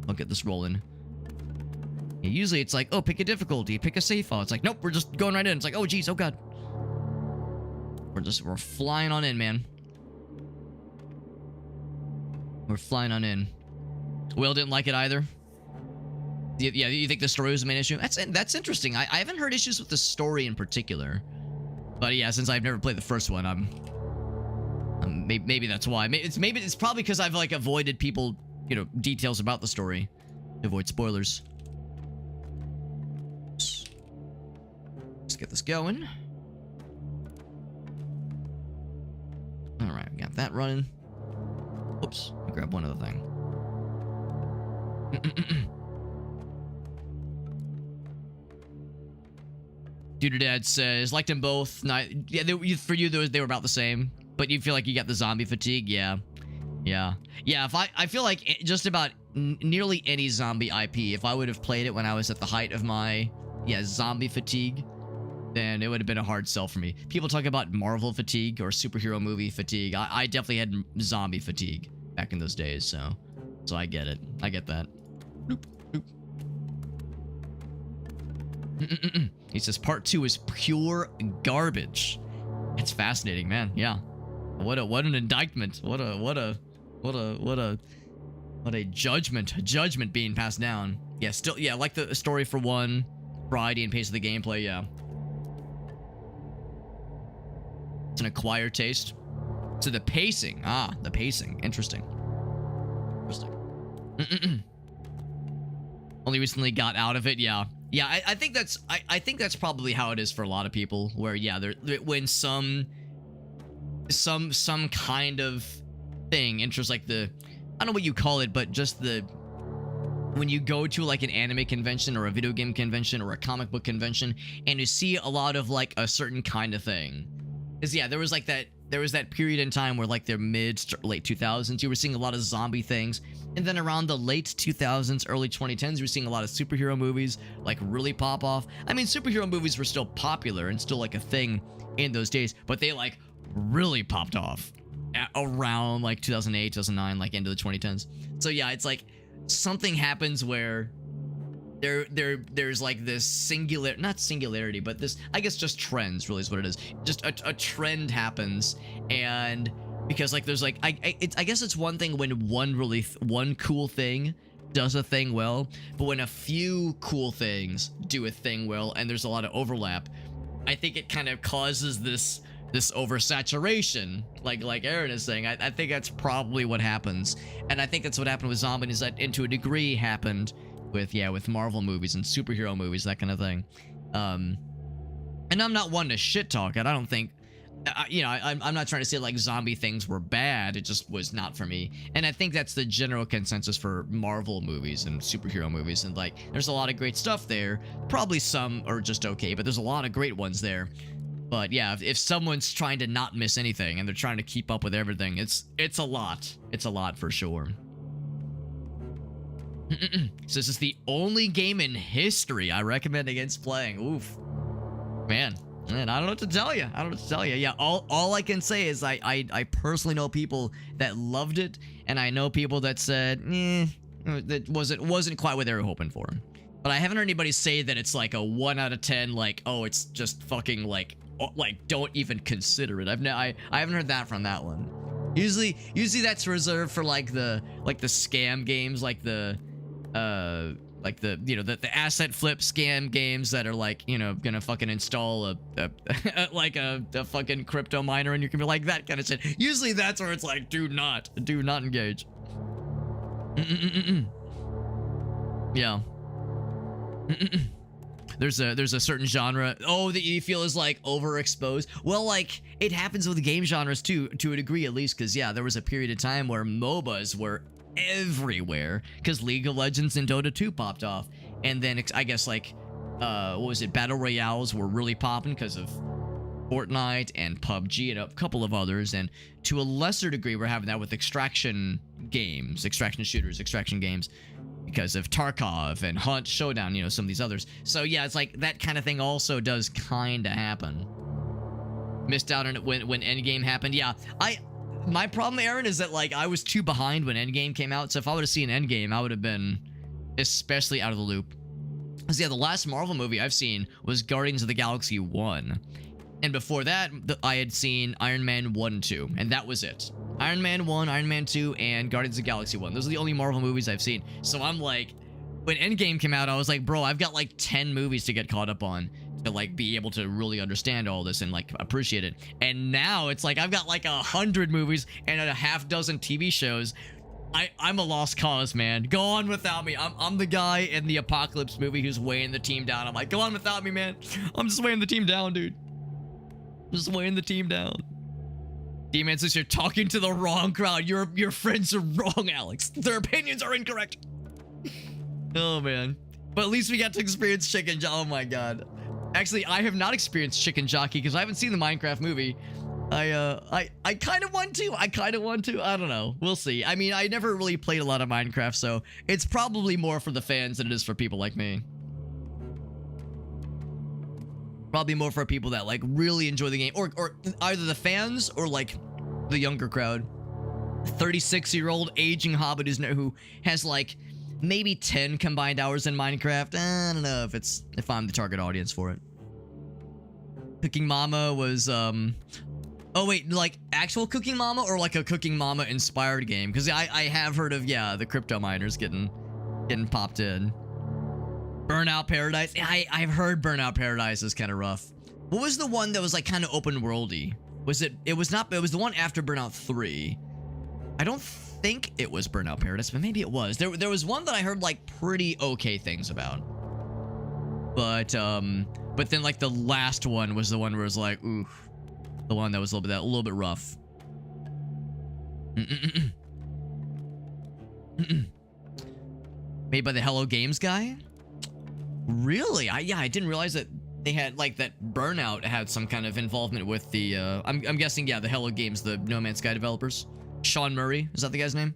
I'll get this rolling. Yeah, usually it's like, oh, pick a difficulty, pick a save file. It's like, nope, we're just going right in. It's like, oh, geez, oh, God. We're flying on in, man. We're flying on in. Will didn't like it either. Yeah, you think the story was the main issue? That's interesting. I haven't heard issues with the story in particular. But yeah, since I've never played the first one, maybe that's why. It's probably because I've like avoided people, you know, details about the story. Avoid spoilers. Let's get this going. Alright, we got that running. Oops, I grabbed one other thing. Dude Dad says, liked them both. Yeah, for you, they were about the same. But you feel like you got the zombie fatigue? Yeah. Yeah. Yeah, I feel like just about nearly any zombie IP, if I would have played it when I was at the height of my, zombie fatigue, then it would have been a hard sell for me. People talk about Marvel fatigue or superhero movie fatigue. I definitely had zombie fatigue back in those days, so I get it. I get that. Boop, boop. He says part 2 is pure garbage. It's fascinating, man. Yeah. What an indictment. What a judgment being passed down. Yeah, still, yeah, like the story for one, variety and pace of the gameplay, yeah. It's an acquired taste. So the pacing. The pacing. Interesting. Only recently got out of it, yeah. Yeah, I think that's probably how it is for a lot of people, where yeah, when some kind of thing enters like the, I don't know what you call it, but just when you go to like an anime convention or a video game convention or a comic book convention and you see a lot of like a certain kind of thing. Because yeah, there was that period in time where like the mid to late 2000s, you were seeing a lot of zombie things. And then around the late 2000s, early 2010s, you were seeing a lot of superhero movies like really pop off. I mean, superhero movies were still popular and still like a thing in those days, but they like really popped off around like 2008, 2009, like into the 2010s. So yeah, it's like something happens where there's like this not singularity, but this, I guess just trends really is what it is. Just a trend happens, and because like there's like I guess it's one thing when one cool thing does a thing well, but when a few cool things do a thing well and there's a lot of overlap, I think it kind of causes this oversaturation, like Aaron is saying. I think that's probably what happens, and I think that's what happened with zombies, that and to a degree happened with Marvel movies and superhero movies, that kind of thing. And I'm not one to shit talk it. I don't think, I'm not trying to say like zombie things were bad. It just was not for me. And I think that's the general consensus for Marvel movies and superhero movies. And like, there's a lot of great stuff there. Probably some are just okay, but there's a lot of great ones there. But yeah, if someone's trying to not miss anything and they're trying to keep up with everything, it's a lot. It's a lot for sure. So this is the only game in history I recommend against playing. Oof. Man, I don't know what to tell you. Yeah, all I can say is I personally know people that loved it, and I know people that said, that wasn't quite what they were hoping for. But I haven't heard anybody say that it's like a 1 out of 10, like, oh, it's just fucking like don't even consider it. I haven't heard that from that one. Usually that's reserved for like the scam games, like the asset flip scam games that are like, gonna fucking install a fucking crypto miner and you can be like that kind of shit. Usually that's where it's like, do not engage. Yeah. There's a certain genre, that you feel is like overexposed. Well, like it happens with game genres too, to a degree at least, because yeah, there was a period of time where MOBAs were everywhere because League of Legends and Dota 2 popped off, and then I guess like what was it, battle royales were really popping because of Fortnite and PUBG and a couple of others, and to a lesser degree we're having that with extraction shooters, extraction games, because of Tarkov and Hunt Showdown, some of these others. So yeah, it's like that kind of thing also does kind of happen. Missed out on it when Endgame happened. Yeah, my problem, Aaron, is that like I was too behind when Endgame came out. So if I would have seen Endgame, I would have been especially out of the loop. Because yeah, the last Marvel movie I've seen was Guardians of the Galaxy 1. And before that, I had seen Iron Man 1 and 2, and that was it. Iron Man 1, Iron Man 2, and Guardians of the Galaxy 1. Those are the only Marvel movies I've seen. So I'm like, when Endgame came out, I was like, bro, I've got like 10 movies to get caught up on to like be able to really understand all this and like appreciate it. And now it's like I've got like 100 movies and a half dozen TV shows. I'm a lost cause, man. Go on without me. I'm the guy in the Apocalypse movie who's weighing the team down. I'm like, go on without me, man. I'm just weighing the team down, dude. Just weighing the team down. D-Man says you're talking to the wrong crowd. Your friends are wrong, Alex. Their opinions are incorrect. Oh, man. But at least we got to experience Chicken Jockey. Oh, my God. Actually, I have not experienced Chicken Jockey because I haven't seen the Minecraft movie. I kind of want to. I don't know. We'll see. I mean, I never really played a lot of Minecraft, so it's probably more for the fans than it is for people like me. Probably more for people that like really enjoy the game, or either the fans or like the younger crowd. 36-year-old aging hobbit who has like maybe 10 combined hours in Minecraft. I don't know if I'm the target audience for it. Cooking Mama was oh wait, like actual Cooking Mama or like a Cooking Mama inspired game? Because I have heard of, yeah, the crypto miners getting popped in. Burnout Paradise. I've heard Burnout Paradise is kind of rough. What was the one that was like kind of open worldy? Was it? It was not. It was the one after Burnout 3. I don't think it was Burnout Paradise, but maybe it was. There was one that I heard like pretty okay things about. But then like the last one was the one where it was like, ooh, the one that was a little bit rough. Made by the Hello Games guy. Really? I didn't realize that they had like that Burnout had some kind of involvement with the I'm guessing, yeah, the Hello Games, the No Man's Sky developers. Sean Murray, is that the guy's name?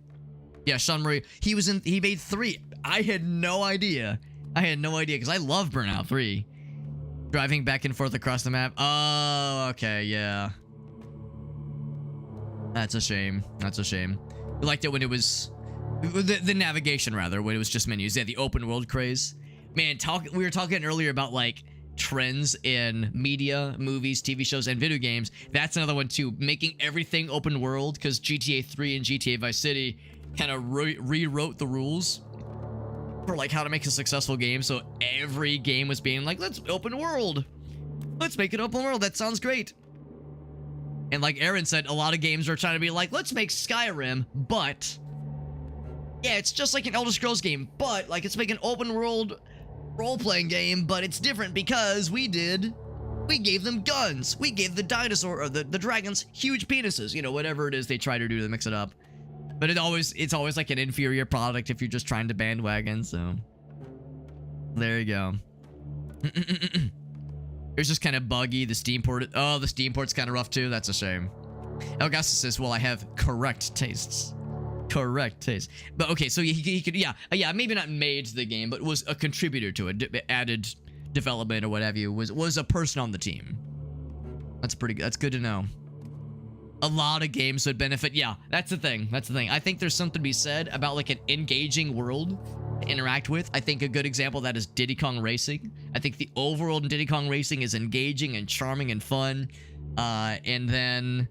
Yeah, Sean Murray. He made 3. I had no idea because I love Burnout 3. Driving back and forth across the map. Oh, okay, yeah. That's a shame. I liked it when it was the navigation, rather, when it was just menus. Yeah, the open world craze. Man, we were talking earlier about like trends in media, movies, TV shows, and video games. That's another one too. Making everything open world, because GTA 3 and GTA Vice City kind of rewrote the rules for like how to make a successful game. So every game was being like, let's open world. Let's make it open world. That sounds great. And like Aaron said, a lot of games are trying to be like, let's make Skyrim, but yeah, it's just like an Elder Scrolls game, but like it's make an open world role-playing game, but it's different because we gave them guns. We gave the dinosaur or the dragons huge penises, you know, whatever it is they try to do to mix it up. But it's always like an inferior product if you're just trying to bandwagon, so there you go. It was just kind of buggy. The Steam port, oh, the Steam port's kind of rough too. That's a shame. Elgasus says, well, I have correct tastes. Correct taste. But okay, so he could, yeah, maybe not made the game, but was a contributor to it, added development or whatever you, was a person on the team. That's pretty good. That's good to know. A lot of games would benefit. Yeah, that's the thing. I think there's something to be said about like an engaging world to interact with. I think a good example of that is Diddy Kong Racing. I think the overworld in Diddy Kong Racing is engaging and charming and fun. And then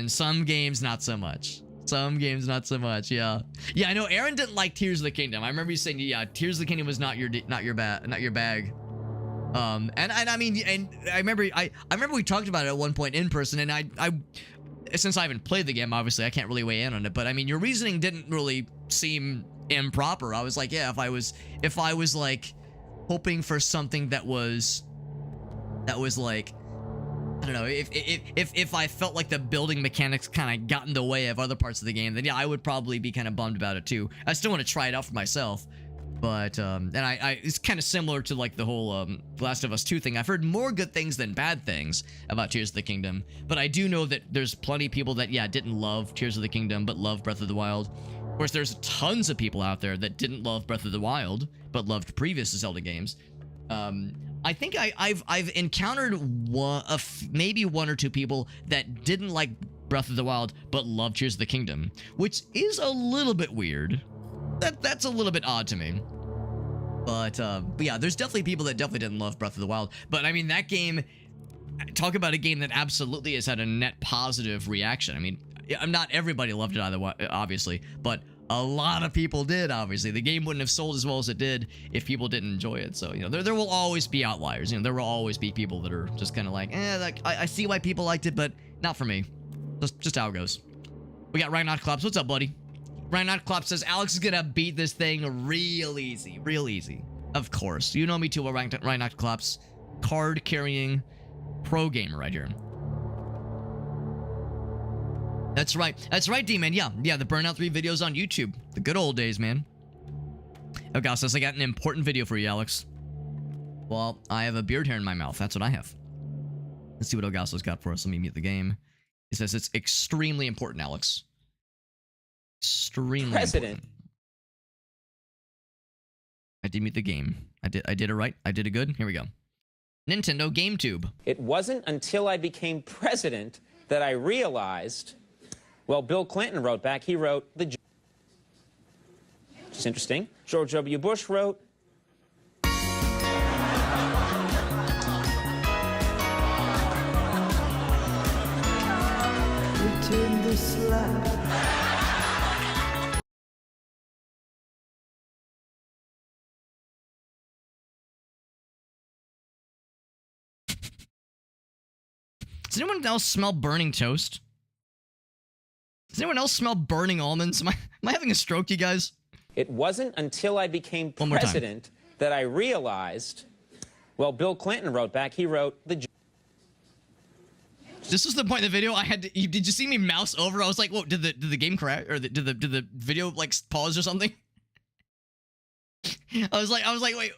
some games not so much. Yeah. Yeah, I know Aaron didn't like Tears of the Kingdom. I remember you saying, yeah, Tears of the Kingdom was not your bag. And I mean, and I remember we talked about it at one point in person, and I since I haven't played the game, obviously I can't really weigh in on it, but I mean, your reasoning didn't really seem improper. I was like, yeah, if I was like hoping for something that was like, I don't know, if I felt like the building mechanics kind of got in the way of other parts of the game, then yeah, I would probably be kind of bummed about it too. I still want to try it out for myself, but and it's kind of similar to like the whole Last of Us 2 thing. I've heard more good things than bad things about Tears of the Kingdom, but I do know that there's plenty of people that, yeah, didn't love Tears of the Kingdom but love Breath of the Wild. Of course, there's tons of people out there that didn't love Breath of the Wild but loved previous Zelda games. I think I've encountered maybe one or two people that didn't like Breath of the Wild but loved Tears of the Kingdom, which is a little bit weird. That's a little bit odd to me. But yeah, there's definitely people that definitely didn't love Breath of the Wild. But I mean, that game, talk about a game that absolutely has had a net positive reaction. I mean, not everybody loved it either, obviously, but a lot of people did, obviously. The game wouldn't have sold as well as it did if people didn't enjoy it. So, you know, there will always be outliers. You know, there will always be people that are just kind of like, like, I see why people liked it, but not for me. Just how it goes. We got Reinhard Klops. What's up, buddy? Reinhard Klops says, Alex is gonna beat this thing real easy. Real easy. Of course. You know me too well, Reinhard Klops. Card-carrying pro gamer right here. That's right. That's right, D-Man. Yeah, the Burnout 3 videos on YouTube. The good old days, man. Okay, says, I got an important video for you, Alex. Well, I have a beard hair in my mouth. That's what I have. Let's see what Elgaso's got for us. Let me mute the game. He says it's extremely important, Alex. Extremely important. I did mute the game. I did it right. I did it good. Here we go. Nintendo GameTube. It wasn't until I became president that I realized, well, Bill Clinton wrote back. He wrote, which is interesting. George W. Bush wrote, return the slab. Does anyone else smell burning toast? Does anyone else smell burning almonds? Am I having a stroke, you guys? it wasn't until I became president that I realized, well, Bill Clinton wrote back. He wrote, this was the point in the video I had to, did you see me mouse over? I was like, whoa, did the game crash? Or did the video like pause or something? I was like, wait,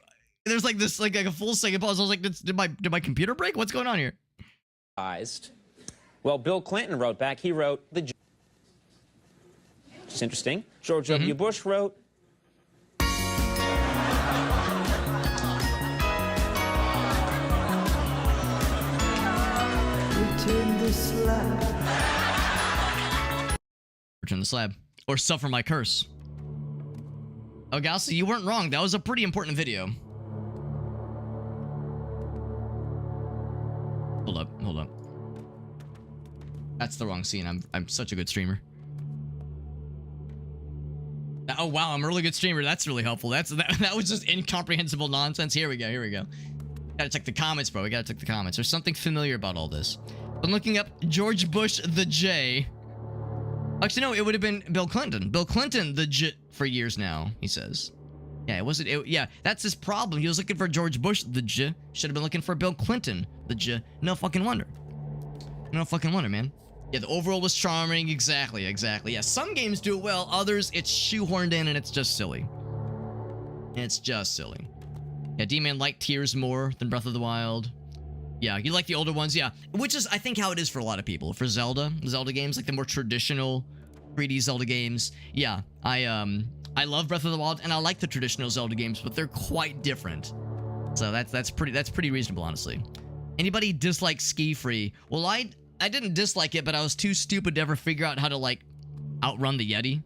there's like this, like a full second pause. I was like, did my computer break? What's going on here? Well, Bill Clinton wrote back. He wrote, which is interesting. George W. Bush wrote, Return the slab. Return the slab. Or suffer my curse. Oh, Galsi, you weren't wrong. That was a pretty important video. Hold up. That's the wrong scene. I'm such a good streamer. Oh wow, I'm a really good streamer. That's really helpful. That was just incomprehensible nonsense. Here we go. Gotta check the comments, bro. We gotta check the comments. There's something familiar about all this. I'm looking up George Bush the J. Actually, no, it would have been Bill Clinton. Bill Clinton the J for years now, he says. Yeah, it wasn't. Yeah, that's his problem. He was looking for George Bush the J. Should have been looking for Bill Clinton the J. No fucking wonder. No fucking wonder, man. Yeah, the overall was charming. Exactly. Yeah, some games do it well. Others, it's shoehorned in and it's just silly. Yeah, D-Man liked Tears more than Breath of the Wild. Yeah, you like the older ones, yeah. Which is, I think, how it is for a lot of people. For Zelda games, like the more traditional 3D Zelda games. Yeah, I love Breath of the Wild, and I like the traditional Zelda games, but they're quite different. So that's pretty reasonable, honestly. Anybody dislike Ski Free? Well, I didn't dislike it, but I was too stupid to ever figure out how to, like, outrun the Yeti.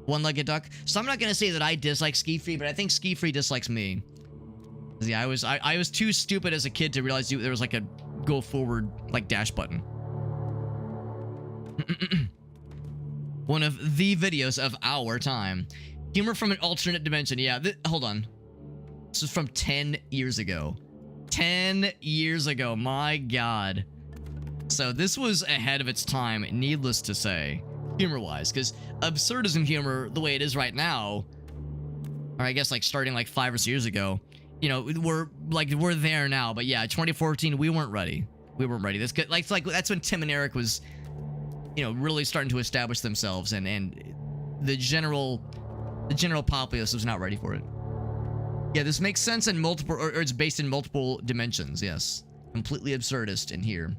One-legged duck. So I'm not gonna say that I dislike Ski Free, but I think Ski Free dislikes me. Yeah, I was too stupid as a kid to realize there was like a go forward like dash button. One of the videos of our time. Humor from an alternate dimension. Yeah, hold on. This is from 10 years ago. 10 years ago, my god. So this was ahead of its time, needless to say, humor-wise, because absurdism humor, the way it is right now, or I guess like starting like 5 or 6 years ago, you know, we're there now, but yeah, 2014, we weren't ready. That's good. Like that's when Tim and Eric was, you know, really starting to establish themselves, and the general populace was not ready for it. Yeah, this makes sense in multiple, or it's based in multiple dimensions. Yes, completely absurdist in here.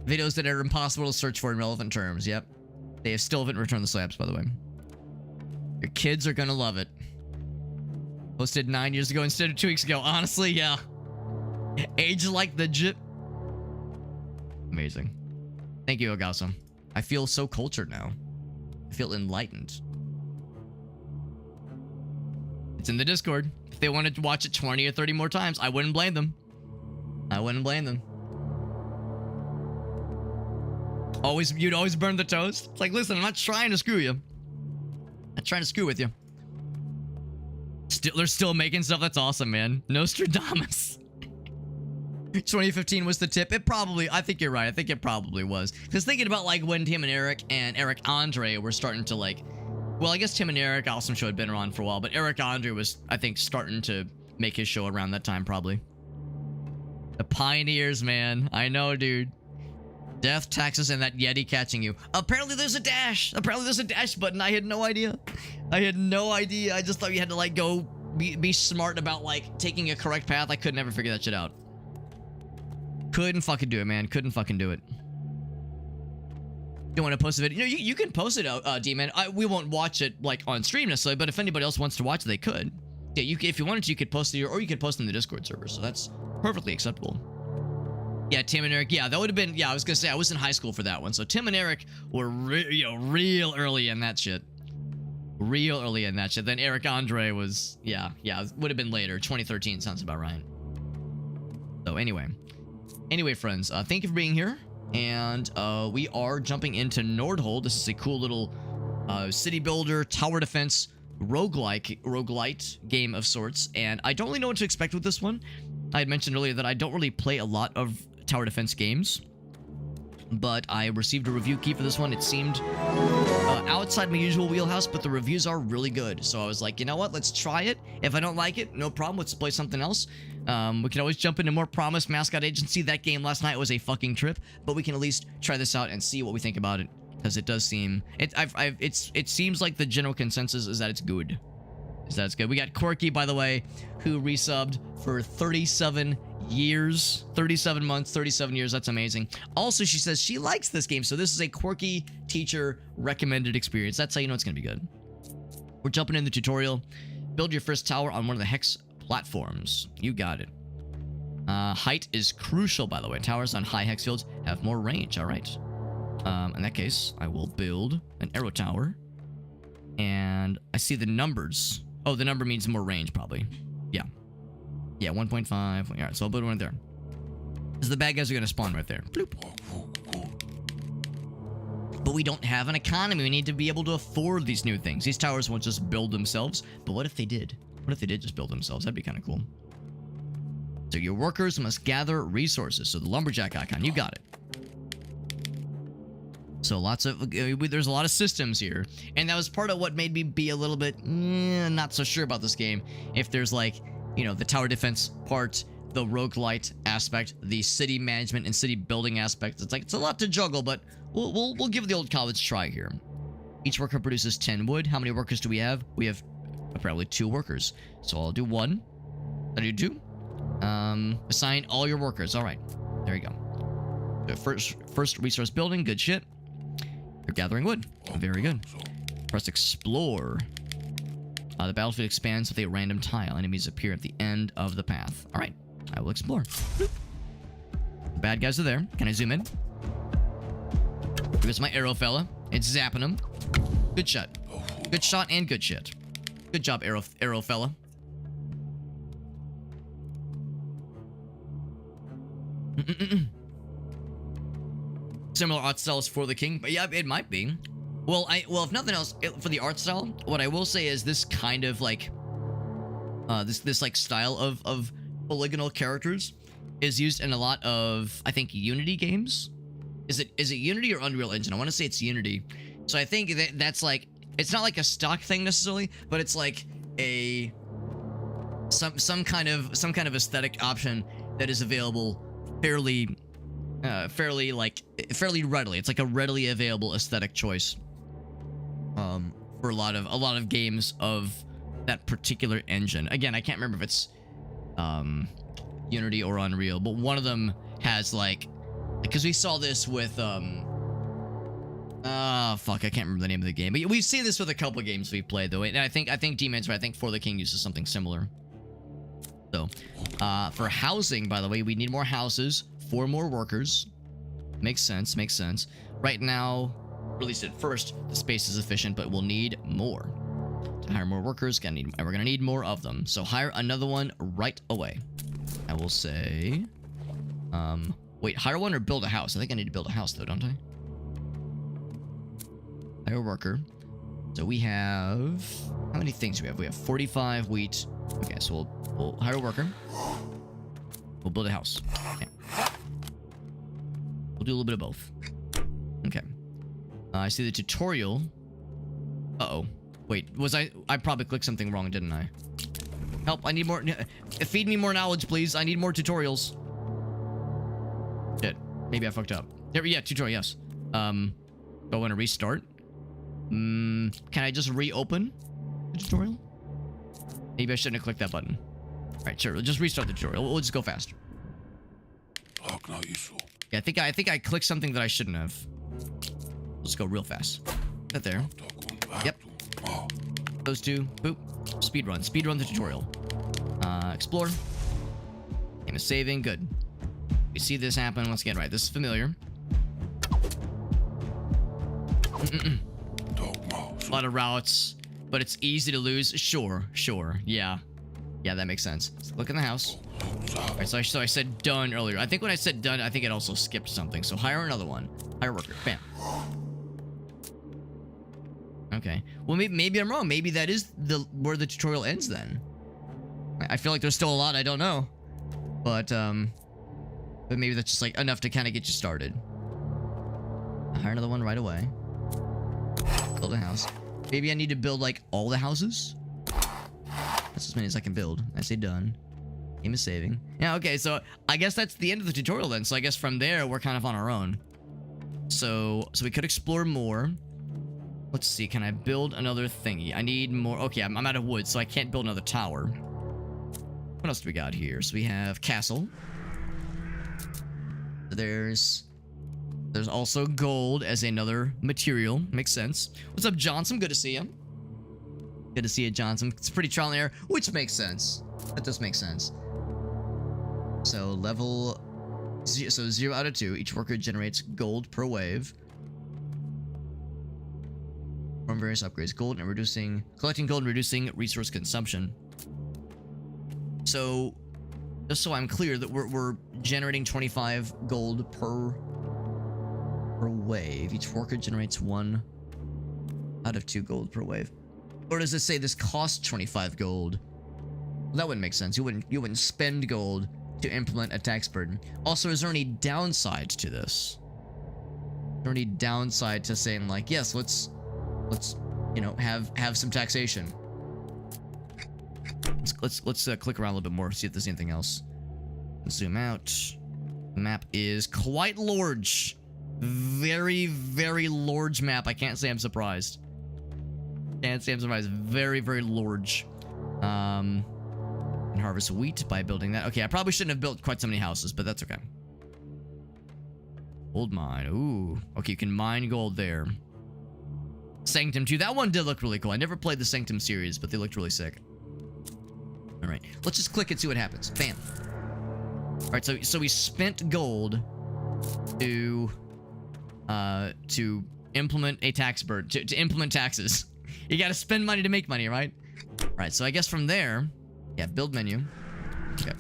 Videos that are impossible to search for in relevant terms. Yep, they still haven't returned the slabs, by the way. Your kids are gonna love it. Posted 9 years ago instead of 2 weeks ago. Honestly, yeah. Age like the jip. Amazing. Thank you, Ogaso. I feel so cultured now. I feel enlightened. It's in the Discord. If they wanted to watch it 20 or 30 more times, I wouldn't blame them. I wouldn't blame them. You'd always burn the toast. It's like, listen, I'm not trying to screw you. I'm not trying to screw with you. They're still making stuff. That's awesome, man. Nostradamus. 2015 was the tip. I think you're right. I think it probably was. Because thinking about like when Tim and Eric Andre were starting to like, well, I guess Tim and Eric Awesome Show had been around for a while, but Eric Andre was, I think, starting to make his show around that time, probably. The pioneers, man. I know, dude. Death, taxes, and that Yeti catching you. Apparently there's a dash. Apparently there's a dash button. I had no idea. I had no idea. I just thought you had to like go be smart about like taking a correct path. I could never figure that shit out. Couldn't fucking do it, man. Couldn't fucking do it. You want to post a video? You know, you can post it out, D-Man. We won't watch it like on stream necessarily, but if anybody else wants to watch it, they could. Yeah, if you wanted to, you could post it here, or you could post it in the Discord server. So that's perfectly acceptable. Yeah, Tim and Eric. Yeah, that would have been. Yeah, I was gonna say I was in high school for that one. So Tim and Eric were real early in that shit. Real early in that shit. Then Eric Andre was. Yeah, would have been later. 2013 sounds about right. So anyway, friends, thank you for being here, and we are jumping into Nordhold. This is a cool little city builder, tower defense, roguelite game of sorts, and I don't really know what to expect with this one. I had mentioned earlier that I don't really play a lot of tower defense games, but I received a review key for this one. It seemed outside my usual wheelhouse, but the reviews are really good. So I was like, you know what? Let's try it. If I don't like it, no problem. Let's play something else. We can always jump into more Promise Mascot Agency. That game last night was a fucking trip, but we can at least try this out and see what we think about it, because it does seem it seems like the general consensus is that it's good. That's good. We got Corky, by the way, who resubbed for 37 years, 37 months, 37 years. That's amazing. Also, she says she likes this game, so this is a Corky teacher recommended experience. That's how you know it's gonna be good. We're jumping in the tutorial. Build your first tower on one of the hex platforms. You got it. Height is crucial, by the way. Towers on high hex fields have more range. All right. In that case, I will build an arrow tower, and I see the numbers. Oh, the number means more range, probably. Yeah. Yeah, 1.5. All right, so I'll build one there. Because the bad guys are going to spawn right there. Bloop. But we don't have an economy. We need to be able to afford these new things. These towers won't just build themselves. But what if they did? What if they did just build themselves? That'd be kind of cool. So your workers must gather resources. So the lumberjack icon, you got it. So there's a lot of systems here, and that was part of what made me be a little bit not so sure about this game. If there's like, you know, the tower defense part, the roguelite aspect, the city management and city building aspect, it's a lot to juggle, but we'll give the old college try here. Each worker produces 10 wood. How many workers do we have? We have apparently 2 workers. So I'll do 1. I'll do 2. Assign all your workers. All right, there you go. The first resource building, good shit. You're gathering wood. Very good. Press explore. The battlefield expands with a random tile. Enemies appear at the end of the path. All right, I will explore. The bad guys are there. Can I zoom in? Here's my arrow fella. It's zapping them. Good shot. Good shot and good shit. Good job, arrow fella. Similar art styles for the king, but yeah, it might be. Well, if nothing else, for the art style, what I will say is this kind of like, this like style of polygonal characters is used in a lot of, I think, Unity games. Is it Unity or Unreal Engine? I want to say it's Unity. So I think that's like, it's not like a stock thing necessarily, but it's like a some kind of aesthetic option that is available fairly readily. It's like a readily available aesthetic choice for a lot of games of that particular engine. Again, I can't remember if it's Unity or Unreal, but one of them has like, because we saw this with fuck, I can't remember the name of the game, but we've seen this with a couple of games we've played though, and I think D-Man's right. I think For the King uses something similar. So for housing, by the way, we need more houses, 4 more workers. Makes sense. Right now, at least at first, the space is efficient, but we'll need more. To hire more workers, we're gonna need more of them. So hire another one right away. I will say, wait, hire one or build a house? I think I need to build a house though, don't I? Hire a worker. So we have, how many things do we have? We have 45 wheat. Okay, so we'll hire a worker. We'll build a house. Okay. We'll do a little bit of both. Okay. I see the tutorial. Uh-oh. Wait, I probably clicked something wrong, didn't I? Help, I need more, feed me more knowledge, please. I need more tutorials. Shit, maybe I fucked up. There, yeah, tutorial, yes. Do I want to restart? Can I just reopen the tutorial? Maybe I shouldn't have clicked that button. Alright, sure, we'll just restart the tutorial. We'll just go faster. Yeah, I think I clicked something that I shouldn't have. Let's go real fast. That there. Yep. Those two. Boop. Speed run the tutorial. Explore. Game is saving. Good. We see this happen once again. Right, this is familiar. A lot of routes, but it's easy to lose. Sure. Yeah, that makes sense. Let's look in the house. Alright, so I said done earlier. I think when I said done, I think it also skipped something. So hire another one. Hire worker. Bam. Okay. Well, maybe I'm wrong. Maybe that is where the tutorial ends then. I feel like there's still a lot I don't know. But maybe that's just like enough to kind of get you started. Hire another one right away. Build a house. Maybe I need to build like all the houses. That's as many as I can build. I say done. Game is saving. Yeah, okay, so I guess that's the end of the tutorial then. So I guess from there, we're kind of on our own. So we could explore more. Let's see, can I build another thingy? I need more. Okay, I'm out of wood, so I can't build another tower. What else do we got here? So we have castle. There's also gold as another material. Makes sense. What's up, Johnson? Good to see you. Good to see you, Johnson. It's pretty trial and error, which makes sense. That does make sense. So level... So 0 out of 2. Each worker generates gold per wave. From various upgrades. Gold and reducing... Collecting gold and reducing resource consumption. So... Just so I'm clear that we're generating 25 gold per wave. Each worker generates 1 out of 2 gold per wave. Or does it say this costs 25 gold? Well, that wouldn't make sense. You wouldn't spend gold to implement a tax burden. Also, is there any downside to this? Is there any downside to saying like, yes, let's you know, have some taxation? Let's click around a little bit more, see if there's anything else. Zoom out. The map is quite large. Very, very large map. I can't say I'm surprised. Can't say I'm surprised. Very, very large. And harvest wheat by building that. Okay, I probably shouldn't have built quite so many houses, but that's okay. Gold mine. Ooh. Okay, you can mine gold there. Sanctum 2. That one did look really cool. I never played the Sanctum series, but they looked really sick. Alright, let's just click and see what happens. Bam. Alright, so we spent gold to implement a tax burden, to implement taxes. You gotta spend money to make money, right? Alright, so I guess from there, yeah, build menu. Okay.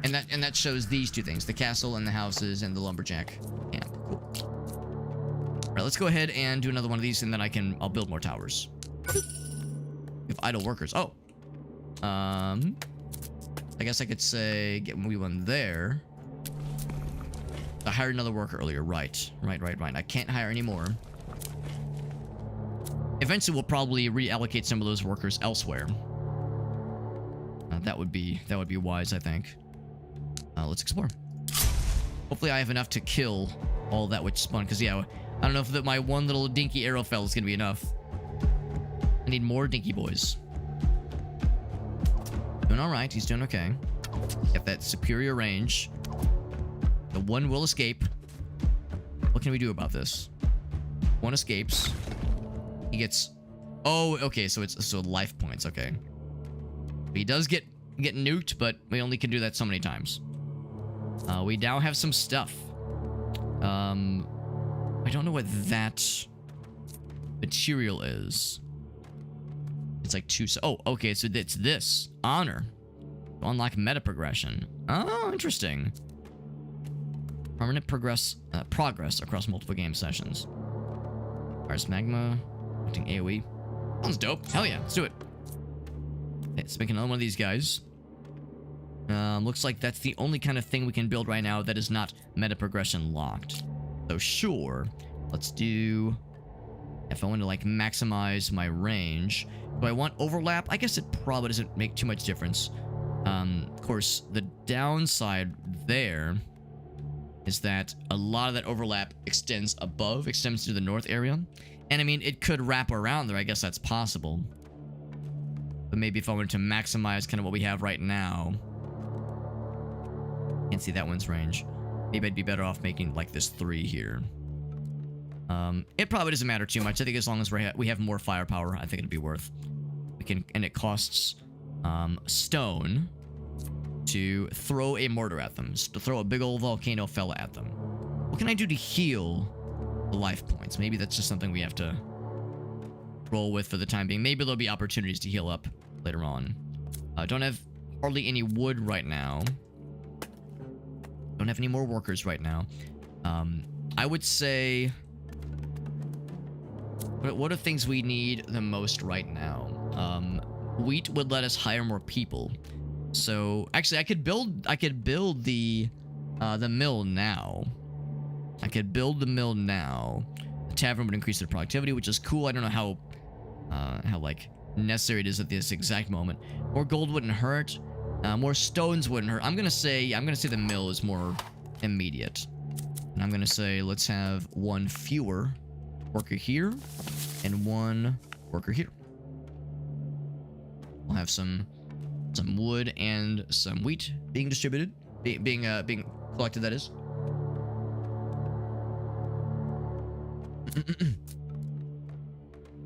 And that shows these two things, the castle and the houses and the lumberjack. Yeah, cool. Alright, let's go ahead and do another one of these and then I'll build more towers. If idle workers. Oh. I guess I could say get one there. I hired another worker earlier. Right. I can't hire any more. Eventually, we'll probably reallocate some of those workers elsewhere. That would be wise, I think. Let's explore. Hopefully, I have enough to kill all that which spawned. Because yeah, I don't know if my one little dinky arrow fell is gonna be enough. I need more dinky boys. Doing all right. He's doing okay. Got that superior range. The one will escape. What can we do about this? One escapes. He gets... Oh, okay. So it's life points. Okay. He does get nuked, but we only can do that so many times. We now have some stuff. I don't know what that material is. It's like two. Oh, okay. So it's this honor. Unlock meta progression. Oh, interesting. Permanent progress across multiple game sessions. Ars Magma. Acting AoE. Sounds dope. Hell yeah. Let's do it. Okay, let's make another one of these guys. Looks like that's the only kind of thing we can build right now that is not meta progression locked. So sure. Let's do... If I want to like maximize my range. Do I want overlap? I guess it probably doesn't make too much difference. Of course, the downside there is that a lot of that overlap extends to the north area. And I mean, it could wrap around there. I guess that's possible. But maybe if I wanted to maximize kind of what we have right now. Can't see that one's range. Maybe I'd be better off making like this 3 here. It probably doesn't matter too much. I think as long as we have more firepower, I think it'd be worth. And it costs stone to throw a mortar at them, to throw a big old volcano fella at them. What can I do to heal the life points? Maybe that's just something we have to roll with for the time being. Maybe there'll be opportunities to heal up later on. Don't have hardly any wood right now. Don't have any more workers right now. I would say... What are things we need the most right now? Wheat would let us hire more people. So actually, I could build the mill now. I could build the mill now. The tavern would increase their productivity, which is cool. I don't know how like necessary it is at this exact moment. More gold wouldn't hurt. More stones wouldn't hurt. I'm gonna say the mill is more immediate. And I'm gonna say let's have 1 fewer worker here and 1 worker here. We'll have some wood and some wheat being distributed, being collected. That is.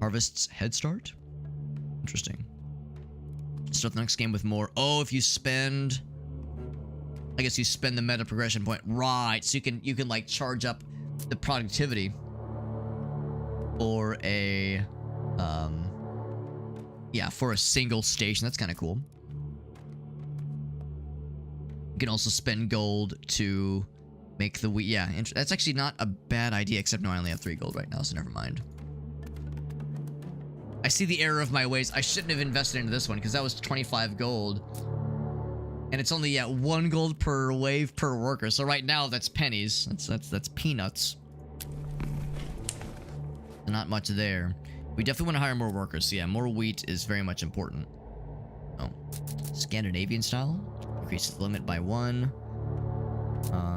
Harvest's head start. Interesting. Start the next game with more. Oh, if you spend, I guess you spend the meta progression point, right? So you can like charge up the productivity for a yeah, for a single station. That's kind of cool. You can also spend gold to make the wheat. Yeah, that's actually not a bad idea, except no, I only have 3 gold right now, so never mind. I see the error of my ways. I shouldn't have invested into this one because that was 25 gold. And it's only 1 gold per wave per worker. So right now that's pennies. That's peanuts. Not much there. We definitely want to hire more workers. So yeah, more wheat is very much important. Oh, Scandinavian style. Increases the limit by 1.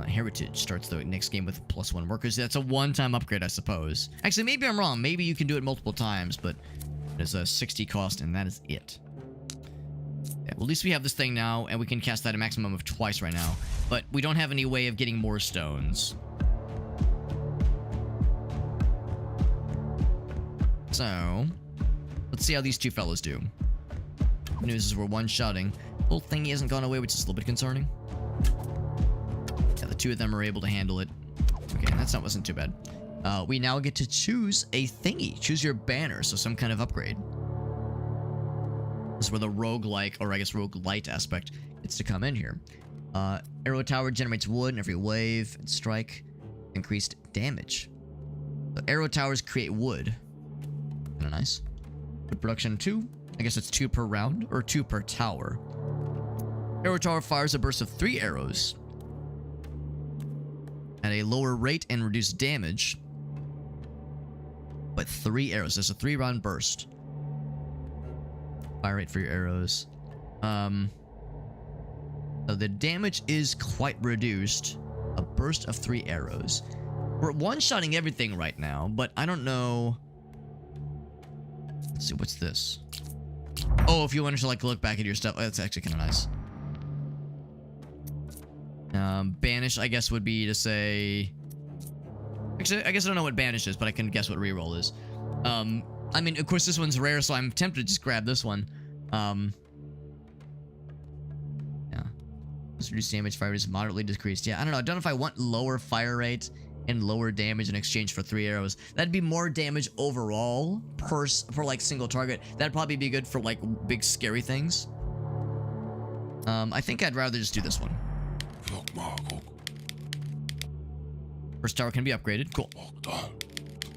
Heritage starts the next game with +1 workers. That's a one-time upgrade, I suppose. Actually, maybe I'm wrong. Maybe you can do it multiple times, but there's a 60 cost, and that is it. Yeah, well, at least we have this thing now, and we can cast that a maximum of 2 right now. But we don't have any way of getting more stones. So, let's see how these 2 fellas do. The news is we're one-shotting. Little thingy hasn't gone away, which is a little bit concerning. Yeah, the 2 of them are able to handle it. Okay, that wasn't too bad. We now get to choose a thingy. Choose your banner, so some kind of upgrade. This is where the roguelike, or I guess roguelite aspect gets to come in here. Arrow tower generates wood in every wave and strike. Increased damage. So arrow towers create wood. Kinda nice. Wood production 2. I guess it's 2 per round, or 2 per tower. Arrow tower fires a burst of 3 arrows at a lower rate and reduced damage. But 3 arrows. There's a 3-round burst. Fire rate for your arrows. So the damage is quite reduced. A burst of 3 arrows. We're one-shotting everything right now, but I don't know. Let's see, what's this? Oh, if you wanted to like look back at your stuff, that's actually kind of nice. Banish, I guess, would be to say... Actually, I guess I don't know what banish is, but I can guess what reroll is. I mean, of course, this one's rare, so I'm tempted to just grab this one. Yeah. Let's reduce damage. Fire rate is moderately decreased. Yeah, I don't know. I don't know if I want lower fire rate and lower damage in exchange for 3 arrows. That'd be more damage overall for like single target. That'd probably be good for like big scary things. I think I'd rather just do this one. First tower can be upgraded. Cool.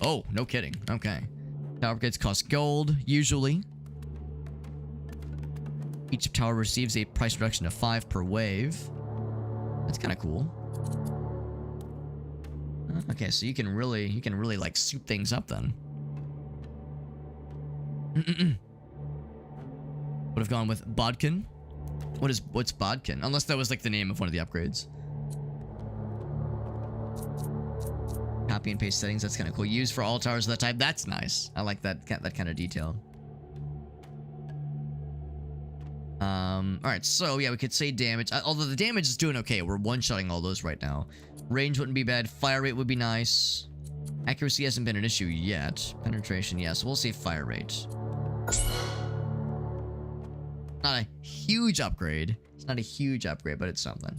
Oh, no kidding. Okay. Tower upgrades cost gold, usually. Each tower receives a price reduction of 5 per wave. That's kind of cool. Okay, so you can really like soup things up then. Would have gone with Bodkin. What's Bodkin? Unless that was like the name of one of the upgrades. Copy and paste settings. That's kind of cool. Used for all towers of that type. That's nice. I like that kind of detail. All right. So yeah, we could say damage. Although the damage is doing okay. We're one-shotting all those right now. Range wouldn't be bad. Fire rate would be nice. Accuracy hasn't been an issue yet. Penetration, yes. We'll say fire rate. Not a huge upgrade. It's not a huge upgrade, but it's something.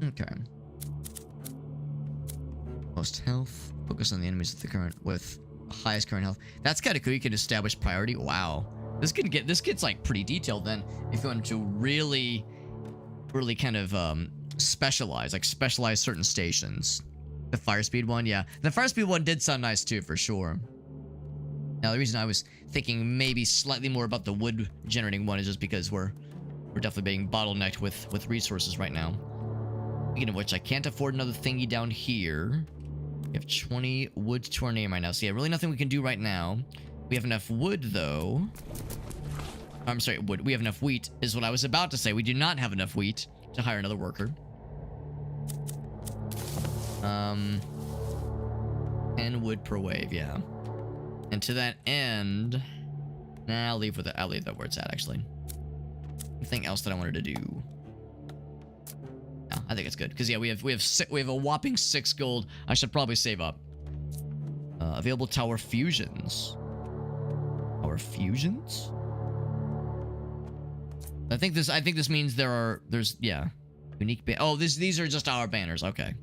Okay. Most health. Focus on the enemies with highest current health. That's kind of cool. You can establish priority. Wow. This gets like pretty detailed then if you want to really kind of specialize certain stations. The fire speed one, yeah. The fire speed one did sound nice too, for sure. Now the reason I was thinking maybe slightly more about the wood generating one is just because we're definitely being bottlenecked with resources right now. Speaking of which, I can't afford another thingy down here. We have 20 wood to our name right now. So yeah, really nothing we can do right now. We have enough wood though. I'm sorry, wood. We have enough wheat is what I was about to say. We do not have enough wheat to hire another worker. 10 wood per wave, yeah. And to that end, nah, I'll leave that where it's at actually. Anything else that I wanted to do? No, I think it's good because yeah, we have a whopping 6 gold. I should probably save up. Available tower fusions. Tower fusions? I think this means there's yeah, unique these are just our banners, okay.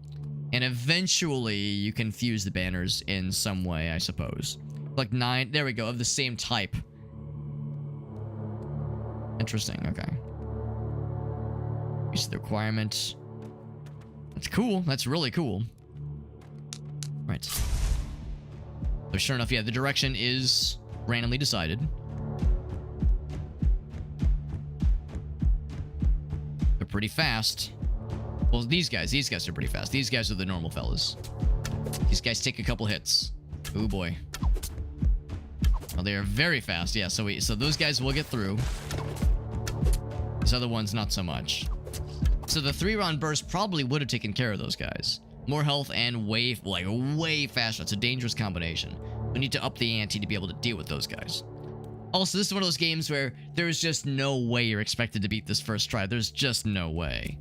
And eventually you can fuse the banners in some way, I suppose. Like 9, there we go, of the same type. Interesting, okay. Use the requirement. That's cool, that's really cool. Right. So sure enough, yeah, the direction is randomly decided. They're pretty fast. Well, these guys are pretty fast. These guys are the normal fellas. These guys take a couple hits. Oh boy. Well, they are very fast. Yeah, so those guys will get through. These other ones, not so much. So the 3-round burst probably would have taken care of those guys. More health and way faster. It's a dangerous combination. We need to up the ante to be able to deal with those guys. Also, this is one of those games where there's just no way you're expected to beat this first try. There's just no way.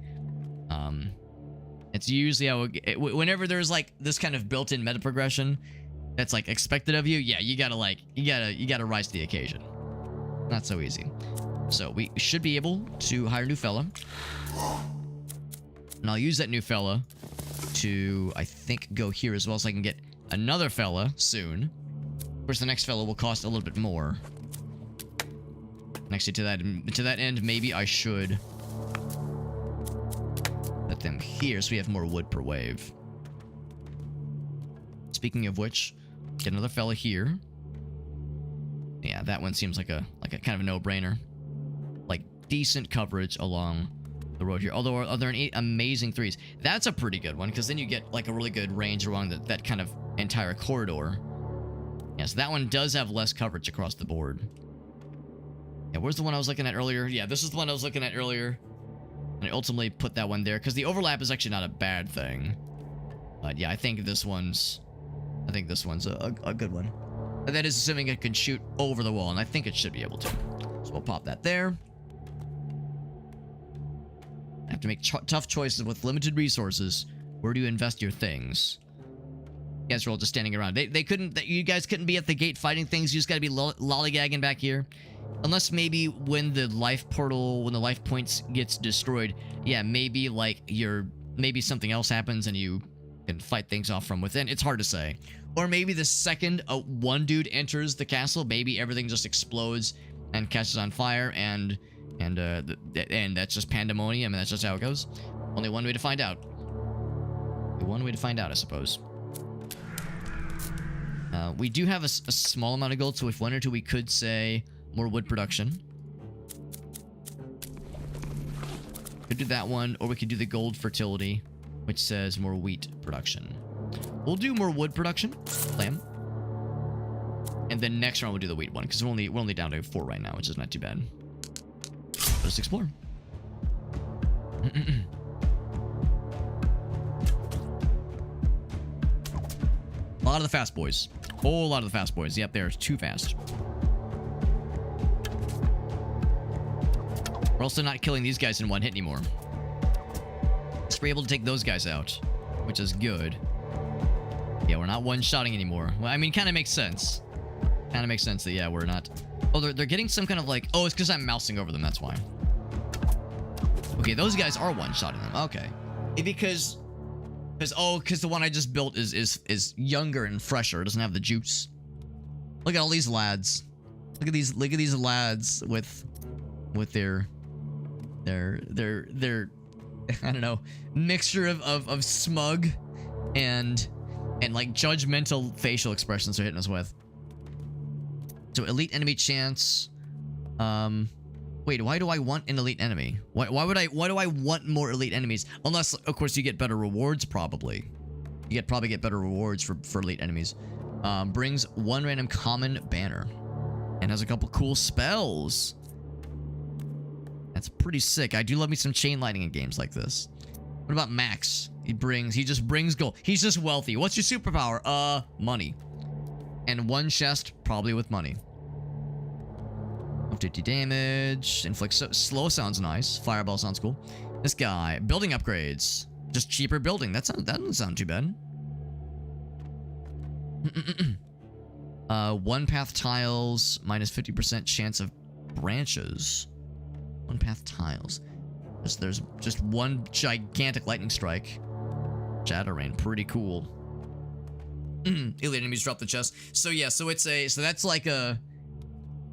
It's usually how whenever there's like this kind of built-in meta progression that's like expected of you, yeah, you gotta rise to the occasion. Not so easy. So we should be able to hire a new fella. And I'll use that new fella to, I think, go here as well so I can get another fella soon. Of course, the next fella will cost a little bit more. And actually, to that end, maybe I should let them here so we have more wood per wave. Speaking of which, get another fella here. Yeah, that one seems like a kind of a no-brainer. Like decent coverage along the road here. Although are there any amazing 3s? That's a pretty good one because then you get like a really good range along that kind of entire corridor. Yes, that one does have less coverage across the board. Yeah, where's the one I was looking at earlier? Yeah, this is the one I was looking at earlier. And I ultimately put that one there because the overlap is actually not a bad thing. But yeah, I think this one's a good one. And that is assuming it can shoot over the wall, and I think it should be able to. So we'll pop that there. I have to make tough choices with limited resources. Where do you invest your things? You guys are all just standing around. You guys couldn't be at the gate fighting things. You just gotta be lollygagging back here. Unless maybe when the life points gets destroyed, yeah, maybe like your maybe something else happens and you can fight things off from within. It's hard to say. Or maybe the second one dude enters the castle, maybe everything just explodes and catches on fire, and that's just pandemonium, and that's just how it goes. Only one way to find out. One way to find out, I suppose. We do have a small amount of gold, so if 1 or 2, we could say more wood production. Could do that one, or we could do the gold fertility, which says more wheat production. We'll do more wood production, lamb. And then next round we'll do the wheat one, because we're only down to 4 right now, which is not too bad. Let's explore. A lot of the fast boys. Whole lot of the fast boys. Yep, they're too fast. We're also not killing these guys in one hit anymore. So we're able to take those guys out, which is good. Yeah, we're not one-shotting anymore. Well, I mean, kind of makes sense. Kind of makes sense that, yeah, we're not... Oh, they're getting some kind of like... Oh, it's because I'm mousing over them, that's why. Okay, those guys are one-shotting them. Okay. Because the one I just built is younger and fresher. It doesn't have the juice. Look at all these lads. Look at these lads with their I don't know, mixture of smug and like judgmental facial expressions they're hitting us with. So elite enemy chance. Wait, why do I want an elite enemy? Why do I want more elite enemies? Unless, of course, you get better rewards, probably. You probably get better rewards for elite enemies. Brings 1 random common banner. And has a couple cool spells. That's pretty sick. I do love me some chain lightning in games like this. What about Max? He just brings gold. He's just wealthy. What's your superpower? Money. And 1 chest, probably with money. 50 damage. Inflicts slow sounds nice. Fireball sounds cool. This guy. Building upgrades. Just cheaper building. That doesn't sound too bad. 1 path tiles. Minus 50% chance of branches. 1 path tiles. There's just 1 gigantic lightning strike. Shadow rain. Pretty cool. Elite enemies drop the chest. So yeah, so that's like a...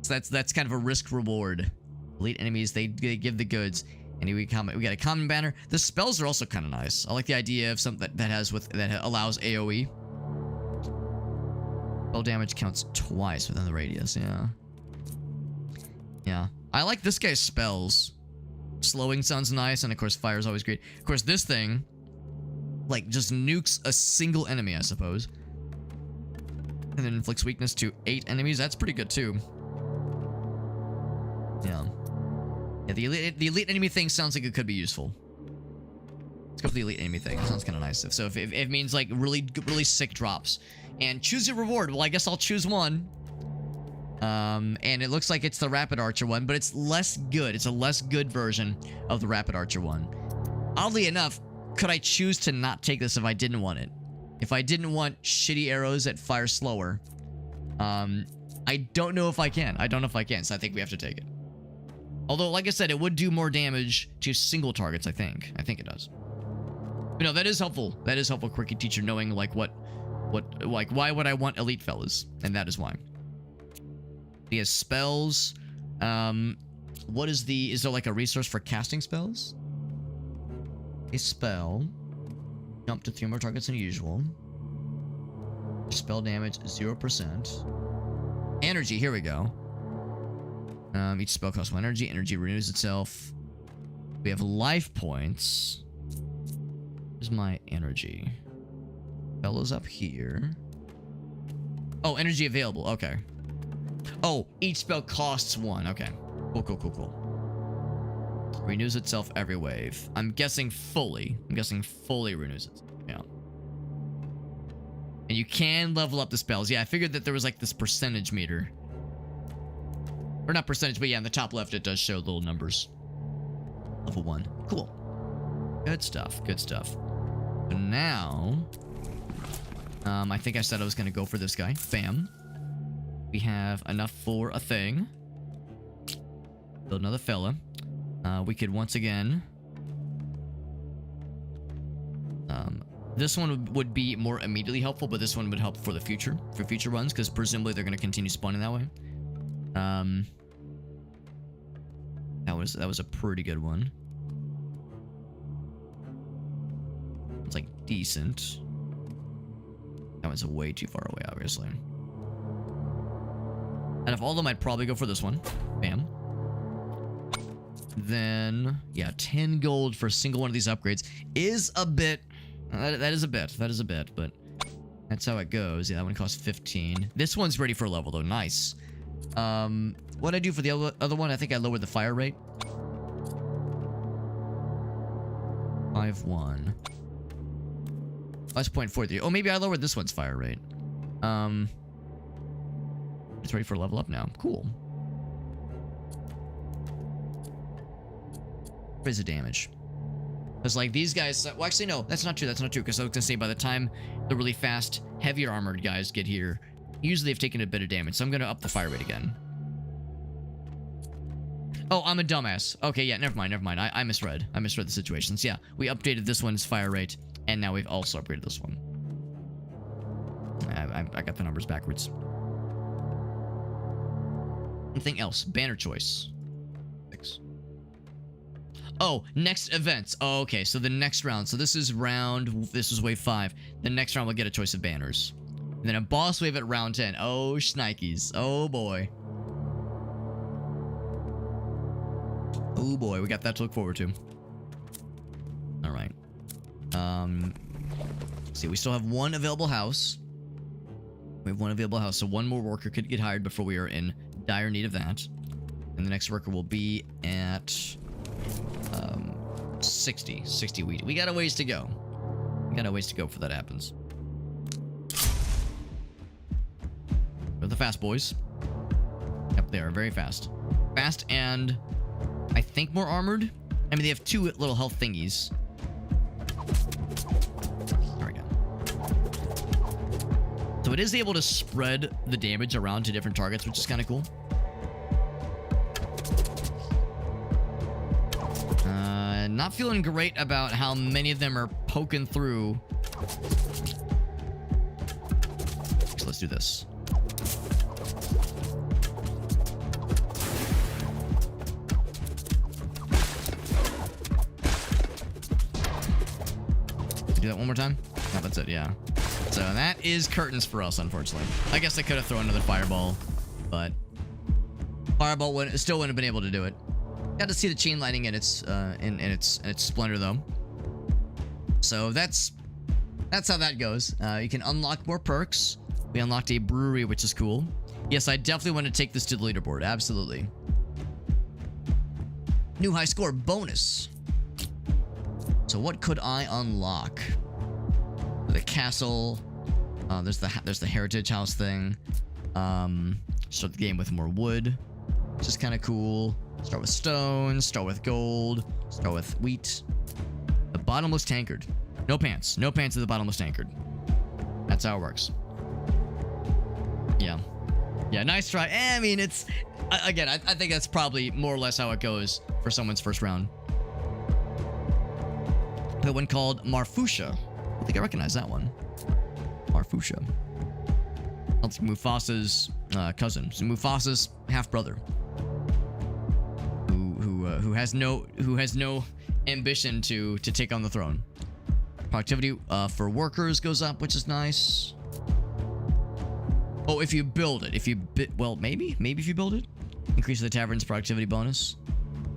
So that's kind of a risk reward. Elite enemies, they give the goods, and we got a common banner. The spells are also kind of nice. I like the idea of something that allows AOE. Spell damage counts twice within the radius. Yeah. I like this guy's spells. Slowing sounds nice, and of course fire is always great. Of course, this thing like just nukes a single enemy, I suppose, and then inflicts weakness to 8 enemies. That's pretty good too. Yeah, the elite enemy thing sounds like it could be useful. Let's go for the elite enemy thing. It sounds kind of nice. So if it means like really sick drops. And choose your reward. Well, I guess I'll choose one. And it looks like it's the Rapid Archer one, but it's less good. It's a less good version of the Rapid Archer one. Oddly enough, could I choose to not take this if I didn't want it? If I didn't want shitty arrows that fire slower. I don't know if I can. So I think we have to take it. Although, like I said, it would do more damage to single targets, I think. I think it does. But no, that is helpful. That is helpful, Quirky Teacher, knowing, like, why would I want elite fellas? And that is why. He has spells. What is there, like, a resource for casting spells? A spell. Jump to 3 more targets than usual. Spell damage, 0%. Energy, here we go. Each spell costs 1 energy. Energy renews itself. We have life points. Where's my energy? Spell is up here. Oh, energy available. Okay. Oh, each spell costs 1. Okay. Cool. Renews itself every wave. I'm guessing fully renews itself. Yeah. And you can level up the spells. Yeah, I figured that there was like this percentage meter. Or not percentage, but yeah, in the top left it does show little numbers. Level 1. Cool. Good stuff. So now... I think I said I was going to go for this guy. Bam. We have enough for a thing. Build another fella. We could once again... This one would be more immediately helpful, but this one would help for the future, for future runs, because presumably they're going to continue spawning that way. That was a pretty good one. It's like decent. That one's way too far away, obviously. Out of all of them, I'd probably go for this one. Bam. Then, yeah, 10 gold for a single one of these upgrades is a bit... that is a bit, but that's how it goes. Yeah, that one costs 15. This one's ready for a level, though. Nice. What'd I do for the other one? I think I lowered the fire rate. 5-1. That's 0.43. Oh, maybe I lowered this one's fire rate. It's ready for a level up now. Cool. Raise the damage. Because, like, these guys... Well, actually, no. That's not true. That's not true. Because I was going to say, by the time the really fast, heavier armored guys get here, usually they've taken a bit of damage. So I'm going to up the fire rate again. Oh, I'm a dumbass. Okay, yeah, never mind. I misread. I misread the situations. Yeah, we updated this one's fire rate, and now we've also upgraded this one. I got the numbers backwards. Anything else? Banner choice. 6. Oh, next events. Oh, okay, so the next round. So this is wave 5. The next round we'll get a choice of banners. And then a boss wave at round 10. Oh, shnikes. Oh, boy. Oh, boy. We got that to look forward to. All right. Let's see, we still have one available house. We have one available house, so one more worker could get hired before we are in dire need of that. And the next worker will be at 60 wheat. We got a ways to go. We got a ways to go before that happens. They're the fast boys. Yep, they are very fast. Fast and I think more armored. I mean, they have 2 little health thingies. There we go. So it is able to spread the damage around to different targets, which is kind of cool. Not feeling great about how many of them are poking through. So let's do this. Do that one more time? No, that's it, yeah. So that is curtains for us, unfortunately. I guess I could have thrown another fireball, but fireball still wouldn't have been able to do it. Got to see the chain lightning in its splendor, though. So that's how that goes. You can unlock more perks. We unlocked a brewery, which is cool. Yes, I definitely want to take this to the leaderboard. Absolutely. New high score bonus. So what could I unlock? The castle. There's the heritage house thing. Start the game with more wood, which is kind of cool. Start with stone, start with gold, start with wheat. The bottomless tankard. No pants. No pants at the bottomless tankard. That's how it works. Yeah. Yeah, nice try. I mean, it's... Again, I think that's probably more or less how it goes for someone's first round. The one called Marfusha. I think I recognize that one. Marfusha. That's Mufasa's cousin. So Mufasa's half-brother. Who has no ambition to take on the throne. Productivity for workers goes up, which is nice. Oh, if you build it. Well, maybe if you build it. Increase the tavern's productivity bonus.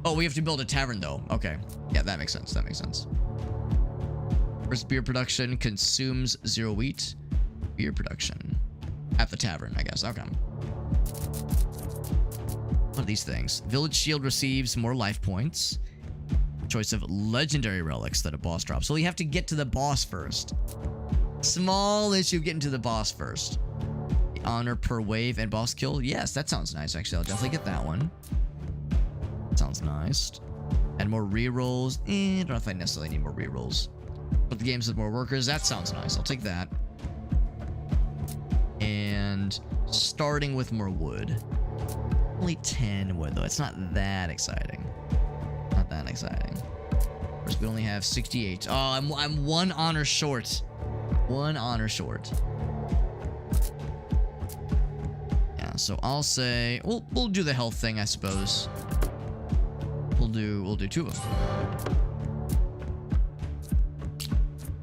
Oh, we have to build a tavern, though. Okay. Yeah, that makes sense. That makes sense. First beer production consumes 0 wheat. Beer production. At the tavern, I guess. Okay. What are these things? Village shield receives more life points. Choice of legendary relics that a boss drops. So you have to get to the boss first. Small issue getting to the boss first. The honor per wave and boss kill. Yes, that sounds nice. Actually, I'll definitely get that one. Sounds nice. Add more rerolls. I don't know if I necessarily need more rerolls. But the games with more workers. That sounds nice. I'll take that. And starting with more wood. Only 10 wood, though. It's not that exciting. Not that exciting. We only have 68. Oh, I'm 1 honor short. 1 honor short. Yeah, so I'll say we'll do the health thing, I suppose. We'll do 2 of them.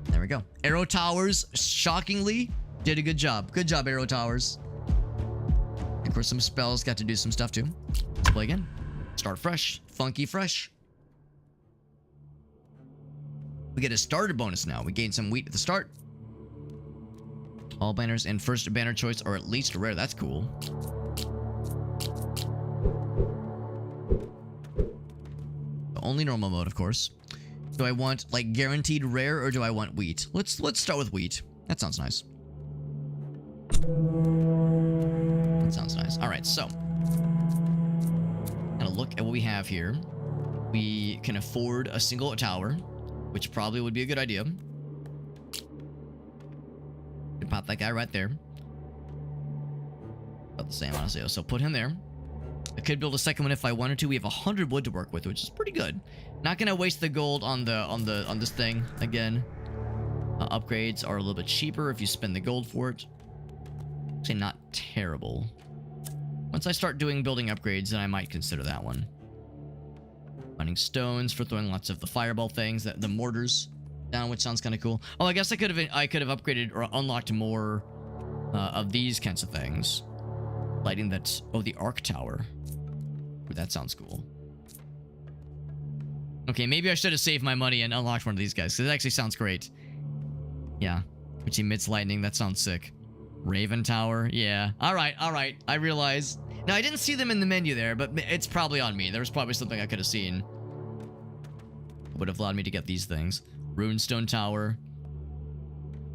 There we go. Arrow Towers, shockingly, did a good job. Good job, Arrow Towers. Of course, some spells got to do some stuff too. Let's play again. Start fresh. Funky fresh. We get a starter bonus now. We gain some wheat at the start. All banners and first banner choice are at least rare. That's cool. Only normal mode, of course. Do I want like guaranteed rare or do I want wheat? Let's start with wheat. That sounds nice. That sounds nice. All right, so gonna look at what we have here. We can afford a single tower, which probably would be a good idea. Could pop that guy right there. About the same, honestly. So put him there. I could build a second one if I wanted to. We have 100 wood to work with, which is pretty good. Not gonna waste the gold on this thing again. Upgrades are a little bit cheaper if you spend the gold for it. Say not terrible. Once I start doing building upgrades, then I might consider that one. Finding stones for throwing lots of the fireball things, the mortars down, which sounds kind of cool. Oh, I guess I could have upgraded or unlocked more of these kinds of things. Lighting that. Oh, the arc tower. Ooh, that sounds cool. Okay, maybe I should have saved my money and unlocked one of these guys, because it actually sounds great. Yeah, which emits lightning. That sounds sick. Raven Tower. Yeah. All right. I realize. Now, I didn't see them in the menu there, but it's probably on me. There was probably something I could have seen. Would have allowed me to get these things. Runestone Tower.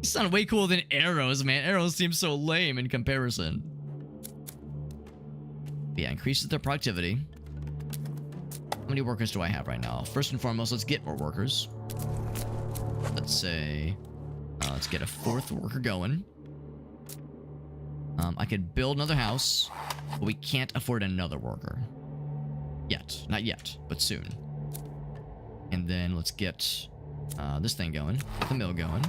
These sound way cooler than arrows, man. Arrows seem so lame in comparison. Yeah, increases their productivity. How many workers do I have right now? First and foremost, let's get more workers. Let's say... let's get a 4th worker going. I could build another house, but we can't afford another worker. Yet. Not yet, but soon. And then let's get this thing going. Get the mill going.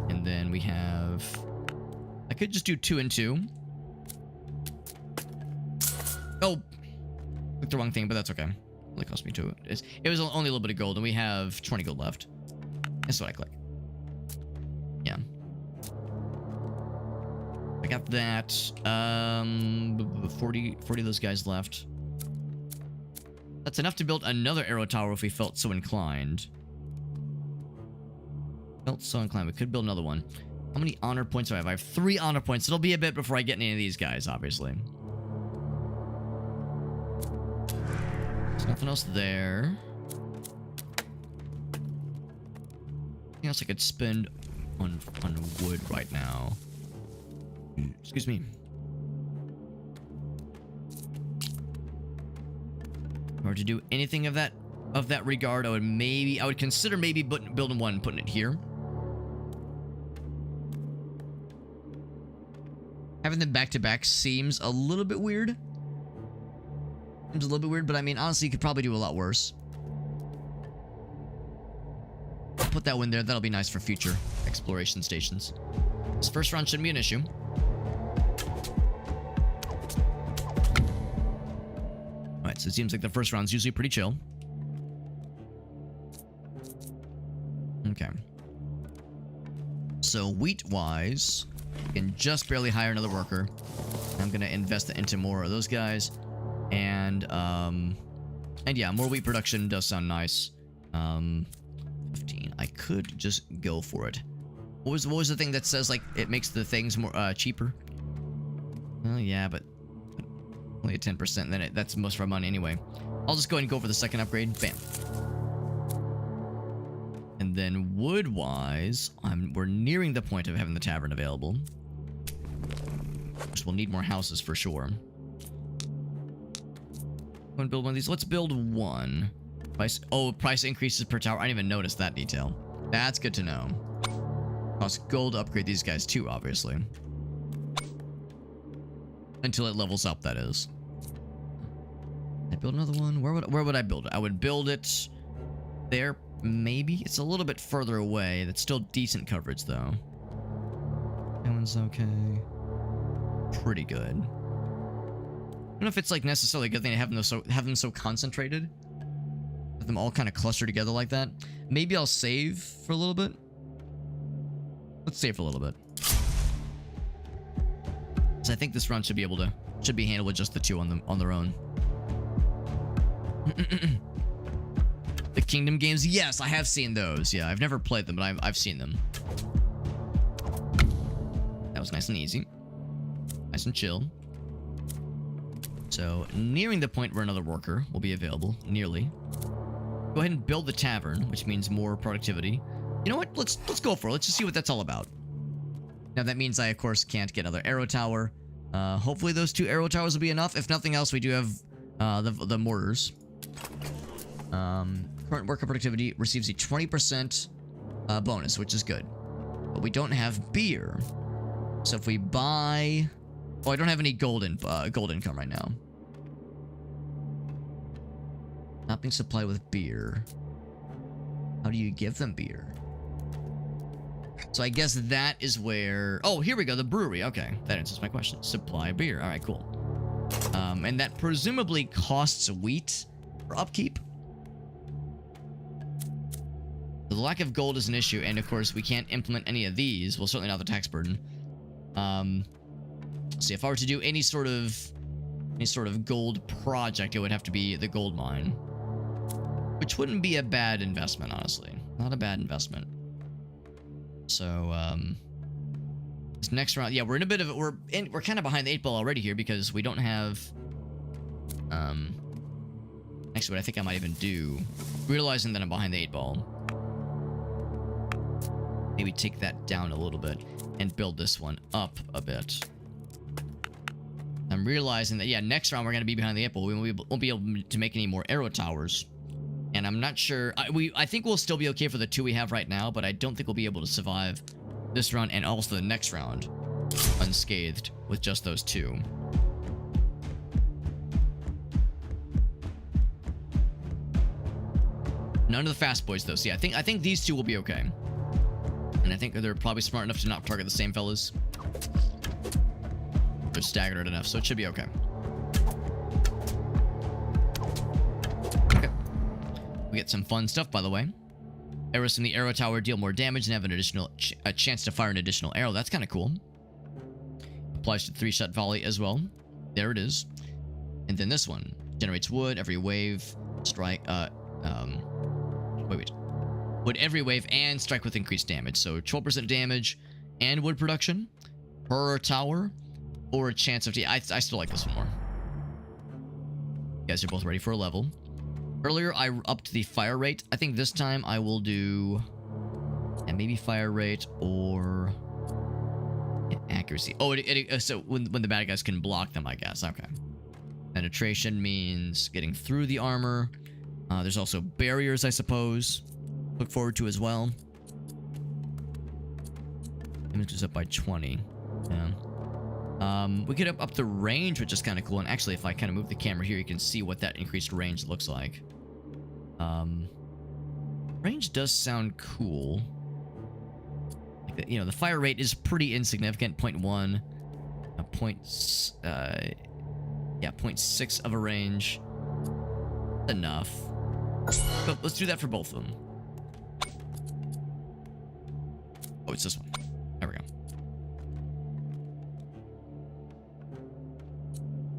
And then we have... I could just do 2 and 2. Oh! Clicked the wrong thing, but that's okay. It only cost me 2. It was only a little bit of gold, and we have 20 gold left. That's what I click. Yeah. I got that. 40 of those guys left. That's enough to build another arrow tower if we felt so inclined. Felt so inclined. We could build another one. How many honor points do I have? I have 3 honor points. It'll be a bit before I get any of these guys, obviously. There's nothing else there. Anything else I could spend on wood right now? Excuse me. Or to do anything of that regard, I would consider maybe building one and putting it here. Having them back to back seems a little bit weird. Seems a little bit weird, but I mean, honestly, you could probably do a lot worse. I'll put that one there. That'll be nice for future exploration stations. This first round shouldn't be an issue. Alright, so it seems like the first round's usually pretty chill. Okay. So wheat-wise, we can just barely hire another worker. I'm gonna invest into more of those guys. And yeah, more wheat production does sound nice. 15. I could just go for it. What was the thing that says like it makes the things more cheaper? Oh yeah, but only at 10%. Then that's most of our money anyway. I'll just go ahead and go for the second upgrade. Bam. And then wood-wise, we're nearing the point of having the tavern available. So we'll need more houses for sure. Want to build one of these? Let's build one. Price increases per tower. I didn't even notice that detail. That's good to know. Cost gold to upgrade these guys too, obviously. Until it levels up, that is. build another one? Where would I build it? I would build it there, maybe. It's a little bit further away. That's still decent coverage, though. That one's okay. Pretty good. I don't know if it's like necessarily a good thing to have them so concentrated. Have them all kind of cluster together like that. Maybe I'll save for a little bit. Let's save for a little bit. So I think this run should be handled with just the two on their own. The Kingdom games, yes, I have seen those. Yeah, I've never played them, but I've seen them. That was nice and easy. Nice and chill. So, nearing the point where another worker will be available. Nearly. Go ahead and build the tavern, which means more productivity. You know what? Let's go for it. Let's just see what that's all about. Now, that means I, of course, can't get another arrow tower. Hopefully those 2 arrow towers will be enough. If nothing else, we do have the mortars. Current worker productivity receives a 20% bonus, which is good. But we don't have beer. So if we buy... Oh, I don't have any gold income right now. Not being supplied with beer. How do you give them beer? So I guess that is where... Oh, here we go, the brewery. Okay, that answers my question. Supply beer. All right, cool. And that presumably costs wheat for upkeep. The lack of gold is an issue, and of course we can't implement any of these. Well, certainly not the tax burden. See, if I were to do any sort of gold project, it would have to be the gold mine, which wouldn't be a bad investment, honestly. Not a bad investment. So, this next round, yeah, we're in a bit of we're kind of behind the 8 ball already here because we don't have. Actually, what I think I might even do, realizing that I'm behind the 8 ball, maybe take that down a little bit and build this one up a bit. I'm realizing that, yeah, next round we're going to be behind the 8 ball. We won't be able to make any more arrow towers. And I'm not sure... I think we'll still be okay for the 2 we have right now, but I don't think we'll be able to survive this round and also the next round unscathed with just those 2. None of the fast boys, though. See, I think these 2 will be okay. And I think they're probably smart enough to not target the same fellas. They're staggered enough, so it should be okay. Okay. We get some fun stuff, by the way. Arrows from the arrow tower deal more damage and have an additional a chance to fire an additional arrow. That's kind of cool. Applies to 3-shot volley as well. There it is. And then this one generates wood every wave. Strike. Wait. Wood every wave and strike with increased damage. So 12% damage and wood production per tower, or a chance of... I still like this one more. You guys are both ready for a level. Earlier, I upped the fire rate. I think this time I will do... And maybe fire rate or... accuracy. Oh, so when the bad guys can block them, I guess. Okay. Penetration means getting through the armor. There's also barriers, I suppose. Look forward to as well. Damage is up by 20. Yeah. We could up the range, which is kind of cool. And actually, if I kind of move the camera here, you can see what that increased range looks like. Range does sound cool. Like the, the fire rate is pretty insignificant. 0.1. 0.6 of a range. Enough. But let's do that for both of them. Oh, it's this one. There we go.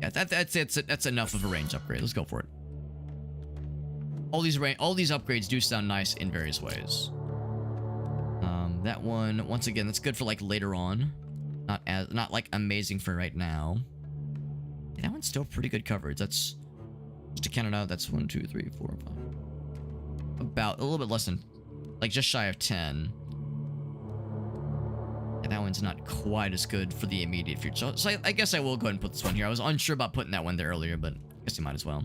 Yeah, that's enough of a range upgrade. Let's go for it. All these upgrades do sound nice in various ways. That one, once again, that's good for like later on. Not like amazing for right now. Yeah, that one's still pretty good coverage. That's, just to count it out, that's 1, 2, 3, 4, 5. About a little bit less than, like just shy of 10. Yeah, that one's not quite as good for the immediate future. So I guess I will go ahead and put this one here. I was unsure about putting that one there earlier, but I guess you might as well.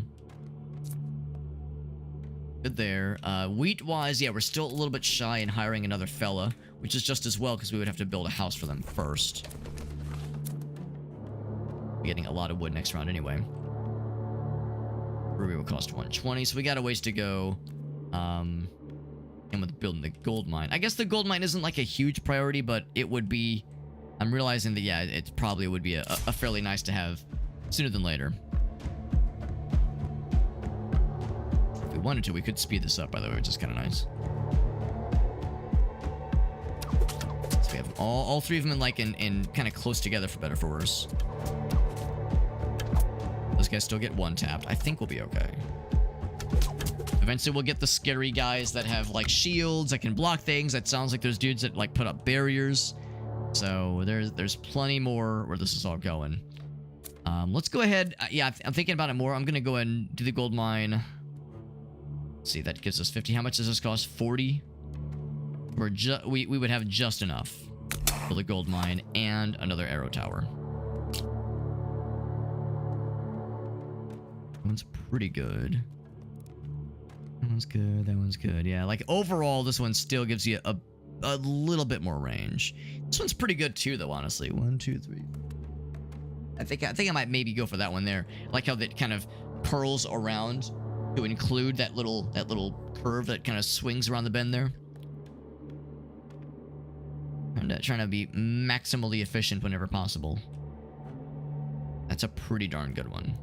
Good there. Wheat-wise, yeah, we're still a little bit shy in hiring another fella, which is just as well because we would have to build a house for them first. We're getting a lot of wood next round anyway. Ruby will cost 120, so we got a ways to go. And with building the gold mine. I guess the gold mine isn't like a huge priority, but it would be... I'm realizing that, yeah, it probably would be a fairly nice to have sooner than later. If we wanted to, we could speed this up, by the way, which is kind of nice. So we have all three of them in kind of close together, for better or for worse. Those guys still get one tapped. I think we'll be okay. Eventually we'll get the scary guys that have like shields that can block things. That sounds like there's dudes that like put up barriers. So there's plenty more where this is all going. Let's go ahead. Yeah, I'm thinking about it more. I'm gonna go ahead and do the gold mine. Let's see, that gives us 50. How much does this cost? 40. We would have just enough for the gold mine and another arrow tower. That one's pretty good. That one's good. That one's good. Yeah, like overall, this one still gives you a little bit more range. This one's pretty good too, though. Honestly, 1, 2, 3. I think I might maybe go for that one there. I like how that kind of curls around to include that little curve that kind of swings around the bend there. And trying to be maximally efficient whenever possible. That's a pretty darn good one.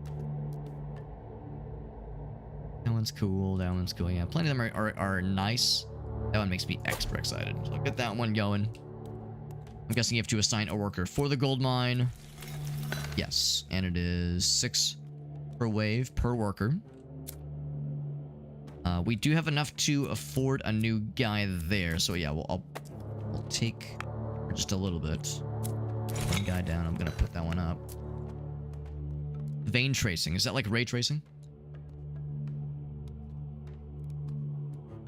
That one's cool. That one's cool. Yeah, plenty of them are nice. That one makes me extra excited. So get that one going. I'm guessing you have to assign a worker for the gold mine. Yes, and it is 6 per wave per worker. We do have enough to afford a new guy there. So yeah, I'll take just a little bit. One guy down. I'm gonna put that one up. Vein tracing. Is that like ray tracing?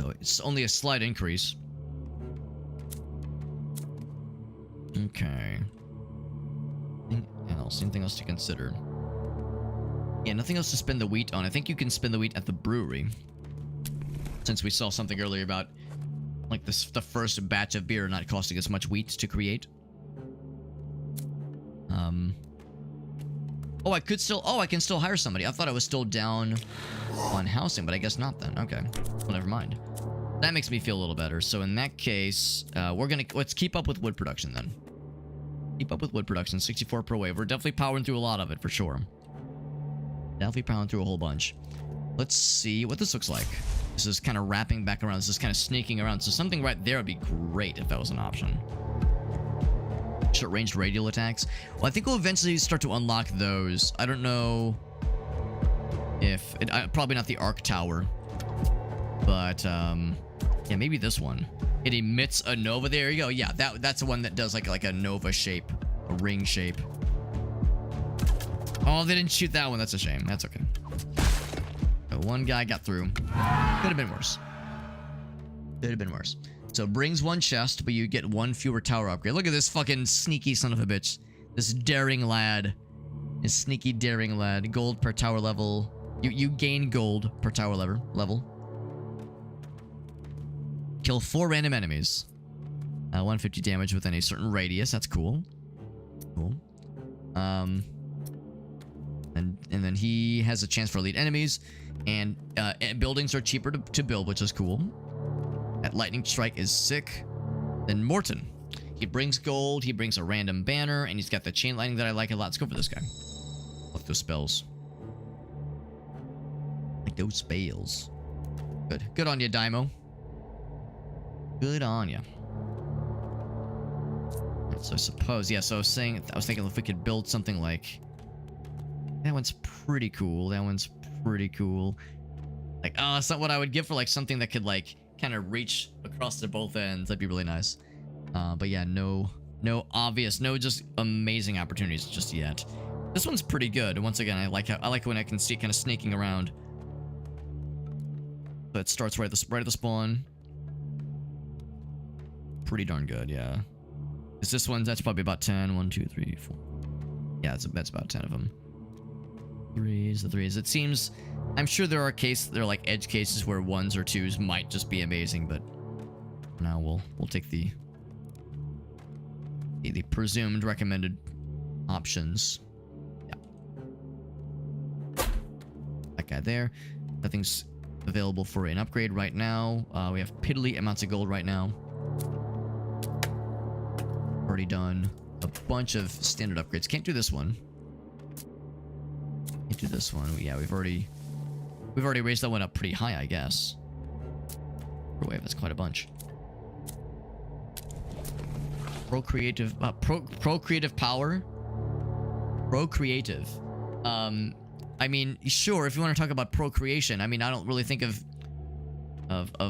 So it's only a slight increase. Okay. Anything else to consider? Yeah, nothing else to spend the wheat on. I think you can spend the wheat at the brewery. Since we saw something earlier about like the first batch of beer not costing as much wheat to create. Oh, I can still hire somebody. I thought I was still down on housing, but I guess not then. Okay. Well, never mind. That makes me feel a little better. So in that case, let's keep up with wood production then. Keep up with wood production, 64 per wave. We're definitely powering through a lot of it for sure. Definitely powering through a whole bunch. Let's see what this looks like. This is kind of wrapping back around. This is kind of sneaking around. So something right there would be great if that was an option. Short-ranged radial attacks. Well, I think we'll eventually start to unlock those. I don't know if... probably not the arc tower. But, yeah, maybe this one. It emits a nova. There you go. Yeah, that's the one that does like a nova shape. A ring shape. Oh, they didn't shoot that one. That's a shame. That's okay. But one guy got through. Could have been worse. Could have been worse. So brings one chest, but you get one fewer tower upgrade. Look at this fucking sneaky son of a bitch. This daring lad. This sneaky daring lad. Gold per tower level. You gain gold per tower level. Kill 4 random enemies. 150 damage within a certain radius. That's cool. Cool. And then he has a chance for elite enemies. And buildings are cheaper to build, which is cool. That lightning strike is sick. Then Morton. He brings gold, he brings a random banner, and he's got the chain lightning that I like a lot. Let's go for this guy. Like those spells. Like those spells. Good. Good on you, Daimo. Good on you. So I suppose, yeah, so I was thinking if we could build something like... That one's pretty cool. That one's pretty cool. Like, oh, it's not what I would give for like something that could like kind of reach across to both ends. That'd be really nice. But yeah, no obvious, no just amazing opportunities just yet. This one's pretty good. Once again, I like when I can see it kind of sneaking around. So it starts right at the spawn. Pretty darn good, yeah. Is this one? That's probably about 10. 1, 2, 3, 4. Yeah, that's about 10 of them. The threes. It seems, I'm sure there are like edge cases where 1s or 2s might just be amazing, but now we'll take the presumed recommended options. Yeah. That guy there. Nothing's available for an upgrade right now. We have piddly amounts of gold right now. Already done a bunch of standard upgrades. Can't do this one. Can't do this one. Yeah, we've already raised that one up pretty high, I guess. Wait, that's quite a bunch. Procreative power. Procreative. I mean, sure, if you want to talk about procreation, I mean, I don't really think of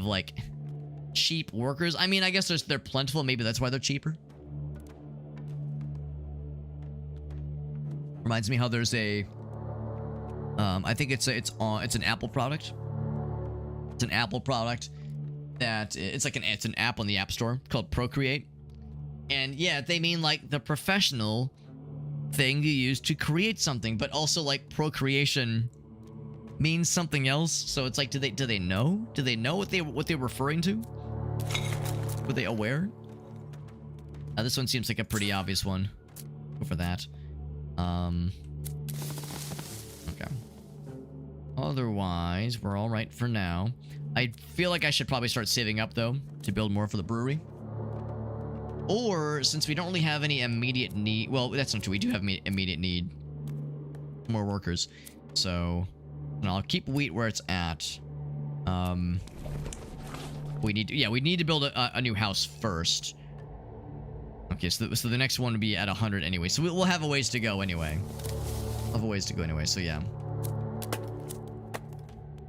like cheap workers. I mean, I guess they're plentiful. Maybe that's why they're cheaper. Reminds me how there's a I think it's an Apple product. It's an Apple product that it's an app on the App Store called Procreate. And yeah, they mean like the professional thing you use to create something, but also like procreation means something else. So it's like, do they know? Do they know what they're referring to? Were they aware? This one seems like a pretty obvious one. Go for that. Okay. Otherwise, we're all right for now. I feel like I should probably start saving up though to build more for the brewery. Or, since we don't really have any immediate need... Well, that's not true. We do have immediate need. More workers. So, I'll keep wheat where it's at. We need to build a new house first. Okay, so the next one would be at 100 anyway. So we'll have a ways to go anyway. We'll have a ways to go anyway, so yeah.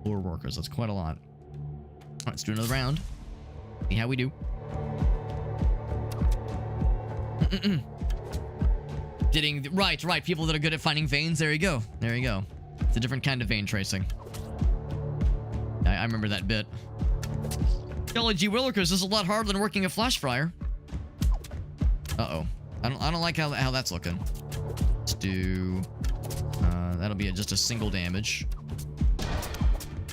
4 workers. That's quite a lot. Alright, let's do another round. See how we do. Right. People that are good at finding veins. There you go. It's a different kind of vein tracing. I remember that bit. Golly gee willikers, this is a lot harder than working a flash fryer. Uh-oh. I don't like how that's looking. Let's do... that'll be just a single damage.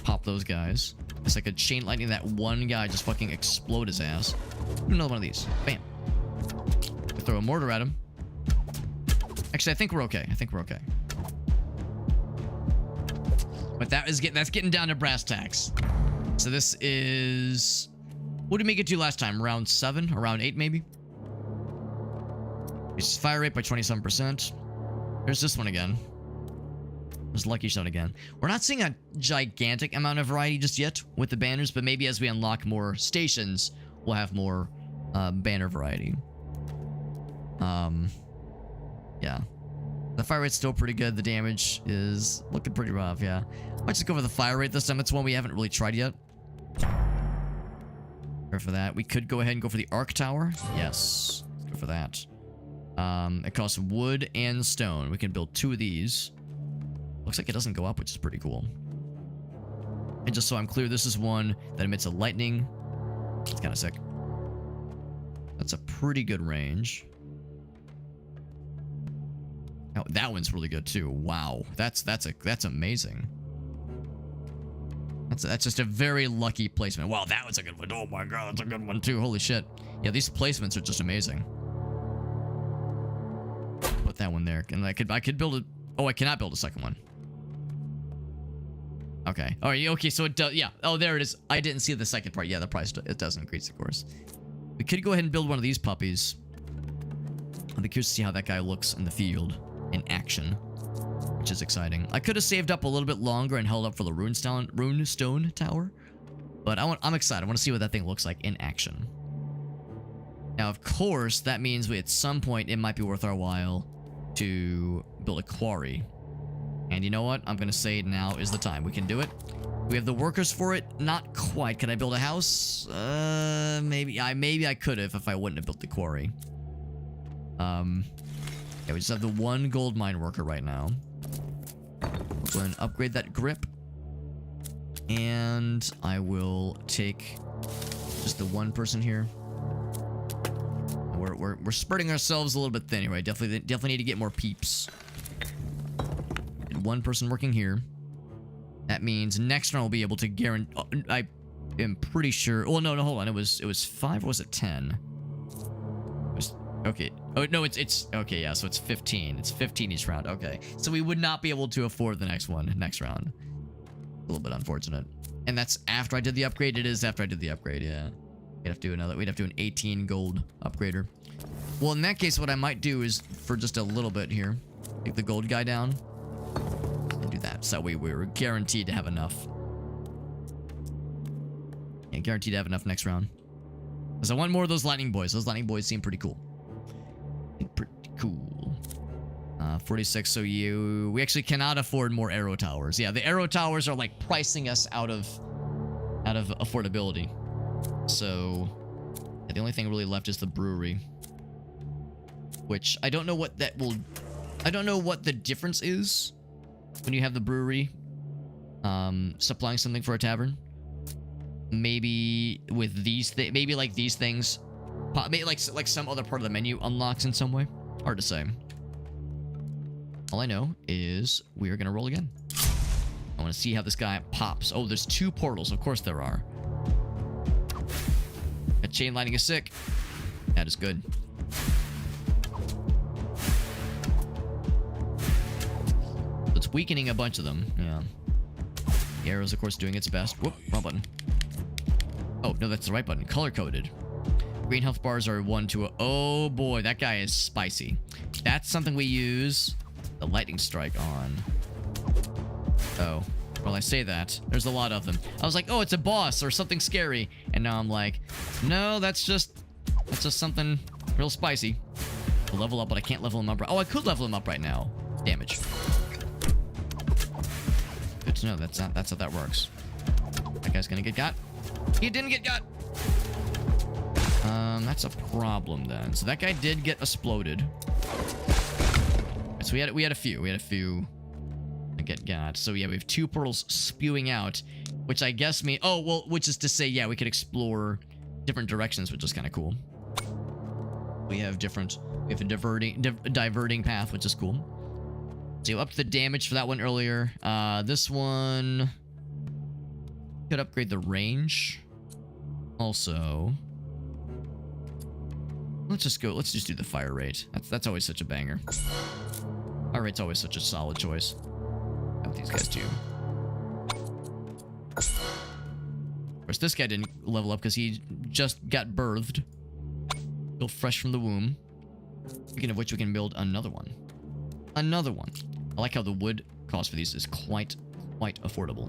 Pop those guys. It's like a chain lightning. That one guy just fucking explode his ass. Do another one of these. Bam. Throw a mortar at him. Actually, I think we're okay. But that's getting down to brass tacks. So this is... What did we make it to last time? Around 7? Around 8, maybe? It's fire rate by 27%. There's this one again. There's Lucky Shot again. We're not seeing a gigantic amount of variety just yet with the banners, but maybe as we unlock more stations, we'll have more banner variety. Yeah. The fire rate's still pretty good. The damage is looking pretty rough, yeah. Might just go for the fire rate this time. It's one we haven't really tried yet. Go for that. We could go ahead and go for the arc tower. Yes. Let's go for that. It costs wood and stone. We can build 2 of these. Looks like it doesn't go up, which is pretty cool. And just so I'm clear, this is one that emits a lightning. It's kind of sick. That's a pretty good range. Oh, that one's really good too. Wow, that's amazing. That's just a very lucky placement. Wow, that was a good one. Oh my god, that's a good one too. Holy shit. Yeah, these placements are just amazing. Put that one there, and I could build it. Oh, I cannot build a second one. Okay. All right. Okay. So it does. Yeah. Oh, there it is. I didn't see the second part. Yeah, the price it does increase, of course. We could go ahead and build one of these puppies. I'll be curious to see how that guy looks in the field. In action, which is exciting. I could have saved up a little bit longer and held up for the runestone tower, but I'm excited. I want to see what that thing looks like in action. Now, of course, that means at some point it might be worth our while to build a quarry. And you know what? I'm gonna say now is the time. We can do it. We have the workers for it. Not quite. Can I build a house? Maybe I could have if I wouldn't have built the quarry. Yeah, we just have the 1 gold mine worker right now. We'll go and upgrade that grip. And I will take just the 1 person here. We're spreading ourselves a little bit thin here, right? Definitely need to get more peeps. And 1 person working here. That means next round we'll be able to guarantee... I am pretty sure... Well, no, hold on. It was 5 or was it 10? Okay. Oh, no, it's... Okay, yeah, so it's 15. It's 15 each round. Okay. So we would not be able to afford the next round. little bit unfortunate. And that's after I did the upgrade. It is after I did the upgrade, yeah. We'd have to do another. We'd have to do an 18 gold upgrader. Well, in that case, what I might do is, for just a little bit here, take the gold guy down and do that. So that way we're guaranteed to have enough. Yeah, guaranteed to have enough next round. Because I want more of those lightning boys. Those lightning boys seem pretty cool. Pretty cool. 46. So we actually cannot afford more arrow towers. Yeah, the arrow towers are like pricing us out of affordability. So yeah, the only thing really left is the brewery, which I don't know what that will. I don't know what the difference is when you have the brewery supplying something for a tavern. Maybe with these maybe like these things, maybe like some other part of the menu unlocks in some way. Hard to say. All I know is we are gonna roll again. I want to see how this guy pops. Oh, there's 2 portals. Of course there are. That chain lightning is sick. That is good. It's weakening a bunch of them. Yeah. The arrow's, of course, doing its best. Whoop, wrong button. Oh, no, that's the right button. Color-coded. Green health bars are 1 to a... Oh, boy, that guy is spicy. That's something we use the lightning strike on. Oh. Well, I say that. There's a lot of them. I was like, oh, it's a boss or something scary. And now I'm like, no, that's just something real spicy. I'll level up, but I can't level him up right... Oh, I could level him up right now. Damage. Good to know. That's how that works. That guy's gonna get got. He didn't get got. That's a problem then. So that guy did get exploded. So we had a few. We had a few get got. So yeah, we have 2 portals spewing out, which I guess mean... Oh, well, which is to say, yeah, we could explore different directions, which is kind of cool. We have a diverting path, which is cool. So you upped the damage for that one earlier. This one could upgrade the range. Also, let's just do the fire rate. That's always such a banger. Fire rate's always such a solid choice. Got these guys too. Of course, this guy didn't level up because he just got birthed. Still fresh from the womb. Speaking of which, we can build another one. Another one. I like how the wood cost for these is quite affordable.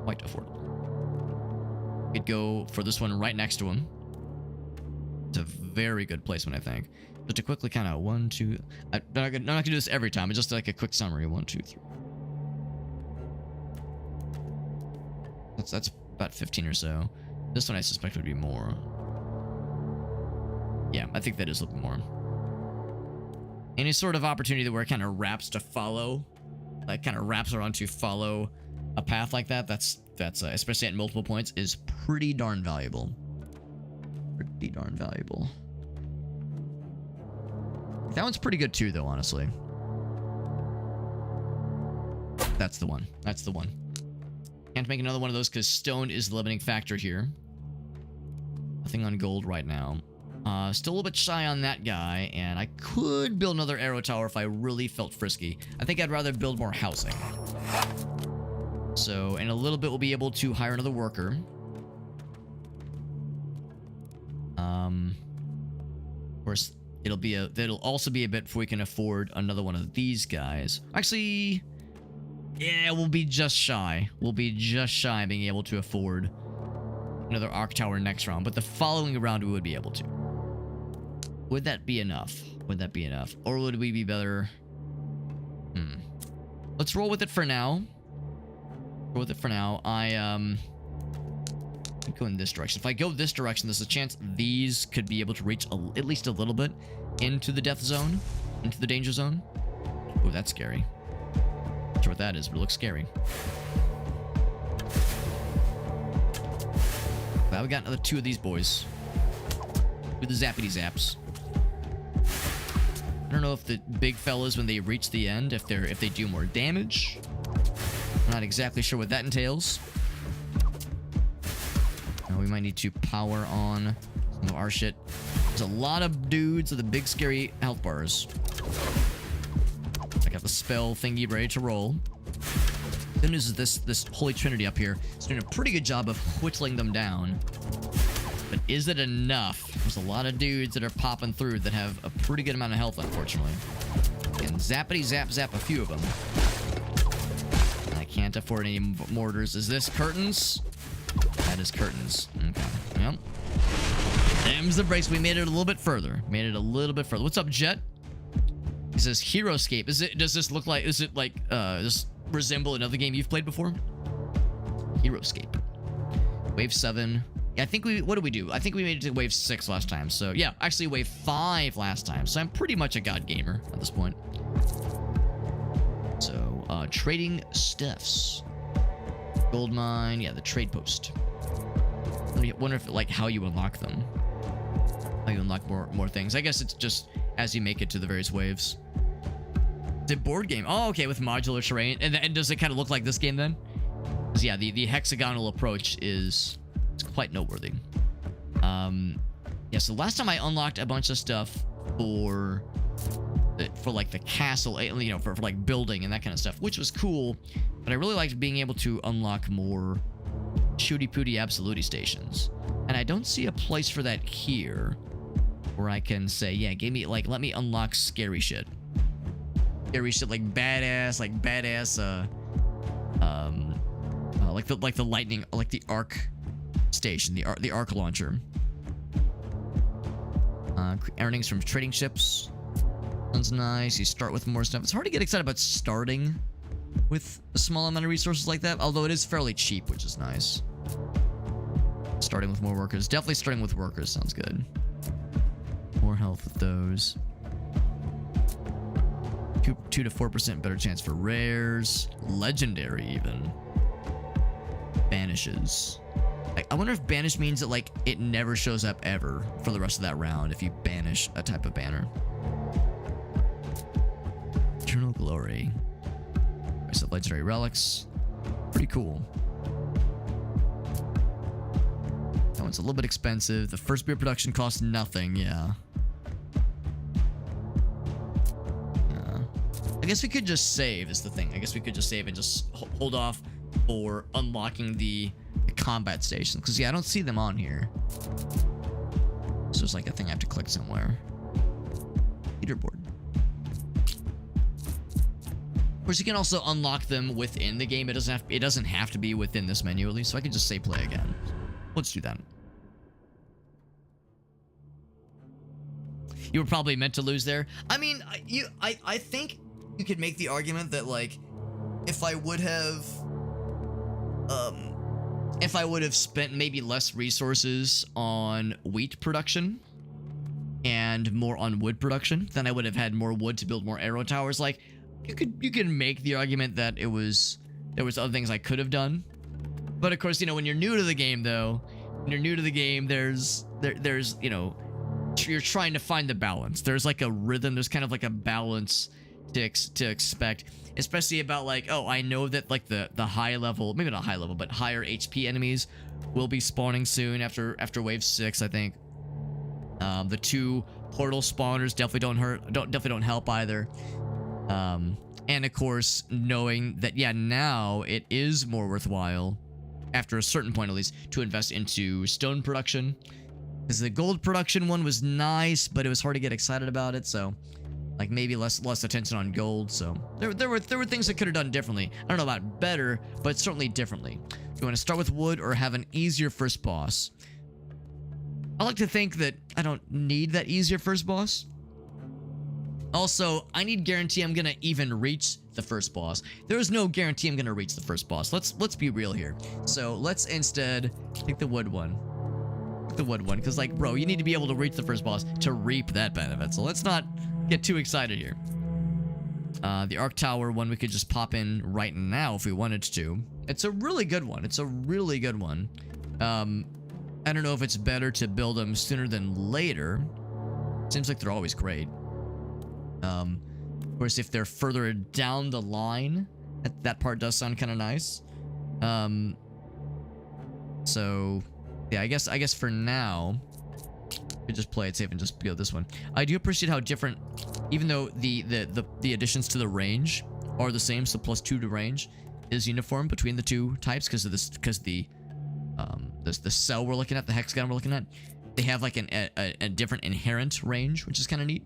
Quite affordable. We could go for this one right next to him. It's a very good placement, I think. But to quickly kind of 1, 2... I'm not gonna do this every time. It's just like a quick summary. 1, 2, 3. That's about 15 or so. This one I suspect would be more. Yeah, I think that is a little bit more. Any sort of opportunity where it kind of wraps to follow, like kind of wraps around to follow a path like that, that's especially at multiple points, is pretty darn valuable. Pretty darn valuable. That one's pretty good too, though, honestly. That's the one. That's the one. Can't make another one of those because stone is the limiting factor here. Nothing on gold right now. Still a little bit shy on that guy, and I could build another arrow tower if I really felt frisky. I think I'd rather build more housing. So, in a little bit, we'll be able to hire another worker. Of course, it'll also be a bit before we can afford another one of these guys. Actually, yeah, we'll be just shy. We'll be just shy of being able to afford another arc tower next round, but the following round we would be able to. Would that be enough? Would that be enough? Or would we be better? Let's roll with it for now. Roll with it for now. I go in this direction. If I go this direction, there's a chance these could be able to reach at least a little bit into the death zone, into the danger zone. Oh, that's scary. Not sure what that is, but it looks scary. Well, we got another 2 of these boys. With the zappity zaps. I don't know if the big fellas, when they reach the end, if they do more damage. I'm not exactly sure what that entails. We might need to power on some of our shit. There's a lot of dudes with the big scary health bars. I got the spell thingy ready to roll. Good news is this Holy Trinity up here is doing a pretty good job of whittling them down. But is it enough? There's a lot of dudes that are popping through that have a pretty good amount of health, unfortunately. And zappity zap zap a few of them. I can't afford any mortars. Is this curtains? That is curtains. Okay. Yep. Them's the breaks. We made it a little bit further. Made it a little bit further. What's up, Jet? It says Heroescape. Does this look like, is it like, this resemble another game you've played before? Heroescape. Wave 7. Yeah, I think what did we do? I think we made it to wave 6 last time. So yeah, actually wave 5 last time. So I'm pretty much a god gamer at this point. So, trading stuffs. Gold mine. Yeah, the trade post. I wonder if, like, how you unlock them. How you unlock more things. I guess it's just as you make it to the various waves. The board game. Oh, okay, with modular terrain. And does it kind of look like this game then? Because yeah, the hexagonal approach is quite noteworthy. Yeah, so last time I unlocked a bunch of stuff for like the castle, you know, for like building and that kind of stuff, which was cool. But I really liked being able to unlock more shooty pooty absolutely stations. And I don't see a place for that here where I can say, yeah, let me unlock scary shit. Scary shit, like badass, like the lightning, like the arc station, the arc launcher. Earnings from trading ships. Sounds nice. You start with more stuff. It's hard to get excited about starting with a small amount of resources like that, although it is fairly cheap, which is nice. Starting with more workers. Definitely starting with workers sounds good. More health with those. 2 to 4% better chance for rares. Legendary even. Banishes. I wonder if banish means that, like, it never shows up ever for the rest of that round if you banish a type of banner. Eternal Glory. Price of legendary relics. Pretty cool. That one's a little bit expensive. The first beer production costs nothing, yeah. I guess we could just save is the thing. I guess we could just save and just hold off for unlocking the combat stations. Because, yeah, I don't see them on here. So there's like a thing I have to click somewhere. Leaderboard. Of course, you can also unlock them within the game. It doesn't have to be within this menu, at least. So I can just say play again. Let's do that. You were probably meant to lose there. I mean, I think you could make the argument that, like, if I would have spent maybe less resources on wheat production and more on wood production, then I would have had more wood to build more arrow towers. Like, you could make the argument that there was other things I could have done. But of course, you know, when you're new to the game, though, there's you know, you're trying to find the balance. There's like a rhythm. There's kind of like a balance to expect, especially about, like, oh, I know that, like, the high level, maybe not high level, but higher HP enemies will be spawning soon after wave 6, I think. The 2 portal spawners definitely don't help either. And of course, knowing that, yeah, now it is more worthwhile, after a certain point at least, to invest into stone production. Because the gold production one was nice, but it was hard to get excited about it, so, like, maybe less attention on gold. So there were things that could have done differently. I don't know about better, but certainly differently. You want to start with wood or have an easier first boss? I like to think that I don't need that easier first boss. Also, I need guarantee I'm gonna even reach the first boss. There is no guarantee I'm gonna reach the first boss. Let's be real here. So let's instead take the wood one. The wood one, because, like, bro, you need to be able to reach the first boss to reap that benefit. So let's not get too excited here. The Arc Tower one we could just pop in right now if we wanted to. It's a really good one. It's a really good one. I don't know if it's better to build them sooner than later. Seems like they're always great. Of course, if they're further down the line, that part does sound kind of nice. So yeah, I guess for now, we just play it safe and just go this one. I do appreciate how different, even though the additions to the range are the same, so +2 to range, is uniform between the two types because of this, because the cell we're looking at, the hexagon we're looking at, they have like a different inherent range, which is kind of neat.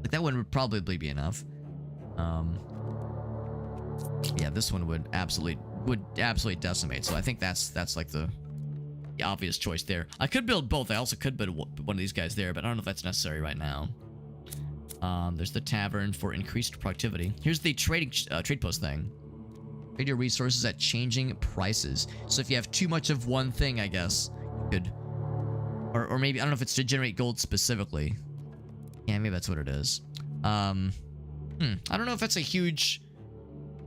Like that one would probably be enough. Yeah, this one would absolutely decimate. So I think that's like the obvious choice there. I could build both. I also could build one of these guys there, but I don't know if that's necessary right now. There's the tavern for increased productivity. Here's the trade post thing. Trade your resources at changing prices. So if you have too much of one thing, I guess you could, or maybe I don't know if it's to generate gold specifically. Yeah, maybe that's what it is. I don't know if that's a huge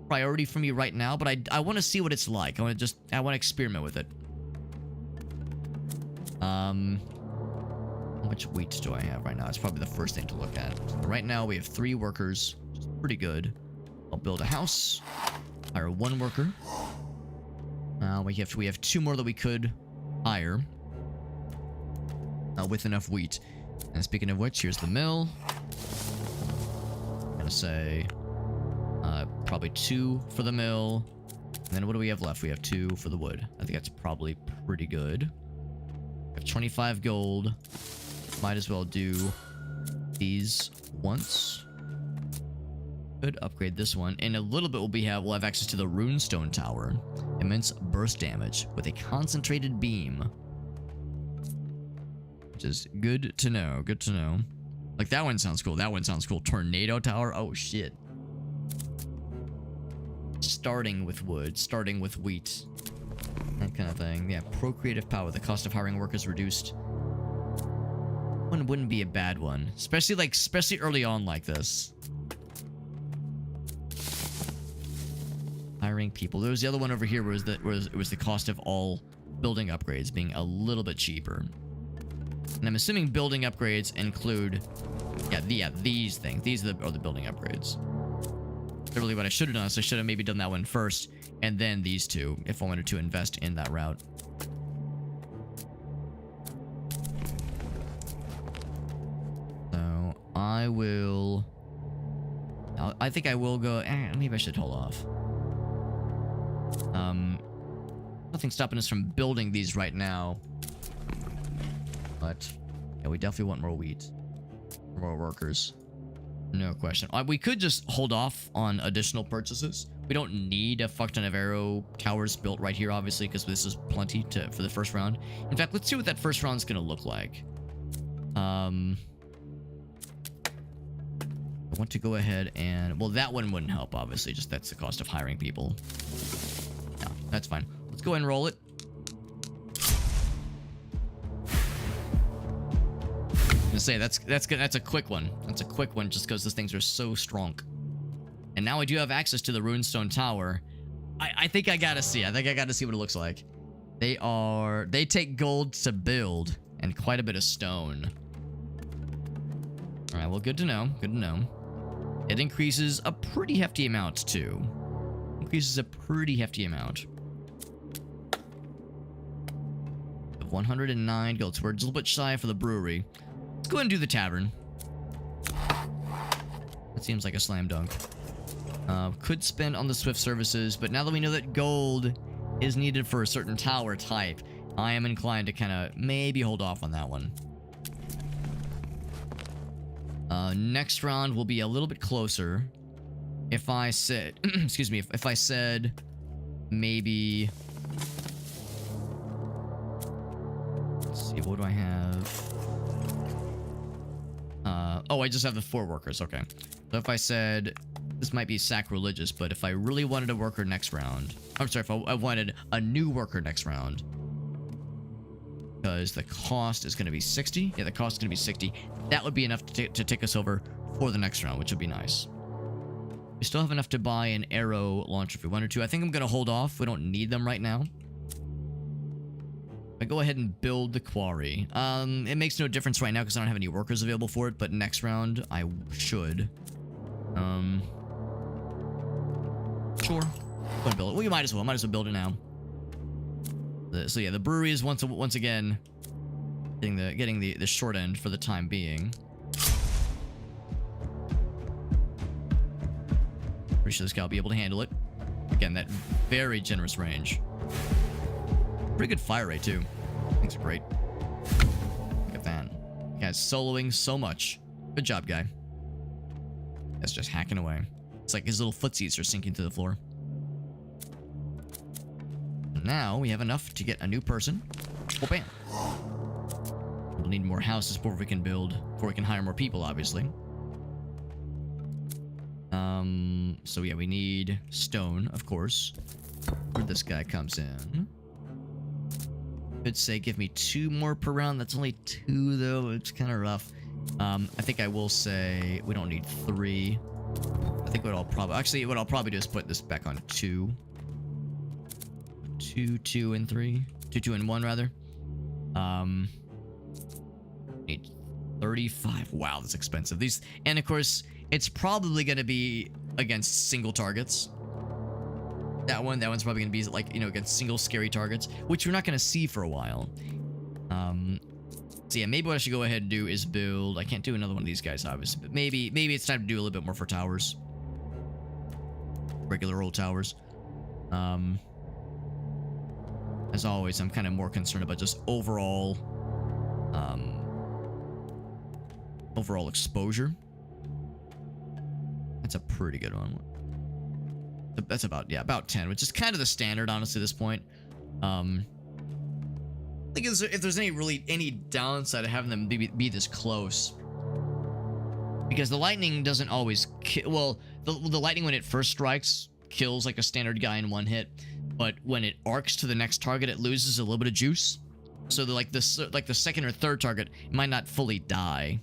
priority for me right now, but I want to see what it's like. I want to experiment with it. How much wheat do I have right now? It's probably the first thing to look at. Right now we have 3 workers, which is pretty good. I'll build a house, hire 1 worker. We have 2 more that we could hire with enough wheat. And speaking of which, here's the mill. I'm gonna say probably 2 for the mill. And then what do we have left? We have 2 for the wood. I think that's probably pretty good. We have 25 gold. Might as well do these once. Could upgrade this one. In a little bit we'll have access to the runestone tower. Immense burst damage with a concentrated beam. Which is good to know. Good to know. Like that one sounds cool. That one sounds cool. Tornado tower. Oh shit. Starting with wood. Starting with wheat. That kind of thing. Yeah. Procreative power. The cost of hiring workers reduced. One wouldn't be a bad one. Especially early on like this. Hiring people. There was the other one over here where it was the cost of all building upgrades being a little bit cheaper. And I'm assuming building upgrades include, these things. These are the building upgrades. Really, what I should have done is I should have maybe done that one first, and then these two, if I wanted to invest in that route. So I think I will go. Maybe I should hold off. Nothing stopping us from building these right now. But yeah, we definitely want more wheat, more workers, no question. We could just hold off on additional purchases. We don't need a fuck ton of arrow towers built right here, obviously, because this is plenty for the first round. In fact, let's see what that first round is gonna look like. I want to go ahead and, well, that one wouldn't help, obviously. Just that's the cost of hiring people. No, that's fine. Let's go ahead and roll it. Say that's a quick one. That's a quick one just because those things are so strong. And now I do have access to the runestone tower. I think I gotta see. I think I gotta see what it looks like. They take gold to build and quite a bit of stone. All right, well, good to know. Good to know. It increases a pretty hefty amount too. Increases a pretty hefty amount. 109 gold. So we're just a little bit shy for the brewery. Let's go ahead and do the tavern. That seems like a slam dunk. Could spend on the Swift services, but now that we know that gold is needed for a certain tower type, I am inclined to kind of maybe hold off on that one. Next round will be a little bit closer. If I said, excuse me, if I said maybe, let's see, what do I have? Oh, I just have the 4 workers. Okay. So if I said, this might be sacrilegious, but if I really wanted a worker next round, I'm sorry, if I wanted a new worker next round, because the cost is going to be 60. Yeah, the cost is going to be 60. That would be enough to take us over for the next round, which would be nice. We still have enough to buy an arrow launcher if we wanted to. I think I'm going to hold off. We don't need them right now. I go ahead and build the quarry. It makes no difference right now because I don't have any workers available for it, but next round I should. Sure. Go ahead and build it. Well, you might as well build it now. So yeah, the brewery is once again getting the short end for the time being. Pretty sure this guy will be able to handle it. Again, that very generous range. Pretty good fire rate, too. Things are great. Look at that. Guy's soloing so much. Good job, guy. That's just hacking away. It's like his little footsies are sinking to the floor. Now we have enough to get a new person. Oh, bam. We'll need more houses before we can hire more people, obviously. So yeah, we need stone, of course. Where this guy comes in. Could say give me 2 more per round. That's only 2 though. It's kind of rough. I think I will say we don't need 3. I think what I'll probably do is put this back on 2. 2, 2, and 3. 2, 2, and 1 rather. Need 35. Wow, that's expensive. These, and of course, it's probably going to be against single targets. That one's probably going to be like, you know, against single scary targets, which we're not going to see for a while. So yeah, maybe what I should go ahead and do is build. I can't do another one of these guys, obviously, but maybe it's time to do a little bit more for towers. Regular old towers. As always, I'm kind of more concerned about just overall exposure. That's a pretty good one. That's about 10, which is kind of the standard, honestly, at this point. I think if there's any downside of having them be this close, because the lightning doesn't always kill. Well, the lightning when it first strikes kills like a standard guy in 1 hit, but when it arcs to the next target, it loses a little bit of juice. So the second or third target might not fully die.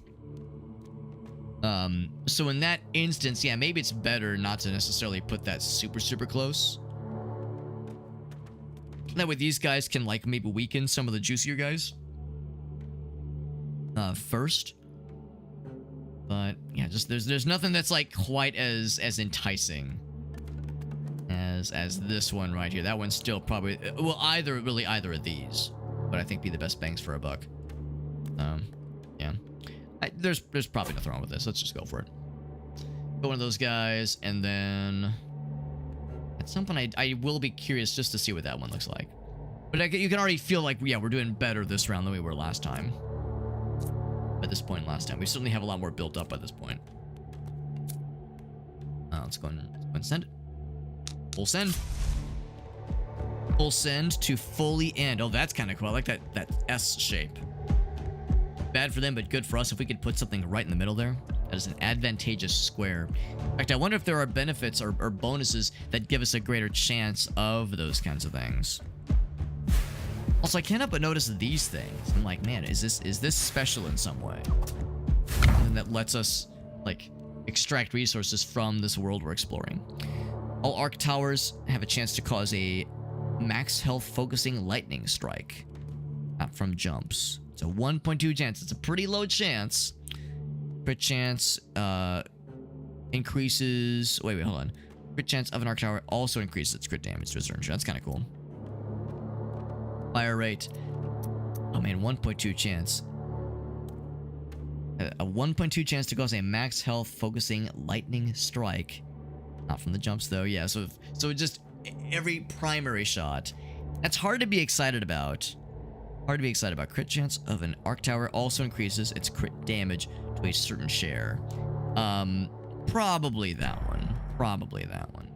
So in that instance, yeah, maybe it's better not to necessarily put that super close. That way these guys can like maybe weaken some of the juicier guys first. But yeah, just there's nothing that's like quite as enticing as this one right here. That one's still probably either of these, but I think be the best bangs for a buck. Yeah. There's probably nothing wrong with this. Let's just go for it. Go one of those guys, and then at some point I will be curious just to see what that one looks like. But you can already feel like, yeah, we're doing better this round than we were last time. At this point last time. We certainly have a lot more built up at this point. Let's go and send it. Full send. Full send to fully end. Oh, that's kind of cool. I like that S shape. Bad for them, but good for us if we could put something right in the middle there. That is an advantageous square. In fact, I wonder if there are benefits or bonuses that give us a greater chance of those kinds of things. Also, I can't help but notice these things. I'm like, man, is this special in some way? And that lets us like extract resources from this world we're exploring. All arc towers have a chance to cause a max health focusing lightning strike. Not from jumps. It's a 1.2 chance. It's a pretty low chance. Crit chance increases. Wait, hold on. Crit chance of an arc tower also increases its crit damage to a certain. That's kind of cool. Fire rate. Oh man, 1.2 chance. A 1.2 chance to cause a max health focusing lightning strike. Not from the jumps though. Yeah, so just every primary shot. That's hard to be excited about. Hard to be excited about. Crit chance of an arc tower also increases its crit damage to a certain share. Probably that one. Probably that one.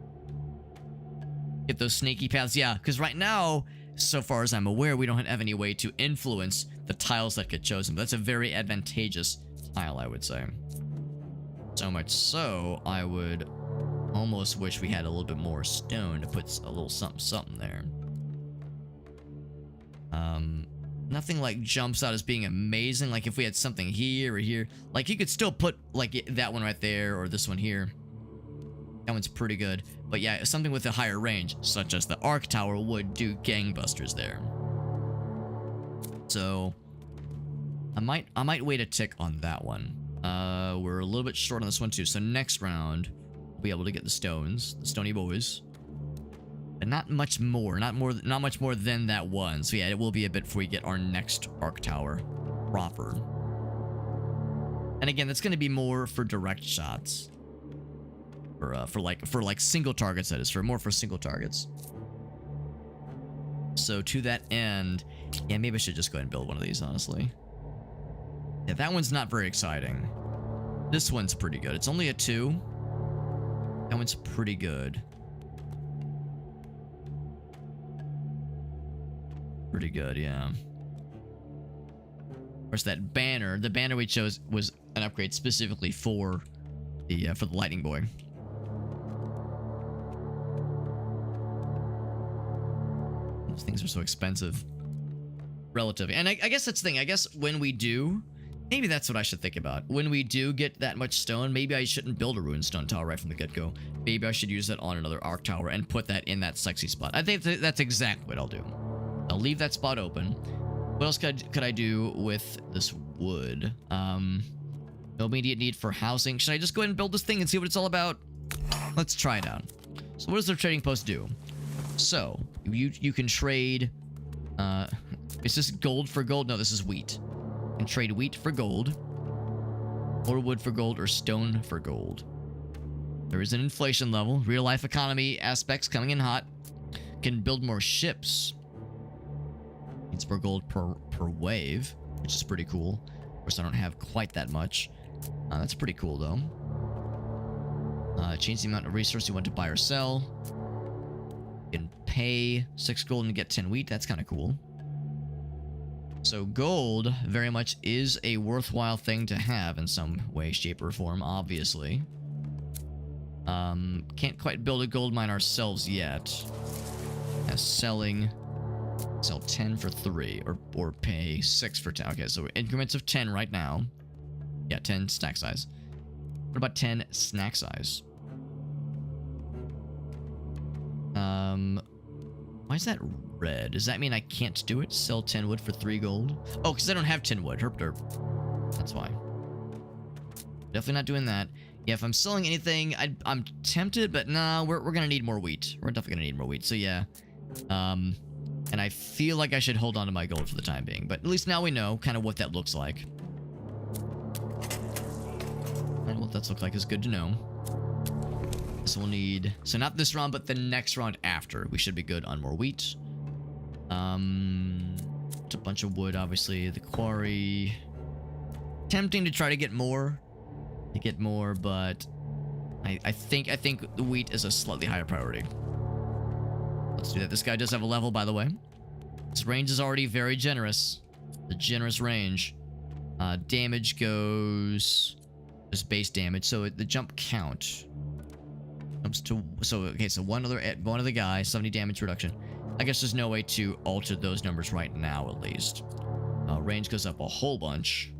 Get those sneaky paths. Yeah, because right now, so far as I'm aware, we don't have any way to influence the tiles that get chosen. But that's a very advantageous tile, I would say. So much so, I would almost wish we had a little bit more stone to put a little something there. Nothing like jumps out as being amazing. Like if we had something here or here, like you could still put like that one right there or this one here. That one's pretty good. But yeah, something with a higher range, such as the arc tower, would do gangbusters there. So I might wait a tick on that one. We're a little bit short on this one too. So next round, we'll be able to get the stones, the stony boys. But not much more, not much more than that one. So yeah, it will be a bit before we get our next arc tower proper. And again, that's going to be more for direct shots. for like single targets. That is for single targets. So to that end, yeah, maybe I should just go ahead and build one of these, honestly. Yeah, that one's not very exciting. This one's pretty good. It's only a 2. That one's pretty good. Pretty good, yeah. Of course, that banner, the banner we chose was an upgrade specifically for the lightning boy. Those things are so expensive, relative. And I guess that's the thing. I guess when we do, maybe that's what I should think about. When we do get that much stone, maybe I shouldn't build a ruined stone tower right from the get-go. Maybe I should use that on another arc tower and put that in that sexy spot. I think that's exactly what I'll do. I'll leave that spot open. What else could I do with this wood? No immediate need for housing. Should I just go ahead and build this thing and see what it's all about? Let's try it out. So what does the trading post do? So you can trade. Is this gold for gold? No, this is wheat. You can trade wheat for gold, or wood for gold, or stone for gold. There is an inflation level. Real life economy aspects coming in hot. Can build more ships. Needs more gold per wave, which is pretty cool. Of course, I don't have quite that much. That's pretty cool, though. Change the amount of resource you want to buy or sell. You can pay 6 gold and get 10 wheat. That's kind of cool. So gold very much is a worthwhile thing to have in some way, shape, or form, obviously. Can't quite build a gold mine ourselves yet. Sell 10 for 3, or pay 6 for 10. Okay, so increments of 10 right now. Yeah, 10 snack size. What about 10 snack size? Why is that red? Does that mean I can't do it? Sell 10 wood for 3 gold? Oh, because I don't have 10 wood. Herp derp. That's why. Definitely not doing that. Yeah, if I'm selling anything, I'm tempted, but nah, we're gonna need more wheat. We're definitely gonna need more wheat. So yeah. And I feel like I should hold on to my gold for the time being. But at least now we know kind of what that looks like. And what that looks like is good to know. So we'll need... So not this round, but the next round after. We should be good on more wheat. It's a bunch of wood, obviously. The quarry... Tempting to try to get more. But... I think the wheat is a slightly higher priority. Let's do that. This guy does have a level, by the way. His range is already very generous. The generous range. Damage goes... Just base damage. So the jump count... Comes to... So, okay, so one other guy, 70 damage reduction. I guess there's no way to alter those numbers right now, at least. Range goes up a whole bunch.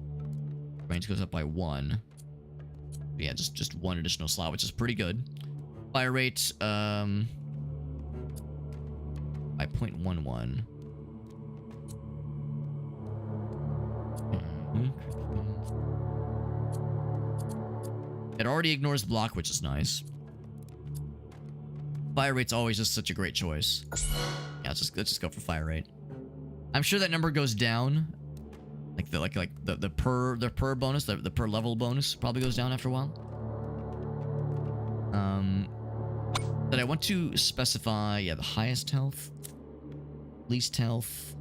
Range goes up by 1. Yeah, just 1 additional slot, which is pretty good. Fire rate, by 0.11. It already ignores block, which is nice. Fire rate's always just such a great choice. Yeah, let's just go for fire rate. I'm sure that number goes down. Like the per bonus, the per level bonus probably goes down after a while. But I want to specify, yeah, the highest health, least health,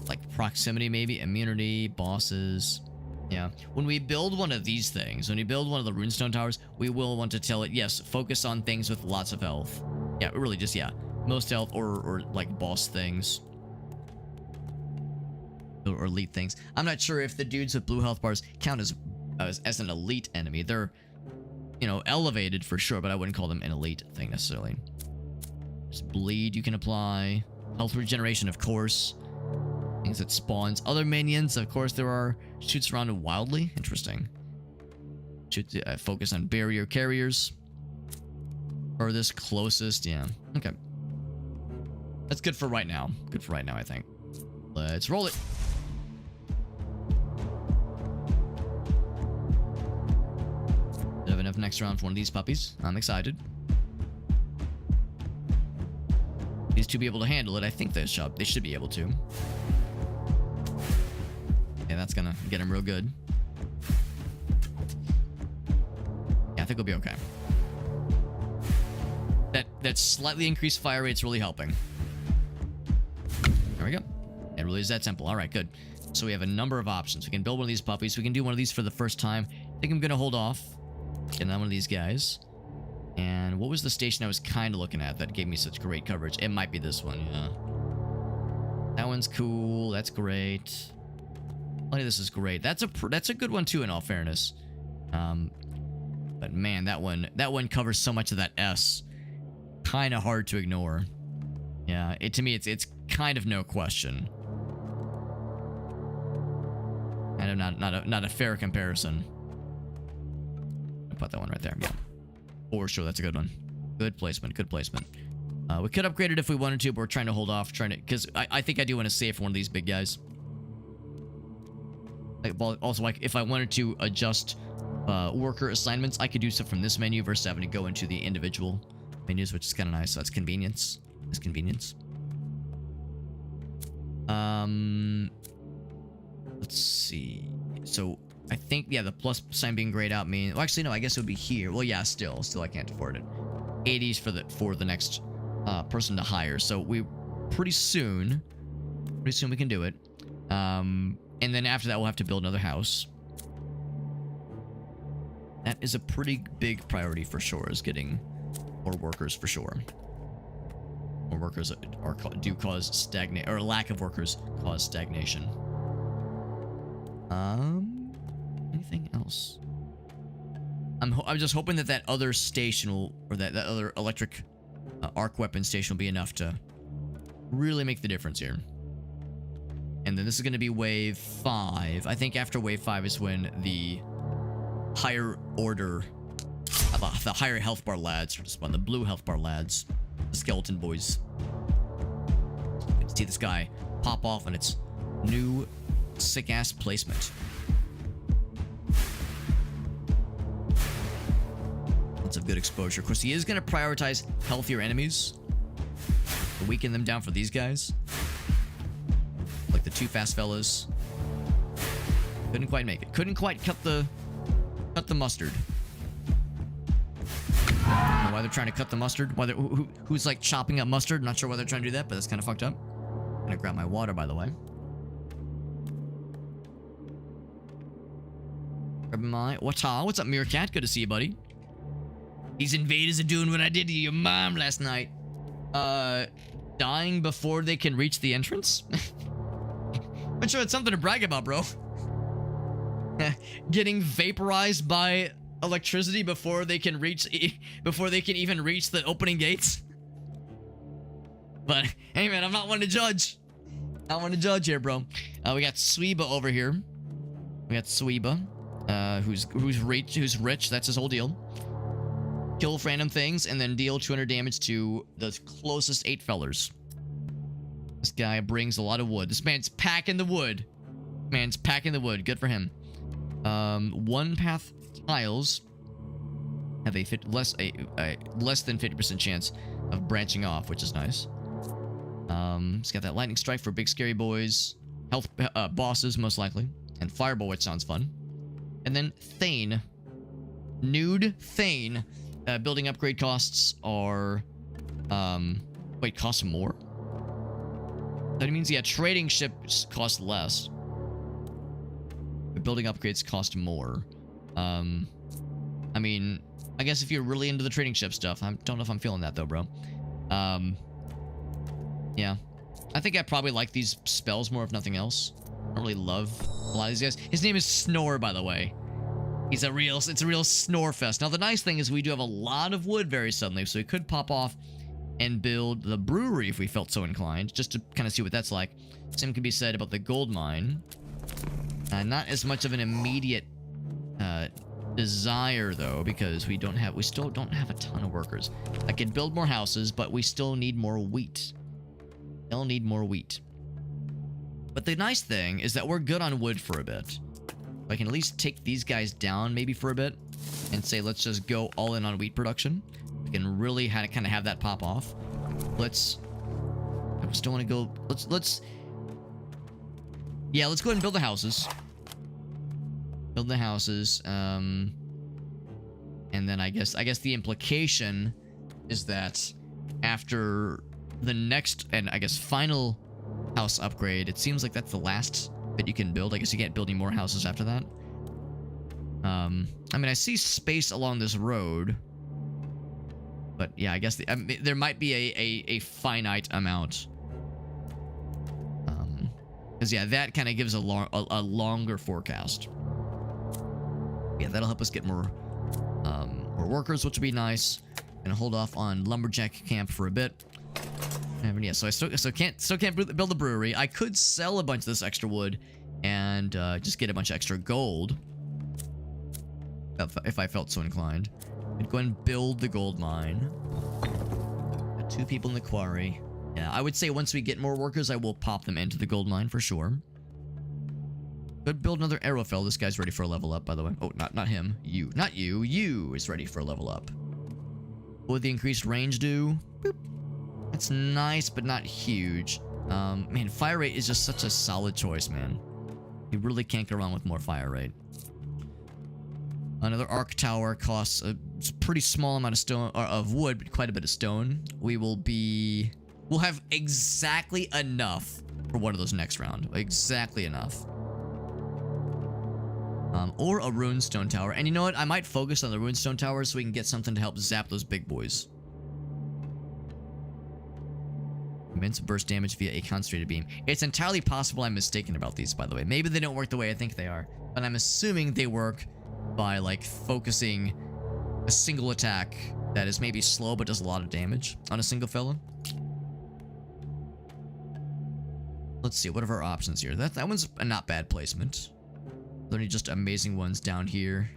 like proximity maybe, immunity, bosses. Yeah, when we build one of these things, when we build one of the runestone towers, we will want to tell it, yes, focus on things with lots of health. Yeah, really just, yeah, most health or like boss things. Or elite things. I'm not sure if the dudes with blue health bars count as an elite enemy. They're, you know, elevated for sure, but I wouldn't call them an elite thing necessarily. There's bleed you can apply. Health regeneration, of course. Things that spawns other minions. Of course, there are shoots around wildly. Interesting. Shoot, focus on barrier carriers. Furthest, closest. Yeah. Okay. That's good for right now. Good for right now, I think. Let's roll it. I have enough next round for one of these puppies. I'm excited. These two be able to handle it. I think they should be able to. Yeah, that's gonna get him real good. Yeah, I think we'll be okay. That slightly increased fire rate's really helping. There we go. It really is that simple. All right, good. So we have a number of options. We can build one of these puppies. We can do one of these for the first time. I think I'm going to hold off. Get on one of these guys. And what was the station I was kind of looking at that gave me such great coverage? It might be this one, yeah. That one's cool. That's great. Plenty of this is great. That's a good one too, in all fairness. But man, that one covers so much of that S. Kind of hard to ignore. Yeah, to me, it's kind of no question. Kind of not a fair comparison. I'll put that one right there. Yeah, for sure, that's a good one. Good placement. Good placement. We could upgrade it if we wanted to, but we're trying to hold off. Because I think I do want to save for one of these big guys. Also, like if I wanted to adjust worker assignments, I could do stuff from this menu versus having to go into the individual menus, which is kind of nice. So that's convenience. That's convenience. Let's see. So I think, yeah, the plus sign being grayed out means... Well, actually, no, I guess it would be here. Well, yeah, still I can't afford it. 80s for the next person to hire. So pretty soon we can do it. And then after that, we'll have to build another house. That is a pretty big priority for sure, is getting more workers for sure. More workers do cause stagnation, or lack of workers cause stagnation. Anything else? I'm just hoping that other station will, or that other electric arc weapon station will be enough to really make the difference here. And then this is going to be wave 5. I think after wave 5 is when the higher order, the higher health bar lads spawn, the blue health bar lads, the skeleton boys. You can see this guy pop off on its new sick ass placement. Lots of good exposure. Of course, he is going to prioritize healthier enemies to weaken them down for these guys. Like the two fast fellas. Couldn't quite make it. Couldn't quite cut the mustard. I don't know why they're trying to cut the mustard. Who's like chopping up mustard? Not sure why they're trying to do that, but that's kind of fucked up. I'm gonna grab my water, by the way. Grab my water. What's up, Meerkat? Good to see you, buddy. These invaders are doing what I did to your mom last night. Dying before they can reach the entrance? I'm sure it's something to brag about, bro. Getting vaporized by electricity before they can even reach the opening gates. But hey, man, I'm not one to judge. Not one to judge here, bro. We got Sweeba over here. We got Sweeba, who's rich. That's his whole deal. Kill random things and then deal 200 damage to the closest 8 fellers. This guy brings a lot of wood. This man's packing the wood. Man's packing the wood. Good for him. One path tiles have a less than 50% chance of branching off, which is nice. It's got that lightning strike for big scary boys, health bosses most likely, and fireball, which sounds fun. And then Thane, nude Thane. Building upgrade costs are wait, cost more? That means, yeah, trading ships cost less. But building upgrades cost more. I mean, I guess if you're really into the trading ship stuff, I don't know if I'm feeling that though, bro. Yeah. I think I probably like these spells more if nothing else. I don't really love a lot of these guys. His name is Snore, by the way. It's a real snore fest. Now, the nice thing is we do have a lot of wood very suddenly, so we could pop off and build the brewery if we felt so inclined, just to kind of see what that's like. Same can be said about the gold mine. Not as much of an immediate desire, though, because we still don't have a ton of workers. I could build more houses, but we still need more wheat. Still need more wheat. But the nice thing is that we're good on wood for a bit. I can at least take these guys down maybe for a bit and say, let's just go all in on wheat production. We can really kind of have that pop off. I just don't want to go. Yeah, let's go ahead and build the houses. Build the houses. And And then I guess the implication is that after the next and I guess final house upgrade, it seems like that's the last bit you can build. I guess you can't build any more houses after that. I mean, I see space along this road, but yeah, I guess there might be a finite amount. Because yeah, that kind of gives a longer forecast. Yeah, that'll help us get more workers, which would be nice. And hold off on lumberjack camp for a bit. And yeah, so I still can't build a brewery. I could sell a bunch of this extra wood and just get a bunch of extra gold if I felt so inclined. I'd go and build the gold mine. Got 2 people in the quarry. Yeah, I would say once we get more workers, I will pop them into the gold mine for sure. Could build another arrowfell. This guy's ready for a level up, by the way. Oh, not him. You. Not you. You is ready for a level up. What would the increased range do? Boop. That's nice, but not huge. Man, fire rate is just such a solid choice, man. You really can't go wrong with more fire rate. Another arc tower costs a pretty small amount of stone, or of wood, but quite a bit of stone. We'll have exactly enough for one of those next round. Exactly enough. Or a runestone tower. And you know what? I might focus on the runestone tower so we can get something to help zap those big boys. Immense burst damage via a concentrated beam. It's entirely possible I'm mistaken about these, by the way. Maybe they don't work the way I think they are. But I'm assuming they work by, like, focusing a single attack that is maybe slow but does a lot of damage on a single fella. Let's see, what are our options here? That one's a not bad placement. Are there any just amazing ones down here?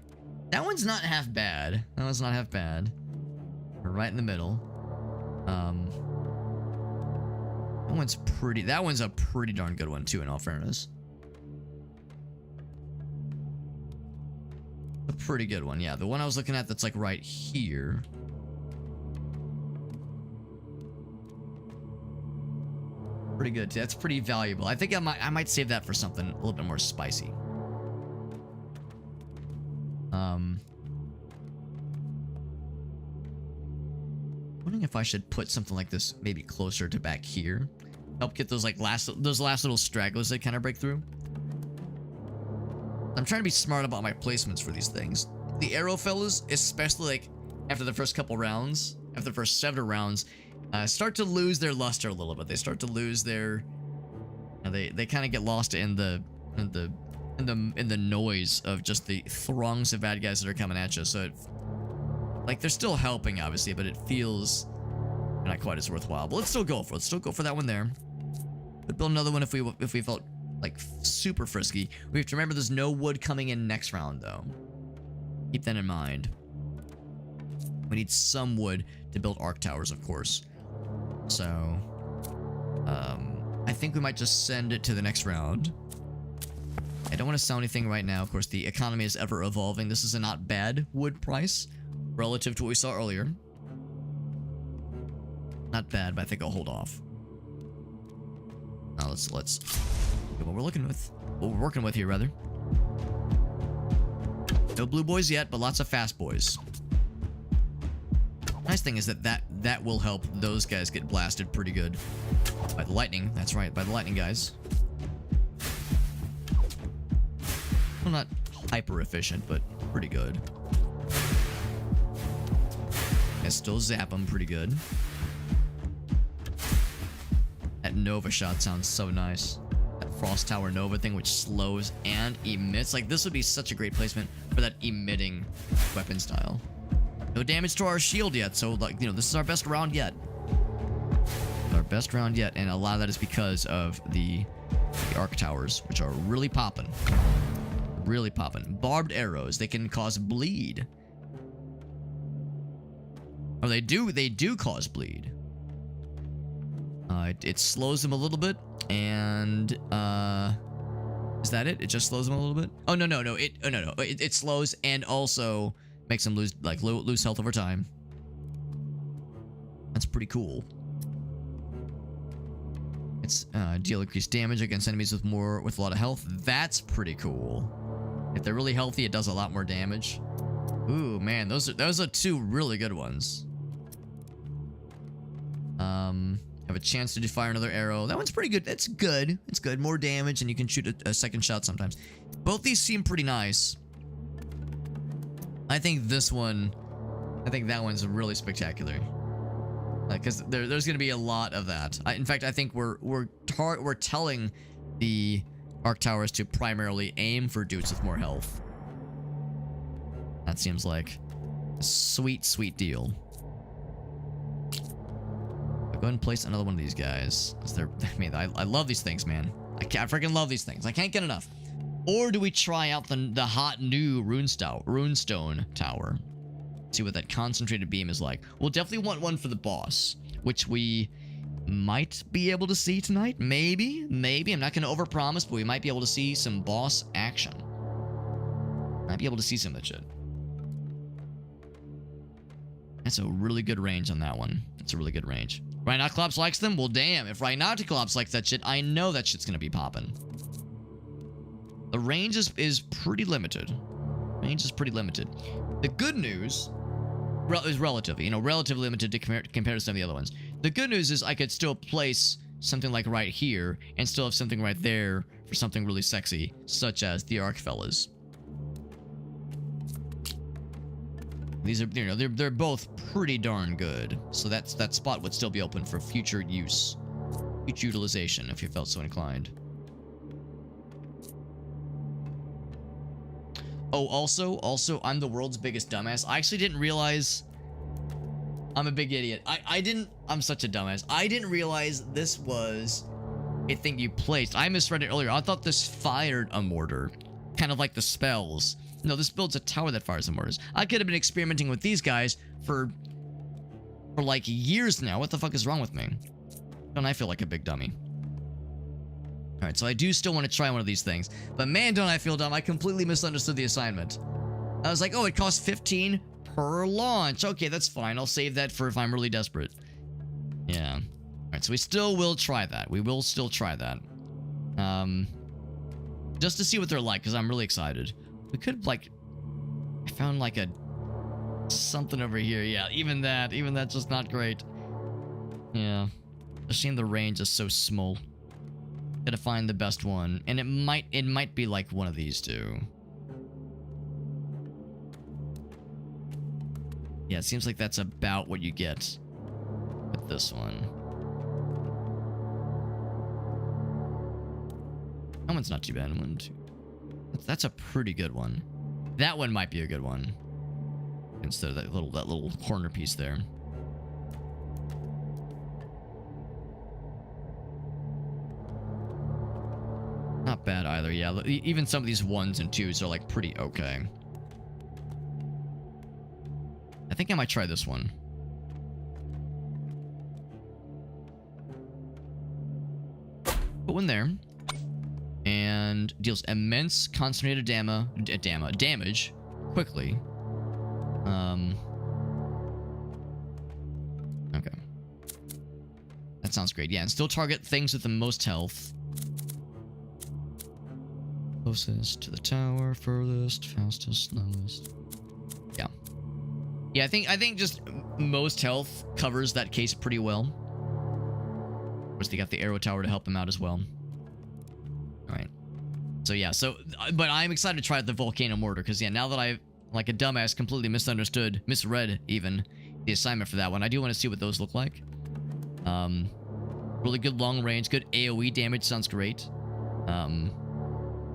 That one's not half bad. That one's not half bad. We're right in the middle. That one's a pretty darn good one too, in all fairness. A pretty good one, yeah. The one I was looking at that's like right here. Pretty good. That's pretty valuable. I think I might save that for something a little bit more spicy. Wondering if I should put something like this maybe closer to back here. Help get those last little stragglers that kind of break through. I'm trying to be smart about my placements for these things. The arrow fellas, especially like after the first couple rounds, after the first 7 rounds, start to lose their luster a little bit. They start to lose their, they kind of get lost in the noise of just the throngs of bad guys that are coming at you. So, like, they're still helping, obviously, but it feels not quite as worthwhile. But let's still go for it. Let's still go for that one there. But build another one if we felt like super frisky. We have to remember there's no wood coming in next round, though. Keep that in mind. We need some wood to build arc towers, of course. So, I think we might just send it to the next round. I don't want to sell anything right now. Of course, the economy is ever evolving. This is a not bad wood price relative to what we saw earlier. Not bad, but I think I'll hold off. Now let's look at what we're working with here, rather. No blue boys yet, but lots of fast boys. Nice thing is that will help those guys get blasted pretty good by the lightning. That's right, by the lightning guys. Well, not hyper efficient, but pretty good. I still zap them pretty good. That Nova shot sounds so nice. That Frost Tower Nova thing, which slows and emits. Like, this would be such a great placement for that emitting weapon style. No damage to our shield yet, so, like, this is our best round yet. Our best round yet, and a lot of that is because of the arc towers, which are really popping. Really popping. Barbed arrows, they can cause bleed. Or they do cause bleed. It slows them a little bit, and is that it? It just slows them a little bit? Oh no. It slows and also makes them lose health over time. That's pretty cool. It's deal increased damage against enemies with a lot of health. That's pretty cool. If they're really healthy, it does a lot more damage. Ooh, man, those are two really good ones. Have a chance to fire another arrow. That one's pretty good. That's good. It's good. More damage, and you can shoot a second shot sometimes. Both these seem pretty nice. I think this one, I think that one's really spectacular. Because there's going to be a lot of that. In fact, I think we're telling the arc towers to primarily aim for dudes with more health. That seems like a sweet, sweet deal. I'll go ahead and place another one of these guys. I love these things, man. I freaking love these things. I can't get enough. Or do we try out the hot new runestone tower? See what that concentrated beam is like. We'll definitely want one for the boss, which we might be able to see tonight. Maybe. I'm not going to overpromise, but we might be able to see some boss action. Might be able to see some of that shit. That's a really good range on that one. That's a really good range. Rhinoceros likes them? Well, damn. If Rhinoceros likes that shit, I know that shit's going to be popping. The range is pretty limited. Range is pretty limited. The good news is relatively limited to compare to some of the other ones. The good news is I could still place something like right here and still have something right there for something really sexy, such as the Arc Fellas. These are, they're both pretty darn good. So that spot would still be open for future use, future utilization if you felt so inclined. Oh, also, I'm the world's biggest dumbass. I actually didn't realize... I'm a big idiot. I'm such a dumbass. I didn't realize this was a thing you placed. I misread it earlier. I thought this fired a mortar. Kind of like the spells. No, this builds a tower that fires the mortars. I could have been experimenting with these guys for like years now. What the fuck is wrong with me? Don't I feel like a big dummy? Alright, so I do still want to try one of these things. But man, don't I feel dumb. I completely misunderstood the assignment. I was like, oh, it costs 15 per launch. Okay, that's fine. I'll save that for if I'm really desperate. Yeah. Alright, so we still will try that. We will still try that. Just to see what they're like, because I'm really excited. We could, like... I found, like, something over here. Yeah, even that's just not great. Yeah. Just seeing the range is so small. Gotta find the best one, and it might be like one of these two. Yeah, it seems like that's about what you get with this one. That one's not too bad. That's a pretty good one. That one might be a good one instead of that little corner piece there. Not bad either, yeah. Even some of these 1s and 2s are like pretty okay. I think I might try this one. Put one there. And deals immense concentrated damage quickly. Okay. That sounds great. Yeah, and still target things with the most health. Closest to the tower, furthest, fastest, slowest. Yeah. Yeah, I think just most health covers that case pretty well. Of course, they got the arrow tower to help them out as well. Alright. So yeah, but I'm excited to try out the volcano mortar, because yeah, now that I've, like a dumbass, completely misread even, the assignment for that one, I do want to see what those look like. Really good long range, good AoE damage, sounds great.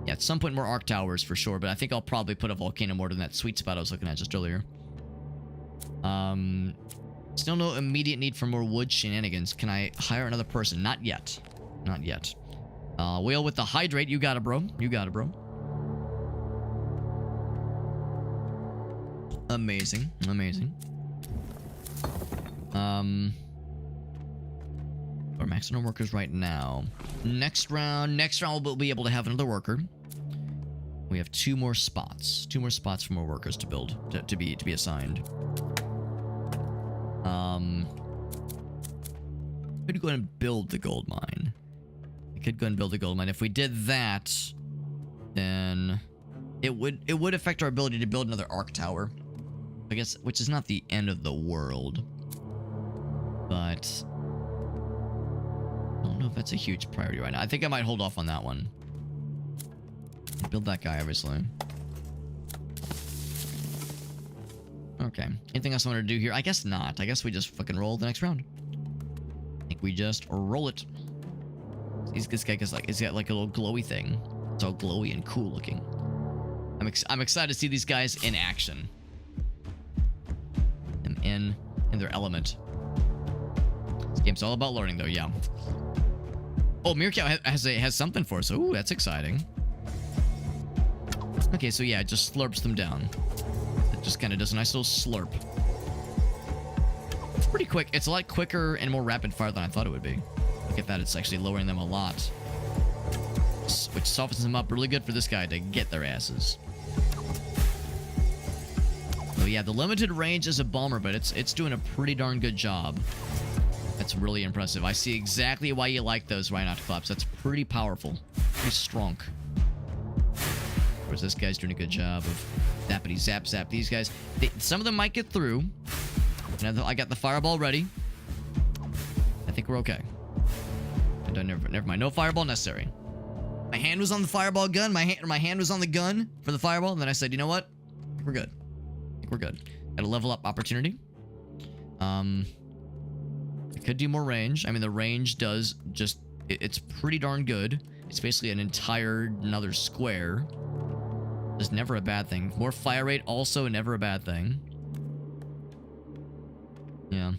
Yeah, at some point more arc towers for sure, but I think I'll probably put a volcano mortar in that sweet spot I was looking at just earlier. Still no immediate need for more wood shenanigans. Can I hire another person? Not yet. Not yet. Whale with the hydrate. You got it, bro. You got it, bro. Amazing. Amazing. Our maximum workers right now. Next round we'll be able to have another worker. We have 2 more spots. 2 more spots for more workers to build, to be assigned. Could go ahead and build the gold mine. I could go ahead and build the gold mine. If we did that, then it would affect our ability to build another arc tower. I guess, which is not the end of the world. But I don't know if that's a huge priority right now. I think I might hold off on that one. Build that guy, obviously. Okay. Anything else I want to do here? I guess not. I guess we just fucking roll the next round. I think we just roll it. This guy is like, he's got like a little glowy thing. It's all glowy and cool looking. I'm excited to see these guys in action. And in their element. This game's all about learning, though. Yeah. Oh, Meerkat has something for us. Ooh, that's exciting. Okay, so yeah, it just slurps them down. It just kind of does a nice little slurp. It's pretty quick. It's a lot quicker and more rapid fire than I thought it would be. Look at that. It's actually lowering them a lot. Which softens them up really good for this guy to get their asses. Oh yeah, the limited range is a bummer, but it's doing a pretty darn good job. That's really impressive. I see exactly why you like those Rhinox. That's pretty powerful. Pretty strong. Of course, this guy's doing a good job of zappity zap zap. These guys, some of them might get through. I got the fireball ready. I think we're okay. Never mind. No fireball necessary. My hand was on the fireball gun. My hand was on the gun for the fireball. And then I said, you know what? We're good. I think we're good. Got a level up opportunity. I could do more range. I mean, the range does just... It's pretty darn good. It's basically an entire another square. It's never a bad thing. More fire rate, also never a bad thing. Yeah.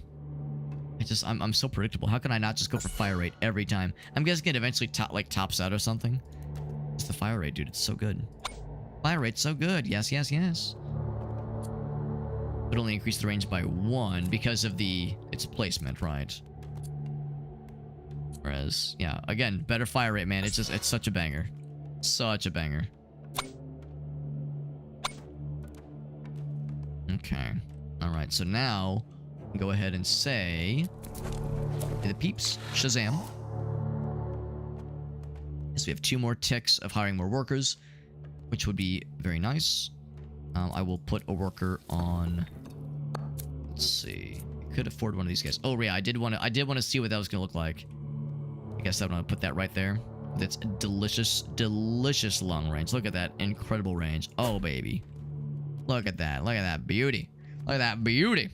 I'm so predictable. How can I not just go for fire rate every time? I'm guessing it eventually tops out or something. It's the fire rate, dude. It's so good. Fire rate's so good. Yes, yes, yes. But only increase the range by 1 because of its placement, right? Whereas, yeah, again, better fire rate, man. It's such a banger. Such a banger. Okay. Alright, so now go ahead and say, hey, the peeps, Shazam. So we have 2 more ticks of hiring more workers, which would be very nice. I will put a worker on. Let's see. I could afford one of these guys. Oh yeah, I did want to see what that was gonna look like. I guess I'm gonna put that right there. That's delicious, delicious long range. Look at that incredible range. Oh baby, look at that. Look at that beauty. Look at that beauty.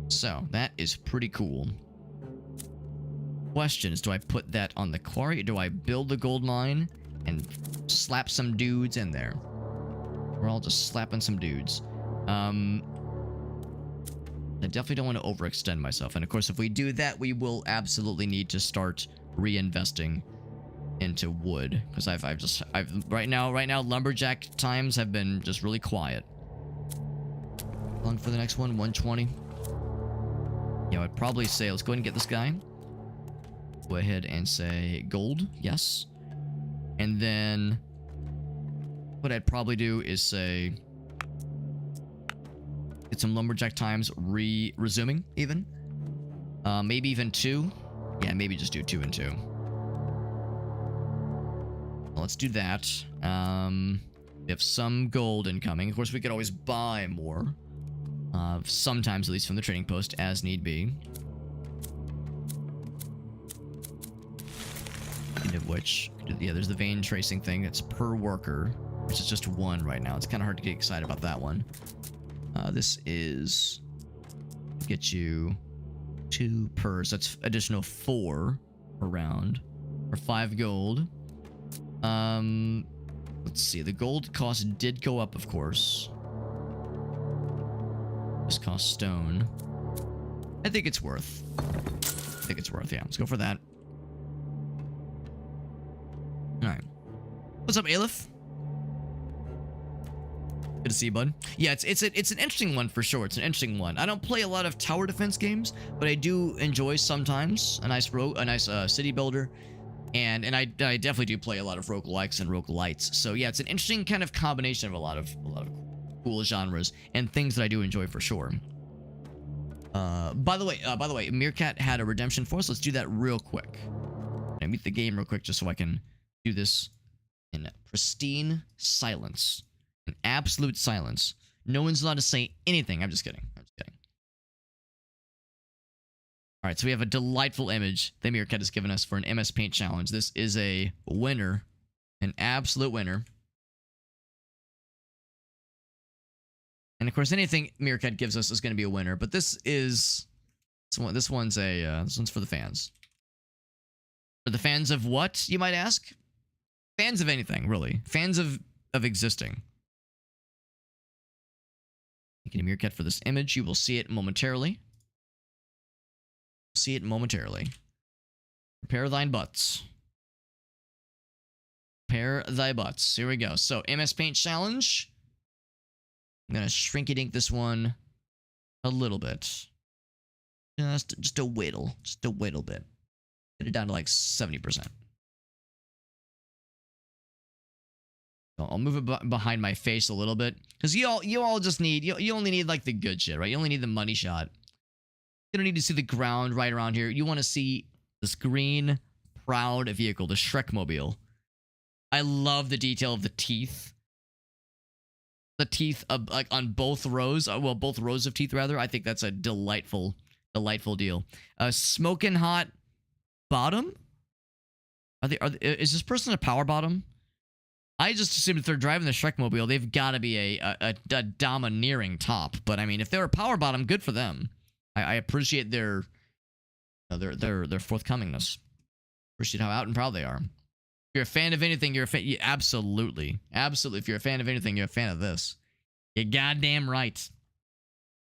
So that is pretty cool. Question is, do I put that on the quarry or do I build the gold mine and slap some dudes in there? We're all just slapping some dudes. I definitely don't want to overextend myself. And of course, if we do that, we will absolutely need to start reinvesting into wood. Because right now, lumberjack times have been just really quiet. How long for the next one? 120. Yeah, I'd probably say, let's go ahead and get this guy. Go ahead and say gold, yes. And then what I'd probably do is say get some lumberjack times resuming even. Maybe even 2. Yeah, maybe just do 2 and 2. Well, let's do that. We have some gold incoming. Of course, we could always buy more. Sometimes, at least from the trading post, as need be. End of which, yeah, there's the vein tracing thing. It's per worker, which is just 1 right now. It's kind of hard to get excited about that one. This is get you 2 per, so that's additional 4 per round, or 5 gold. Let's see. The gold cost did go up, of course. This costs stone. I think it's worth. Yeah. Let's go for that. All right. What's up, Aleph? Good to see you, bud. Yeah, it's an interesting one for sure. It's an interesting one. I don't play a lot of tower defense games, but I do enjoy sometimes a nice city builder, and I definitely do play a lot of roguelikes and roguelites. So yeah, it's an interesting kind of combination of a lot of cool genres and things that I do enjoy for sure. By the way, Meerkat had a redemption for us. Let's do that real quick. I meet the game real quick just so I can do this in pristine silence. In absolute silence. No one's allowed to say anything. I'm just kidding. I'm just kidding. All right, so we have a delightful image that Meerkat has given us for an MS Paint challenge. This is a winner, an absolute winner. And of course, anything Meerkat gives us is going to be a winner. But this one's for the fans. For the fans of what, you might ask? Fans of anything, really. Fans of existing. Thank you to Meerkat for this image. You will see it momentarily. See it momentarily. Prepare thine butts. Prepare thy butts. Here we go. So, MS Paint challenge. I'm gonna shrink-a-dink this one a little bit. Just a whittle. Just a whittle bit. Get it down to like 70%. I'll move it behind my face a little bit. Because you all just need, you only need like the good shit, right? You only need the money shot. You don't need to see the ground right around here. You want to see this green, proud vehicle, the Shrekmobile. I love the detail of the teeth. The teeth like on both rows. Well, both rows of teeth, rather. I think that's a delightful deal. Smoking hot bottom? Is this person a power bottom? I just assumed if they're driving the Shrekmobile, they've got to be a domineering top. But I mean, if they're a power bottom, good for them. I appreciate their forthcomingness. Appreciate how out and proud they are. If you're a fan of anything, you're a fan. Absolutely. If you're a fan of anything, you're a fan of this. You're goddamn right.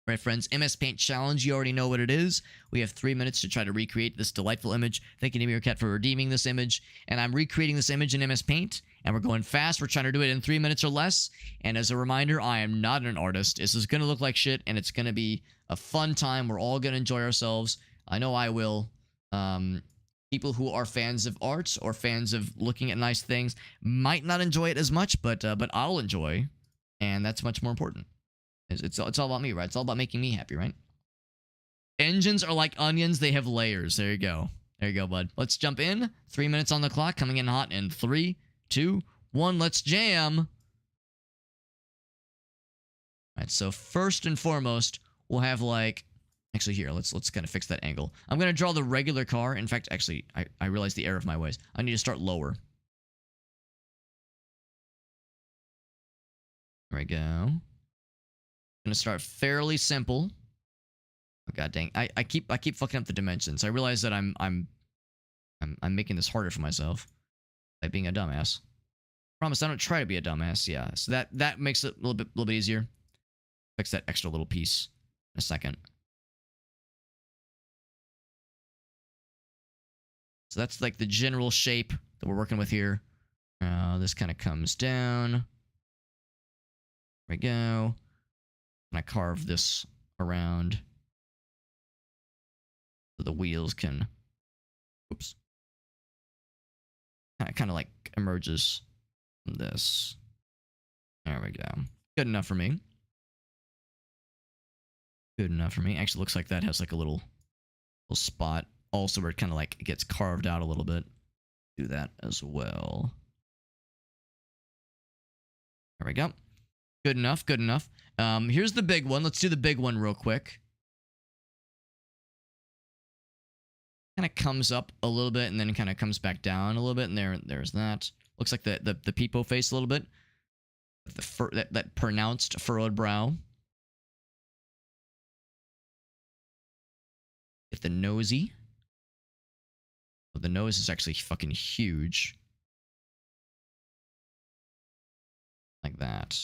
All right, friends. MS Paint Challenge. You already know what it is. We have 3 minutes to try to recreate this delightful image. Thank you to Meerkat for redeeming this image. And I'm recreating this image in MS Paint. And we're going fast. We're trying to do it in 3 minutes or less. And as a reminder, I am not an artist. This is going to look like shit. And it's going to be a fun time. We're all going to enjoy ourselves. I know I will. People who are fans of art or fans of looking at nice things might not enjoy it as much, but I'll enjoy, and that's much more important. It's all about me, right? It's all about making me happy, right? Engines are like onions; they have layers. There you go. There you go, bud. Let's jump in. 3 minutes on the clock, coming in hot in 3, 2, 1. Let's jam. All right. So first and foremost, we'll have like. Actually, here, let's kind of fix that angle. I'm going to draw the regular car. In fact, actually, I realized the error of my ways. I need to start lower. There we go. I'm going to start fairly simple. Oh, god dang. I keep fucking up the dimensions. I realize that I'm making this harder for myself by being a dumbass. Promise I don't try to be a dumbass. Yeah. So that makes it a little bit easier. Fix that extra little piece in a second. So that's like the general shape that we're working with here. This kind of comes down. There we go. And I carve this around so the wheels can, oops, kind of like emerges from this. There we go. Good enough for me. Good enough for me. Actually, looks like that has like a little spot. Also, where it kind of like gets carved out a little bit. Do that as well. There we go. Good enough. Good enough. Here's the big one. Let's do the big one real quick. Kind of comes up a little bit and then kind of comes back down a little bit. And there's that. Looks like the peepo face a little bit. That pronounced furrowed brow. Get the nosy. The nose is actually fucking huge. Like that.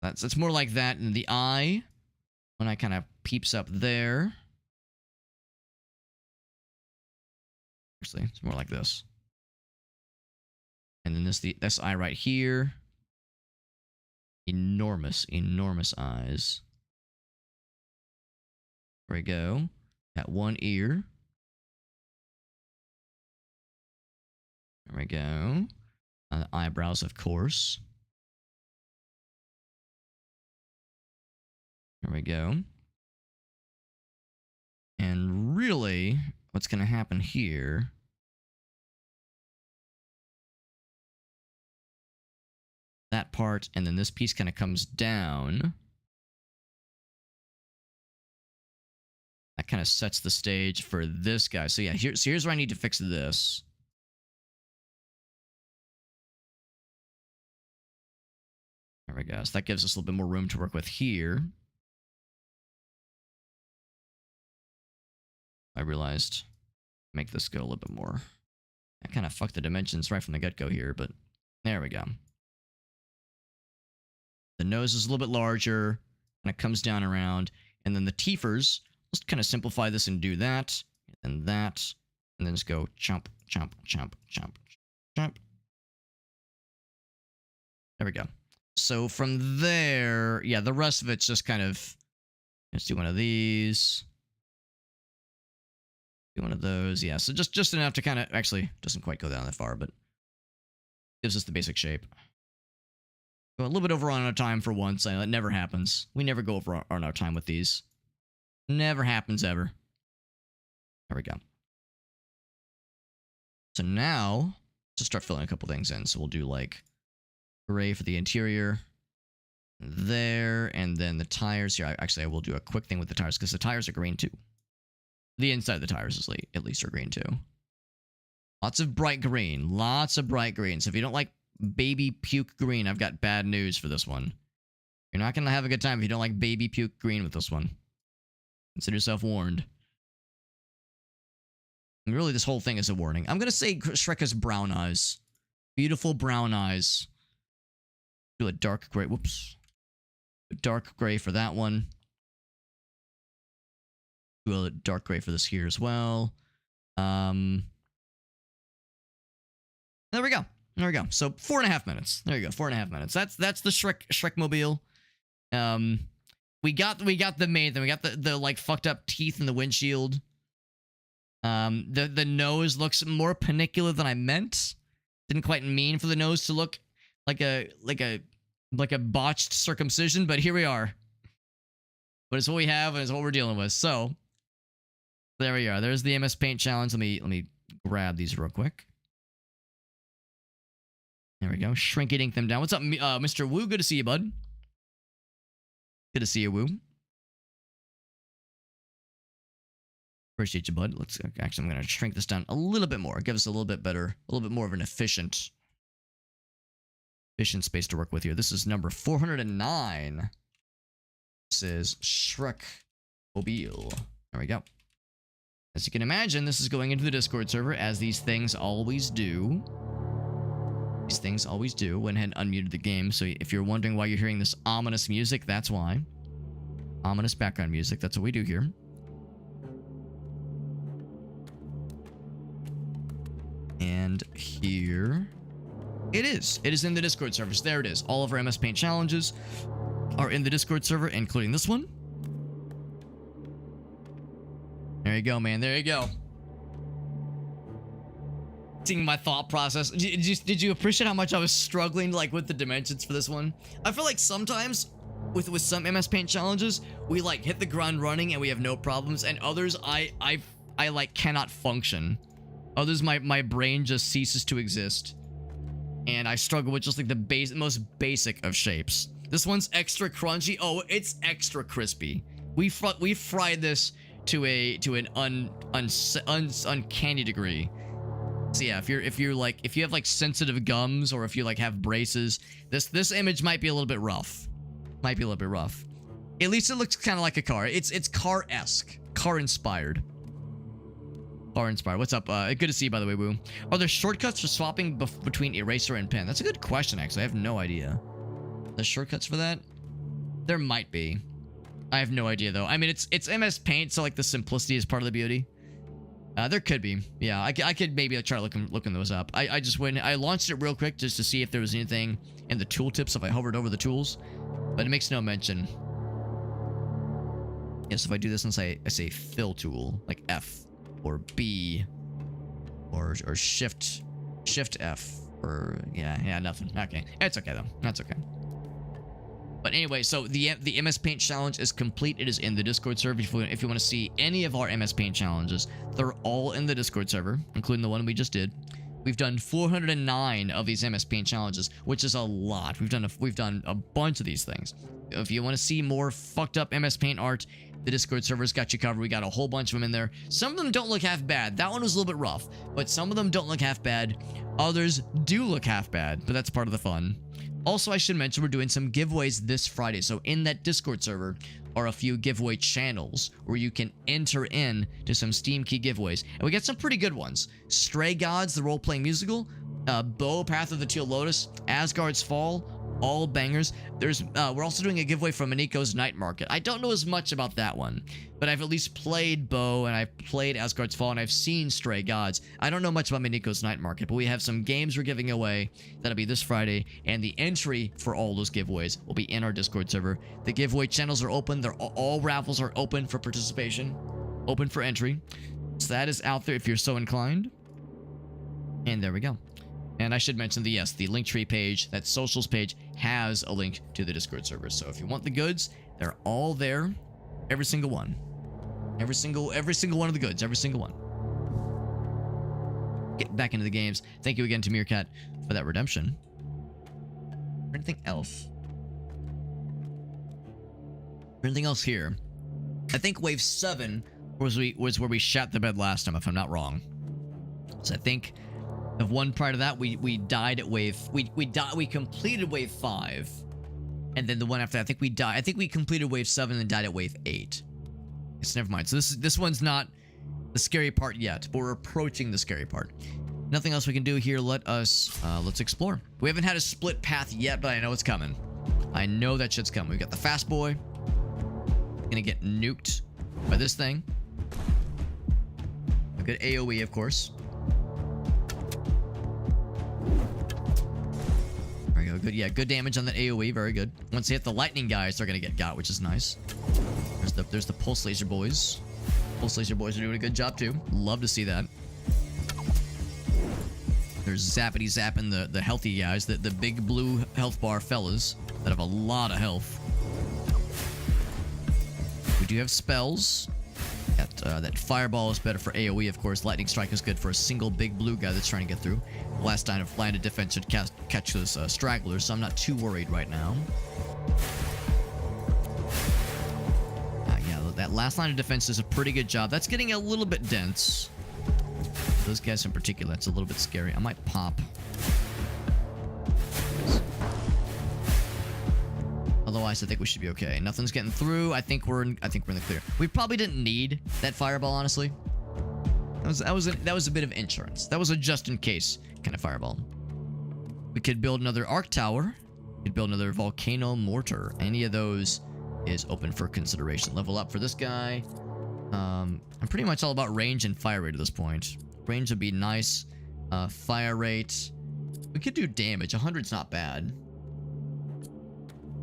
That's more like that in the eye. When I kind of peeps up there. Actually, it's more like this. And then this eye right here. Enormous eyes. There we go. Got one ear. There we go. The eyebrows, of course. There we go. And really, what's going to happen here... that part, and then this piece kind of comes down. That kind of sets the stage for this guy. So yeah, here's where I need to fix this. There we go. So that gives us a little bit more room to work with here. I realized make this go a little bit more. I kind of fucked the dimensions right from the get-go here, but there we go. The nose is a little bit larger, and it comes down around, and then the teethers, let's kind of simplify this and do that, and that, and then just go chomp, chomp, chomp, chomp, chomp. There we go. So from there, yeah, the rest of it's just kind of, let's do one of these. Do one of those, yeah. So just enough to kind of, actually, doesn't quite go down that far, but gives us the basic shape. Go a little bit over on our time for once. That never happens. We never go over on our time with these. Never happens ever. There we go. So now, let's start filling a couple things in. So we'll do like gray for the interior. There, and then the tires here. Actually, I will do a quick thing with the tires because the tires are green too. The inside of the tires is at least are green too. Lots of bright green. Lots of bright green. So if you don't like baby puke green, I've got bad news for this one. You're not going to have a good time if you don't like baby puke green with this one. Consider yourself warned. And really, this whole thing is a warning. I'm going to say Shrek has brown eyes. Beautiful brown eyes. Do a dark gray. Whoops. A dark gray for that one. Do a dark gray for this here as well. There we go. There we go. So 4.5 minutes. There you go. 4.5 minutes. That's the Shrek mobile. We got the main thing. We got the like fucked up teeth in the windshield. The nose looks more panicular than I meant. Didn't quite mean for the nose to look like a botched circumcision, but here we are. But it's what we have and it's what we're dealing with. So there we are. There's the MS Paint challenge. Let me grab these real quick. There we go. Shrink-ink them down. What's up, Mr. Woo? Good to see you, bud. Good to see you, Woo. Appreciate you, bud. Let's actually, I'm gonna shrink this down a little bit more. Give us a little bit better, a little bit more of an efficient space to work with here. This is number 409. This is Shrek Mobile. There we go. As you can imagine, this is going into the Discord server, as these things always do. These things always do. Went ahead and unmuted the game, so if you're wondering why you're hearing this ominous music, that's why. Ominous background music, that's what we do here. And here it is. It is in the Discord server. So there it is. All of our MS Paint challenges are in the Discord server, including this one. There you go, man. There you go. Seeing my thought process. Did you appreciate how much I was struggling like with the dimensions for this one? I feel like sometimes with some MS Paint challenges, we like hit the ground running and we have no problems, and others I like cannot function. Others my brain just ceases to exist. And I struggle with just like the most basic of shapes. This one's extra crunchy. Oh, it's extra crispy. We fried this to an uncanny degree. So yeah, if you have like sensitive gums, or if you like have braces, this image might be a little bit rough. Might be a little bit rough. At least it looks kind of like a car. It's car-esque, car-inspired. Car-inspired. What's up? Good to see you, by the way, Woo. Are there shortcuts for swapping between eraser and pen? That's a good question, actually. I have no idea. There's shortcuts for that? There might be. I have no idea, though. I mean, it's MS Paint, so like the simplicity is part of the beauty. There could be. Yeah, I could maybe try looking those up. I just went. I launched it real quick just to see if there was anything in the tooltips if I hovered over the tools, but it makes no mention. Yes, if I do this and I say fill tool, like F or B or shift F or yeah, nothing. Okay, it's okay though. That's okay. But anyway, so the MS Paint challenge is complete. It is in the Discord server. If you want to see any of our MS Paint challenges, they're all in the Discord server, including the one we just did. We've done 409 of these MS Paint challenges, which is a lot. We've done a bunch of these things. If you want to see more fucked up MS Paint art, the Discord server's got you covered. We got a whole bunch of them in there. Some of them don't look half bad. That one was a little bit rough, but some of them don't look half bad. Others do look half bad, but that's part of the fun. Also, I should mention we're doing some giveaways this Friday. So in that Discord server are a few giveaway channels where you can enter in to some Steam Key giveaways. And we got some pretty good ones. Stray Gods, the role-playing musical, Bow, Path of the Teal Lotus, Asgard's Fall, all bangers. We're also doing a giveaway from Miniko's Night Market. I don't know as much about that one, but I've at least played Bow and I've played Asgard's Fall and I've seen Stray Gods. I don't know much about Miniko's Night Market, but we have some games we're giving away. That'll be this Friday, and the entry for all those giveaways will be in our Discord server. The giveaway channels are open. All raffles are open for participation, open for entry. So that is out there if you're so inclined. And there we go. And I should mention the Linktree page, that socials page, has a link to the Discord server. So if you want the goods, they're all there. Every single one. Every single one of the goods. Every single one. Get back into the games. Thank you again to Meerkat for that redemption. Anything else? Anything else here? I think wave 7 was where we shat the bed last time, if I'm not wrong. So I think of one prior to that, we died at wave. We completed wave 5, and then the one after that, I think we completed wave 7 and died at wave 8. It's never mind. So this one's not the scary part yet, but we're approaching the scary part. Nothing else we can do here. Let's explore. We haven't had a split path yet, but I know it's coming. I know that shit's coming. We got the fast boy. Gonna get nuked by this thing. A good AoE, of course. There we go. Good, yeah, good damage on that AoE. Very good. Once they hit the lightning guys, they're gonna get got, which is nice. There's the pulse laser boys. Pulse laser boys are doing a good job too. Love to see that. There's zappity zapping the healthy guys, the big blue health bar fellas that have a lot of health. We do have spells. That fireball is better for AoE, of course. Lightning strike is good for a single big blue guy that's trying to get through. Last line of landed defense should catch those stragglers, so I'm not too worried right now. Yeah, that last line of defense does a pretty good job. That's getting a little bit dense. Those guys in particular, that's a little bit scary. I might pop. Otherwise, I think we should be okay. Nothing's getting through. I think we're in the clear. We probably didn't need that fireball, honestly. That was a bit of insurance. That was a just in case kind of fireball. We could build another arc tower. We could build another volcano mortar. Any of those is open for consideration. Level up for this guy. I'm pretty much all about range and fire rate at this point. Range would be nice. Fire rate. We could do damage. 100's not bad.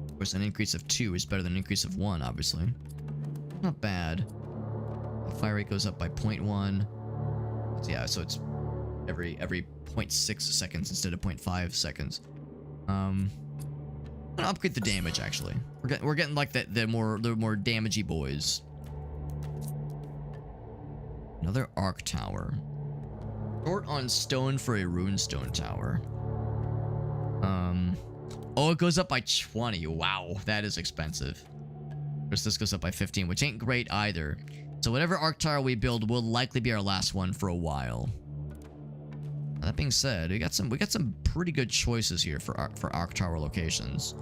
Of course, an increase of 2 is better than an increase of 1, obviously. Not bad. The fire rate goes up by 0.1. Yeah, so it's every 0.6 seconds instead of 0.5 seconds. I'm gonna upgrade the damage, actually. We're getting like the more damagey boys. Another arc tower. Short on stone for a runestone tower. Oh, it goes up by 20. Wow, that is expensive. Of course, this goes up by 15, which ain't great either. So whatever arc tower we build will likely be our last one for a while. Now, that being said, we got some pretty good choices here for arc tower locations.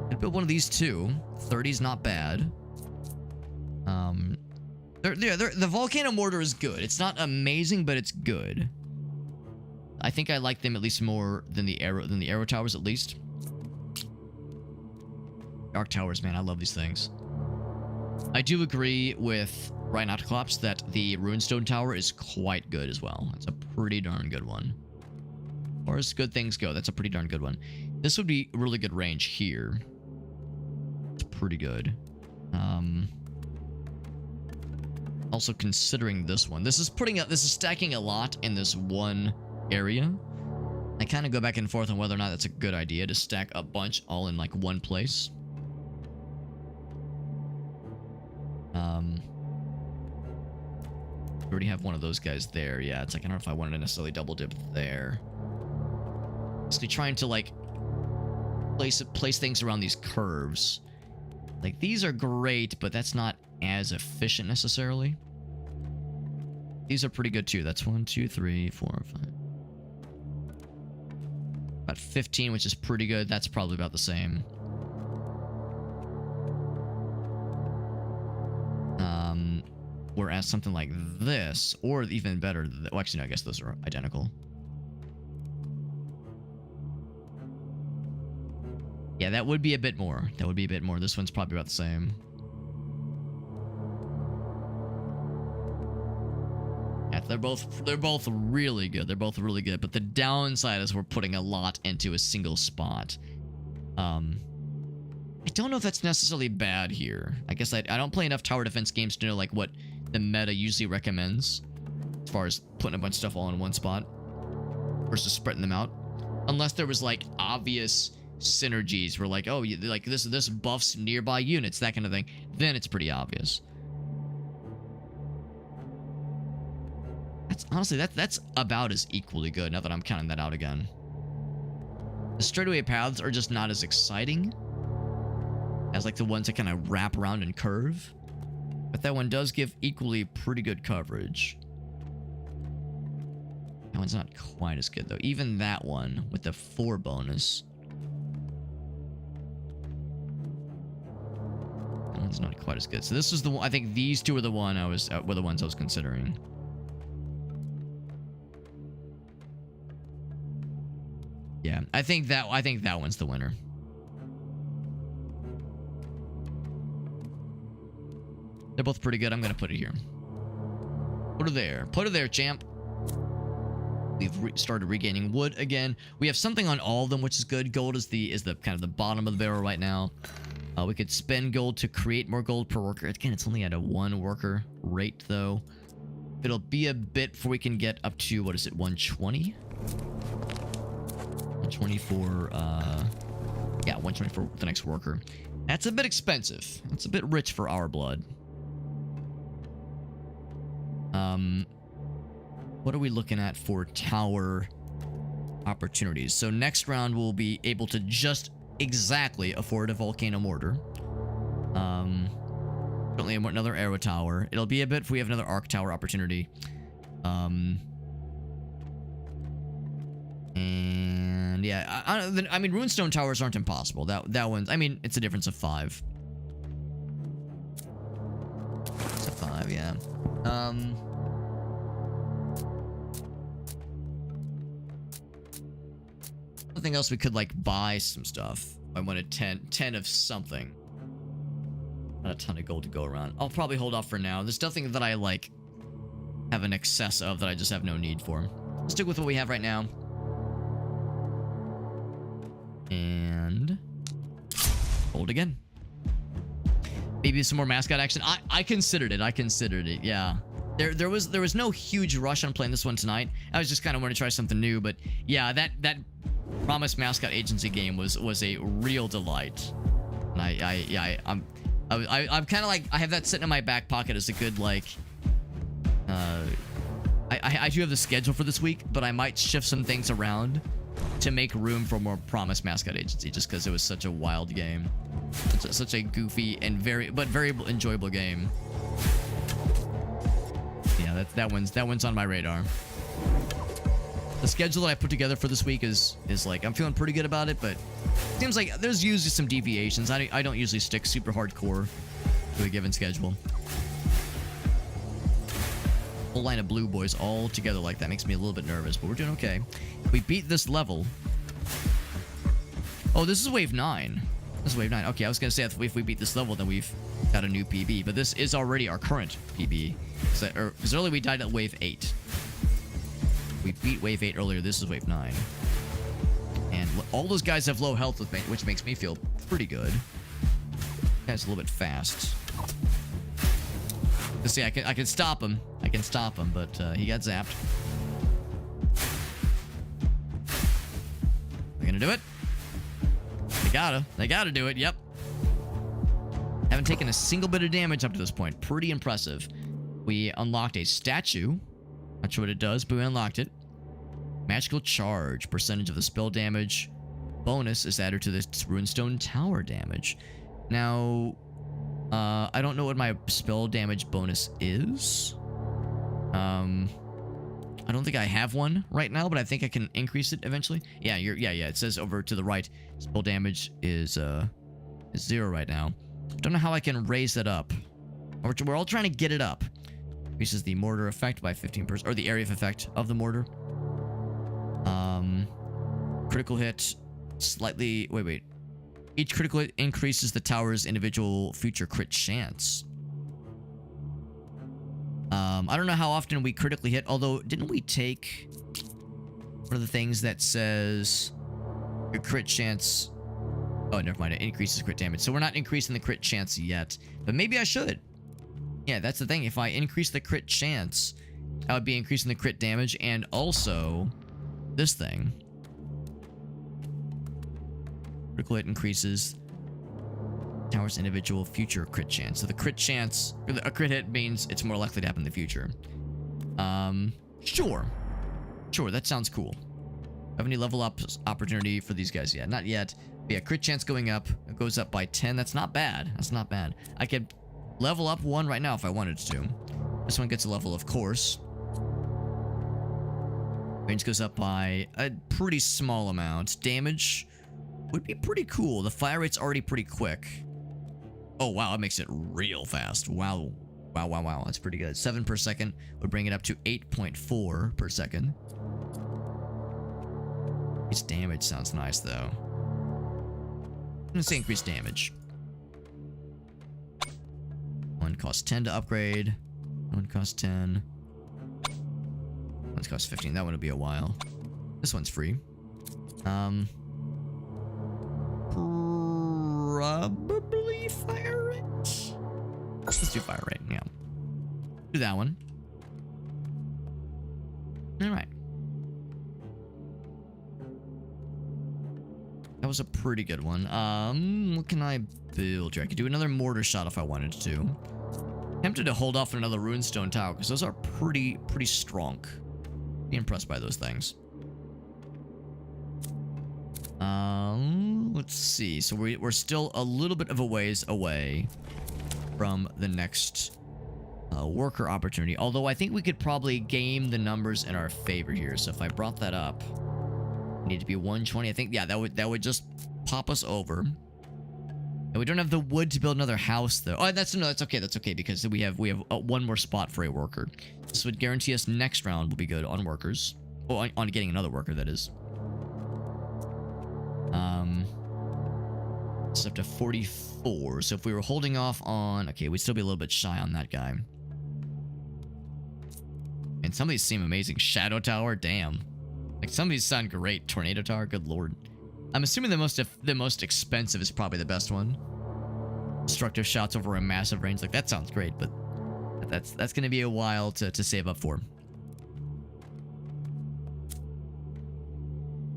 Could build one of these too. 30's not bad. The volcano mortar is good. It's not amazing, but it's good. I think I like them at least more than the arrow towers, at least. Arc towers, man, I love these things. I do agree with Rhinotoclops that the runestone tower is quite good as well. It's a pretty darn good one. Or as good things go, that's a pretty darn good one. This would be really good range here. It's pretty good. Also considering this one. This is stacking a lot in this one area. I kind of go back and forth on whether or not that's a good idea to stack a bunch all in like one place. We already have one of those guys there. Yeah, it's like, I don't know if I wanted to necessarily double dip there. Basically trying to like place things around these curves. Like these are great, but that's not as efficient necessarily. These are pretty good too. That's 1, 2, 3, 4, 5. About 15, which is pretty good. That's probably about the same. Whereas something like this, or even better, well, actually, no, I guess those are identical. Yeah, that would be a bit more. That would be a bit more. This one's probably about the same. Yeah, they're both really good. They're both really good. But the downside is we're putting a lot into a single spot. I don't know if that's necessarily bad here. I guess I don't play enough tower defense games to know like what the meta usually recommends as far as putting a bunch of stuff all in one spot versus spreading them out. Unless there was like obvious synergies where like, oh, like this buffs nearby units, that kind of thing. Then it's pretty obvious. That's honestly that's about as equally good now that I'm counting that out again. The straightaway paths are just not as exciting as like the ones that kind of wrap around and curve. But that one does give equally pretty good coverage. That one's not quite as good though. Even that one with the 4 bonus. That one's not quite as good. So this is the one, I think these two were the ones I was considering. Yeah, I think that one's the winner. They're both pretty good. I'm gonna put it here. Put it there. Put it there, champ. We've started regaining wood again. We have something on all of them, which is good. Gold is the kind of the bottom of the barrel right now. We could spend gold to create more gold per worker. Again, it's only at a 1 worker rate though. It'll be a bit before we can get up to, what is it, 120? 120 for, yeah, 120 for the next worker. That's a bit expensive. It's a bit rich for our blood. What are we looking at for tower opportunities? So next round we'll be able to just exactly afford a volcano mortar. Certainly another arrow tower. It'll be a bit if we have another arc tower opportunity. And yeah, I mean, runestone towers aren't impossible. That one's, I mean, it's a difference of 5. It's a 5, yeah. Something else we could like buy some stuff. I wanted 10 of something. Not a ton of gold to go around. I'll probably hold off for now. There's nothing that I like have an excess of that I just have no need for. Let's stick with what we have right now. And hold again. Maybe some more mascot action. I considered it. Yeah. There was no huge rush on playing this one tonight. I was just kind of wanting to try something new, but yeah, that Promise Mascot Agency game was a real delight. And I'm kind of like, I have that sitting in my back pocket as a good like I do have the schedule for this week, but I might shift some things around to make room for more Promise Mascot Agency, just because it was such a wild game. Such a goofy and very enjoyable game. Yeah, that one's on my radar. The schedule that I put together for this week is like, I'm feeling pretty good about it, but it seems like there's usually some deviations. I don't usually stick super hardcore to a given schedule. Whole line of blue boys all together like that makes me a little bit nervous, but we're doing okay. We beat this level. Oh, this is wave 9. This is wave 9. Okay, I was gonna say if we beat this level, then we've got a new PB, but this is already our current PB. Because earlier we died at wave 8. We beat wave 8 earlier. This is wave 9. And all those guys have low health, which makes me feel pretty good. Guy's a little bit fast. Let's see, I can stop him. But he got zapped. They're gonna do it. They gotta do it. Yep. Haven't taken a single bit of damage up to this point. Pretty impressive. We unlocked a statue. Not sure what it does, but we unlocked it. Magical charge. Percentage of the spell damage bonus is added to this runestone tower damage. Now, I don't know what my spell damage bonus is. I don't think I have one right now, but I think I can increase it eventually. Yeah, yeah. It says over to the right, spell damage is 0 right now. Don't know how I can raise that up. We're all trying to get it up. Increases the mortar effect by 15%, or the area of effect of the mortar. Critical hit, slightly. Wait. Each critical hit increases the tower's individual future crit chance. I don't know how often we critically hit, although didn't we take one of the things that says your crit chance? Oh, never mind. It increases crit damage. So we're not increasing the crit chance yet, but maybe I should. Yeah, that's the thing. If I increase the crit chance, I would be increasing the crit damage and also this thing. Critical hit increases tower's individual future crit chance. So the crit chance, a crit hit means it's more likely to happen in the future. Sure, that sounds cool. Have any level up opportunity for these guys yet? Not yet. But yeah, crit chance going up. It goes up by 10. That's not bad. I could level up one right now if I wanted to. This one gets a level, of course. Range goes up by a pretty small amount. Damage would be pretty cool. The fire rate's already pretty quick. Oh, wow, that makes it real fast. Wow. That's pretty good. 7 per second would bring it up to 8.4 per second. Increased damage sounds nice, though. I'm gonna say increased damage. One costs 10 to upgrade. One costs 10. One's costs 15. That one will be a while. This one's free. Probably fire rate. Let's do fire rate. Yeah. Do that one. All right. That was a pretty good one. What can I build here? I could do another mortar shot if I wanted to. Tempted to hold off on another runestone tower because those are pretty strong. Be impressed by those things. Let's see. So we're still a little bit of a ways away from the next worker opportunity. Although I think we could probably game the numbers in our favor here. So if I brought that up, need to be 120. I think, yeah, that would just pop us over. And we don't have the wood to build another house though. Oh, that's okay because we have one more spot for a worker. This would guarantee us next round will be good on workers. Well, on getting another worker, that is. It's up to 44. So if we were holding off on, okay, we'd still be a little bit shy on that guy. And some of these seem amazing. Shadow Tower, damn. Like some of these sound great. Tornado Tower, good lord. I'm assuming the most expensive is probably the best one. Destructive shots over a massive range. Like that sounds great, but that's gonna be a while to save up for.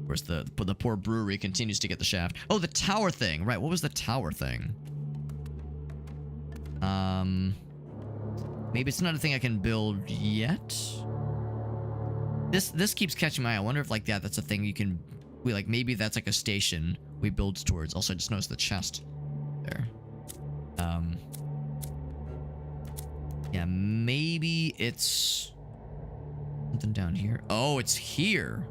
Of course, the poor brewery continues to get the shaft. Oh, the tower thing. Right, what was the tower thing? Maybe it's not a thing I can build yet. This keeps catching my eye. I wonder if like that's a thing you can maybe that's like a station we build towards. Also, I just noticed the chest there. Yeah, maybe it's something down here. Oh, it's here.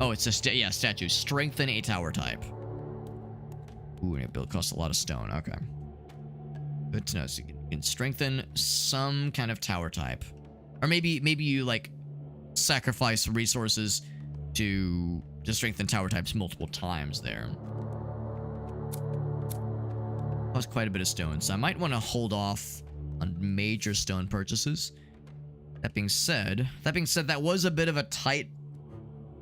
Oh, it's a statue. Strengthen a tower type. Ooh, and a build costs a lot of stone. Okay. Good to know. So you can strengthen some kind of tower type. Or maybe you like sacrifice resources to strengthen tower types multiple times there. That was quite a bit of stone, so I might want to hold off on major stone purchases. That being said, that was a bit of a tight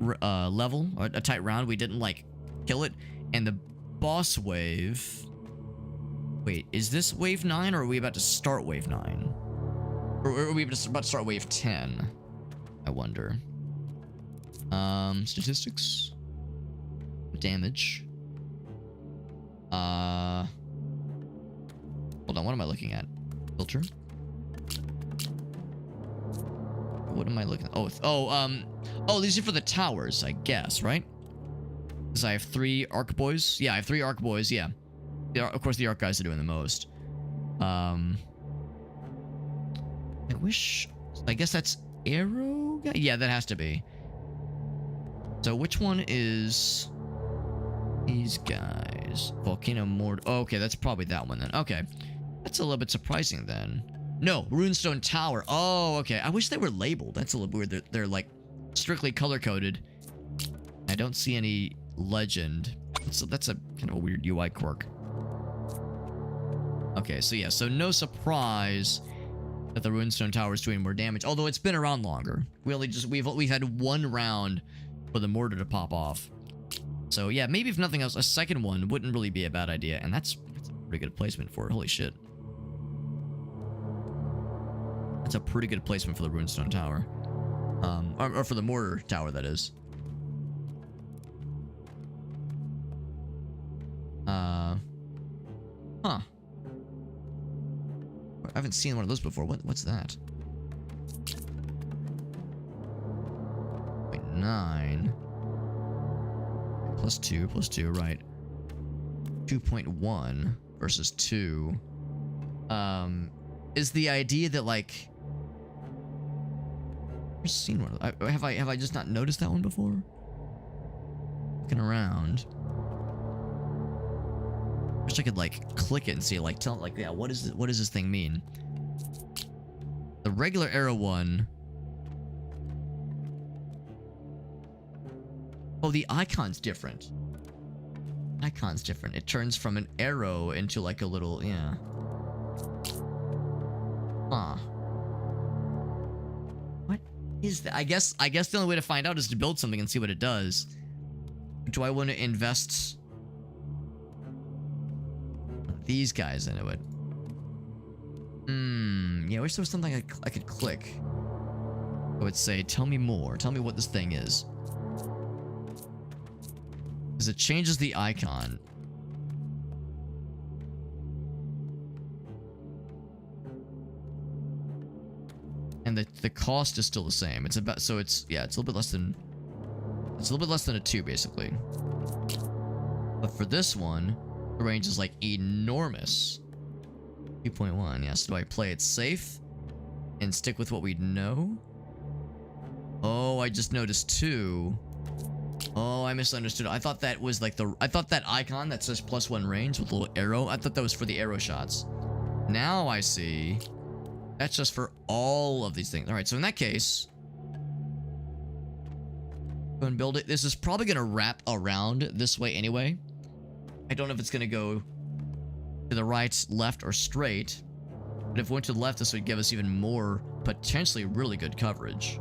level, or a tight round. We didn't like kill it, and the boss wave. Wait, is this wave 9, or are we about to start wave 9? Or are we about to start wave 10? I wonder. Statistics. Damage. Hold on, what am I looking at? Filter. what am I looking at? Oh, these are for the towers, I guess, right? Because I have 3 arc boys. Yeah, I have 3 arc boys, yeah. Of course, the arc guys are doing the most. I guess that's arrow guy? Yeah, that has to be. So which one is these guys? Volcano Mord. Oh, okay, that's probably that one then. Okay. That's a little bit surprising then. No, Runestone Tower. Oh, okay. I wish they were labeled. That's a little weird. They're like strictly color coded. I don't see any legend. So that's a kind of a weird UI quirk. Okay, so yeah, so no surprise that the Runestone Tower is doing more damage. Although it's been around longer. We've had 1 round for the mortar to pop off. So yeah, maybe if nothing else, a second one wouldn't really be a bad idea. And that's a pretty good placement for it. Holy shit. That's a pretty good placement for the Runestone Tower. Or for the mortar tower, that is. Huh. I haven't seen one of those before. What's that? 0.9 plus 2, right? 2.1 versus 2. Is the idea that like I've seen one of those. Have I just not noticed that one before? Looking around. Wish I could like click it and see, like, tell, like, yeah, what does this thing mean? The regular arrow one. Oh, the icon's different. Icon's different. It turns from an arrow into like a little, yeah. Huh. What is that? I guess the only way to find out is to build something and see what it does. Do I want to invest these guys into it? Yeah, I wish there was something I could click. I would say, tell me more. Tell me what this thing is. Because it changes the icon. And the cost is still the same. It's about, so it's, yeah, it's a little bit less than, a 2 basically. But for this one, the range is like enormous. 2.1, yeah, so do I play it safe and stick with what we know? Oh, I just noticed 2. Oh, I misunderstood. I thought that was like I thought that icon that says +1 range with a little arrow, I thought that was for the arrow shots. Now I see. That's just for all of these things. Alright, so in that case, go and build it. This is probably going to wrap around this way anyway. I don't know if it's going to go to the right, left, or straight. But if it went to the left, this would give us even more potentially really good coverage.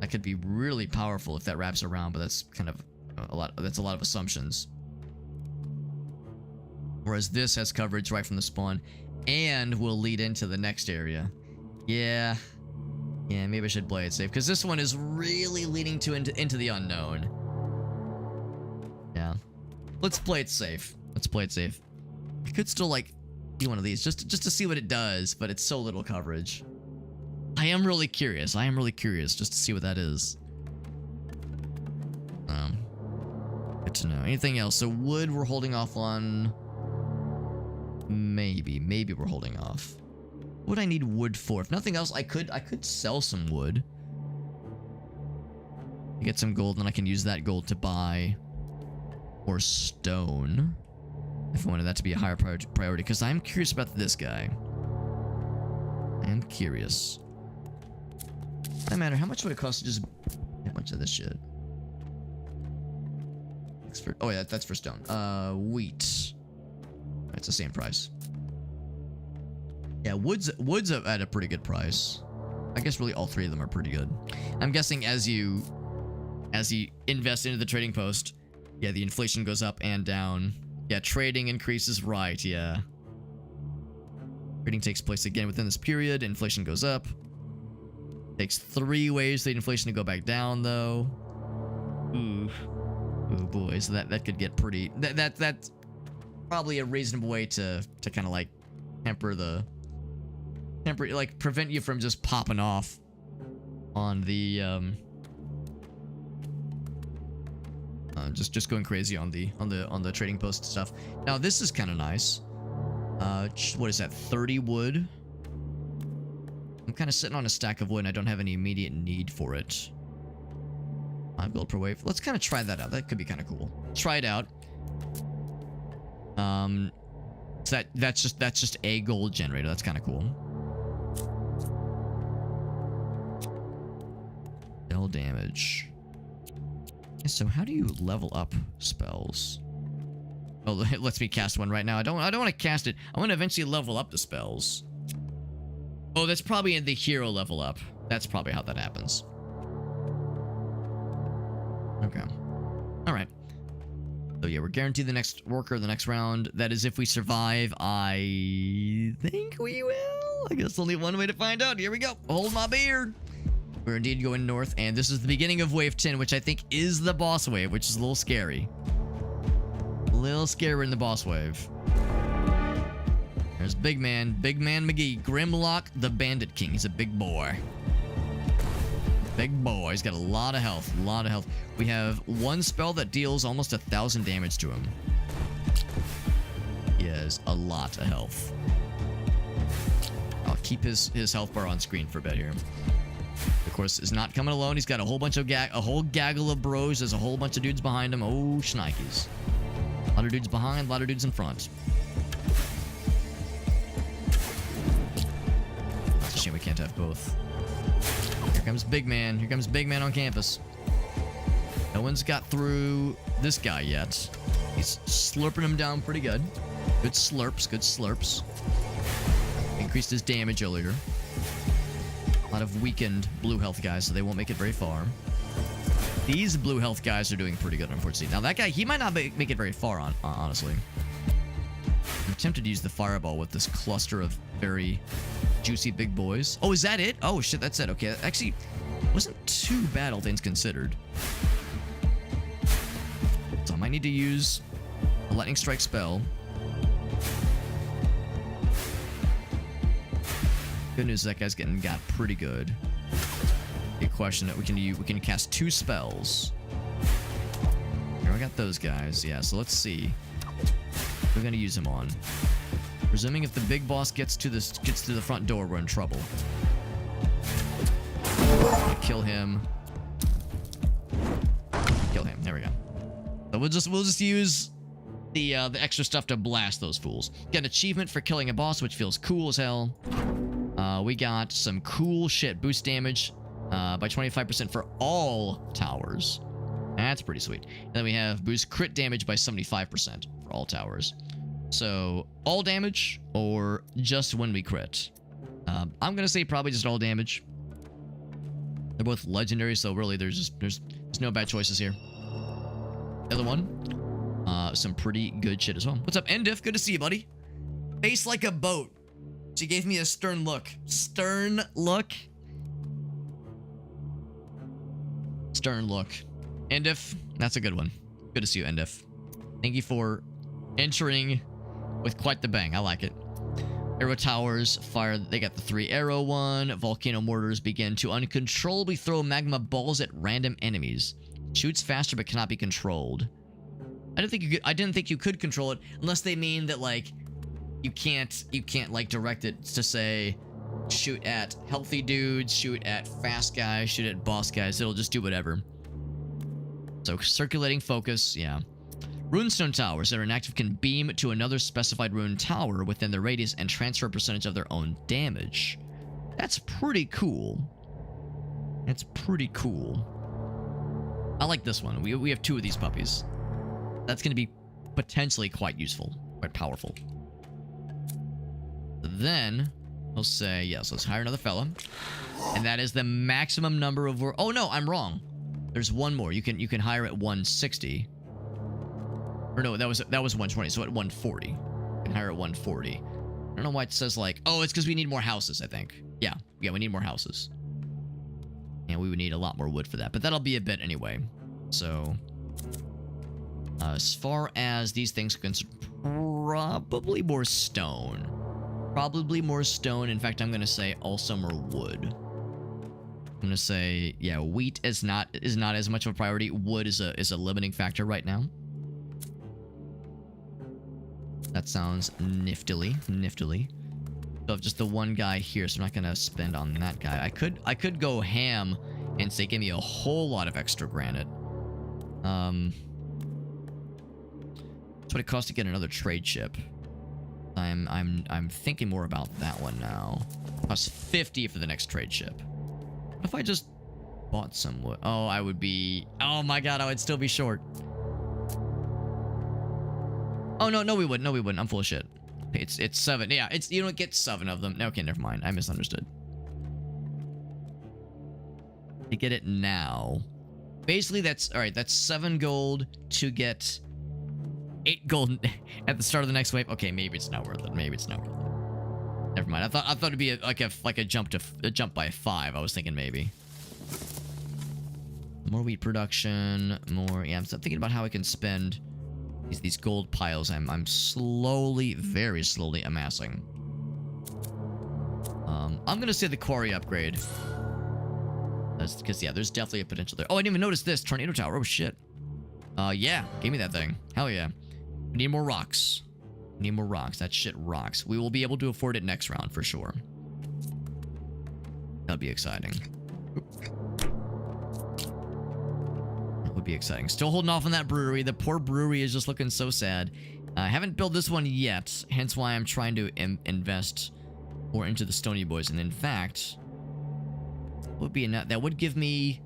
That could be really powerful if that wraps around, but that's kind of a lot. That's a lot of assumptions. Whereas this has coverage right from the spawn and will lead into the next area. Yeah, maybe I should play it safe because this one is really leading into the unknown. Yeah, let's play it safe. I could still like be one of these just to see what it does, but it's so little coverage. I am really curious just to see what that is. Good to know. Anything else? So wood we're holding off on. Maybe we're holding off. What would I need wood for? If nothing else, I could sell some wood. Get some gold, and then I can use that gold to buy more stone. If I wanted that to be a higher priority, because I'm curious about this guy. I am curious. No matter how much would it cost to just get a bunch of this shit? Oh yeah, that's for stone. Wheat. It's the same price. Yeah, wood's at a pretty good price. I guess really all 3 of them are pretty good. I'm guessing as you invest into the trading post, yeah, the inflation goes up and down. Yeah, trading increases, right? Yeah. Trading takes place again within this period. Inflation goes up. Takes 3 ways for the inflation to go back down, though. Ooh. Oh boy, so that could get pretty. That's probably a reasonable way to kind of like temper, like prevent you from just popping off on the just going crazy on the trading post stuff. Now this is kind of nice. What is that? 30 wood. I'm kind of sitting on a stack of wood and I don't have any immediate need for it. 5 gold per wave. Let's kind of try that out. That could be kind of cool. Try it out. So that's just a gold generator. That's kind of cool. Spell damage. So how do you level up spells? Oh, it lets me cast one right now. I don't want to cast it. I want to eventually level up the spells. Oh, that's probably in the hero level up. That's probably how that happens. Okay. All right. So yeah, we're guaranteed the next worker the next round. That is if we survive. I think we will. I guess only one way to find out. Here we go. Hold my beer. We're indeed going north, and this is the beginning of wave 10, which I think is the boss wave, which is a little scary. A little scary in the boss wave. There's Big Man McGee. Grimlock the Bandit King. He's a big boy. Big boy. He's got a lot of health. A lot of health. We have one spell that deals almost 1,000 damage to him. He has a lot of health. I'll keep his health bar on screen for a bit here. Of course, is not coming alone. He's got a whole bunch of a whole gaggle of bros. There's a whole bunch of dudes behind him. Oh, shnikes. A lot of dudes behind, a lot of dudes in front. It's a shame we can't have both. Here comes Big Man. Here comes Big Man on campus. No one's got through this guy yet. He's slurping him down pretty good. Good slurps, good slurps. Increased his damage earlier. A lot of weakened blue health guys, so they won't make it very far. These blue health guys are doing pretty good, unfortunately. Now, that guy, he might not make it very far, honestly. I'm tempted to use the fireball with this cluster of very juicy big boys. Oh, is that it? Oh, shit, that's it. Okay, actually, wasn't too bad, all things considered. So I might need to use a lightning strike spell. Good news is that guy's got pretty good. Big question that we can cast 2 spells. Here, I got those guys. Yeah, so let's see. We're gonna use him on. Presuming if the big boss gets to the front door, we're in trouble. Kill him. Kill him. There we go. So we'll just use the extra stuff to blast those fools. Get an achievement for killing a boss, which feels cool as hell. We got some cool shit. Boost damage by 25% for all towers. That's pretty sweet. And then we have boost crit damage by 75% for all towers. So all damage or just when we crit? I'm gonna say probably just all damage. They're both legendary, so really there's no bad choices here. The other one, some pretty good shit as well. What's up, Endiff? Good to see you, buddy. Face like a boat. She gave me a stern look. Stern look? Stern look. Endiff, that's a good one. Good to see you, Endiff. Thank you for entering with quite the bang. I like it. Arrow towers fire. They got the 3 arrow one. Volcano mortars begin to uncontrollably throw magma balls at random enemies. Shoots faster but cannot be controlled. I didn't think you could control it unless they mean that like you can't like direct it to say shoot at healthy dudes, shoot at fast guys, shoot at boss guys. It'll just do whatever. So circulating focus, yeah. Runestone towers that are inactive can beam to another specified rune tower within their radius and transfer a percentage of their own damage. That's pretty cool. That's pretty cool. I like this one. We have 2 of these puppies. That's going to be potentially quite useful, quite powerful. Then we'll say, yes, let's hire another fella. And that is the maximum number of... Oh, no, I'm wrong. There's one more. You can hire at 160. Or no, that was 120, so at 140. You can hire at 140. I don't know why it says like... Oh, it's because we need more houses, I think. Yeah, we need more houses. And we would need a lot more wood for that. But that'll be a bit anyway. So... as far as these things are concerned, probably more stone. Probably more stone. In fact, I'm going to say also more wood. I'm gonna say, yeah, wheat is not as much of a priority. Wood is a limiting factor right now. That sounds niftily. So I've just the one guy here, so I'm not gonna spend on that guy. I could go ham and say give me a whole lot of extra granite. That's what it costs to get another trade ship. I'm thinking more about that one now. Costs 50 for the next trade ship. What if I just bought some wood? Oh, I would be... Oh my god, I would still be short. Oh, no, we wouldn't. No, we wouldn't. I'm full of shit. It's 7. Yeah, it's... You don't get 7 of them. Okay, never mind. I misunderstood. To get it now. Basically, that's... Alright, that's 7 gold to get 8 gold at the start of the next wave. Okay, maybe it's not worth it. Maybe it's not worth it. Never mind. I thought it'd be like a jump by 5. I was thinking maybe. More wheat production. More... Yeah, I'm thinking about how I can spend... These gold piles I'm slowly, very slowly amassing. I'm gonna say the quarry upgrade. That's because, yeah, there's definitely a potential there. Oh, I didn't even notice this. Tornado tower. Oh, shit. Yeah. Give me that thing. Hell yeah. We need more rocks. We need more rocks. That shit rocks. We will be able to afford it next round for sure. That'll be exciting. Would be exciting. Still holding off on that brewery. The poor brewery is just looking so sad. I haven't built this one yet, hence why I'm trying to invest more into the Stony Boys. And in fact, would be enough. That would give me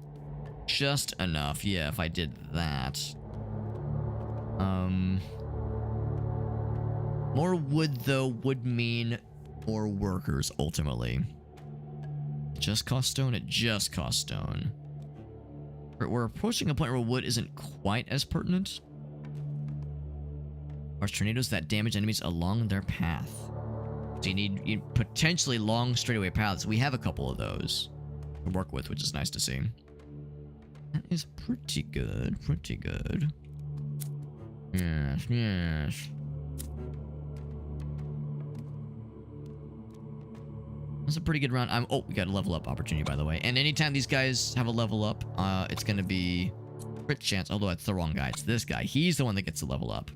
just enough. Yeah, if I did that. More wood though would mean more workers ultimately. It just cost stone. It just cost stone. We're approaching a point where wood isn't quite as pertinent. Large tornadoes that damage enemies along their path. So you need potentially long straightaway paths. We have a couple of those to work with, which is nice to see. That is pretty good. Pretty good. Yes, yes. That's a pretty good round. Oh, we got a level up opportunity, by the way. And anytime these guys have a level up, it's going to be crit chance. Although it's the wrong guy. It's this guy. He's the one that gets the level up.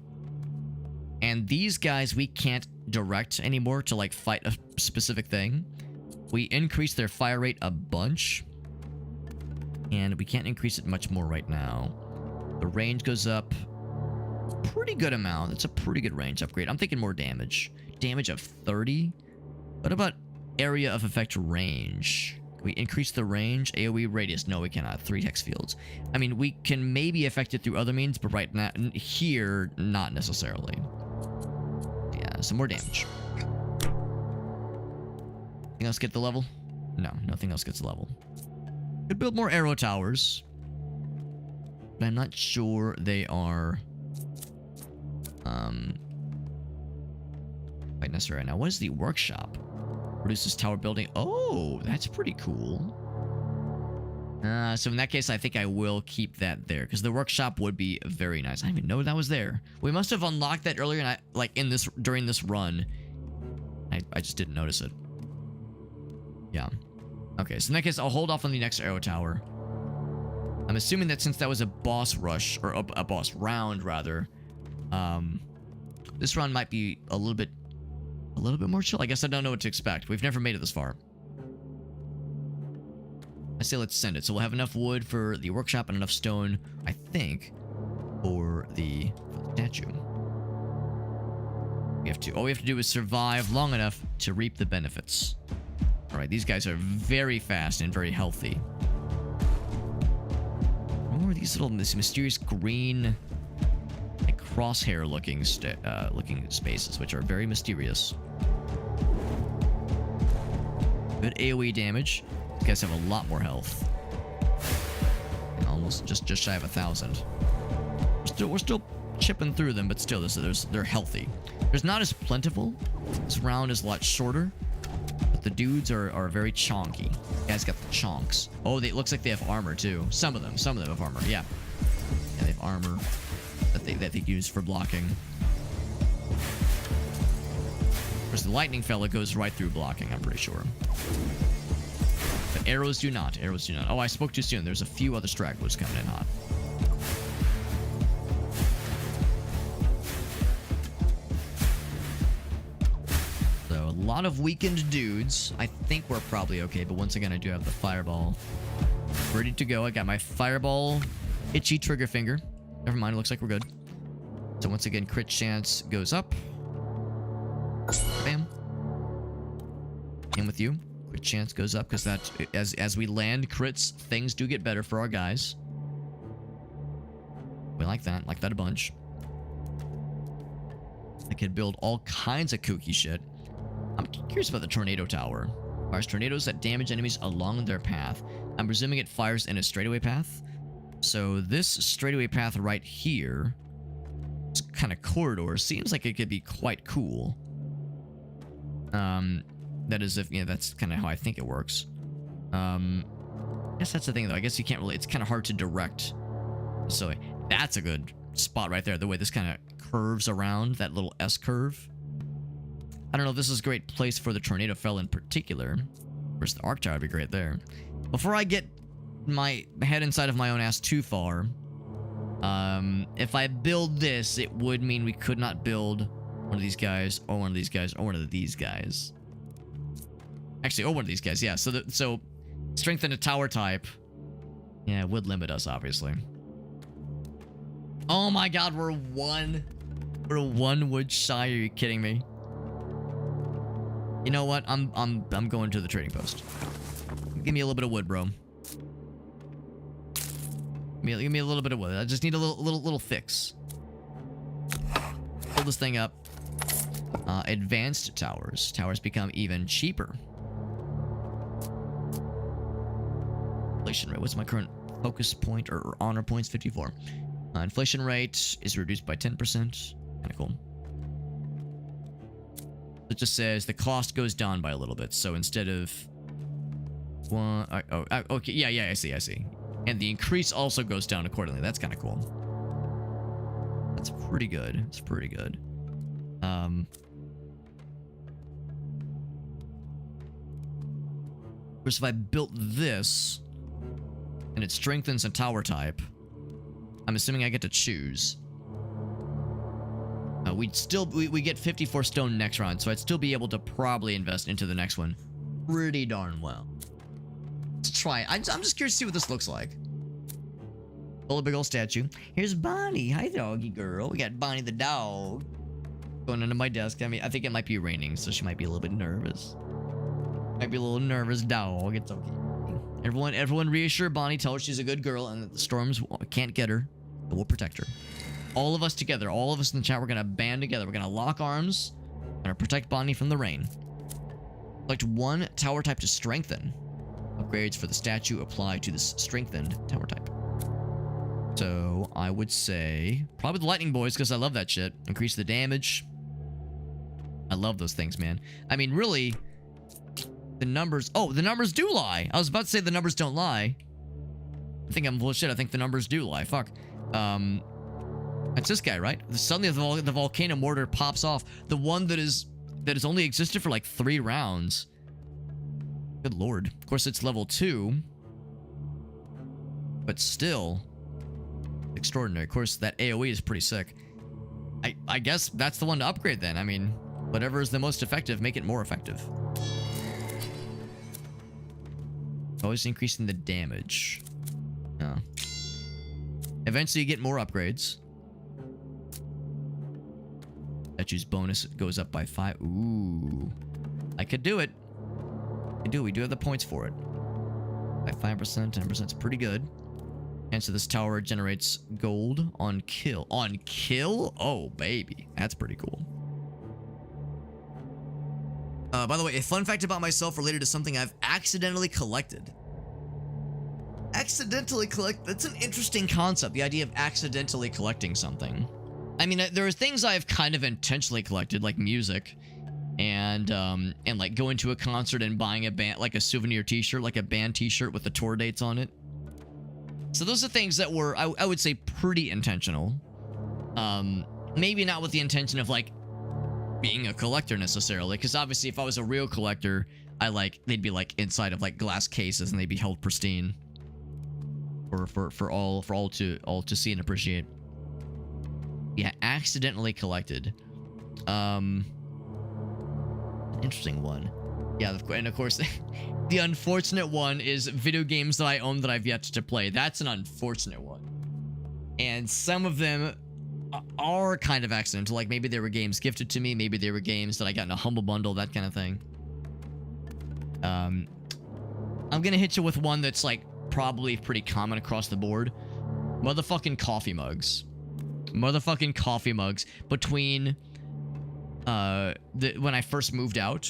And these guys, we can't direct anymore to, like, fight a specific thing. We increase their fire rate a bunch. And we can't increase it much more right now. The range goes up a pretty good amount. It's a pretty good range upgrade. I'm thinking more damage. Damage of 30? What about... area of effect range? Can we increase the range? AoE radius? No, we cannot. 3 hex fields. I mean, we can maybe affect it through other means, but right now, here, not necessarily. Yeah, some more damage. Anything else get the level? No, nothing else gets the level. Could build more arrow towers, but I'm not sure they are quite necessary right now. What is the workshop? Produces tower building. Oh, that's pretty cool. So in that case, I think I will keep that there because the workshop would be very nice. I didn't even know that was there. We must have unlocked that earlier, and during this run, I just didn't notice it. Yeah. Okay, so in that case, I'll hold off on the next arrow tower. I'm assuming that since that was a boss rush or a boss round rather, this run might be a little bit more chill. I guess I don't know what to expect. We've never made it this far. I say let's send it. So we'll have enough wood for the workshop and enough stone, I think, for the statue. All we have to do is survive long enough to reap the benefits. All right, these guys are very fast and very healthy. More of these mysterious green, like crosshair looking spaces, which are very mysterious. Good AoE damage. These guys have a lot more health. Almost just shy of 1,000. We're still chipping through them, but still, they're healthy. There's not as plentiful. This round is a lot shorter, but the dudes are very chonky. You guys got the chonks. Oh, it looks like they have armor too. Some of them have armor. Yeah, they have armor that they use for blocking. Of course, the lightning fella goes right through blocking, I'm pretty sure. But arrows do not. Arrows do not. Oh, I spoke too soon. There's a few other stragglers coming in hot. So, a lot of weakened dudes. I think we're probably okay, but once again, I do have the fireball ready to go. I got my fireball itchy trigger finger. Never mind, it looks like we're good. So once again, crit chance goes up. Bam. And with you, crit chance goes up because that as we land crits, things do get better for our guys. We like that a bunch. I could build all kinds of kooky shit. I'm curious about the tornado tower. Fires tornadoes that damage enemies along their path. I'm presuming it fires in a straightaway path. So this straightaway path right here, this kind of corridor, seems like it could be quite cool. That is if, that's kind of how I think it works. I guess that's the thing though. I guess you can't really, it's kind of hard to direct. So that's a good spot right there. The way this kind of curves around, that little S curve. I don't know if this is a great place for the tornado fell in particular. Of course, the arc tower would be great there. Before I get my head inside of my own ass too far, if I build this, it would mean we could not build one of these guys, or one of these guys, or one of these guys. Actually, or one of these guys, yeah. So strengthen a tower type. Yeah, it would limit us, obviously. Oh my god, we're one wood shy. Are you kidding me? You know what? I'm going to the trading post. Give me a little bit of wood, bro. Give me a little bit of wood. I just need a little fix. Pull this thing up. Advanced towers. Towers become even cheaper. Inflation rate. What's my current focus point or honor points? 54. Inflation rate is reduced by 10%. Kind of cool. It just says the cost goes down by a little bit. So instead of one, okay, yeah, I see. And the increase also goes down accordingly. That's kind of cool. That's pretty good. It's pretty good. Of course, if I built this and it strengthens a tower type, I'm assuming I get to choose. We get 54 stone next round, so I'd still be able to probably invest into the next one pretty darn well. Let's try it. I'm just curious to see what this looks like. Build a big old statue. Here's Bonnie. Hi, doggy girl. We got Bonnie the dog going under my desk. I mean, I think it might be raining, so she might be a little bit nervous. Might be a little nervous dog. It's okay. Everyone reassure Bonnie. Tell her she's a good girl and that the storms can't get her. But we'll protect her. All of us together, all of us in the chat, we're gonna band together. We're gonna lock arms. We're gonna protect Bonnie from the rain. Select one tower type to strengthen. Upgrades for the statue apply to this strengthened tower type. So I would say probably the lightning boys because I love that shit. Increase the damage. I love those things, man. I mean, really, the numbers. Oh, the numbers do lie. I was about to say the numbers don't lie. I think I'm bullshit. I think the numbers do lie. Fuck. That's this guy, right? Suddenly the volcano mortar pops off. The one that has only existed for like 3 rounds. Good lord. Of course, it's level 2. But still, extraordinary. Of course, that AoE is pretty sick. I guess that's the one to upgrade then. I mean, whatever is the most effective, make it more effective. Always increasing the damage. Yeah. Eventually, you get more upgrades. Statue's bonus goes up by 5. Ooh. I could do it. We do have the points for it. By 5%, 10% is pretty good. And so this tower generates gold on kill. On kill? Oh, baby. That's pretty cool. By the way, a fun fact about myself related to something I've accidentally collected. Accidentally collect. That's an interesting concept. The idea of accidentally collecting something. I mean, there are things I've kind of intentionally collected, like music, and like going to a concert and buying a band, like a souvenir T-shirt, like a band T-shirt with the tour dates on it. So those are things that were, I would say, pretty intentional. Maybe not with the intention of like being a collector necessarily, because obviously, if I was a real collector, they'd be like inside of like glass cases and they'd be held pristine for all to see and appreciate. Yeah, accidentally collected. Interesting one. Yeah, and of course, the unfortunate one is video games that I own that I've yet to play. That's an unfortunate one. And some of them are kind of accidental. Like maybe they were games gifted to me. Maybe they were games that I got in a humble bundle, that kind of thing. I'm gonna hit you with one that's like probably pretty common across the board. Motherfucking coffee mugs. Motherfucking coffee mugs. Between when I first moved out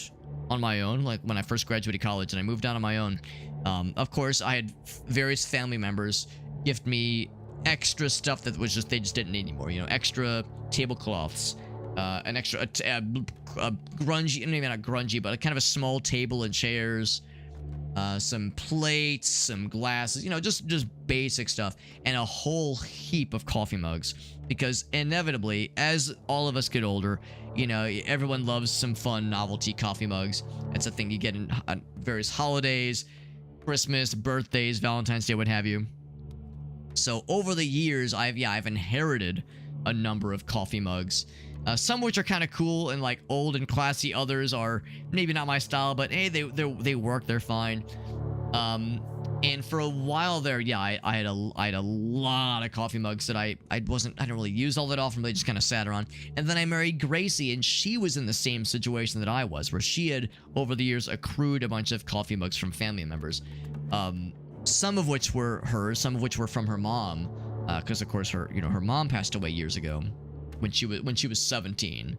on my own, like when I first graduated college and I moved out on my own, of course I had various family members gift me extra stuff that was just, they just didn't need anymore, you know, extra tablecloths, an extra grungy, maybe not grungy, but a kind of a small table and chairs, some plates, some glasses, you know, just basic stuff, and a whole heap of coffee mugs. Because inevitably, as all of us get older, you know, everyone loves some fun novelty coffee mugs. It's a thing you get in various holidays, Christmas, birthdays, Valentine's Day, what have you. So over the years, I've inherited a number of coffee mugs. Some which are kind of cool and like old and classy. Others are maybe not my style, but hey, they work. They're fine. And for a while there, yeah, I had a lot of coffee mugs that I didn't really use all that often. They just kind of sat around. And then I married Gracie, and she was in the same situation that I was, where she had over the years accrued a bunch of coffee mugs from family members. Some of which were hers, some of which were from her mom, because of course her mom passed away years ago when she was 17.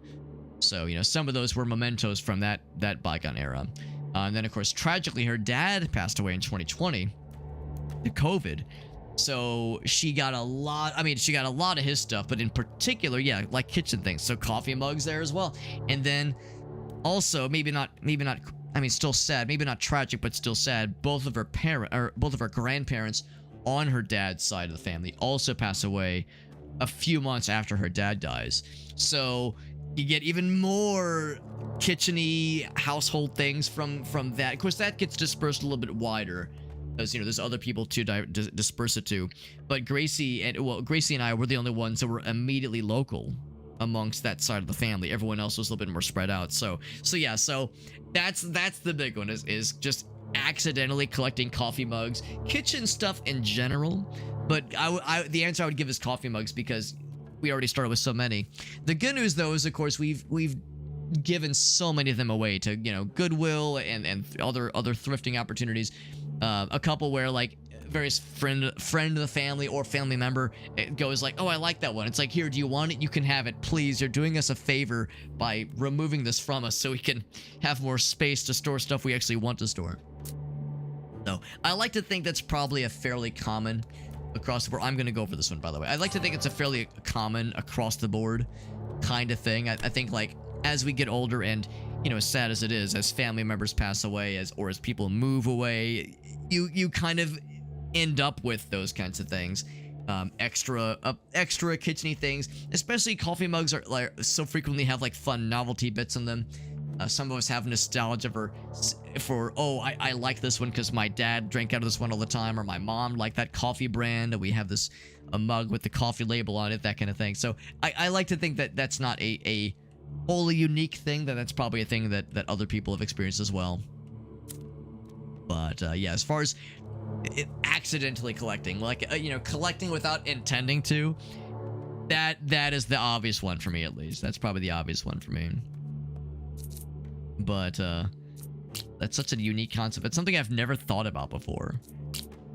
So, you know, some of those were mementos from that bygone era. And then, of course, tragically, her dad passed away in 2020 to COVID. So she got a lot. I mean, she got a lot of his stuff, but in particular, yeah, like kitchen things. So coffee mugs there as well. And then also, maybe not. I mean, still sad. Maybe not tragic, but still sad. Both of her grandparents on her dad's side of the family also pass away a few months after her dad dies. So you get even more kitchen-y household things from that. Of course, that gets dispersed a little bit wider, as you know, there's other people to disperse it to. But Gracie and I were the only ones that were immediately local amongst that side of the family. Everyone else was a little bit more spread out. So yeah, so that's the big one, is just accidentally collecting coffee mugs, kitchen stuff in general. But the answer I would give is coffee mugs, because we already started with so many. The good news, though, is of course we've given so many of them away to, you know, Goodwill and other thrifting opportunities. A couple where like various friend of the family or family member goes like, oh, I like that one. It's like, here, do you want it? You can have it, please. You're doing us a favor by removing this from us so we can have more space to store stuff we actually want to store. So I like to think that's probably a fairly common across the board. I'm going to go for this one, by the way. I like to think it's a fairly common across the board kind of thing. I think like as we get older, and you know, as sad as it is, as family members pass away, or as people move away, you kind of end up with those kinds of things. Extra kitchen-y things, especially coffee mugs are like so frequently have like fun novelty bits in them. Some of us have nostalgia for oh, I like this one because my dad drank out of this one all the time, or my mom liked that coffee brand, and we have a mug with the coffee label on it, that kind of thing. So I like to think that that's not a wholly unique thing, that's probably a thing that other people have experienced as well. But yeah, as far as accidentally collecting, like you know, collecting without intending to, that is the obvious one for me, at least. That's probably the obvious one for me. But that's such a unique concept. It's something I've never thought about before.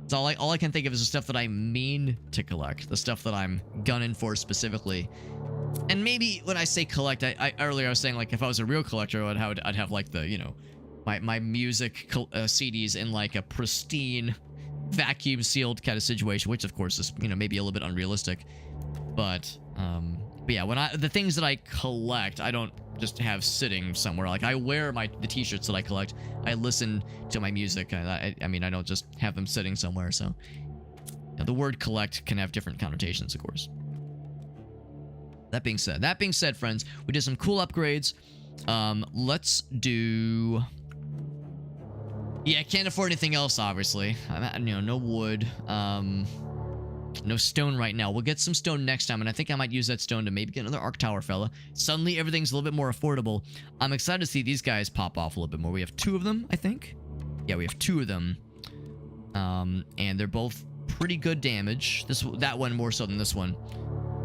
So all I can think of is the stuff that I mean to collect, the stuff that I'm gunning for specifically. And maybe when I say collect, earlier I was saying like if I was a real collector, I'd have like the, you know, my music CDs in like a pristine vacuum sealed kind of situation, which of course is, you know, maybe a little bit unrealistic. But yeah, the things that I collect, I don't just have sitting somewhere. Like I wear the t-shirts that I collect. I listen to my music. I mean, I don't just have them sitting somewhere. So you know, the word collect can have different connotations, of course. That being said, friends, we did some cool upgrades. Let's do Yeah, I can't afford anything else, obviously. No wood. No stone right now. We'll get some stone next time, and I think I might use that stone to maybe get another arc tower, fella. Suddenly, everything's a little bit more affordable. I'm excited to see these guys pop off a little bit more. We have 2 of them, I think. Yeah, we have 2 of them. And they're both pretty good damage. That one more so than this one.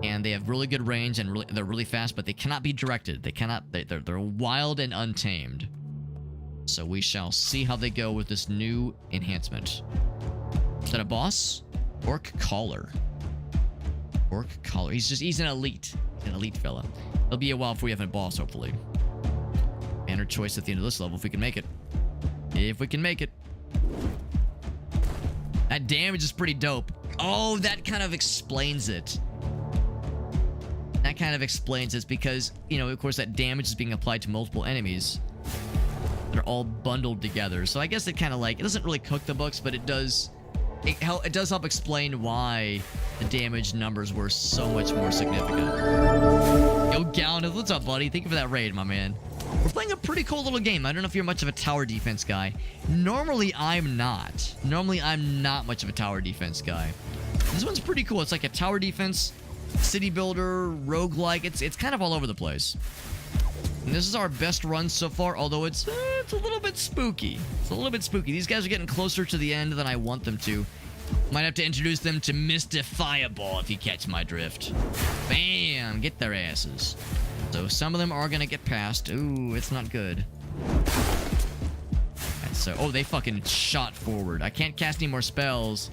And they have really good range, and they're really fast, but they cannot be directed. They're wild and untamed. So we shall see how they go with this new enhancement. Is that a boss? Orc Caller. Orc Caller. He's an elite. An elite fella. It'll be a while before we have a boss, hopefully. Banner choice at the end of this level if we can make it. If we can make it. That damage is pretty dope. Oh, that kind of explains it. That kind of explains it because, of course, that damage is being applied to multiple enemies. They're all bundled together. So I guess it kind of it doesn't really cook the books, but it does help explain why the damage numbers were so much more significant. Yo, Galnith, what's up, buddy? Thank you for that raid, my man. We're playing a pretty cool little game. I don't know if you're much of a tower defense guy. Normally, I'm not. Normally, I'm not much of a tower defense guy. This one's pretty cool. It's like a tower defense, city builder, roguelike. It's kind of all over the place. And this is our best run so far, although it's a little bit spooky. It's a little bit spooky. These guys are getting closer to the end than I want them to. Might have to introduce them to Mr. Fireball if you catch my drift. Bam! Get their asses. So some of them are gonna get past. Ooh, it's not good. And so, oh, they fucking shot forward. I can't cast any more spells.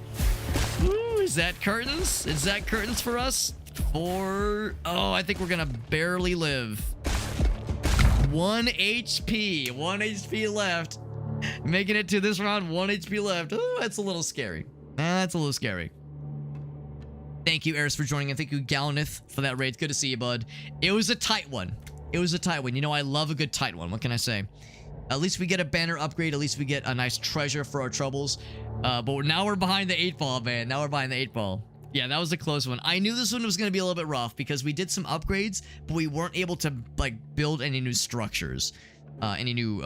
Ooh, is that curtains? Is that curtains for us? Oh, I think we're gonna barely live. 1 HP. 1 HP left. Making it to this round, 1 HP left. Ooh, that's a little scary. That's a little scary. Thank you, Eris, for joining, and thank you, Galnith, for that raid. Good to see you, bud. It was a tight one. It was a tight one. I love a good tight one. What can I say? At least we get a banner upgrade. At least we get a nice treasure for our troubles. But now we're behind the 8 ball, man. Now we're behind the 8 ball. Yeah, that was a close one. I knew this one was going to be a little bit rough because we did some upgrades, but we weren't able to, build any new structures. Any new,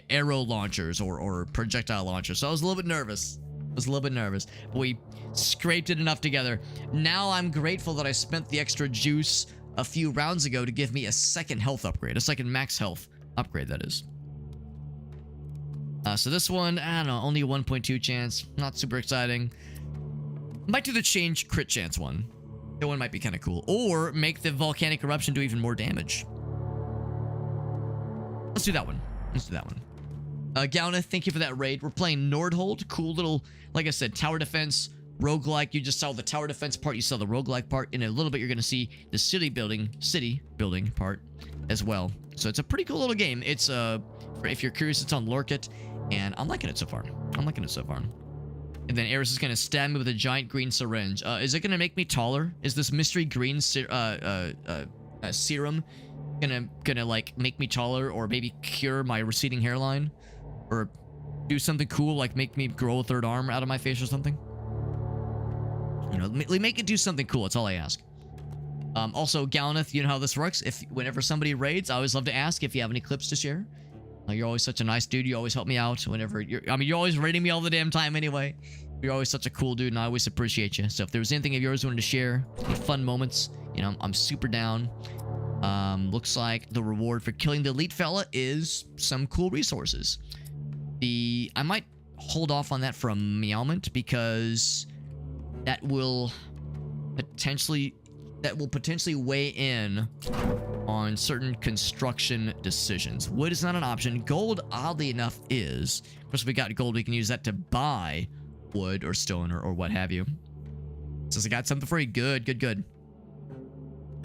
arrow launchers or projectile launchers. So I was a little bit nervous. But we scraped it enough together. Now I'm grateful that I spent the extra juice a few rounds ago to give me a second health upgrade. A second max health upgrade, that is. So this one, I don't know, only a 1.2 chance. Not super exciting. Might do the change crit chance one. That one might be kind of cool. Or make the volcanic eruption do even more damage. Let's do that one. Galnith, thank you for that raid. We're playing Nordhold. Cool little, like I said, tower defense, roguelike. You just saw the tower defense part. You saw the roguelike part. In a little bit, you're going to see the city building part as well. So it's a pretty cool little game. It's, if you're curious, it's on Lorkit. And I'm liking it so far. And then Eris is going to stab me with a giant green syringe. Is it going to make me taller? Is this mystery green serum gonna make me taller, or maybe cure my receding hairline, or do something cool like make me grow a third arm out of my face or something? Make it do something cool. That's all I ask. Also, Galnith, you know how this works. Whenever somebody raids, I always love to ask if you have any clips to share. You're always such a nice dude. You always help me out whenever you're always raiding me all the damn time anyway. You're always such a cool dude, and I always appreciate you. So if there was anything of yours you wanted to share, any fun moments, I'm super down. Looks like the reward for killing the elite fella is some cool resources. I might hold off on that for a meowment because that will potentially weigh in on certain construction decisions. Wood is not an option. Gold, oddly enough, is. Of course, if we got gold, we can use that to buy wood or stone or what have you. Says I got something for you. Good.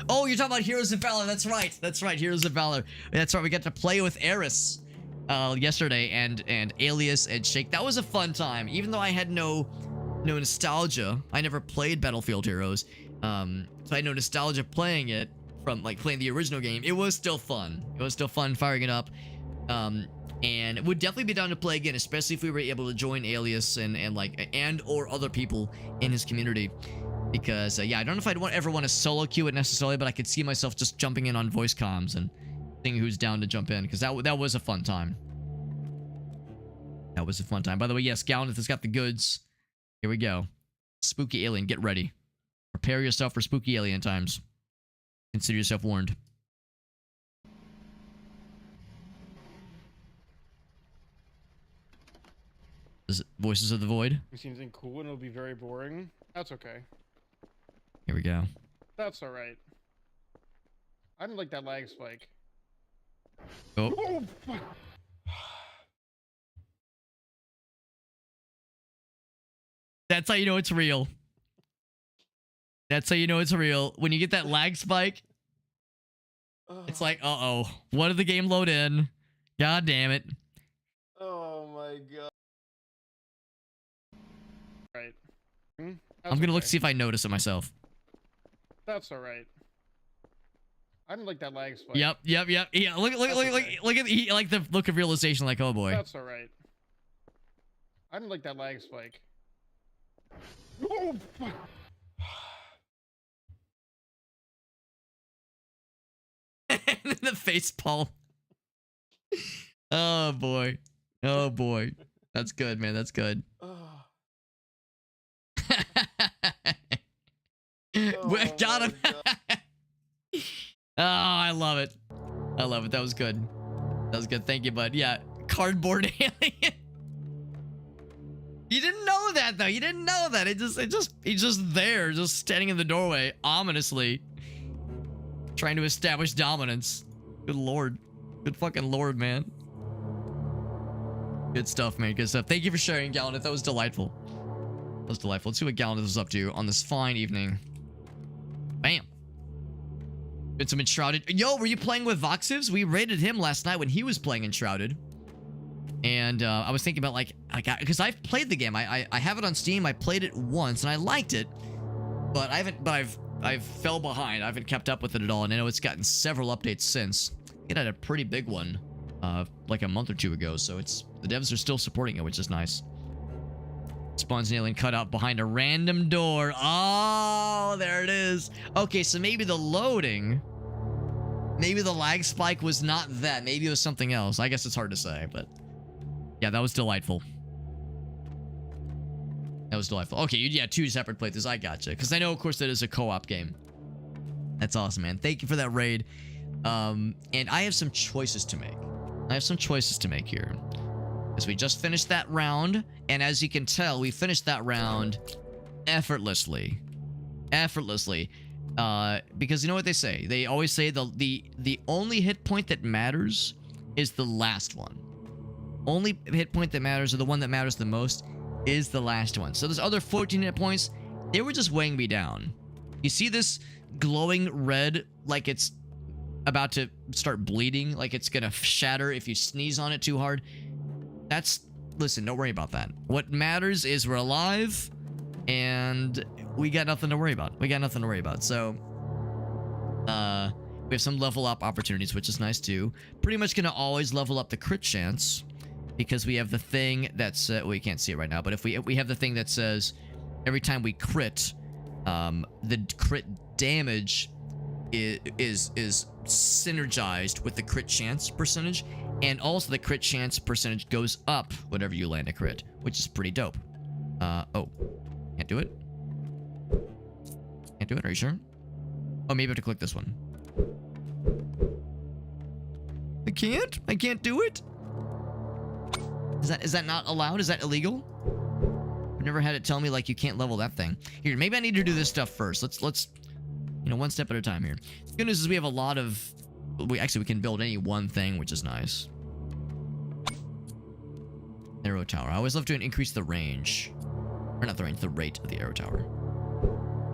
Oh, you're talking about Heroes of Valor. That's right. Heroes of Valor. That's right. We got to play with Eris yesterday and Alias and Shake. That was a fun time. Even though I had no nostalgia. I never played Battlefield Heroes. So I had no nostalgia playing it from playing the original game. It was still fun. Firing it up. And it would definitely be down to play again, especially if we were able to join Alias and or other people in his community. Because, yeah, I don't know if I'd ever want to solo queue it necessarily, but I could see myself just jumping in on voice comms and seeing who's down to jump in, because that was a fun time. That was a fun time. By the way, yes, Gallanth has got the goods. Here we go. Spooky alien, get ready. Prepare yourself for spooky alien times. Consider yourself warned. Is it Voices of the Void? It seems cool and it'll be very boring. That's okay. Here we go. That's alright. I didn't like that lag spike. Oh. Oh, fuck. That's how you know it's real. That's how you know it's real. When you get that lag spike, it's like, uh-oh. What did the game load in? God damn it. Oh my god. Right. I'm gonna look to see if I notice it myself. That's alright. I didn't like that lag spike. Yep. Yeah, look at like the look of realization, like, oh boy. That's alright. I didn't like that lag spike. Oh, fuck. The face palm. Oh boy. Oh boy. That's good, man. That's good. Got him. Oh, I love it. I love it. That was good. That was good. Thank you, bud. Yeah. Cardboard alien. You didn't know that though. You didn't know that. He's just there, just standing in the doorway, ominously. Trying to establish dominance. Good lord. Good fucking lord, man. Good stuff, man. Good stuff. Thank you for sharing, Gallanth. That was delightful. That was delightful. Let's see what Gallanth was up to on this fine evening. Bam. Been some Enshrouded. Yo, were you playing with Voxivs? We raided him last night when he was playing Enshrouded. And I was thinking about, like, because I've played the game. I have it on Steam. I played it once and I liked it. But I've fell behind. I haven't kept up with it at all. And I know it's gotten several updates since. It had a pretty big one like a month or two ago. So the devs are still supporting it, which is nice. Spawns an alien cut out behind a random door. Oh, there it is. Okay, so maybe the loading, maybe the lag spike was not that. Maybe it was something else. I guess it's hard to say, but yeah, that was delightful. That was delightful. Okay, yeah, 2 separate playthroughs. I gotcha. Because I know, of course, that is a co-op game. That's awesome, man. Thank you for that raid. And I have some choices to make. I have some choices to make here. Because we just finished that round. And as you can tell, we finished that round effortlessly. Effortlessly. Because you know what they say? They always say the only hit point that matters is the last one. Only hit point that matters, or the one that matters the most, is the last one. So those other 14 hit points, they were just weighing me down. You see this glowing red, like it's about to start bleeding, like it's gonna shatter if you sneeze on it too hard? Listen, don't worry about that. What matters is we're alive, and we got nothing to worry about. We got nothing to worry about. So, we have some level up opportunities, which is nice too. Pretty much gonna always level up the crit chance, because we have the thing that's well, you can't see it right now, but if we have the thing that says every time we crit, the crit damage is synergized with the crit chance percentage, and also the crit chance percentage goes up whenever you land a crit, which is pretty dope. Oh, can't do it. Can't do it. Are you sure? Oh, maybe I have to click this one. I can't do it. Is that not allowed? Is that illegal? I've never had it tell me, like, you can't level that thing. Here, maybe I need to do this stuff first. Let's you know, one step at a time here. The good news is we have a lot of... we can build any one thing, which is nice. Arrow tower. I always love to increase the range. Or not the range, the rate of the arrow tower.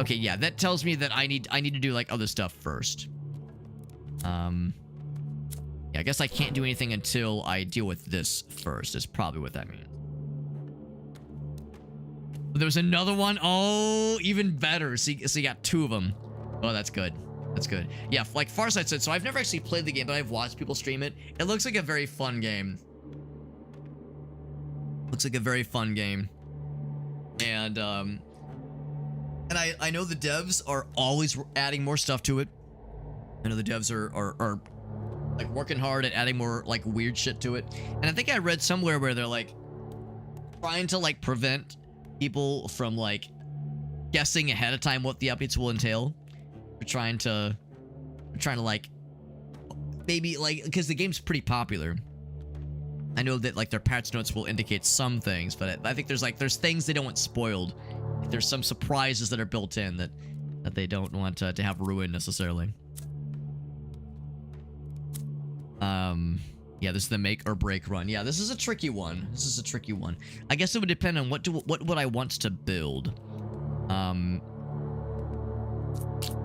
Okay, yeah, that tells me that I need to do, like, other stuff first. Yeah, I guess I can't do anything until I deal with this first, is probably what that means. There's another one. Oh, even better. So you got 2 of them. Oh, that's good. That's good. Yeah, like Farsight said, so I've never actually played the game, but I've watched people stream it. It looks like a very fun game. Looks like a very fun game. And I know the devs are always adding more stuff to it. I know the devs are like working hard at adding more like weird shit to it. And I think I read somewhere where they're like, trying to like prevent people from like guessing ahead of time what the updates will entail. We're trying to like maybe like, because the game's pretty popular. I know that like their patch notes will indicate some things, but I think there's things they don't want spoiled. There's some surprises that are built in that they don't want to have ruined necessarily. Yeah, this is the make or break run. Yeah, this is a tricky one. This is a tricky one. I guess it would depend on what would I want to build. The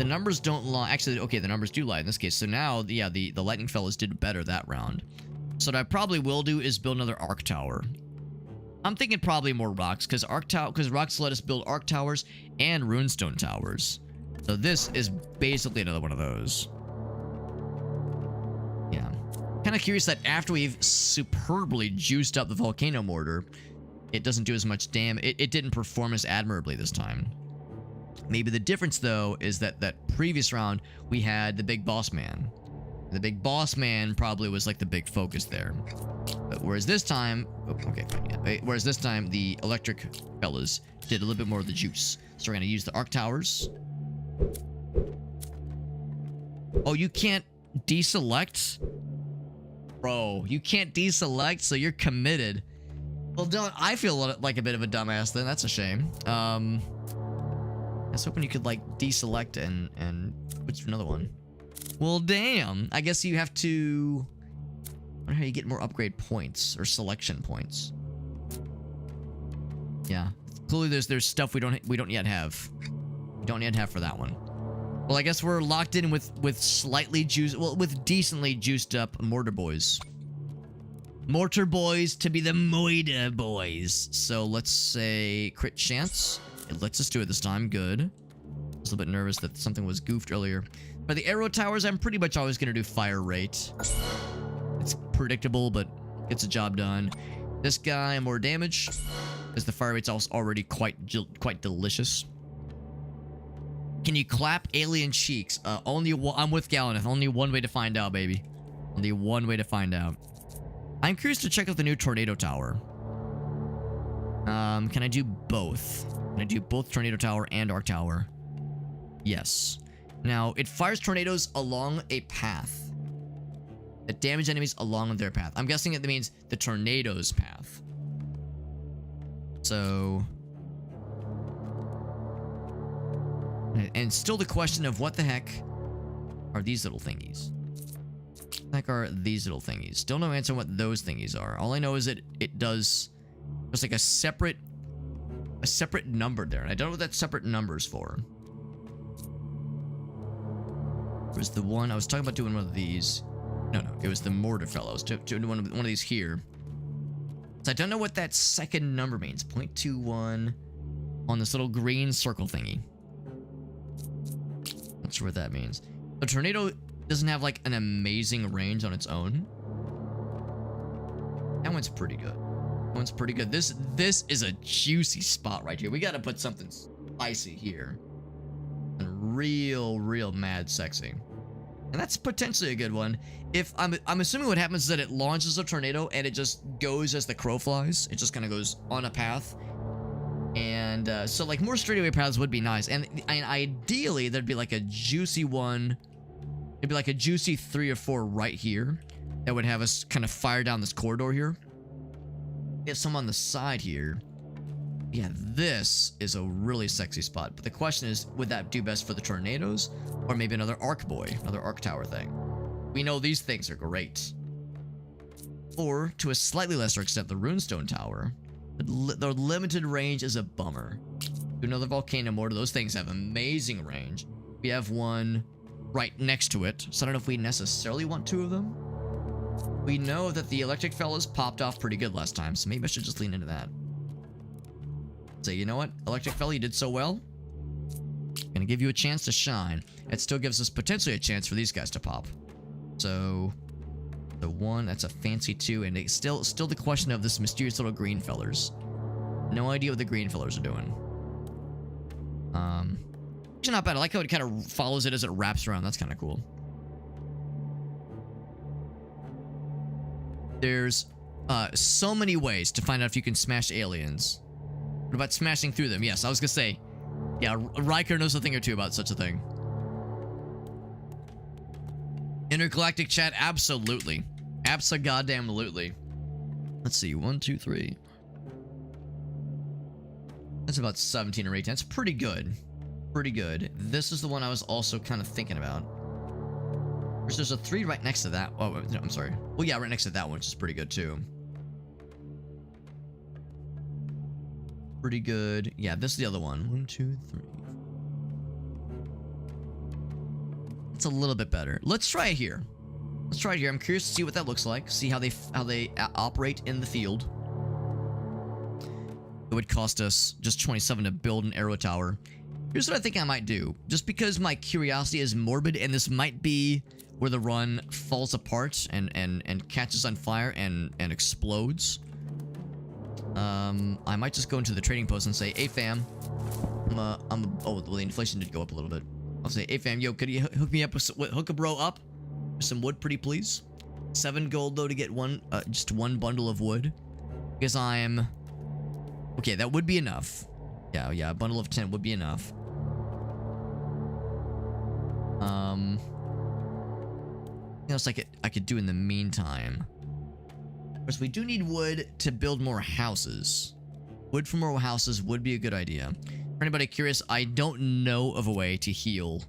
numbers don't lie. Actually, okay, the numbers do lie in this case. So now, yeah, the lightning fellas did better that round. So what I probably will do is build another arc tower. I'm thinking probably more rocks, because rocks let us build arc towers and runestone towers. So this is basically another one of those. Yeah. Kind of curious that after we've superbly juiced up the volcano mortar, it doesn't do as much damage. It didn't perform as admirably this time. Maybe the difference, though, is that previous round, we had the big boss man. The big boss man probably was like the big focus there. But whereas this time... Oh, okay, fine, yeah. Whereas this time, the electric fellas did a little bit more of the juice. So we're going to use the arc towers. Oh, you can't deselect? Bro, you can't deselect, so you're committed. Well, don't. I feel like a bit of a dumbass then. That's a shame. I was hoping you could, like, deselect and... What's another one? Well, damn. I guess you have to... I wonder how you get more upgrade points or selection points. Yeah. Clearly there's stuff we don't yet have. We don't yet have for that one. Well, I guess we're locked in with slightly juiced... Well, with decently juiced up mortar boys. Mortar boys to be the moida boys. So let's say crit chance. It lets us do it this time. Good. I was a little bit nervous that something was goofed earlier. For the arrow towers, I'm pretty much always going to do fire rate. It's predictable, but gets the job done. This guy, more damage, as the fire rate's also already quite delicious. Can you clap alien cheeks? I'm with Gallaneth. Only one way to find out, baby. Only one way to find out. I'm curious to check out the new tornado tower. Can I do both? Can I do both tornado tower and arc tower? Yes. Now, it fires tornadoes along a path that damage enemies along their path. I'm guessing it means the tornado's path. So... And still the question of what the heck are these little thingies? What the heck are these little thingies? Still no answer on what those thingies are. All I know is that it does... There's like a separate number there. And I don't know what that separate number's for. It was the one... I was talking about doing one of these. No, it was the mortar fellow. I was doing one of these here. So I don't know what that second number means. 0.21 on this little green circle thingy. Not sure what that means. The tornado doesn't have like an amazing range on its own. That one's pretty good. That one's pretty good. This is a juicy spot right here. We got to put something spicy here. And real mad sexy. And that's potentially a good one. If I'm assuming what happens is that it launches a tornado and it just goes as the crow flies. It just kind of goes on a path. And so like more straightaway paths would be nice. And ideally there'd be like a juicy one. It'd be like a juicy 3 or 4 right here. That would have us kind of fire down this corridor here. Get some on the side here. Yeah, this is a really sexy spot. But the question is, would that do best for the tornadoes? Or maybe another arc boy, another arc tower thing? We know these things are great. Or, to a slightly lesser extent, the runestone tower. The limited range is a bummer. Do another volcano mortar. Those things have amazing range. We have one right next to it. So I don't know if we necessarily want 2 of them. We know that the electric fellas popped off pretty good last time. So maybe I should just lean into that. Say, you know what? Electric fella, you did so well. Gonna give you a chance to shine. It still gives us potentially a chance for these guys to pop. So... the 1, that's a fancy 2, and it's still the question of this mysterious little green fellers. No idea what the green fellers are doing. Actually not bad. I like how it kind of follows it as it wraps around. That's kind of cool. There's so many ways to find out if you can smash aliens. What about smashing through them? Yes, I was gonna say. Yeah, Riker knows a thing or two about such a thing. Intergalactic chat, absolutely. Abso-goddamn-lutely. Let's see, 1, 2, 3. That's about 17 or 18. That's pretty good. Pretty good. This is the one I was also kind of thinking about. There's a 3 right next to that. Oh, no, I'm sorry. Well, yeah, right next to that one, which is pretty good too. Pretty good. Yeah, this is the other one. 1, 2, 3. It's a little bit better. Let's try it here. Let's try it here. I'm curious to see what that looks like. See how they operate in the field. It would cost us just 27 to build an arrow tower. Here's what I think I might do. Just because my curiosity is morbid, and this might be where the run falls apart and catches on fire and explodes. I might just go into the trading post and say, "Hey fam, oh, well, the inflation did go up a little bit. I'll say, "Hey fam, yo, could you hook me up with hook a bro up with some wood, pretty please? 7 gold though to get just one bundle of wood, because I'm okay. That would be enough. Yeah, a bundle of 10 would be enough. What else I could do in the meantime? Because we do need wood to build more houses. Wood for more houses would be a good idea. For anybody curious, I don't know of a way to heal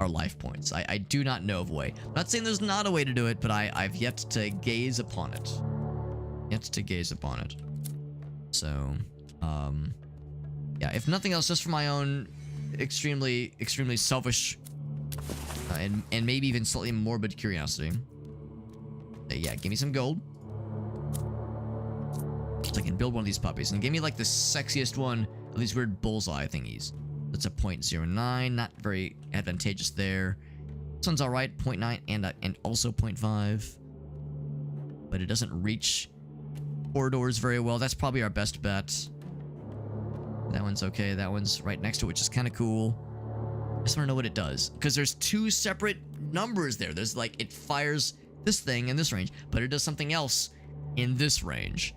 our life points. I do not know of a way. I'm not saying there's not a way to do it, but I've yet to gaze upon it. So, yeah, if nothing else, just for my own extremely selfish and maybe even slightly morbid curiosity. Yeah, give me some gold. So I can build one of these puppies. And give me like the sexiest one of these weird bullseye thingies. That's a 0.09. Not very advantageous there. This one's alright. 0.9 and also 0.5. But it doesn't reach corridors very well. That's probably our best bet. That one's okay. That one's right next to it, which is kind of cool. I just want to know what it does. Because there's 2 separate numbers there. There's like, it fires this thing in this range, but it does something else in this range.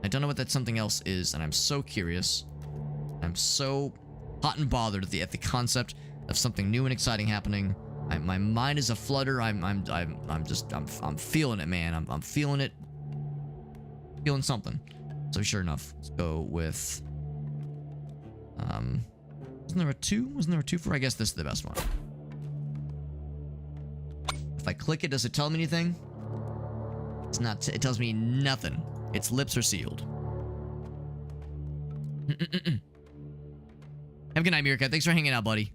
I don't know what that something else is, and I'm so curious. I'm so hot and bothered at the concept of something new and exciting happening. My mind is aflutter. I'm feeling it, man. I'm feeling it. Feeling something. So sure enough, let's go with. Wasn't there a 2? Wasn't there a 2 for? I guess this is the best one. If I click it, does it tell me anything? It's not. It tells me nothing. Its lips are sealed. Have a good night, Mirka. Thanks for hanging out, buddy.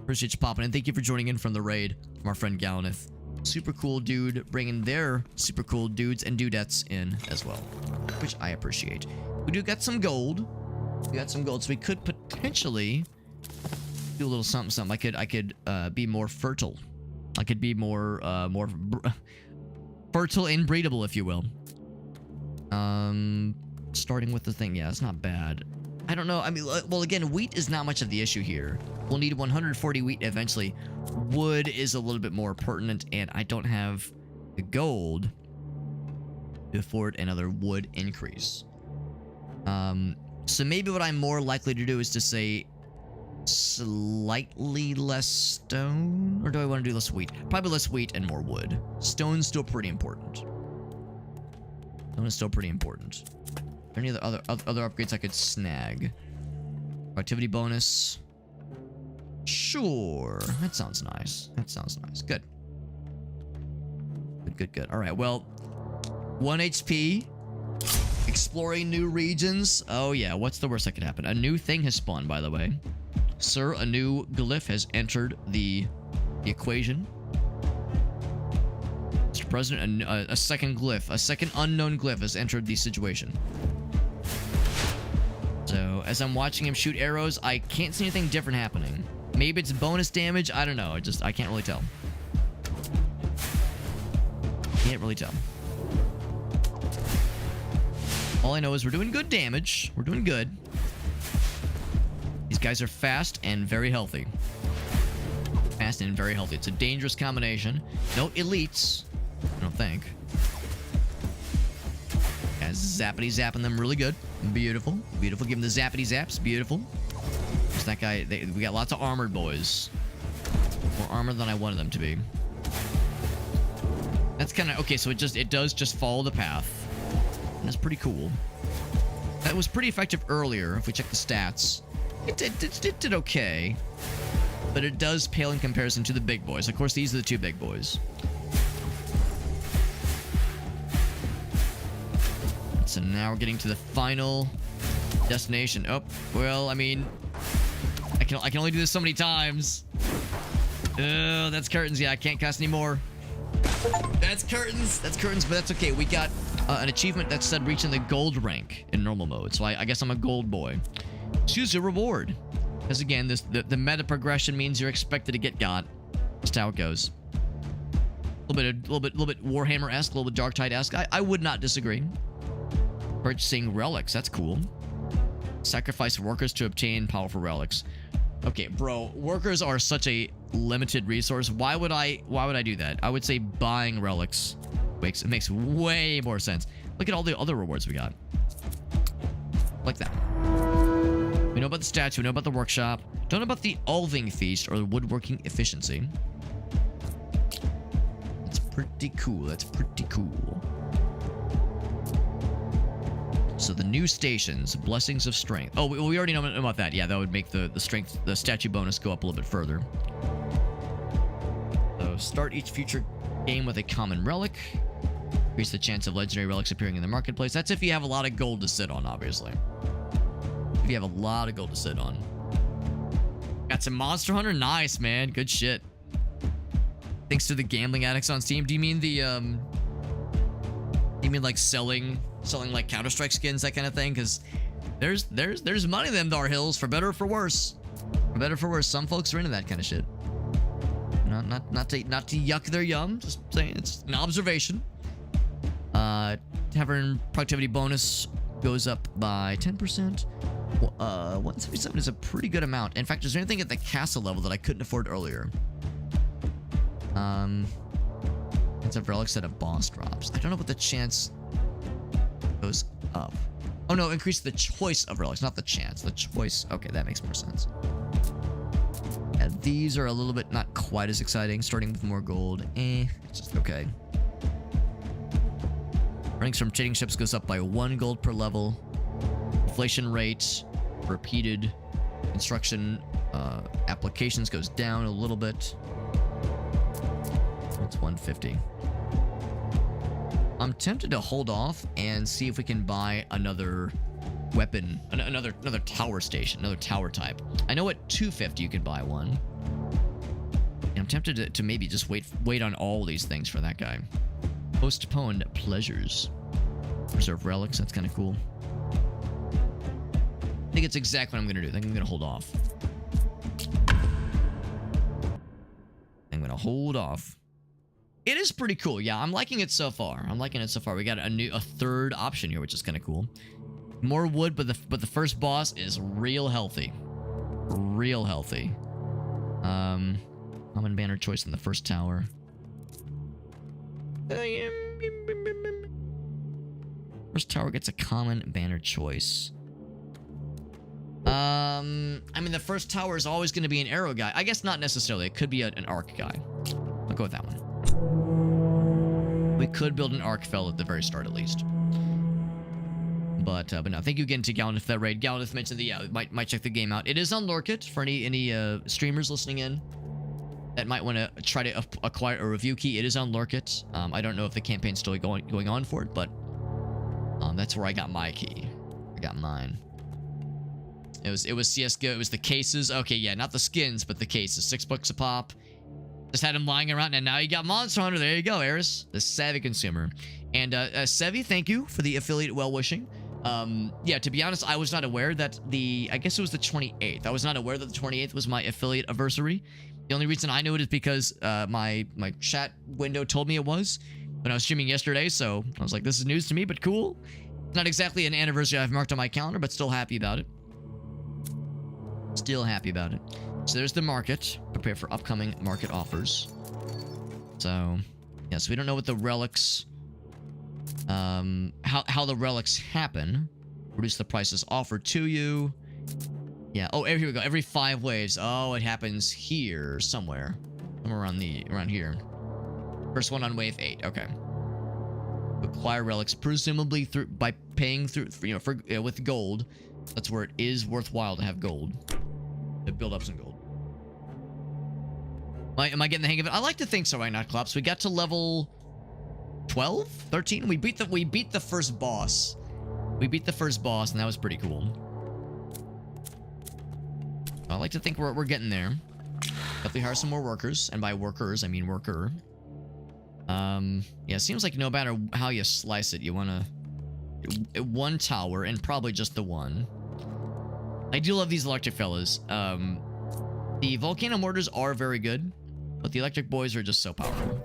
Appreciate you popping in. Thank you for joining in from the raid from our friend Galanith. Super cool dude, bringing their super cool dudes and dudettes in as well, which I appreciate. We do got some gold. We got some gold, so we could potentially do a little something. I could be more fertile. I could be more fertile and breedable, if you will. Starting with the thing, yeah, it's not bad. I don't know. I mean, well, again, wheat is not much of the issue here. We'll need 140 wheat eventually. Wood is a little bit more pertinent, and I don't have the gold to afford another wood increase. So maybe what I'm more likely to do is to say slightly less stone, or do I want to do less wheat? Probably less wheat and more wood. Stone's still pretty important. Stone is still pretty important. Are there any other upgrades I could snag? Productivity bonus. Sure. That sounds nice. That sounds nice. Good. Good. All right. Well, 1 HP. Exploring new regions. Oh yeah. What's the worst that could happen? A new thing has spawned, by the way. Sir, a new glyph has entered the equation. Mr. President, a second glyph, a second unknown glyph has entered the situation. So, as I'm watching him shoot arrows, I can't see anything different happening. Maybe it's bonus damage, I don't know. I can't really tell. Can't really tell. All I know is we're doing good damage. We're doing good. These guys are fast and very healthy. Fast and very healthy. It's a dangerous combination. No elites, I don't think. zappity zapping them really good. Beautiful. Beautiful. Give them the zappity zaps. Beautiful. There's that guy. We got lots of armored boys. More armored than I wanted them to be. That's kind of okay. So it does just follow the path. And that's pretty cool. That was pretty effective earlier. If we check the stats, it did okay, but it does pale in comparison to the big boys. Of course, these are the two big boys. So now we're getting to the final destination. Oh, well, I mean, I can only do this so many times. Oh, that's curtains. Yeah, I can't cast anymore. That's curtains. That's curtains, but that's okay. We got an achievement that said reaching the gold rank in normal mode. So I guess I'm a gold boy. Choose a reward. Because again, the meta progression means you're expected to get got. Just how it goes. A little bit Warhammer-esque, a little bit Darktide-esque. I would not disagree. Purchasing relics. That's cool. Sacrifice workers to obtain powerful relics. Okay, bro, workers are such a limited resource. Why would I do that? I would say buying relics makes way more sense. Look at all the other rewards we got. Like that. We know about the stats, we know about the workshop. Don't know about the Alving feast or the woodworking efficiency. That's pretty cool. That's pretty cool. So the new stations, Blessings of Strength. Oh, we already know about that. Yeah, that would make the strength, the statue bonus go up a little bit further. So start each future game with a common relic. Increase the chance of legendary relics appearing in the marketplace. That's if you have a lot of gold to sit on, obviously. If you have a lot of gold to sit on. Got some Monster Hunter. Nice, man. Good shit. Thanks to the gambling addicts on Steam. Do you mean the, you mean like selling like Counter-Strike skins, that kind of thing? Because there's money in them Dar Hills, for better or for worse. For better or for worse, some folks are into that kind of shit. Not to yuck their yum, just saying it's an observation. Tavern productivity bonus goes up by 10%. 177 is a pretty good amount. In fact, is there anything at the castle level that I couldn't afford earlier? It's a relic set of boss drops. I don't know what the chance goes up. Oh no, increase the choice of relics, not the chance. The choice. Okay, that makes more sense. Yeah, these are a little bit not quite as exciting. Starting with more gold. It's just okay. Earnings from trading ships goes up by 1 gold per level. Inflation rate, repeated construction applications goes down a little bit. It's 150. I'm tempted to hold off and see if we can buy another weapon, another tower station, another tower type. I know at 250 you could buy one. And I'm tempted to maybe just wait on all these things for that guy. Postponed pleasures. Preserve relics, that's kind of cool. I think it's exactly what I'm going to do. I think I'm going to hold off. I'm going to hold off. It is pretty cool. Yeah, I'm liking it so far. We got a third option here, which is kind of cool. More wood, but the first boss is real healthy. Real healthy. Common banner choice in the first tower. First tower gets a common banner choice. I mean, the first tower is always going to be an arrow guy. I guess not necessarily. It could be an arc guy. I'll go with that one. We could build an arc fell at the very start, at least. But no. Thank you again to Gallanith for that raid. Gallanith mentioned that, yeah, might check the game out. It is on Lurkit for any streamers listening in that might want to try to acquire a review key. It is on Lurkit. I don't know if the campaign's still going on for it, but that's where I got my key. I got mine. It was CSGO. It was the cases. Okay, yeah, not the skins, but the cases. $6 a pop. Just had them lying around, and now you got Monster Hunter. There you go, Eris, the savvy consumer. And Sevi, thank you for the affiliate well-wishing. Yeah, to be honest, I was not aware that I guess it was the 28th. I was not aware that the 28th was my affiliate anniversary. The only reason I knew it is because my chat window told me it was when I was streaming yesterday. So I was like, this is news to me, but cool. Not exactly an anniversary I've marked on my calendar, but still happy about it. Still happy about it. So there's the market. Prepare for upcoming market offers. So, yeah, so we don't know what the relics how the relics happen. Reduce the prices offered to you. Yeah. Oh, here we go. Every 5 waves. Oh, it happens here somewhere. Somewhere around here. First one on wave 8. Okay. Acquire relics, presumably by paying through, with gold. That's where it is worthwhile to have gold. To build up some gold. Am I getting the hang of it? I like to think so right now, Klops. We got to level 12? 13? We beat the first boss. We beat the first boss, and that was pretty cool. I like to think we're getting there. Definitely hire some more workers, and by workers, I mean worker. Yeah, it seems like no matter how you slice it, you want to... One tower, and probably just the one. I do love these electric fellas. The volcano mortars are very good, but the electric boys are just so powerful.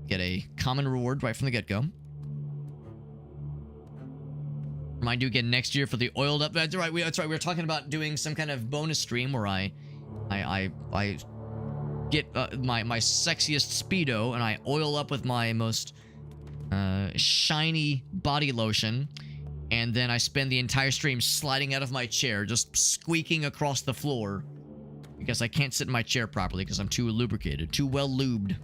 Get a common reward right from the get-go. Remind you again next year for the oiled up. That's right. We were talking about doing some kind of bonus stream where I get my sexiest speedo and I oil up with my most shiny body lotion, and then I spend the entire stream sliding out of my chair, just squeaking across the floor because I can't sit in my chair properly because I'm too lubricated, too well lubed.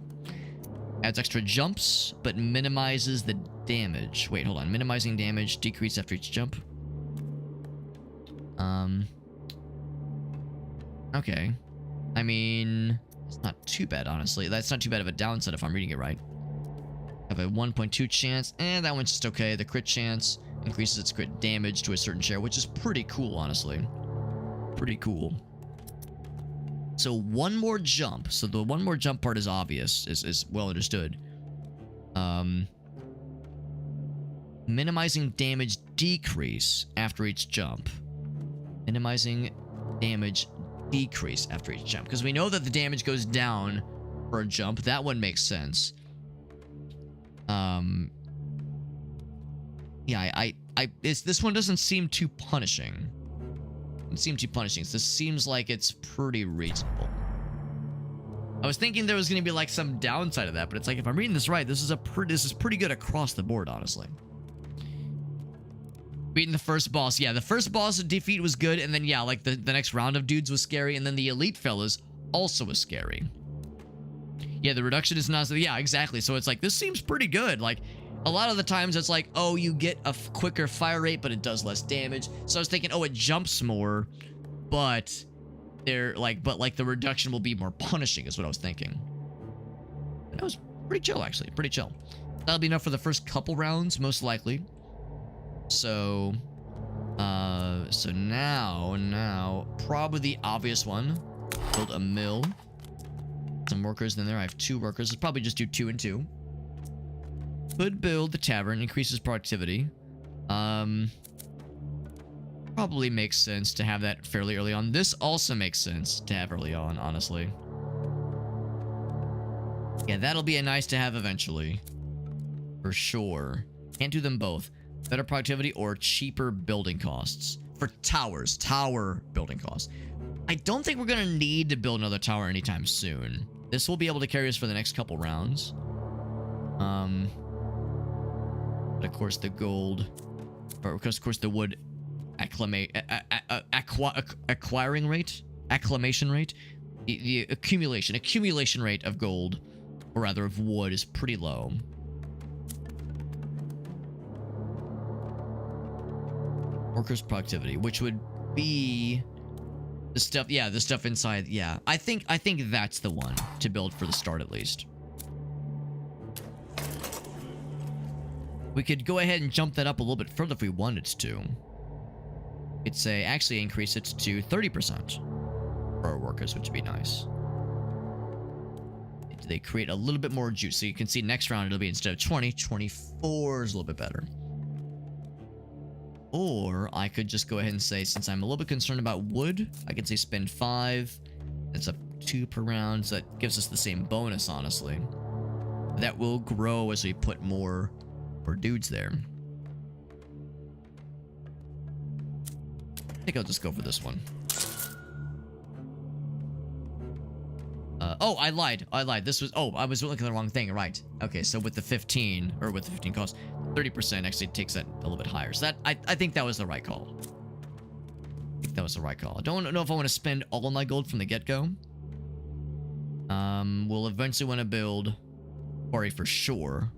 Adds extra jumps, but minimizes the damage. Wait, hold on. Minimizing damage, decrease after each jump. Okay. I mean, it's not too bad, honestly. That's not too bad of a downside if I'm reading it right. Have a 1.2 chance, and that one's just okay. The crit chance increases its crit damage to a certain share, which is pretty cool, honestly. Pretty cool. So one more jump. So the one more jump part is obvious, is well understood. Minimizing damage decrease after each jump. Minimizing damage decrease after each jump. Because we know that the damage goes down for a jump. That one makes sense. Yeah, this one doesn't seem too punishing. It seems too punishing. This seems like it's pretty reasonable. I was thinking there was going to be like some downside of that, but it's like if I'm reading this right, this is pretty good across the board, honestly. Beating the first boss. Yeah, the first boss defeat was good, and then yeah, like the next round of dudes was scary, and then the elite fellas also was scary. Yeah, the reduction is not... Yeah, exactly. So it's like, this seems pretty good. Like, a lot of the times it's like, oh, you get a quicker fire rate, but it does less damage. So I was thinking, oh, it jumps more, but the reduction will be more punishing is what I was thinking. And that was pretty chill, actually. Pretty chill. That'll be enough for the first couple rounds, most likely. So now, probably the obvious one. Build a mill. Some workers in there. I have 2 workers. Let's probably just do 2 and 2. Could build the tavern. Increases productivity. Probably makes sense to have that fairly early on. This also makes sense to have early on, honestly. Yeah, that'll be a nice to have eventually. For sure. Can't do them both. Better productivity or cheaper building costs. For towers. Tower building costs. I don't think we're going to need to build another tower anytime soon. This will be able to carry us for the next couple rounds. But of course the gold, or of course the wood acquiring rate, acclamation rate, the accumulation rate of gold, or rather of wood, is pretty low. Workers' productivity, which would be the stuff, yeah, the stuff inside, yeah. I think that's the one to build for the start, at least. We could go ahead and jump that up a little bit further if we wanted to. It's actually increase it to 30% for our workers, which would be nice. They create a little bit more juice. So you can see next round it'll be, instead of 20, 24 is a little bit better. Or I could just go ahead and say, since I'm a little bit concerned about wood, I could say spend 5. That's up 2 per round. So that gives us the same bonus, honestly. That will grow as we put more dudes there. I think I'll just go for this one. Oh, I lied. This was, oh, I was looking at the wrong thing. Right. Okay, so with the 15, or with the 15 cost, 30% actually takes that a little bit higher. So that, I think that was the right call. I think that was the right call. I don't know if I want to spend all my gold from the get-go. We'll eventually want to build quarry for sure.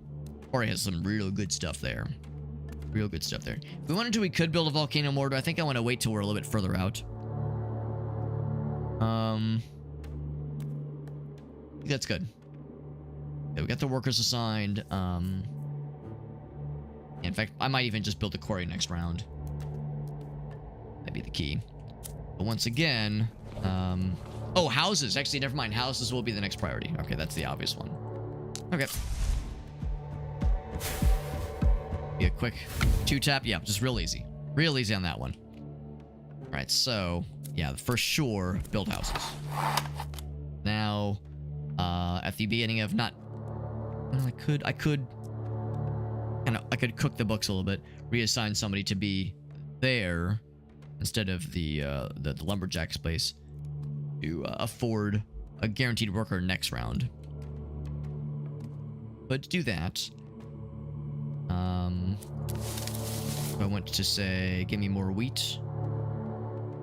Quarry has some real good stuff there. Real good stuff there. If we wanted to, we could build a volcano mortar. I think I want to wait till we're a little bit further out. I think that's good. Okay, we got the workers assigned. In fact, I might even just build the quarry next round. That'd be the key. But once again, oh, houses. Actually, never mind. Houses will be the next priority. Okay, that's the obvious one. Okay. Be a quick 2-tap. Yeah, just real easy. Real easy on that one. All right, so yeah, for sure, build houses. Now, at the beginning of not, I could cook the books a little bit, reassign somebody to be there instead of the lumberjack space to afford a guaranteed worker next round. But to do that, if I went to say, give me more wheat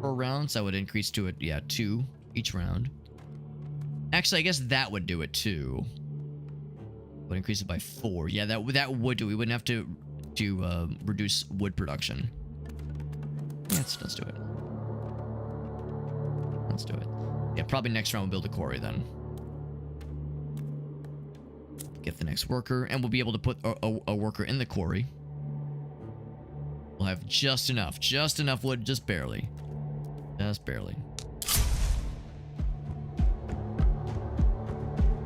per round, so I would increase to it, yeah, 2 each round. Actually, I guess that would do it too. Would increase it by 4. Yeah, that would do. We wouldn't have to reduce wood production. Yeah, let's do it. Let's do it. Yeah, probably next round we'll build a quarry then. Get the next worker, and we'll be able to put a worker in the quarry. We'll have just enough wood, just barely. Just barely.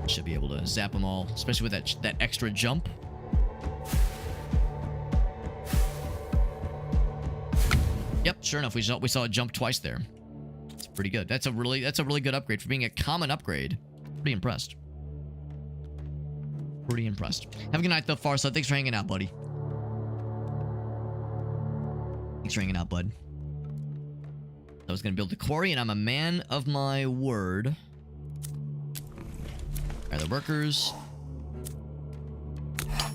Should be able to zap them all, especially with that extra jump. Yep, sure enough, we saw it jump twice there. It's pretty good. That's a really good upgrade for being a common upgrade. Pretty impressed. Pretty impressed. Have a good night though, Farsa. Thanks for hanging out, buddy. Thanks for hanging out, bud. I was gonna build the quarry, and I'm a man of my word. All right, the workers.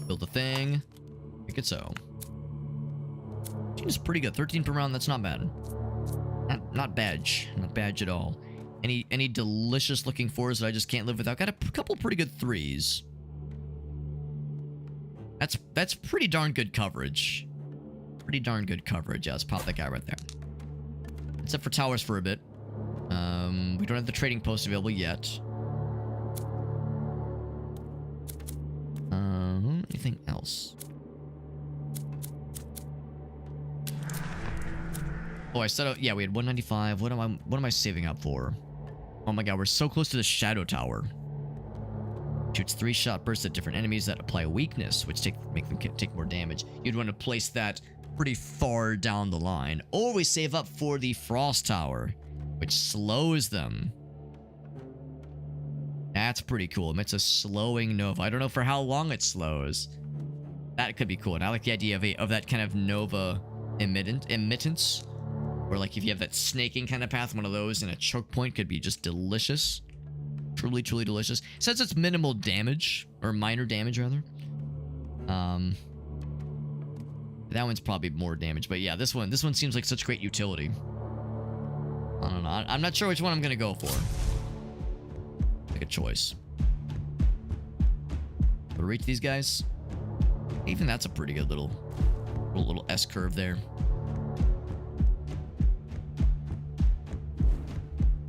Build the thing. Make it so. Seems pretty good. 13 per round. That's not bad. Not badge. Not badge at all. Any delicious looking 4s that I just can't live without? Got a couple pretty good 3s. That's pretty darn good coverage. Pretty darn good coverage. Yeah, let's pop that guy right there. Except for towers for a bit. We don't have the trading post available yet. Anything else? Oh, I said, yeah, we had 195. What am I saving up for? Oh my god, we're so close to the shadow tower. Shoots 3 shot bursts at different enemies that apply weakness, which make them take more damage. You'd want to place that pretty far down the line. Or we save up for the frost tower, which slows them. That's pretty cool. Emits a slowing nova. I don't know for how long it slows. That could be cool. And I like the idea of that kind of nova emittance. Or like if you have that snaking kind of path, one of those in a choke point could be just delicious. Truly, truly delicious. Since it's minimal damage, or minor damage rather. That one's probably more damage, but yeah, this one seems like such great utility. I don't know. I'm not sure which one I'm gonna go for. Make a choice. But reach these guys. Even that's a pretty good little S curve there.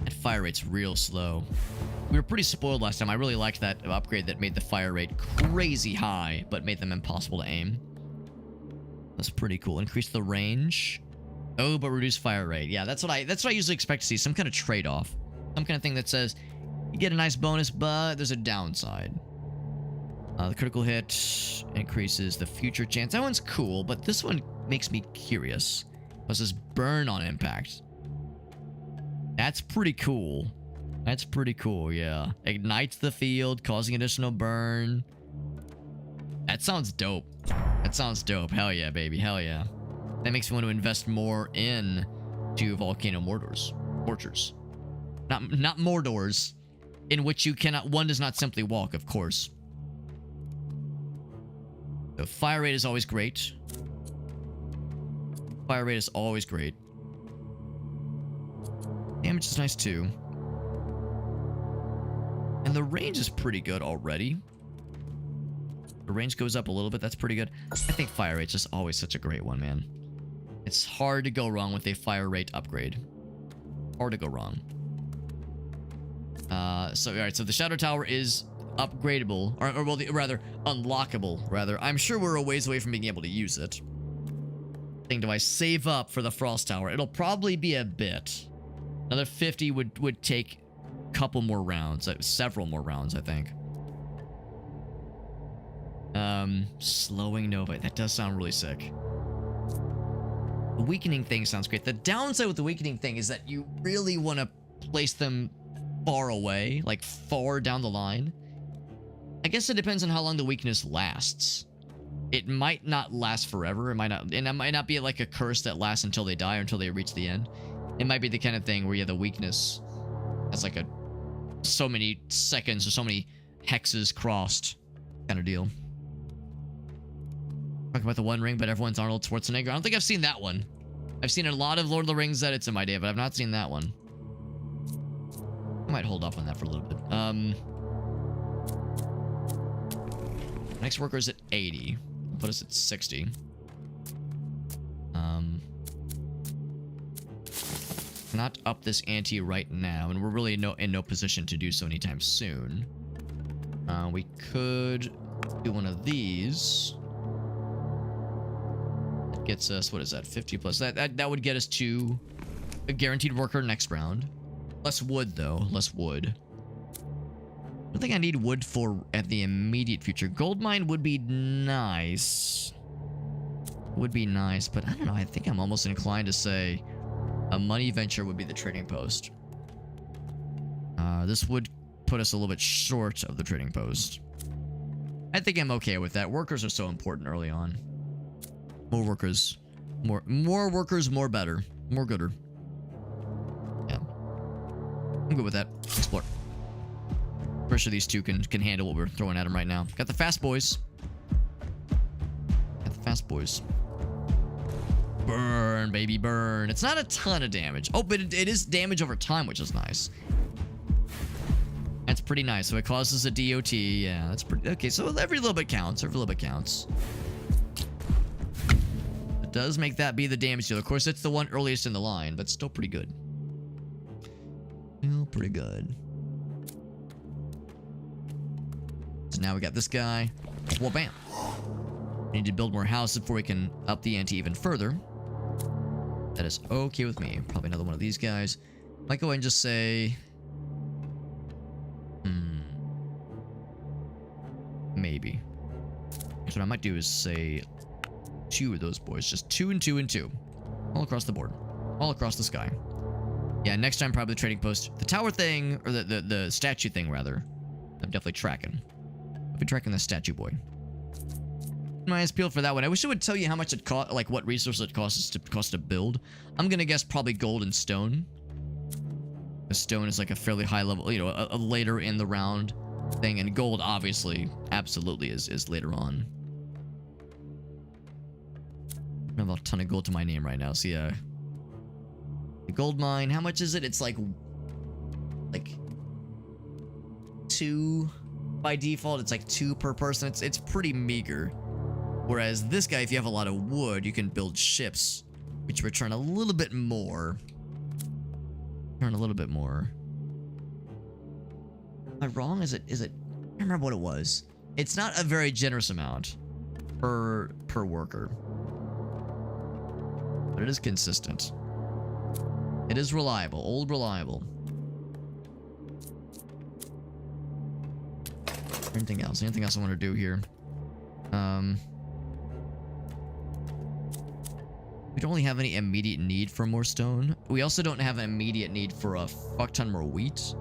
That fire rate's real slow. We were pretty spoiled last time. I really liked that upgrade that made the fire rate crazy high, but made them impossible to aim. That's pretty cool. Increase the range. Oh, but reduce fire rate. Yeah, that's what I usually expect to see. Some kind of trade-off. Some kind of thing that says you get a nice bonus, but there's a downside. The critical hit increases the future chance. That one's cool, but this one makes me curious. What's this burn on impact? That's pretty cool. That's pretty cool, yeah. Ignites the field, causing additional burn. That sounds dope. That sounds dope. Hell yeah, baby. Hell yeah. That makes me want to invest more in volcano mortars. Not Mordors. in which you cannot, one does not simply walk, of course. The fire rate is always great. Fire rate is always great. Damage is nice too. And the range is pretty good already. The range goes up a little bit. That's pretty good. I think fire rate's just always such a great one, man. It's hard to go wrong with a fire rate upgrade. Hard to go wrong. So, alright, so the Shadow Tower is upgradable, or well, rather, unlockable, rather. I'm sure we're a ways away from being able to use it. Do I save up for the Frost Tower? It'll probably be a bit. Another 50 would take a couple more rounds, several more rounds, I think. Slowing Nova. That does sound really sick. The weakening thing sounds great. The downside with the weakening thing is that you really want to place them far away, like far down the line. I guess it depends on how long the weakness lasts. It might not last forever. It might not, and it might not be like a curse that lasts until they die or until they reach the end. It might be the kind of thing where you have the weakness as like a so many seconds or so many hexes crossed kind of deal. Talking about the One Ring, but everyone's Arnold Schwarzenegger. I don't think I've seen that one. I've seen a lot of Lord of the Rings edits in my day, but I've not seen that one. I might hold off on that for a little bit. Next worker's at 80. Put us at 60. Not up this ante right now, and we're really in no position to do so anytime soon. We could do one of these. That gets us, what is that, 50 plus? That would get us to a guaranteed worker next round. Less wood, though. Less wood. I don't think I need wood for at the immediate future. Gold mine would be nice. Would be nice, but I don't know. I think I'm almost inclined to say a money venture would be the trading post. This would put us a little bit short of the trading post. I think I'm okay with that. Workers are so important early on. More workers. More workers, more better. More gooder. Yeah. I'm good with that. Explore. Pretty sure these two can handle what we're throwing at them right now. Got the fast boys. Got the fast boys. Burn, baby, burn. It's not a ton of damage. Oh, but it is damage over time, which is nice. That's pretty nice. So it causes a DOT. Yeah, that's pretty... Okay, so every little bit counts. Every little bit counts. It does make that be the damage dealer. Of course, it's the one earliest in the line, but still pretty good. Still pretty good. So now we got this guy. Well, bam. We need to build more houses before we can up the ante even further. That is okay with me. Probably another one of these guys. Might go ahead and just say... Maybe. So what I might do is say 2 of those boys. Just 2 and 2 and 2. All across the board. All across the sky. Yeah, next time probably the trading post. The tower thing, or the statue thing rather. I'm definitely tracking. I'll be tracking the statue boy. Nice appeal for that one. I wish it would tell you how much it cost, like what resources it costs to build. I'm gonna guess probably gold and stone. The stone is like a fairly high level, you know, a later in the round thing, and gold obviously absolutely is later on. I have a ton of gold to my name right now, so yeah. The gold mine, how much is it? It's like 2 by default. It's like 2 per person. It's pretty meager. Whereas this guy, if you have a lot of wood, you can build ships, which return a little bit more. Return a little bit more. Am I wrong? Is it? I don't remember what it was. It's not a very generous amount per worker, but it is consistent. It is reliable, old reliable. Anything else? Anything else I want to do here? We don't really have any immediate need for more stone. We also don't have an immediate need for a fuck ton more wheat.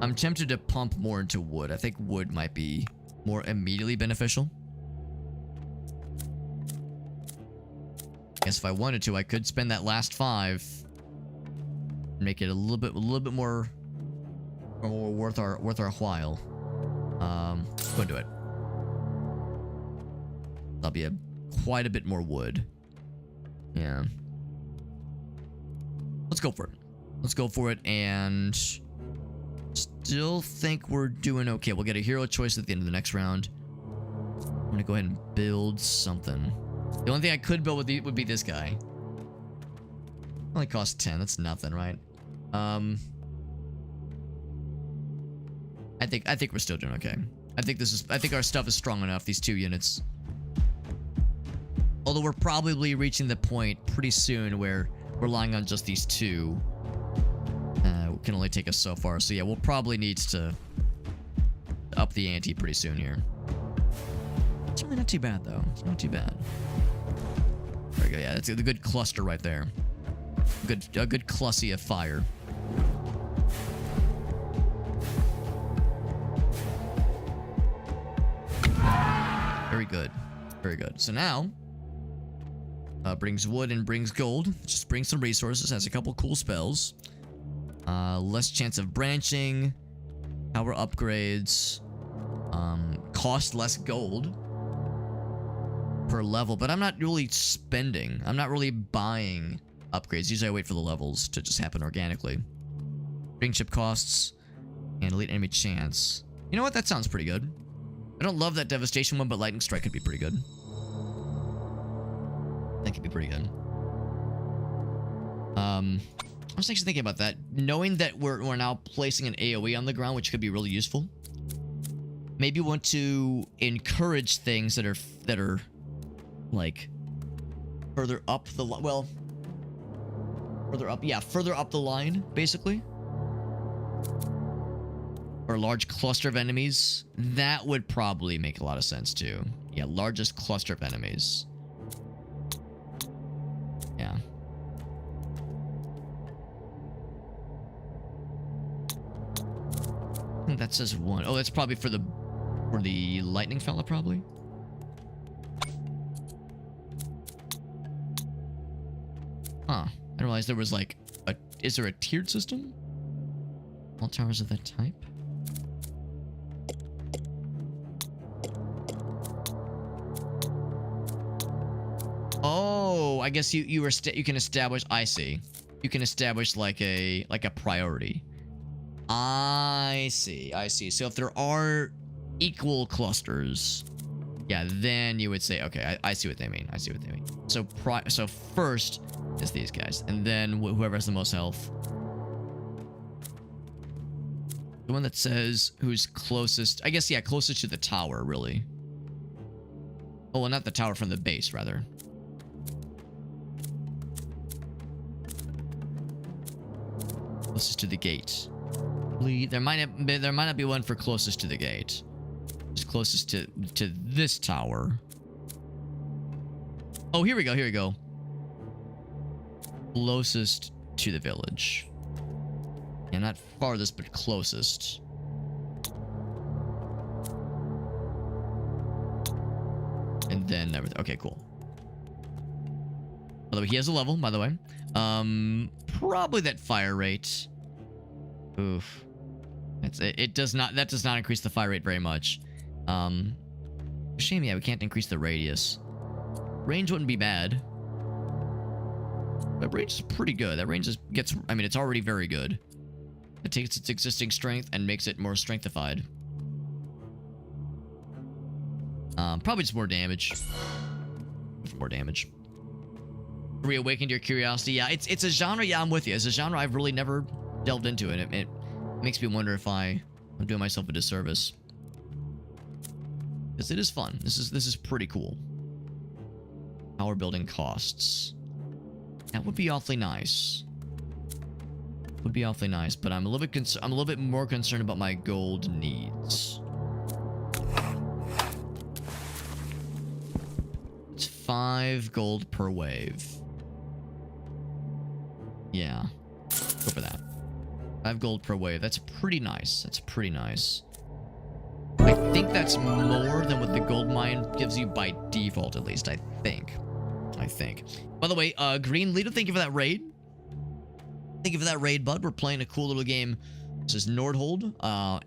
I'm tempted to pump more into wood. I think wood might be more immediately beneficial. I guess if I wanted to, I could spend that last 5 and make it a little bit more or worth our while. Go into it. That'll be quite a bit more wood. Yeah. Let's go for it. Let's go for it, and still think we're doing okay. We'll get a hero choice at the end of the next round. I'm gonna go ahead and build something. The only thing I could build would be this guy. Only costs 10. That's nothing, right? I think we're still doing okay. I think our stuff is strong enough. These 2 units. Although we're probably reaching the point pretty soon where relying on just these 2 can only take us so far. So yeah, we'll probably need to up the ante pretty soon here. It's really not too bad though. It's not too bad. There we go. Yeah, that's a good cluster right there. A good clussy of fire. Very good. Very good. So now, brings wood and brings gold. Just brings some resources. Has a couple cool spells. Less chance of branching. Power upgrades. Cost less gold per level. But I'm not really spending. I'm not really buying upgrades. Usually I wait for the levels to just happen organically. Ring chip costs. And elite enemy chance. You know what? That sounds pretty good. I don't love that devastation one, but lightning strike could be pretty good. That could be pretty good. I was actually thinking about that. Knowing that we're now placing an AoE on the ground, which could be really useful. Maybe want to encourage things that are like further up the further up the line, basically. Or a large cluster of enemies. That would probably make a lot of sense too. Yeah, largest cluster of enemies. Yeah. I think that says 1. Oh, that's probably for the lightning fella, probably. Huh. I didn't realize there was like a... Is there a tiered system? All towers of that type? Oh, I guess you can establish... I see. You can establish like a priority. I see. So if there are equal clusters, yeah, then you would say, okay, I see what they mean. So first is these guys, and then whoever has the most health. The one that says who's closest, I guess, yeah, closest to the tower, really. Oh, well, not the tower, from the base, rather. Closest to the gate. There might not be one for closest to the gate. Just closest to this tower. Oh, here we go. Closest to the village. Yeah, not farthest, but closest. And then everything. Okay, cool. By the way, he has a level, by the way. Probably that fire rate. Oof. That does not increase the fire rate very much. Shame, yeah, we can't increase the radius. Range wouldn't be bad. But range is pretty good. That range it's already very good. It takes its existing strength and makes it more strengthified. Probably just more damage. More damage. Reawakened your curiosity. Yeah, it's a genre. Yeah, I'm with you. It's a genre I've really never delved into, and it makes me wonder if I'm doing myself a disservice. Because it is fun. This is pretty cool. Power building costs. That would be awfully nice. Would be awfully nice, but I'm a little bit more concerned about my gold needs. It's 5 gold per wave. Yeah. Go for that. 5 gold per wave. That's pretty nice. I think that's more than what the gold mine gives you by default, at least. I think. By the way, Green Leader, thank you for that raid. Thank you for that raid, bud. We're playing a cool little game This is Nordhold,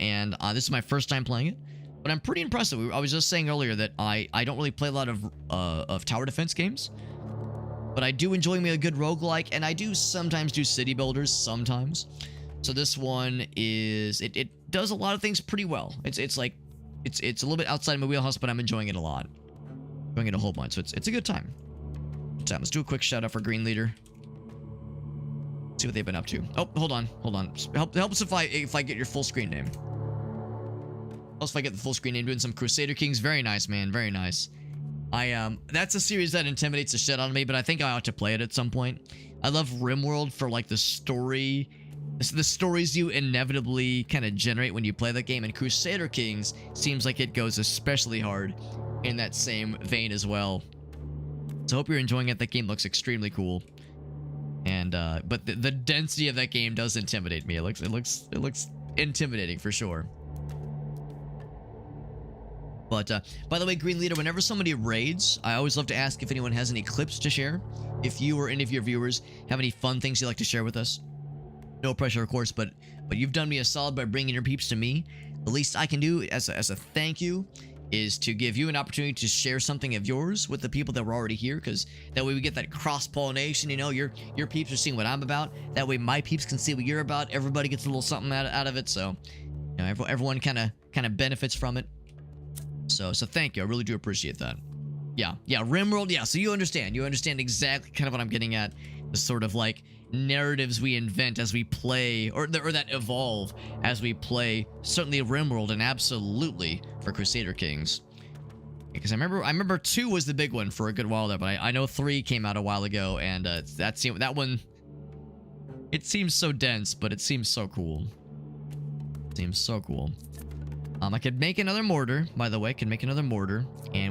and this is my first time playing it, but I'm pretty impressed. I was just saying earlier that I don't really play a lot of tower defense games, but I do enjoy me a good roguelike, and I do sometimes do city builders, sometimes. So this one is, it does a lot of things pretty well. It's a little bit outside my wheelhouse, but I'm enjoying it a lot. Enjoying it a whole bunch, so it's a good time. Let's do a quick shout out for Green Leader. See what they've been up to. Oh, hold on. Helps if I get your full screen name. Helps if I get the full screen name. Doing some Crusader Kings. Very nice, man. Very nice. That's a series that intimidates the shit out of me, but I think I ought to play it at some point. I love RimWorld for like the stories you inevitably kind of generate when you play that game, and Crusader Kings seems like it goes especially hard in that same vein as well. So I hope you're enjoying it. That game looks extremely cool. And but the density of that game does intimidate me. It looks intimidating for sure. But by the way, Green Leader, whenever somebody raids, I always love to ask if anyone has any clips to share. If you or any of your viewers have any fun things you'd like to share with us. No pressure, of course, but you've done me a solid by bringing your peeps to me. The least I can do as a thank you is to give you an opportunity to share something of yours with the people that were already here, because that way we get that cross-pollination. You know, your peeps are seeing what I'm about. That way my peeps can see what you're about. Everybody gets a little something out of it, so you know, everyone kind of benefits from it. So thank you. I really do appreciate that. Yeah, RimWorld. Yeah, so you understand exactly kind of what I'm getting at. The sort of like narratives we invent as we play, or that evolve as we play. Certainly RimWorld, and absolutely for Crusader Kings. Because I remember 2 was the big one for a good while there, but I know 3 came out a while ago, and that one, it seems so dense, but it seems so cool. I could make another mortar, by the way. And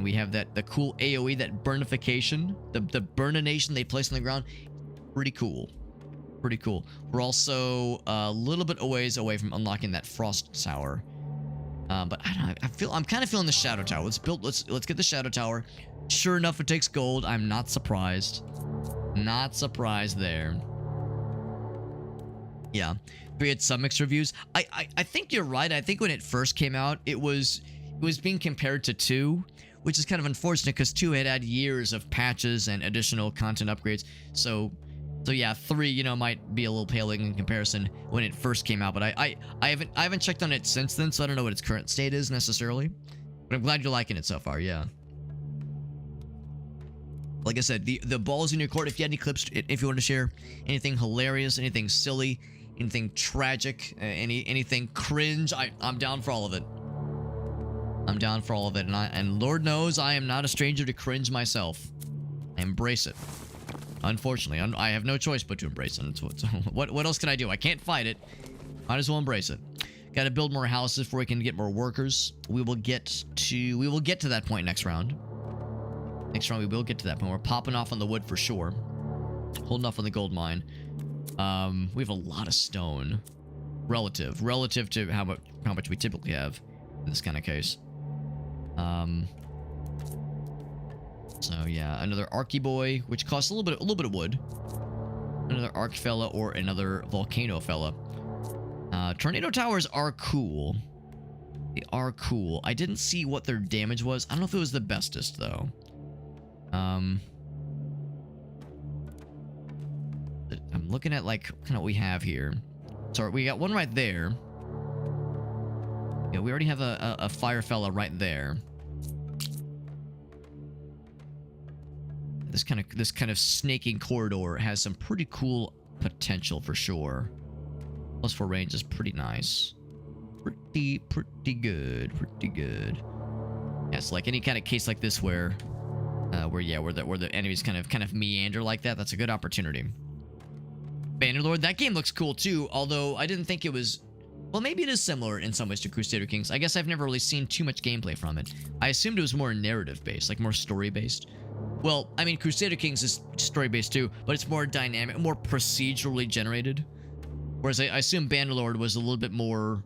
we have the cool AoE, that burnification, the burnination they place on the ground. Pretty cool. We're also a little bit away from unlocking that frost tower. But I don't know. I'm kind of feeling the shadow tower. Let's get the shadow tower. Sure enough, it takes gold. I'm not surprised. Not surprised there. Yeah. We had some mixed reviews. I think you're right. I think when it first came out, it was being compared to 2, which is kind of unfortunate because 2 had years of patches and additional content upgrades. So yeah, 3, you know, might be a little paling in comparison when it first came out. But I haven't checked on it since then, so I don't know what its current state is necessarily. But I'm glad you're liking it so far. Yeah. Like I said, the ball's in your court. If you had any clips, if you want to share anything hilarious, anything silly, anything tragic, anything cringe, I'm down for all of it. And Lord knows I am not a stranger to cringe myself. I embrace it. Unfortunately, I have no choice but to embrace it. What else can I do? I can't fight it. Might as well embrace it. Got to build more houses before we can get more workers. We will get to that point next round. Next round we will get to that point. We're popping off on the wood for sure. Holding off on the gold mine. We have a lot of stone. Relative to how much we typically have in this kind of case. So yeah, another Arky Boy, which costs a little bit of wood. Another Arc fella or another Volcano fella. Tornado towers are cool. They are cool. I didn't see what their damage was. I don't know if it was the bestest though. I'm looking at like kind of what we have here. So we got one right there. Yeah, we already have a fire fella right there. This kind of snaking corridor has some pretty cool potential for sure. +4 range is pretty nice. Pretty good. Yeah, it's like any kind of case like this where the enemies kind of meander like that. That's a good opportunity. Bannerlord, that game looks cool too, although I didn't think it was... Well, maybe it is similar in some ways to Crusader Kings. I guess I've never really seen too much gameplay from it. I assumed it was more narrative-based, like more story-based. Well, I mean, Crusader Kings is story-based too, but it's more dynamic, more procedurally generated. Whereas I assume Bannerlord was a little bit more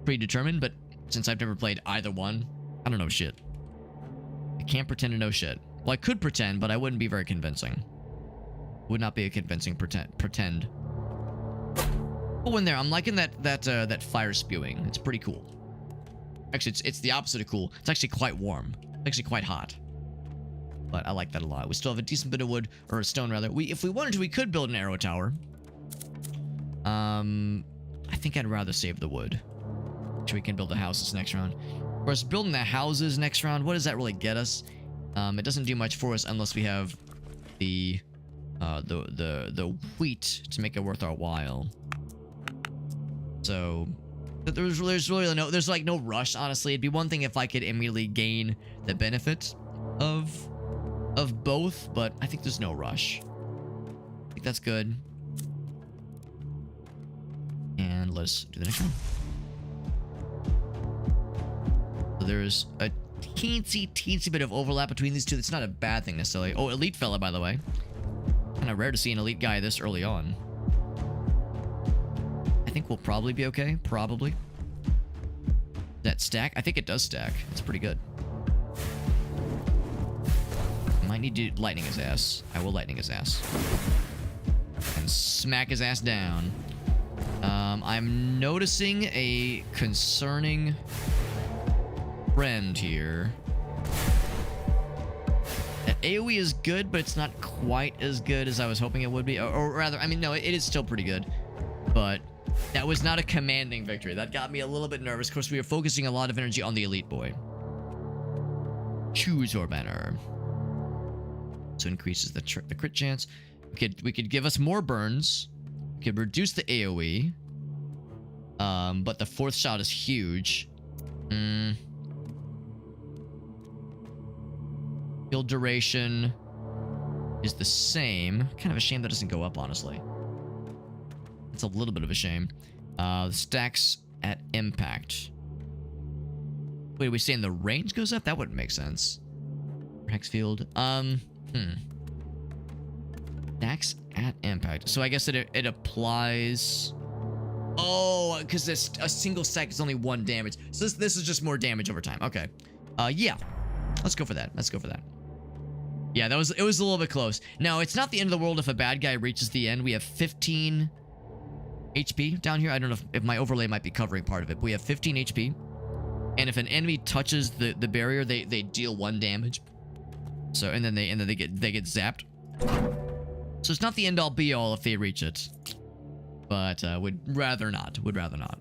predetermined, but since I've never played either one, I don't know shit. I can't pretend to know shit. Well, I could pretend, but I wouldn't be very convincing. Would not be a convincing pretend. Cool in there. I'm liking that fire spewing. It's pretty cool. Actually, it's the opposite of cool. It's actually quite warm. It's actually quite hot. But I like that a lot. We still have a decent bit of wood, or stone rather. If we wanted to, we could build an arrow tower. I think I'd rather save the wood. So we can build the houses next round. Of course, building the houses next round, what does that really get us? It doesn't do much for us unless we have the wheat to make it worth our while. So there's really no rush, honestly. It'd be one thing if I could immediately gain the benefit of both, but I think there's no rush. I think that's good. And let's do the next one. So there's a teensy bit of overlap between these two. That's not a bad thing necessarily. Oh, elite fella, by the way. Kind of rare to see an elite guy this early on. I think we'll probably be okay. Probably. That stack? I think it does stack. It's pretty good. Might need to lightning his ass. I will lightning his ass. And smack his ass down. I'm noticing a concerning trend here. That AoE is good, but it's not quite as good as I was hoping it would be. Or rather, I mean, no, it is still pretty good. But that was not a commanding victory. That got me a little bit nervous. Of course, we were focusing a lot of energy on the elite boy. Choose your banner. So increases the crit chance. We could give us more burns. We could reduce the AoE. But the fourth shot is huge. Build duration is the same. Kind of a shame that doesn't go up, honestly. It's a little bit of a shame. Stacks at impact. Wait, are we saying the range goes up? That wouldn't make sense. Hex field. Stacks at impact. So I guess it applies. Oh, because this a single stack is only 1 damage. So this is just more damage over time. Okay. Yeah. Let's go for that. Let's go for that. Yeah, it was a little bit close. Now, it's not the end of the world if a bad guy reaches the end. We have 15 HP down here. I don't know if my overlay might be covering part of it. But we have 15 HP. And if an enemy touches the barrier, they deal 1 damage. So and then they get zapped. So it's not the end all be all if they reach it. But would rather not. Would rather not.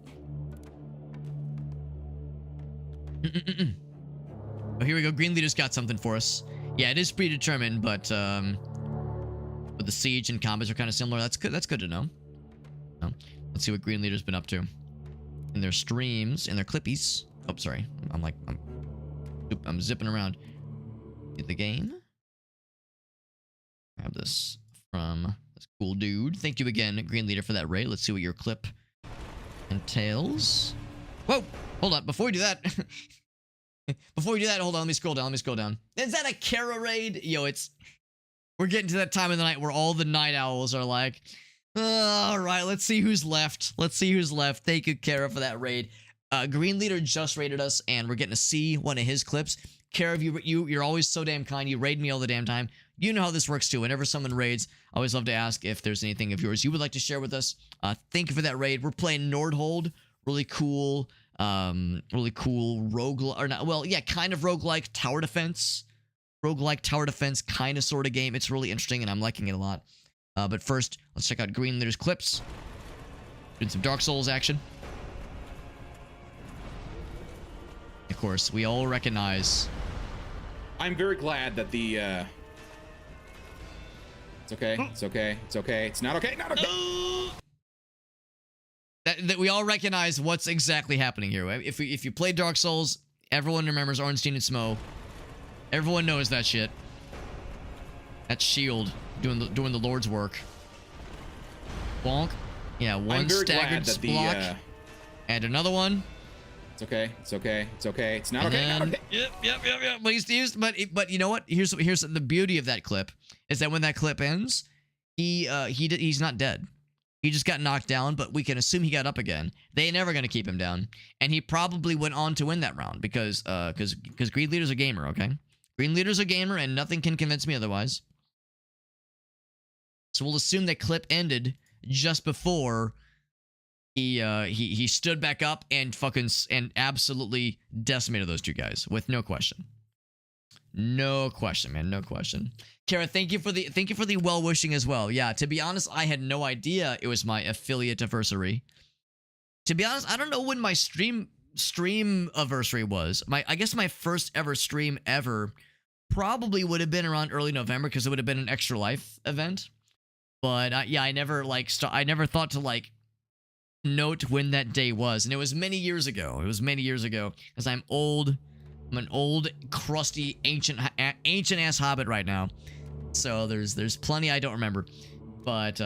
Oh, here we go. Green leader's got something for us. Yeah, it is predetermined, but the siege and combats are kind of similar. That's good. That's good to know. Let's see what Green leader's been up to in their streams, in their clippies. Oh, sorry. I'm zipping around. Get the game. Grab this from this cool dude. Thank you again, Green leader, for that raid. Let's see what your clip entails. Whoa! Hold on. Before we do that. Before we do that, hold on. Let me scroll down. Let me scroll down. Is that a Kara raid? Yo, we're getting to that time of the night where all the night owls are like, all right, let's see who's left. Let's see who's left. Thank you, Kara, for that raid. Green leader just raided us, and we're getting to see one of his clips. Kara, you're always so damn kind. You raid me all the damn time. You know how this works too. Whenever someone raids, I always love to ask if there's anything of yours you would like to share with us. Thank you for that raid. We're playing Nordhold. Really cool roguelike, or not, well, yeah, kind of roguelike tower defense. Roguelike tower defense kind of sort of game. It's really interesting, and I'm liking it a lot. But first, let's check out Green leader's clips. Doing some Dark Souls action. Of course, we all recognize. I'm very glad that the it's okay. It's okay. It's okay. It's not okay. Not okay. That we all recognize what's exactly happening here. If you play Dark Souls, everyone remembers Ornstein and Smo. Everyone knows that shit. That's shield doing the Lord's work. Bonk. Yeah, one staggered block. And another one. It's okay. It's okay. It's okay. It's not okay. Not okay. Yep. But you know what? Here's the beauty of that clip is that when that clip ends, he's not dead. He just got knocked down, but we can assume he got up again. They ain't never gonna keep him down, and he probably went on to win that round because Green leader's a gamer. Okay, Green leader's a gamer, and nothing can convince me otherwise. So we'll assume that clip ended just before he stood back up and and absolutely decimated those two guys with no question. No question, man. No question. Kara, thank you for the well wishing as well. Yeah, to be honest, I had no idea it was my affiliate anniversary. To be honest, I don't know when my stream anniversary was. I guess my first ever stream ever probably would have been around early November because it would have been an Extra Life event. But yeah, I never I never thought to like note when that day was, and it was many years ago. It was many years ago because I'm old. I'm an old, crusty, ancient ass hobbit right now. So there's plenty I don't remember. But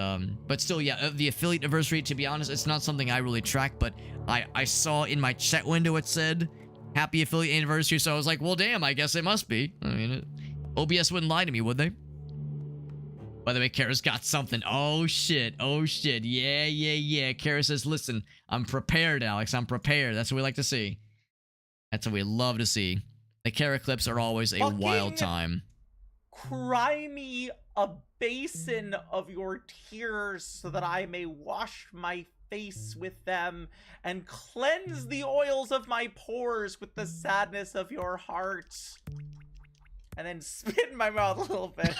still, yeah, the affiliate anniversary, to be honest, it's not something I really track, but I saw in my chat window it said happy affiliate anniversary, so I was like, well, damn, I guess it must be. I mean, OBS wouldn't lie to me, would they? By the way, Kara's got something. Oh shit. Yeah. Kara says, listen, I'm prepared, Alex. I'm prepared. That's what we like to see. That's what we love to see. The Kara clips are always a wild time. Cry me a basin of your tears so that I may wash my face with them and cleanse the oils of my pores with the sadness of your heart. And then spit in my mouth a little bit.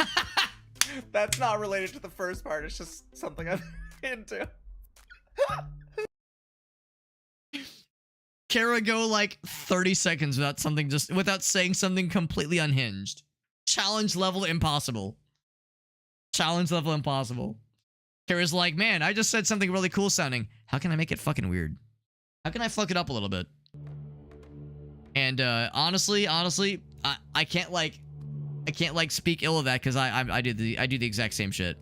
That's not related to the first part. It's just something I'm into. Kara go like 30 seconds without saying something completely unhinged. Challenge level impossible. Challenge level impossible. Kara's like, man, I just said something really cool sounding. How can I make it fucking weird? How can I fuck it up a little bit? And honestly, I can't like speak ill of that because I do the exact same shit.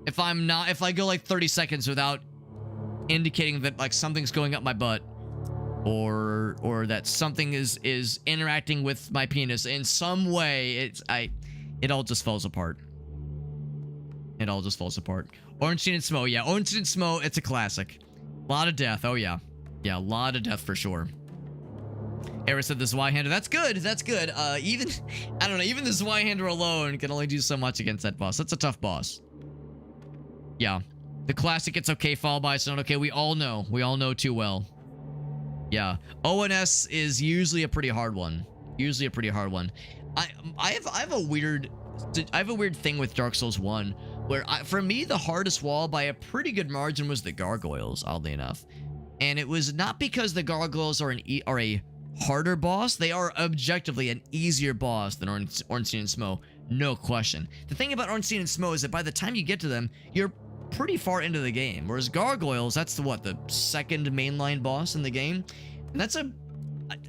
If I go like 30 seconds without indicating that like something's going up my butt or that something is interacting with my penis in some way, it all just falls apart. It all just falls apart. Ornstein and Smo, yeah, Ornstein and Smo, it's a classic. A lot of death, oh yeah. Yeah, a lot of death for sure. Eric said the Zweihander. That's good. That's good. Even I don't know. Even the Zweihander alone can only do so much against that boss. That's a tough boss. Yeah, the classic. It's okay. Followed by it's not okay. We all know. We all know too well. Yeah, ONS is usually a pretty hard one. Usually a pretty hard one. I have a weird thing with Dark Souls 1 where for me the hardest wall by a pretty good margin was the gargoyles. Oddly enough, and it was not because the gargoyles are a harder boss. They are objectively an easier boss than Ornstein and Smo, no question. The thing about Ornstein and Smo is that by the time you get to them, you're pretty far into the game. Whereas gargoyles, that's the second mainline boss in the game. And that's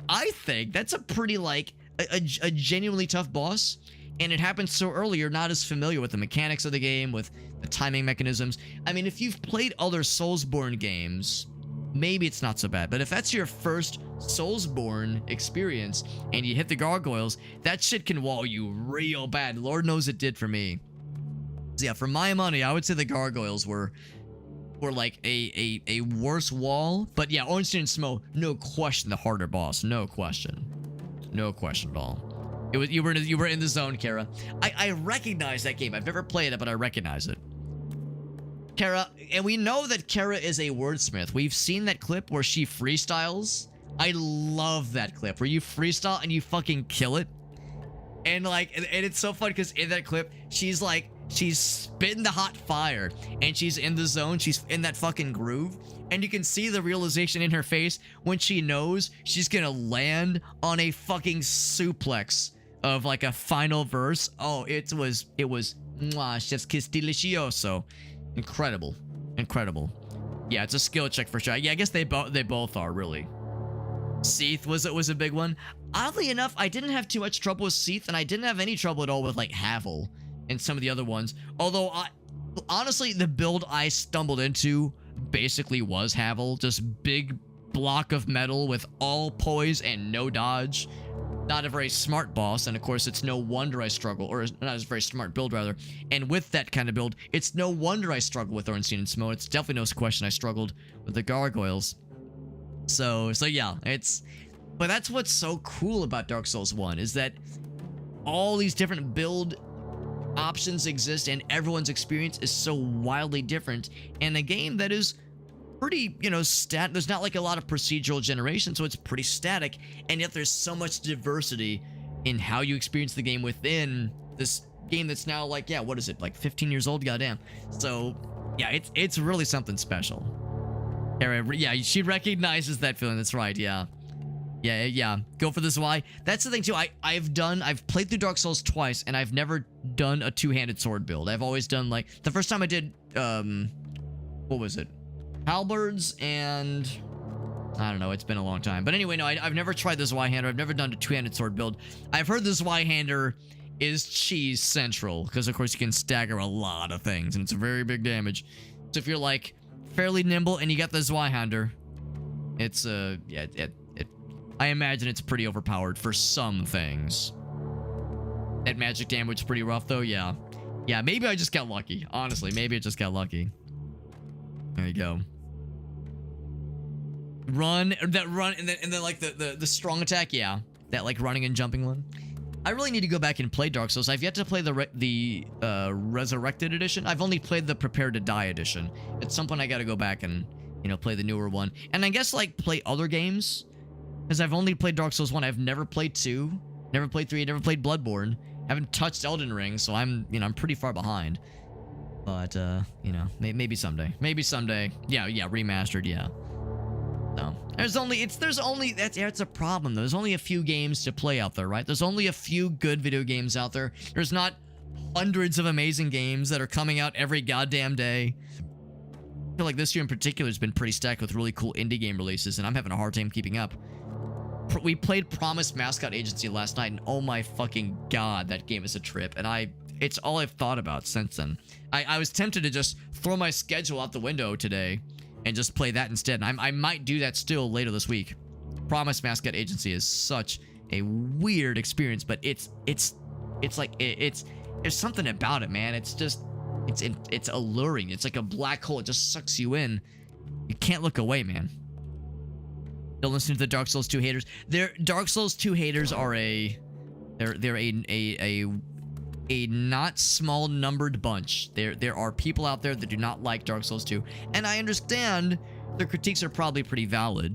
I think that's a pretty like a genuinely tough boss. And it happens so early, you're not as familiar with the mechanics of the game, with the timing mechanisms. I mean, if you've played other Soulsborne games, maybe it's not so bad. But if that's your first Soulsborne experience and you hit the gargoyles, that shit can wall you real bad. Lord knows it did for me. So yeah, for my money, I would say the gargoyles were like a worse wall. But yeah, Ornstein and Smo, no question the harder boss. No question. No question at all. You were in the zone, Kara. I recognize that game. I've never played it, but I recognize it. Kara, and we know that Kara is a wordsmith. We've seen that clip where she freestyles. I love that clip where you freestyle and you fucking kill it. And like, and it's so fun because in that clip, she's spitting the hot fire and she's in the zone. She's in that fucking groove. And you can see the realization in her face when she knows she's gonna land on a fucking suplex of like a final verse. Oh, it was mwah, chef's kiss delicioso. Incredible. Yeah, it's a skill check for sure. Yeah, I guess they both are really. Seath was a big one. Oddly enough, I didn't have too much trouble with Seath, and I didn't have any trouble at all with like Havel and some of the other ones. Although honestly, the build I stumbled into basically was Havel, just big block of metal with all poise and no dodge. Not a very smart boss, and of course it's no wonder I struggle, or not a very smart build rather. And with that kind of build, it's no wonder I struggle with Ornstein and Smo. It's definitely no question I struggled with the gargoyles. So yeah, but that's what's so cool about Dark Souls 1 is that all these different build options exist and everyone's experience is so wildly different, and a game that is pretty, you know, there's not like a lot of procedural generation, so it's pretty static, and yet there's so much diversity in how you experience the game within this game that's now like, yeah, what is it, like 15 years old? Goddamn. So yeah, it's really something special. Yeah, she recognizes that feeling. That's right. Yeah. Go for the Zwei. That's the thing too. I've played through Dark Souls twice, and I've never done a two-handed sword build. I've always done like the first time I did what was it? Halberds, and I don't know, it's been a long time. But anyway, no, I've never tried the Zweihander. I've never done a two-handed sword build. I've heard the Zweihander is cheese central, because of course you can stagger a lot of things, and it's a very big damage. So if you're like fairly nimble and you got the Zweihander, it's I imagine it's pretty overpowered for some things. That magic damage is pretty rough though, yeah. Yeah, maybe I just got lucky. Honestly, maybe I just got lucky. There you go. Run, and then like the strong attack, yeah. That like running and jumping one. I really need to go back and play Dark Souls. I've yet to play the Resurrected edition. I've only played the Prepare to Die edition. At some point I gotta go back and, you know, play the newer one. And I guess like play other games. Because I've only played Dark Souls 1. I've never played 2. Never played 3. Never played Bloodborne. Haven't touched Elden Ring, so I'm pretty far behind. But, you know, maybe someday. Maybe someday. Yeah, remastered, yeah. No. That's a problem, though. There's only a few games to play out there, right? There's only a few good video games out there. There's not hundreds of amazing games that are coming out every goddamn day. I feel like this year in particular has been pretty stacked with really cool indie game releases, and I'm having a hard time keeping up. We played Promised Mascot Agency last night, and oh my fucking god, that game is a trip. And it's all I've thought about since then. I was tempted to just throw my schedule out the window today and just play that instead. And I might do that still later this week. Promised Mascot Agency is such a weird experience, but it's like there's something about it, man. It's just it's alluring. It's like a black hole. It just sucks you in. You can't look away, man. Don't listen to the Dark Souls 2 haters. Dark Souls 2 haters are they're a not small numbered bunch. There are people out there that do not like Dark Souls 2, and I understand their critiques are probably pretty valid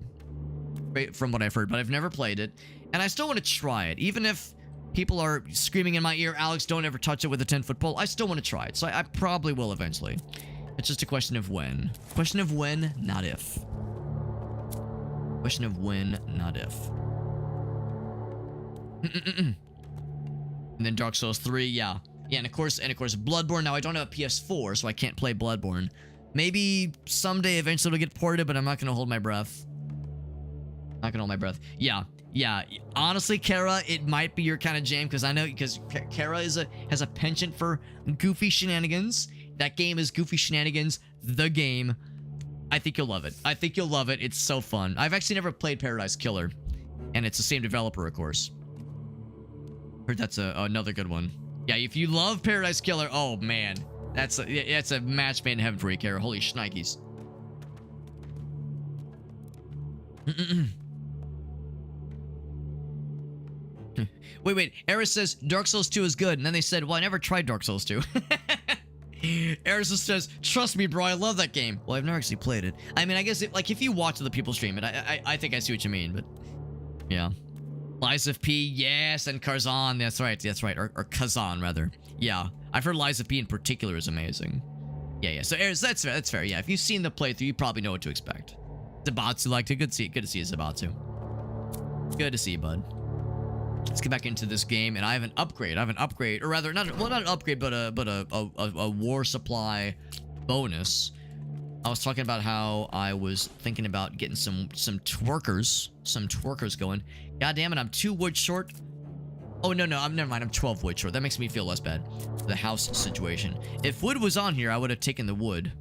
from what I've heard, but I've never played it, and I still want to try it. Even if people are screaming in my ear, Alex, don't ever touch it with a 10-foot pole, I still want to try it, so I probably will eventually. It's just a question of when. Question of when, not if. Question of when, not if. And then Dark Souls 3, yeah. Yeah, and of course Bloodborne. Now I don't have a PS4, so I can't play Bloodborne. Maybe someday eventually it'll get ported, but I'm not gonna hold my breath. Not gonna hold my breath. Yeah. Honestly, Kara, it might be your kind of jam, because I know, because Kara has a penchant for goofy shenanigans. That game is Goofy Shenanigans, the game. I think you'll love it. It's so fun. I've actually never played Paradise Killer, and it's the same developer, of course. Heard that's another good one. Yeah, if you love Paradise Killer, oh man, that's a match made in heaven for you, Kara. Holy shnikes. Wait. Eris says Dark Souls 2 is good, and then they said, well, I never tried Dark Souls 2. Eris says, trust me, bro, I love that game. Well, I've never actually played it. I mean, I guess like if you watch other people stream it, I think I see what you mean, but yeah. Lies of P, yes, and Karzan, that's right, or Kazan rather. Yeah, I've heard Lies of P in particular is amazing. Yeah. So Eris, that's fair. Yeah, if you've seen the playthrough, you probably know what to expect. Zabatsu liked it. Good to see you, Zabatsu. Good to see you, bud. Let's get back into this game, and I have an upgrade, or rather, not an upgrade, but a war supply bonus. I was talking about how I was thinking about getting some twerkers going. God damn it, I'm 2 wood short. Oh no, never mind. I'm 12 wood short. That makes me feel less bad. The house situation. If wood was on here, I would have taken the wood.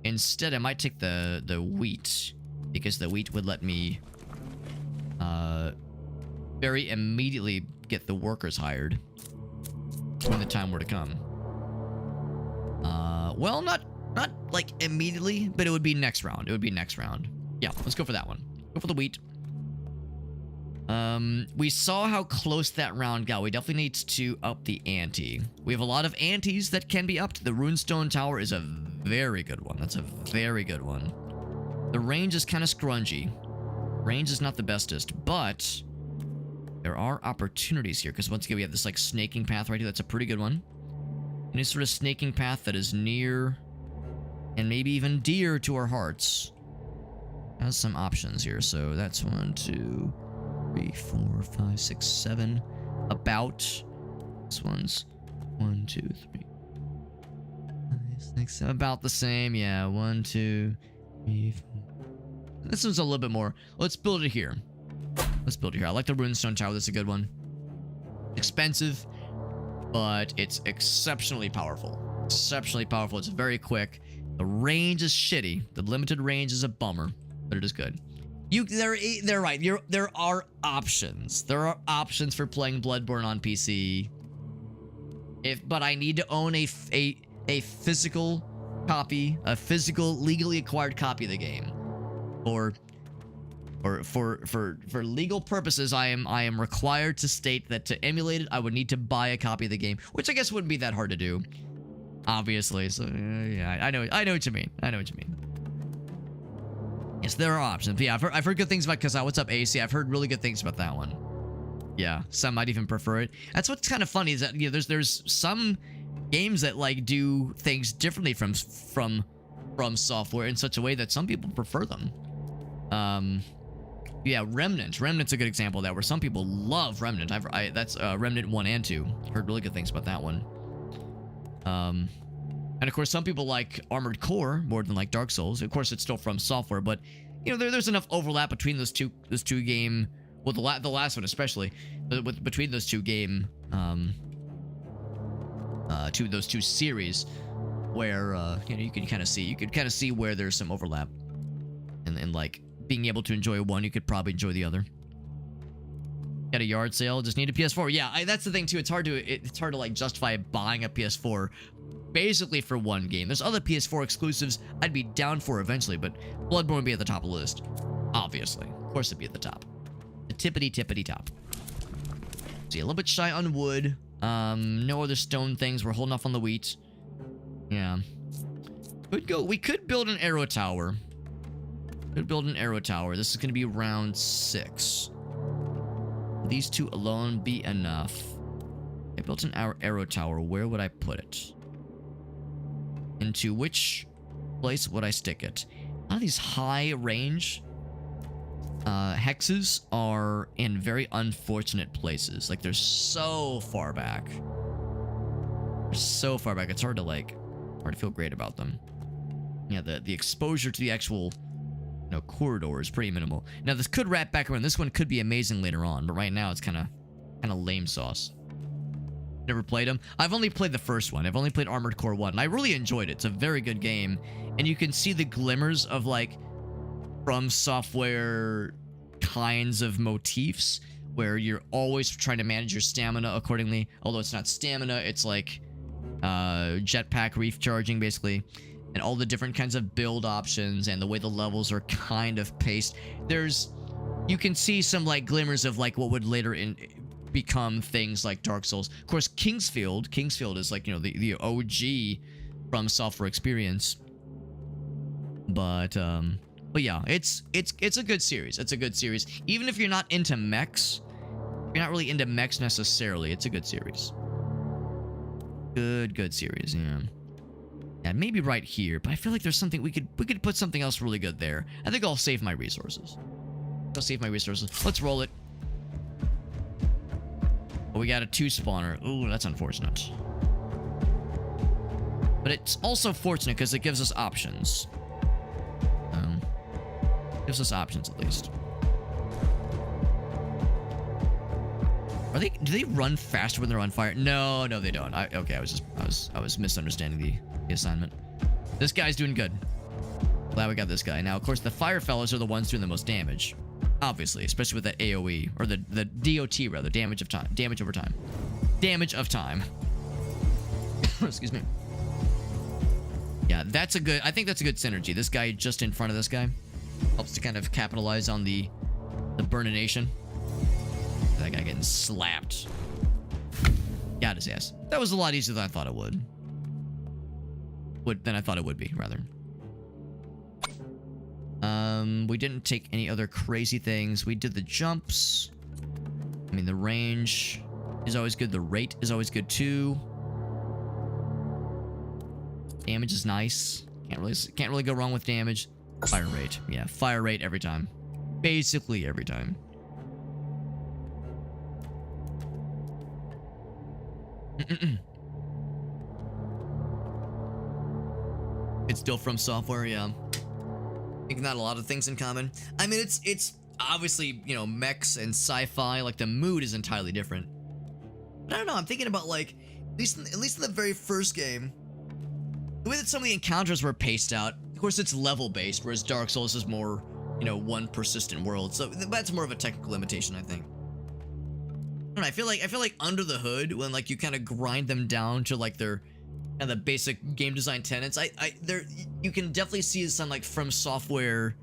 Instead, I might take the wheat, because the wheat would let me very immediately get the workers hired when the time were to come. Well, not like immediately, but it would be next round. Yeah, let's go for that one. Go for the wheat. We saw how close that round got. We definitely need to up the ante. We have a lot of antes that can be upped. The Runestone Tower is a very good one. That's a very good one. The range is kind of scrungy. Range is not the bestest, but there are opportunities here because once again we have this like snaking path right here. That's a pretty good one. Any sort of snaking path that is near and maybe even dear to our hearts has some options here. So that's 1, 2, 3, 4, 5, 6, 7. About this one's 1, 2, 3, 5, 6, 7. About the same. Yeah, 1, 2, 3, 4. This one's a little bit more. Let's build it here. Let's build it here. I like the runestone tower. That's a good one. Expensive, but it's exceptionally powerful. Exceptionally powerful. It's very quick. The range is shitty. The limited range is a bummer, but it is good. They're right. There are options. There are options for playing Bloodborne on PC. But I need to own a physical copy, a physical legally acquired copy of the game. Or for legal purposes, I am required to state that to emulate it, I would need to buy a copy of the game, which I guess wouldn't be that hard to do, obviously. So yeah, I know what you mean. I know what you mean. Yes, there are options. But yeah, I've heard good things about Kazaa. What's up, AC? I've heard really good things about that one. Yeah, some might even prefer it. That's what's kind of funny is that there's some games that like do things differently from software in such a way that some people prefer them. Yeah, Remnant. Remnant's a good example of that, where some people love Remnant. That's Remnant 1 and 2. Heard really good things about that one. And of course, some people like Armored Core more than like Dark Souls. Of course, it's still from software, but you know, there's enough overlap between those two game. Well, the last one especially, but between those two game, those two series, where you know, you could kind of see where there's some overlap, and like being able to enjoy one, you could probably enjoy the other. Got a yard sale, just need a PS4. Yeah, that's the thing too. It's hard to like justify buying a PS4 basically for one game. There's other PS4 exclusives I'd be down for eventually, but Bloodborne would be at the top of the list. Obviously. Of course it'd be at the top. The tippity top. See, a little bit shy on wood. No other stone things. We're holding off on the wheat. Yeah. We could build an arrow tower. This is going to be round 6. These two alone be enough. I built an arrow tower. Where would I put it? Into which place would I stick it? A lot of these high range hexes are in very unfortunate places. Like they're so far back. It's hard to feel great about them. Yeah, the exposure to the actual corridor is pretty minimal. Now this could wrap back around. This one could be amazing later on, but right now it's kind of lame sauce. Never played them. I've only played the first one. I've only played Armored Core 1, and I really enjoyed it. It's a very good game, and you can see the glimmers of like from software kinds of motifs where you're always trying to manage your stamina accordingly. Although it's not stamina, it's like jetpack recharging basically, and all the different kinds of build options and the way the levels are kind of paced. You can see some like glimmers of like what would later become things like Dark Souls. Of course, Kingsfield is like, the OG from software experience. But yeah, it's a good series. It's a good series. Even if you're not into mechs, if you're not really into mechs necessarily, it's a good series. Good series, yeah. Yeah, maybe right here, but I feel like there's something we could put something else really good there. I think I'll save my resources. Let's roll it. Oh, we got a 2 spawner. Ooh, that's unfortunate. But it's also fortunate because it gives us options. Gives us options at least. Do they run faster when they're on fire? No, they don't. Okay, I was misunderstanding the assignment. This guy's doing good. Glad we got this guy. Now, of course, the fire fellows are the ones doing the most damage. Obviously, especially with that AoE, or the DOT rather, damage of time. Damage over time. Damage of time. Excuse me. Yeah, I think that's a good synergy. This guy just in front of this guy helps to kind of capitalize on the burnination. That guy getting slapped. Got his ass. That was a lot easier than I thought it would. than I thought it would be, rather. We didn't take any other crazy things. We did the jumps. I mean, the range is always good. The rate is always good too. Damage is nice. Can't really go wrong with damage. Fire rate. Yeah, fire rate every time. Basically every time. It's still from software, yeah. I think not a lot of things in common. I mean, it's obviously, you know, mechs and sci-fi. Like, the mood is entirely different. But I don't know. I'm thinking about, like, at least in the very first game, the way that some of the encounters were paced out. Of course, it's level-based, whereas Dark Souls is more, you know, one persistent world. So that's more of a technical limitation, I think. I don't know, I feel like under the hood, when like you kind of grind them down to like their kind of the basic game design tenets, you can definitely see some like from software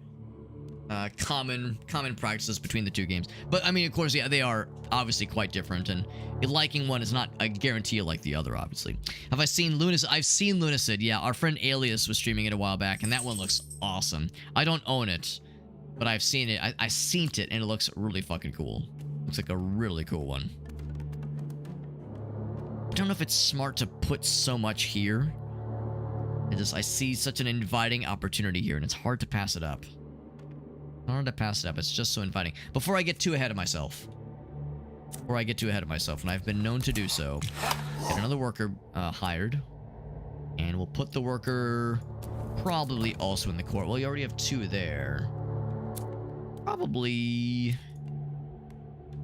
common practices between the two games. But I mean, of course, yeah, they are obviously quite different, and liking one is not a guarantee like the other, obviously. Have I seen Lunas? I've seen Lunacid, yeah. Our friend Alias was streaming it a while back, and that one looks awesome. I don't own it, but I've seen it. I seen it, and it looks really fucking cool. Looks like a really cool one. I don't know if it's smart to put so much here. I see such an inviting opportunity here, and it's hard to pass it up. Hard to pass it up. It's just so inviting. Before I get too ahead of myself. And I've been known to do so. Get another worker hired. And we'll put the worker probably also in the court. Well, you already have 2 there. Probably...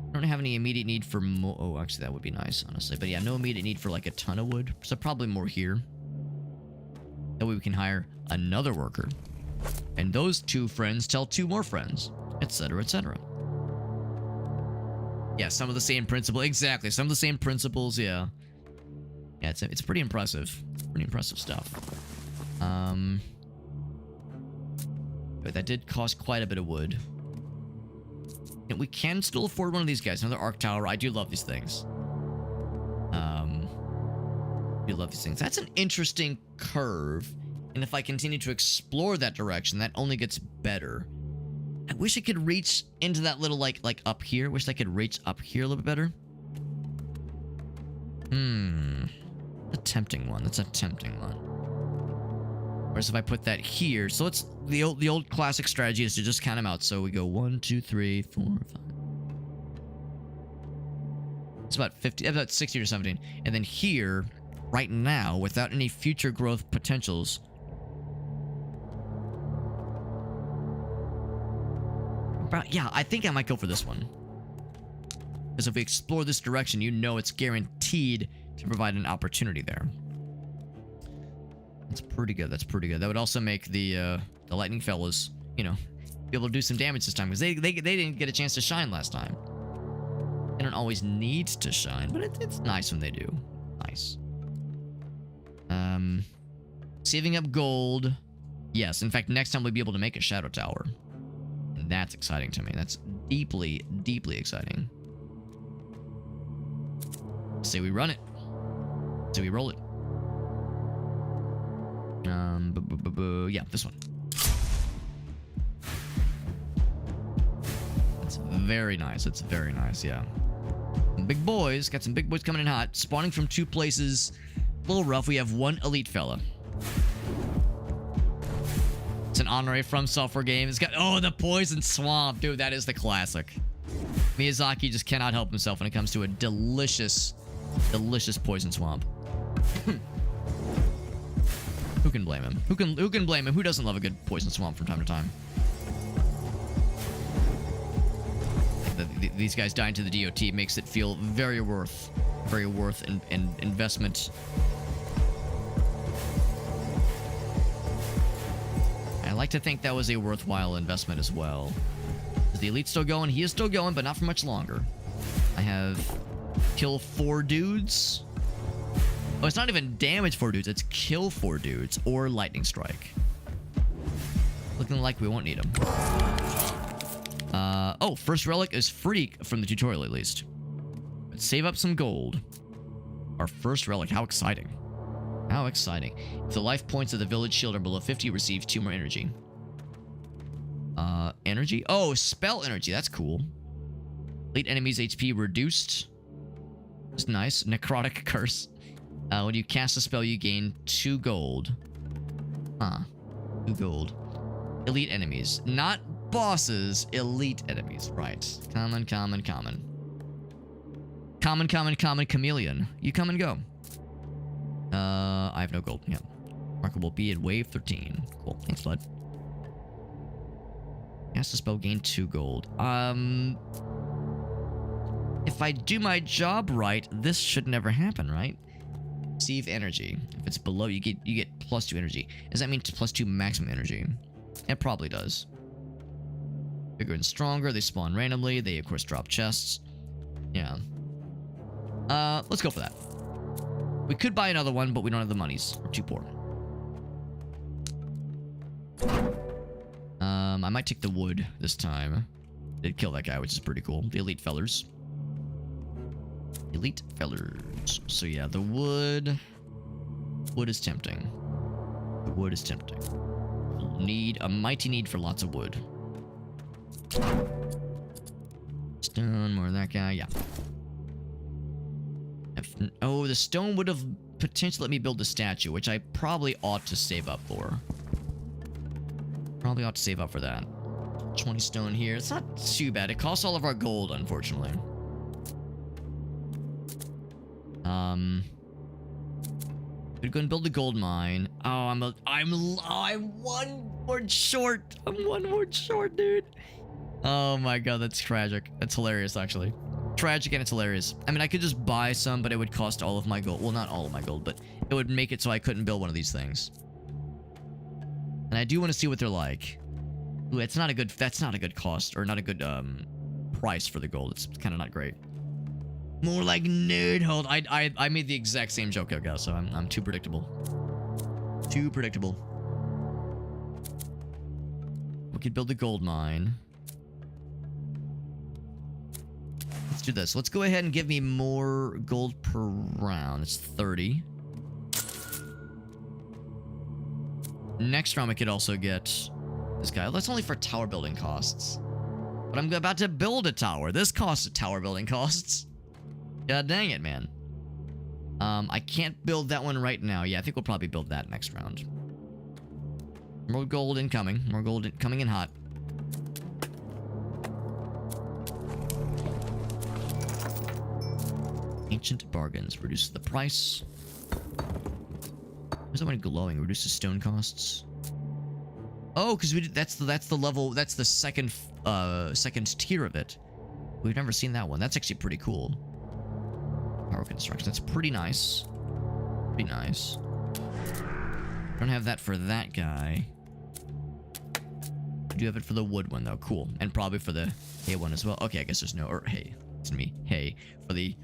I don't have any immediate need for more. Oh, actually, that would be nice, honestly. But yeah, no immediate need for like a ton of wood. So probably more here. That way we can hire another worker. And those 2 friends tell 2 more friends, etc., etc. Yeah, some of the same principle. Exactly, some of the same principles. Yeah. Yeah, it's pretty impressive. Pretty impressive stuff. But that did cost quite a bit of wood. And we can still afford one of these guys. Another arc tower. I do love these things. I do love these things. That's an interesting curve. And if I continue to explore that direction, that only gets better. I wish I could reach into that little, like up here. Wish I could reach up here a little bit better. A tempting one. That's a tempting one. Whereas if I put that here, so it's the old classic strategy is to just count them out. So we go 1, 2, 3, 4, 5. It's about 50, about 16 or 17. And then here, right now, without any future growth potentials, yeah, I think I might go for this one. Because if we explore this direction, you know it's guaranteed to provide an opportunity there. That's pretty good. That's pretty good. That would also make the lightning fellas, you know, be able to do some damage this time. Because they didn't get a chance to shine last time. They don't always need to shine, but it's nice when they do. Nice. Saving up gold. Yes, in fact, next time we'll be able to make a shadow tower. And that's exciting to me. That's deeply, deeply exciting. Say we run it. Say we roll it. Yeah, this one. It's very nice. It's very nice, yeah. Big boys. Got some big boys coming in hot. Spawning from 2 places. A little rough. We have 1 elite fella. It's an honorary From Software game. It's got... Oh, the Poison Swamp. Dude, that is the classic. Miyazaki just cannot help himself when it comes to a delicious, delicious Poison Swamp. Who can blame him? Who can blame him? Who doesn't love a good Poison Swamp from time to time? These guys dying to the DOT makes it feel very worth an investment. I like to think that was a worthwhile investment as well. Is the elite still going? He is still going, but not for much longer. I have kill 4 dudes. Oh, it's not even damage 4 dudes. It's kill 4 dudes or lightning strike. Looking like we won't need them. Oh, first relic is free from the tutorial at least. Let's save up some gold. Our first relic. How exciting. How exciting. If the life points of the village shield are below 50, receive 2 more energy. Energy? Oh, spell energy. That's cool. Elite enemies HP reduced. It's nice. Necrotic curse. When you cast a spell, you gain 2 gold. Huh. 2 gold. Elite enemies. Not bosses. Elite enemies. Right. Common, common, common. Common, common, common chameleon. You come and go. I have no gold. Yeah. Remarkable be at wave 13. Cool. Thanks, bud. Cast a spell, gain 2 gold. If I do my job right, this should never happen, right? Receive energy. If it's below, you get plus 2 energy. Does that mean plus 2 maximum energy? It probably does. Bigger and stronger. They spawn randomly. They, of course, drop chests. Yeah. Let's go for that. We could buy another one, but we don't have the monies. We're too poor. I might take the wood this time. Did kill that guy, which is pretty cool. The elite fellers. Elite fellers. So yeah, the wood. Wood is tempting. The wood is tempting. Need a mighty need for lots of wood. Stone, more of that guy. Yeah. Oh, the stone would have potentially let me build a statue, which I probably ought to save up for. Probably ought to save up for that. 20 stone here. It's not too bad. It costs all of our gold, unfortunately. We'd go and build a gold mine. Oh, I'm 1 word short. I'm 1 word short, dude. Oh my god, that's tragic. That's hilarious, actually. Tragic and it's hilarious. I mean, I could just buy some, but it would cost all of my gold. Well, not all of my gold, but it would make it so I couldn't build one of these things. And I do want to see what they're like. Ooh, that's not a good cost, or not a good price for the gold. It's kind of not great. More like Nordhold. I made the exact same joke, guys, so I'm too predictable. Too predictable. We could build a gold mine. Let's do this. Let's go ahead and give me more gold per round. It's 30. Next round, we could also get this guy. That's only for tower building costs. But I'm about to build a tower. This costs tower building costs. God dang it, man. I can't build that one right now. Yeah, I think we'll probably build that next round. More gold incoming. More gold coming in hot. Ancient bargains. Reduces the price. Where's that one glowing? Reduces stone costs. Oh, because that's the level. That's the second tier of it. We've never seen that one. That's actually pretty cool. Power construction. That's pretty nice. Pretty nice. Don't have that for that guy. I do have it for the wood one though. Cool. And probably for the hay one as well. Okay, I guess there's no hay. It's me. Hay for the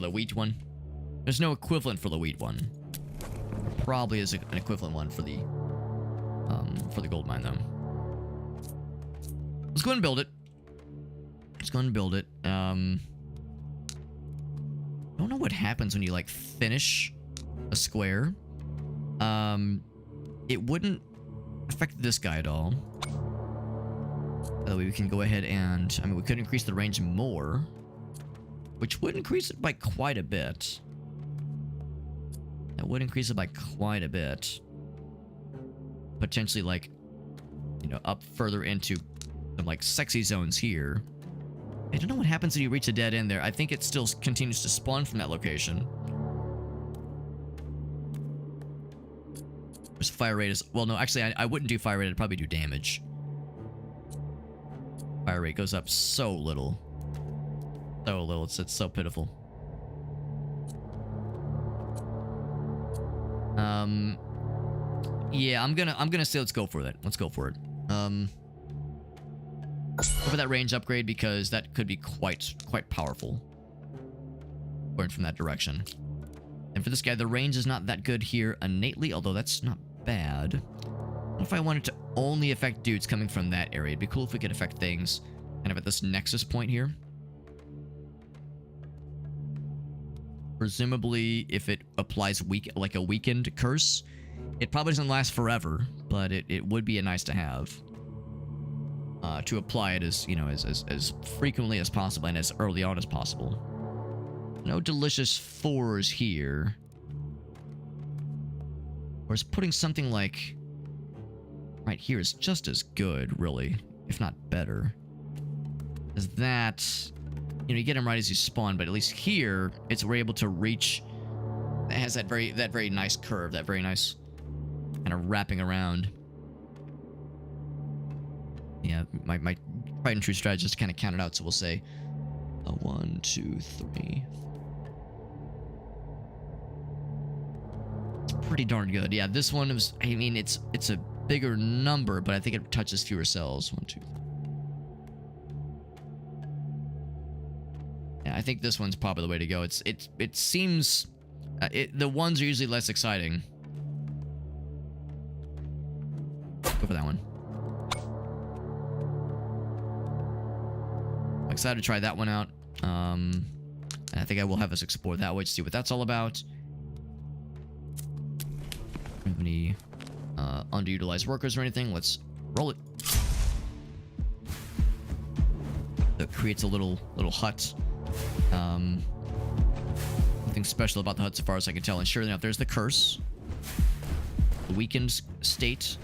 wheat one. There's no equivalent for the wheat one. Probably is an equivalent one for the gold mine though. Let's go ahead and build it. Let's go ahead and build it. I don't know what happens when you like finish a square. It wouldn't affect this guy at all. By the way, we can go ahead and we could increase the range more, which would increase it by quite a bit. That would increase it by quite a bit. Potentially, like, you know, up further into some like sexy zones here. I don't know what happens when you reach a dead end there. I think it still continues to spawn from that location. Where's fire rate is... Well, no, actually, I wouldn't do fire rate. I'd probably do damage. Fire rate goes up so little. So little. It's so pitiful. Yeah, I'm gonna say let's go for it. Let's go for it. Go for that range upgrade because that could be quite powerful. Going from that direction. And for this guy, the range is not that good here innately, although that's not bad. What if I wanted to only affect dudes coming from that area? It'd be cool if we could affect things kind of at this nexus point here. Presumably, if it applies like a weakened curse, it probably doesn't last forever, but it would be a nice to have. To apply it as, you know, as frequently as possible and as early on as possible. No delicious 4s here. Or is putting something like right here is just as good, really, if not better. Is that, you know, you get him right as you spawn, but at least here we're able to reach. It has that very nice curve, that very nice kind of wrapping around. Yeah, my tried and true strategy is to kind of count it out, so we'll say 1, 2, 3. It's pretty darn good. Yeah, this one was, I mean, it's a bigger number, but I think it touches fewer cells. 1, 2, 3. Yeah, I think this one's probably the way to go. It seems the ones are usually less exciting. Go for that one. I'm excited to try that one out. And I think I will have us explore that way to see what that's all about. Have any underutilized workers or anything? Let's roll it. That creates a little hut. Nothing special about the hut so far as I can tell. And sure enough, there's the curse. The weakened state.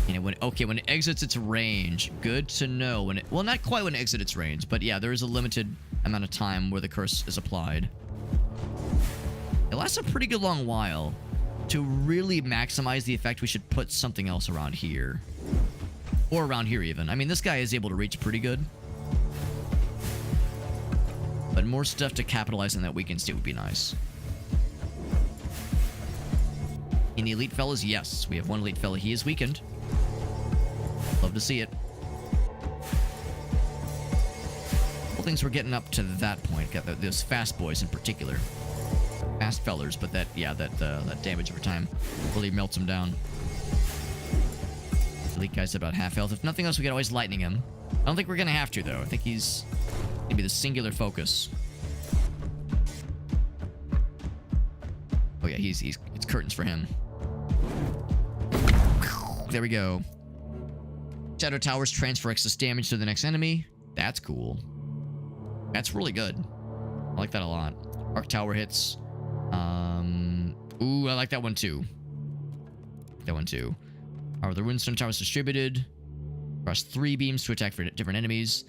You know, when it exits its range, good to know. Well, not quite when it exits its range, but yeah, there is a limited amount of time where the curse is applied. It lasts a pretty good long while. To really maximize the effect, we should put something else around here. Or around here even. I mean, this guy is able to reach pretty good. But more stuff to capitalize on that weakened state would be nice. Any elite fellas? Yes, we have one elite fella. He is weakened. Love to see it. Well, things we're getting up to that point. Got those fast boys in particular. Fast fellers, but that damage over time really melts them down. Elite guy's about half health. If nothing else, we can always lightning him. I don't think we're gonna have to though. I think he's gonna be the singular focus. Oh yeah, it's curtains for him. There we go. Shadow towers transfer excess damage to the next enemy. That's cool. That's really good. I like that a lot. Arc tower hits. Ooh, I like that one too. That one too. Are the Runestone towers distributed? Across 3 beams to attack for different enemies.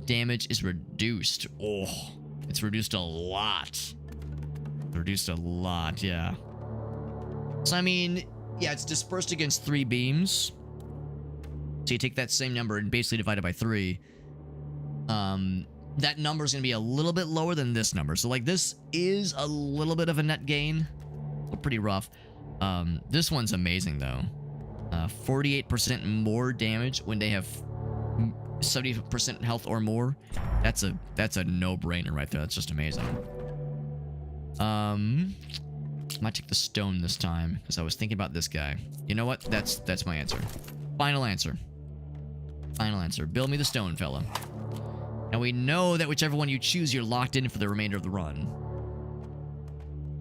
Damage is reduced. Oh, it's reduced a lot. Reduced a lot, yeah. So, I mean, yeah, it's dispersed against 3 beams. So you take that same number and basically divide it by 3. That number is going to be a little bit lower than this number. So, like, this is a little bit of a net gain. Pretty rough. This one's amazing, though. 48% more damage when they have 70% health or more. That's a no-brainer right there. That's just amazing. I might take the stone this time because I was thinking about this guy. You know what? That's my answer. Final answer. Final answer. Build me the stone, fella. Now we know that whichever one you choose, you're locked in for the remainder of the run.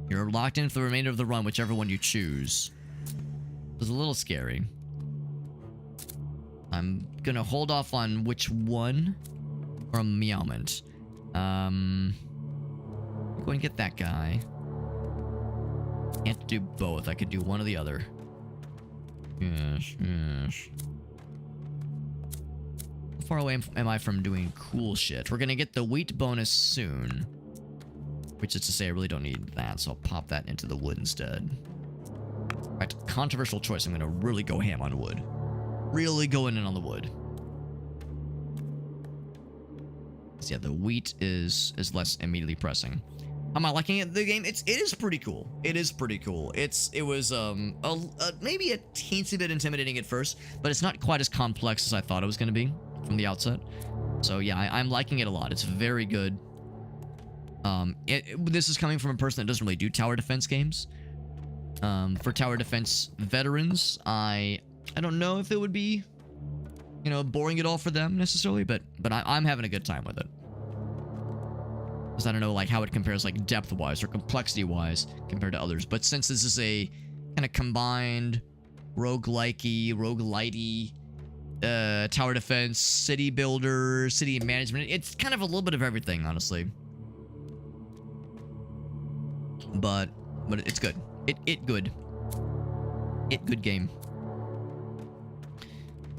You're locked in for the remainder of the run, whichever one you choose. It was a little scary. I'm gonna hold off on which one for a moment. Go and get that guy. Can't do both. I could do one or the other. Yes. How far away am I from doing cool shit? We're gonna get the wheat bonus soon. Which is to say I really don't need that, so I'll pop that into the wood instead. Right, controversial choice. I'm gonna really go ham on wood. Really going in on the wood. So yeah, the wheat is less immediately pressing. Am I liking it? The game, it is pretty cool. It is pretty cool. It was maybe a teensy bit intimidating at first, but it's not quite as complex as I thought it was gonna be from the outset. So yeah, I'm liking it a lot. It's very good. This is coming from a person that doesn't really do tower defense games. For tower defense veterans, I don't know if it would be, you know, boring at all for them necessarily, but I'm having a good time with it. Because I don't know like how it compares like depth-wise or complexity-wise compared to others. But since this is a kind of combined roguelitey, tower defense, city builder, city management, it's kind of a little bit of everything, honestly. But it's good. It good game.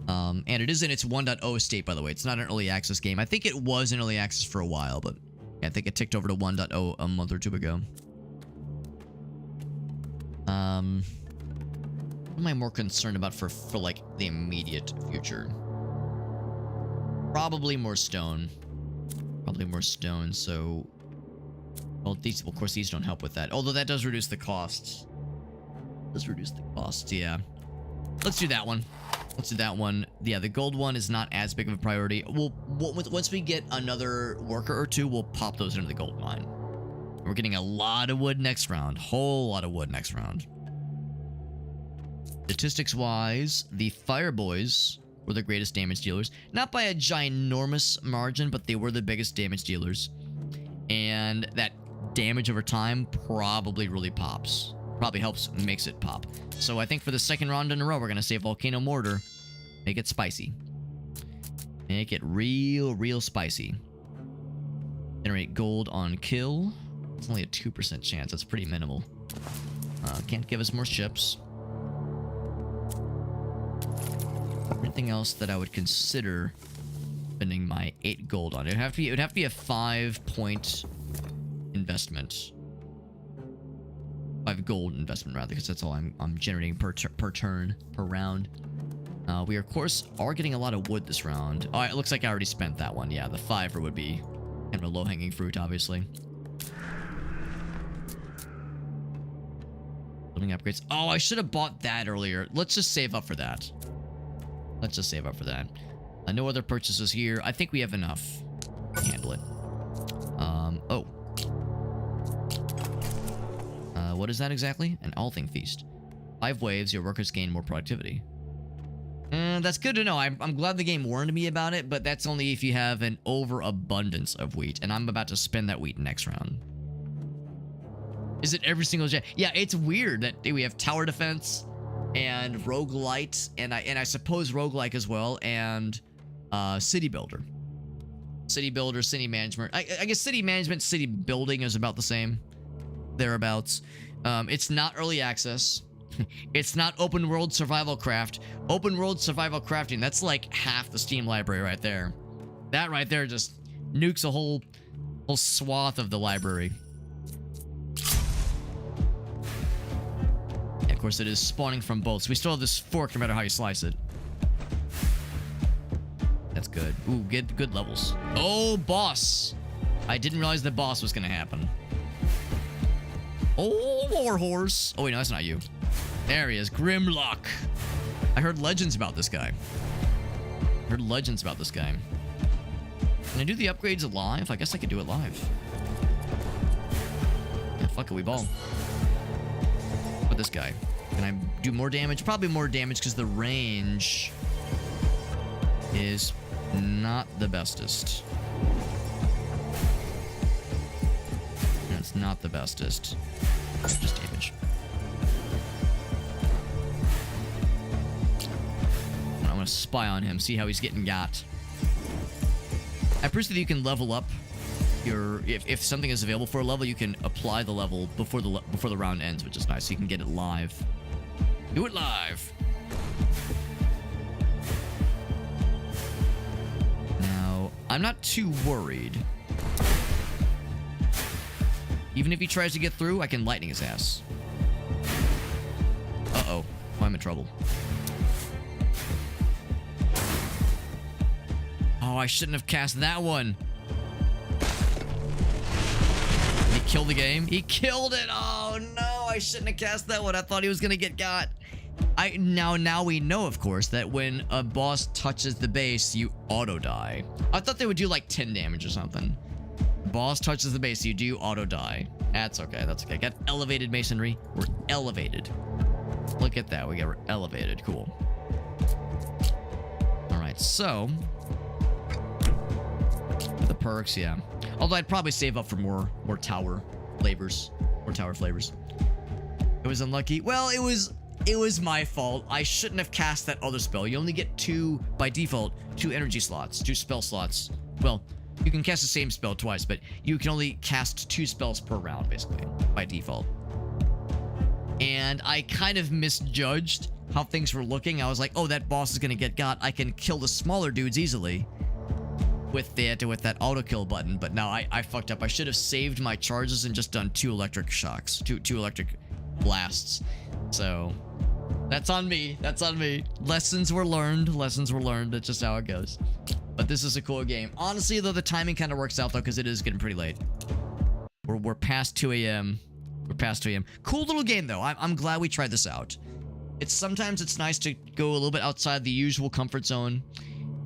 And it is in its 1.0 state, by the way. It's not an early access game. I think it was in early access for a while, but I think it ticked over to 1.0 a month or two ago. What am I more concerned about for like the immediate future? Probably more stone. So, well, these, of course, these don't help with that. Although that does reduce the costs. Yeah. Let's do that one. Yeah, the gold one is not as big of a priority. Once we get another worker or two, we'll pop those into the gold mine. We're getting a lot of wood next round. Whole lot of wood next round. Statistics-wise, the Fire Boys were the greatest damage dealers. Not by a ginormous margin, but they were the biggest damage dealers. And that damage over time probably really pops. Probably makes it pop. So I think for the second round in a row, we're going to say Volcano Mortar. Make it spicy. Make it real spicy. Generate gold on kill. It's only a 2% chance. That's pretty minimal. Can't give us more ships. Anything else that I would consider spending my 8 gold on? It would have to be a 5-point investment. 5 gold investment rather, because that's all I'm generating per round. We of course are getting a lot of wood this round. Oh, it looks like I already spent that one. Yeah, the 5er would be kind of a low-hanging fruit, obviously. Building upgrades. Oh, I should have bought that earlier. Let's just save up for that. No other purchases here. I think we have enough to handle it. What is that exactly? An all-thing feast. 5 waves, your workers gain more productivity. That's good to know. I'm glad the game warned me about it, but that's only if you have an overabundance of wheat, and I'm about to spend that wheat next round. Is it every single gen? Yeah, it's weird that we have tower defense and roguelite, and I suppose roguelike as well, and city builder. City builder, city management. I guess city management, city building is about the same. Thereabouts. It's not early access. It's not open world survival craft. Open world survival crafting, that's like half the Steam library right there. That right there just nukes a whole swath of the library. Yeah, of course it is spawning from both, so we still have this fork no matter how you slice it. That's good. Ooh, good levels. Oh, boss! I didn't realize the boss was gonna happen. Oh, war horse. Oh, wait, no, that's not you. There he is. Grimlock. I heard legends about this guy. Can I do the upgrades live? I guess I could do it live. Yeah, fuck it, we ball. But this guy. Can I do more damage? Probably more damage because the range is not the bestest. It's not the bestest. Just damage. I'm gonna spy on him, see how he's getting got. I appreciate that you can level up your if something is available for a level, you can apply the level before the round ends, which is nice. So you can get it live. Do it live. Now, I'm not too worried. Even if he tries to get through, I can lightning his ass. Uh-oh. Oh, I'm in trouble. Oh, I shouldn't have cast that one. He killed the game? He killed it! Oh, no! I shouldn't have cast that one. I thought he was gonna get got. Now we know, of course, that when a boss touches the base, you auto-die. I thought they would do, like, 10 damage or something. Boss touches the base, you do auto die. That's okay, that's okay. Got elevated masonry. We're elevated. Look at that, we're elevated. Cool. Alright, so the perks, yeah. Although I'd probably save up for more tower flavors. More tower flavors. It was unlucky. Well, it was my fault. I shouldn't have cast that other spell. You only get two, by default, 2 energy slots, 2 spell slots. Well, you can cast the same spell twice, but you can only cast 2 spells per round, basically, by default. And I kind of misjudged how things were looking. I was like, oh, that boss is gonna get got. I can kill the smaller dudes easily with that auto kill button. But now I fucked up. I should have saved my charges and just done 2 electric shocks, two electric blasts. So that's on me. That's on me. Lessons were learned. Lessons were learned. That's just how it goes. But this is a cool game. Honestly, though, the timing kind of works out, though, because it is getting pretty late. We're past 2 a.m. We're past 2 a.m. Cool little game, though. I'm glad we tried this out. Sometimes it's nice to go a little bit outside the usual comfort zone.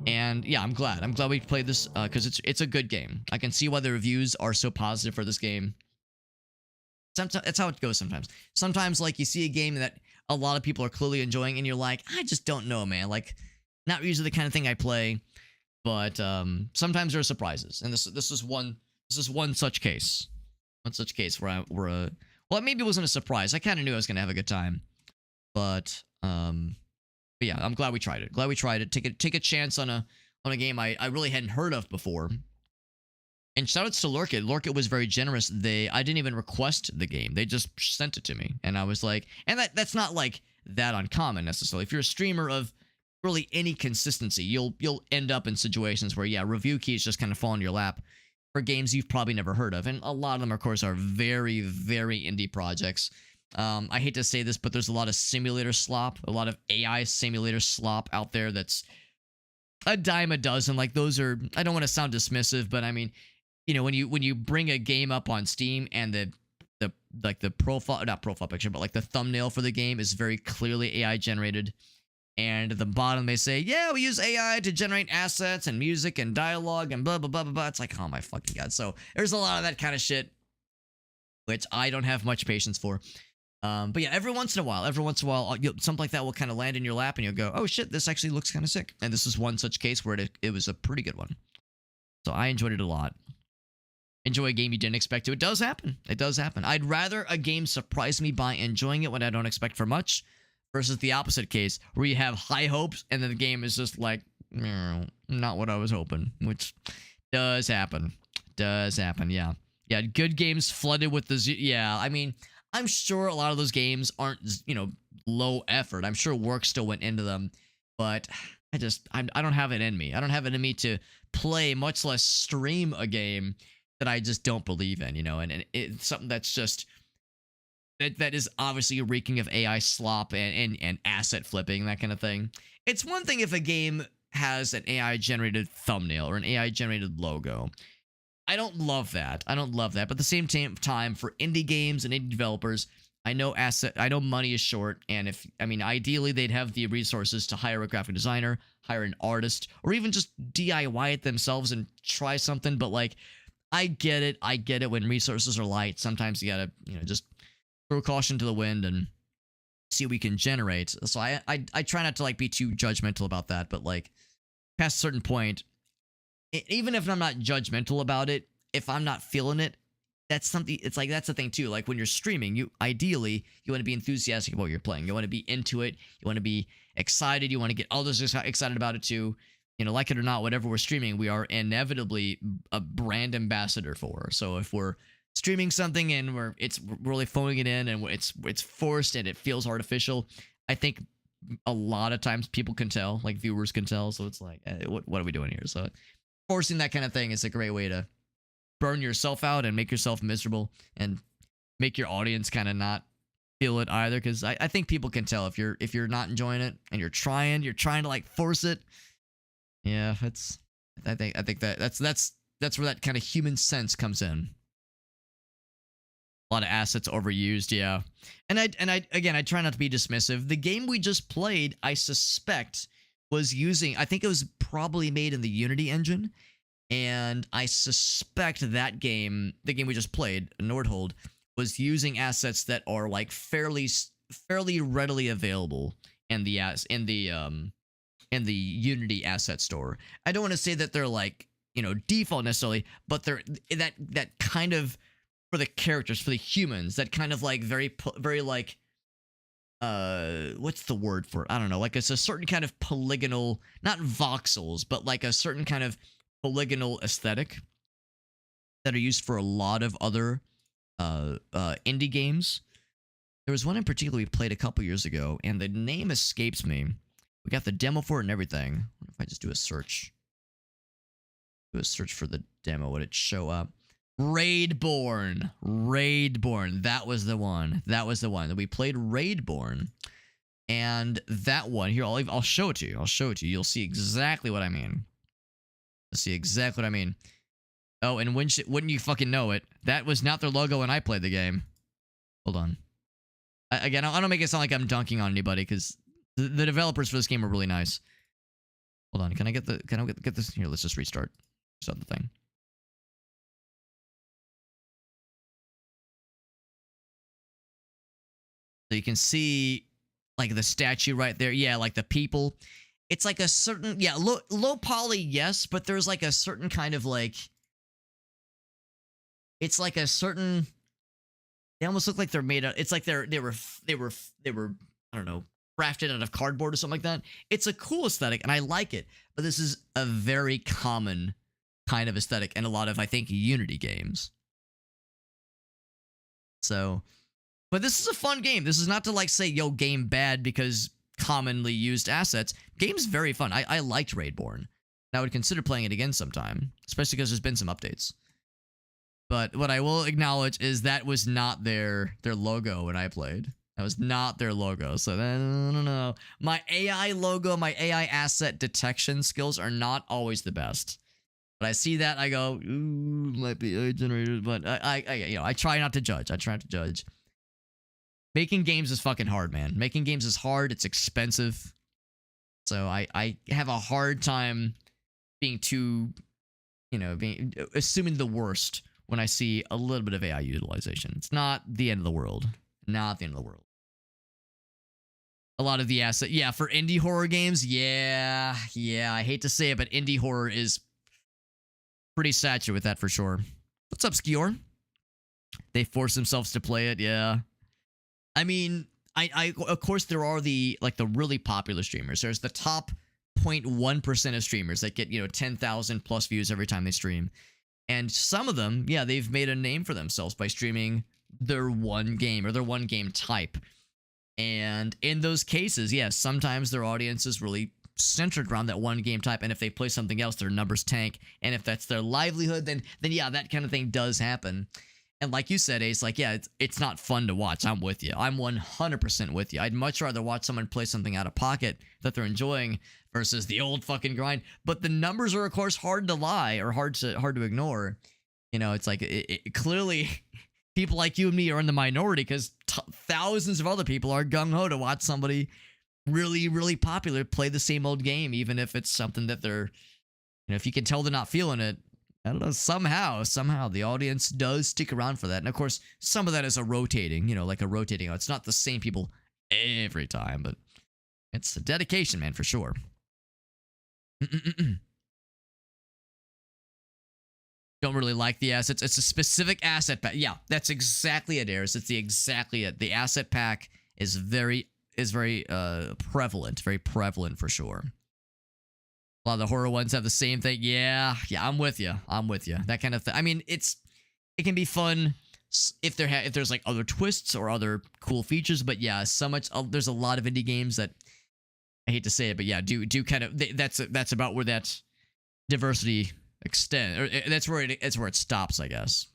And yeah, I'm glad. I'm glad we played this because it's a good game. I can see why the reviews are so positive for this game. Sometimes that's how it goes sometimes. Sometimes, like, you see a game that a lot of people are clearly enjoying, and you're like, I just don't know, man. Like, not usually the kind of thing I play. But sometimes there are surprises, and this is one such case. One such case where well, maybe it wasn't a surprise. I kind of knew I was gonna have a good time, but yeah, I'm glad we tried it. Glad we tried it. Take a chance on a game I really hadn't heard of before. And shoutouts to Lurkit. Lurkit was very generous. I didn't even request the game. They just sent it to me, and I was like, and that's not like that uncommon necessarily. If you're a streamer of really any consistency, you'll end up in situations where, yeah, review keys just kind of fall in your lap for games you've probably never heard of. And a lot of them, of course, are very, very indie projects. I hate to say this, but there's a lot of simulator slop, a lot of AI simulator slop out there that's a dime a dozen. Like, those are, I don't want to sound dismissive, but I mean, you know, when you bring a game up on Steam and the profile, not profile picture, but like the thumbnail for the game is very clearly AI generated. And at the bottom, they say, yeah, we use AI to generate assets and music and dialogue and blah, blah, blah, blah, blah. It's like, oh my fucking God. So there's a lot of that kind of shit, which I don't have much patience for. But yeah, every once in a while, something like that will kind of land in your lap and you'll go, oh shit, this actually looks kind of sick. And this is one such case where it was a pretty good one. So I enjoyed it a lot. Enjoy a game you didn't expect to. It does happen. It does happen. I'd rather a game surprise me by enjoying it when I don't expect for much, versus the opposite case, where you have high hopes and then the game is just like, not what I was hoping, which does happen. Does happen, yeah. Yeah, good games flooded with yeah, I mean, I'm sure a lot of those games aren't, you know, low effort. I'm sure work still went into them, but I don't have it in me. I don't have it in me to play, much less stream a game that I just don't believe in, you know, and it's something that's just... That is obviously reeking of AI slop and asset flipping, that kind of thing. It's one thing if a game has an AI-generated thumbnail or an AI-generated logo. I don't love that. I don't love that. But at the same time, for indie games and indie developers, I know money is short, and ideally they'd have the resources to hire a graphic designer, hire an artist, or even just DIY it themselves and try something. But like, I get it when resources are light. Sometimes you gotta, you know, just throw caution to the wind and see what we can generate. So I try not to like be too judgmental about that, but like past a certain point, even if I'm not judgmental about it, if I'm not feeling it, that's something. It's like, that's the thing too. Like when you're streaming, you want to be enthusiastic about what you're playing. You want to be into it. You want to be excited. You want to get others excited about it too. You know, like it or not, whatever we're streaming, we are inevitably a brand ambassador for. So if we're streaming something and we're really phoning it in and it's forced and it feels artificial, I think a lot of times people can tell, like viewers can tell. So it's like, what are we doing here? So forcing that kind of thing is a great way to burn yourself out and make yourself miserable and make your audience kind of not feel it either. Because I think people can tell if you're not enjoying it and you're trying to like force it. Yeah, I think that's where that kind of human sense comes in. A lot of assets overused, yeah. And I try not to be dismissive. The game we just played, I suspect, was using, I think it was probably made in the Unity engine, and I suspect that game, the game we just played, Nordhold, was using assets that are like fairly readily available in the Unity asset store. I don't want to say that they're like default necessarily, but they're that kind of, for the characters, for the humans, that kind of like very like, what's the word for it? I don't know. Like, it's a certain kind of polygonal, not voxels, but like a certain kind of polygonal aesthetic that are used for a lot of other indie games. There was one in particular we played a couple years ago, and the name escapes me. We got the demo for it and everything. What if I just do a search? Do a search for the demo. Would it show up? Raidborn. Raidborn. That was the one. That was the one. We played Raidborn. And that one, here, I'll show it to you. I'll show it to you. You'll see exactly what I mean. You'll see exactly what I mean. Oh, and wouldn't you fucking know it? That was not their logo when I played the game. Hold on. Again, I don't make it sound like I'm dunking on anybody, because the developers for this game are really nice. Hold on. Can I get this? Here, let's just restart. Start the thing. So you can see, like, the statue right there. Yeah, like the people. It's like a certain, yeah, low poly, yes, but there's like a certain kind of like, it's like a certain, they almost look like they're made out, it's like they were, I don't know, crafted out of cardboard or something like that. It's a cool aesthetic, and I like it, but this is a very common kind of aesthetic in a lot of, I think, Unity games. So, but this is a fun game. This is not to like say, yo, game bad because commonly used assets. Game's very fun. I liked Raidborn. I would consider playing it again sometime, especially because there's been some updates. But what I will acknowledge is that was not their logo when I played. That was not their logo. So then, I don't know. My AI logo, my AI asset detection skills are not always the best. But I see that, I go, ooh, might be AI generated. But I try not to judge. I try not to judge. Making games is fucking hard, man. Making games is hard. It's expensive. So I have a hard time being too, assuming the worst when I see a little bit of AI utilization. It's not the end of the world. Not the end of the world. A lot of the asset, yeah, for indie horror games, yeah, I hate to say it, but indie horror is pretty saturated with that for sure. What's up, Skior? They force themselves to play it, yeah. I mean, I of course there are the really popular streamers. There's the top 0.1% of streamers that get 10,000 plus views every time they stream, and some of them, yeah, they've made a name for themselves by streaming their one game or their one game type. And in those cases, yes, sometimes their audience is really centered around that one game type, and if they play something else, their numbers tank. And if that's their livelihood, then yeah, that kind of thing does happen. And like you said, Ace, like, yeah, it's not fun to watch. I'm with you. I'm 100% with you. I'd much rather watch someone play something out of pocket that they're enjoying versus the old fucking grind. But the numbers are, of course, hard to lie or hard to ignore. It's like clearly people like you and me are in the minority because thousands of other people are gung-ho to watch somebody really, really popular play the same old game, even if it's something that they're, if you can tell they're not feeling it. I don't know, somehow the audience does stick around for that. And of course, some of that is a rotating, like a rotating. It's not the same people every time, but it's a dedication, man, for sure. Don't really like the assets. It's a specific asset pack. Yeah, that's exactly it, Aris. It's exactly it. The asset pack is very prevalent, very prevalent for sure. A lot of the horror ones have the same thing. Yeah, I'm with you. That kind of thing. I mean, it can be fun if there's like other twists or other cool features. But yeah, there's a lot of indie games that I hate to say it, but yeah, do kind of that's about where that diversity extends, or that's where it stops, I guess.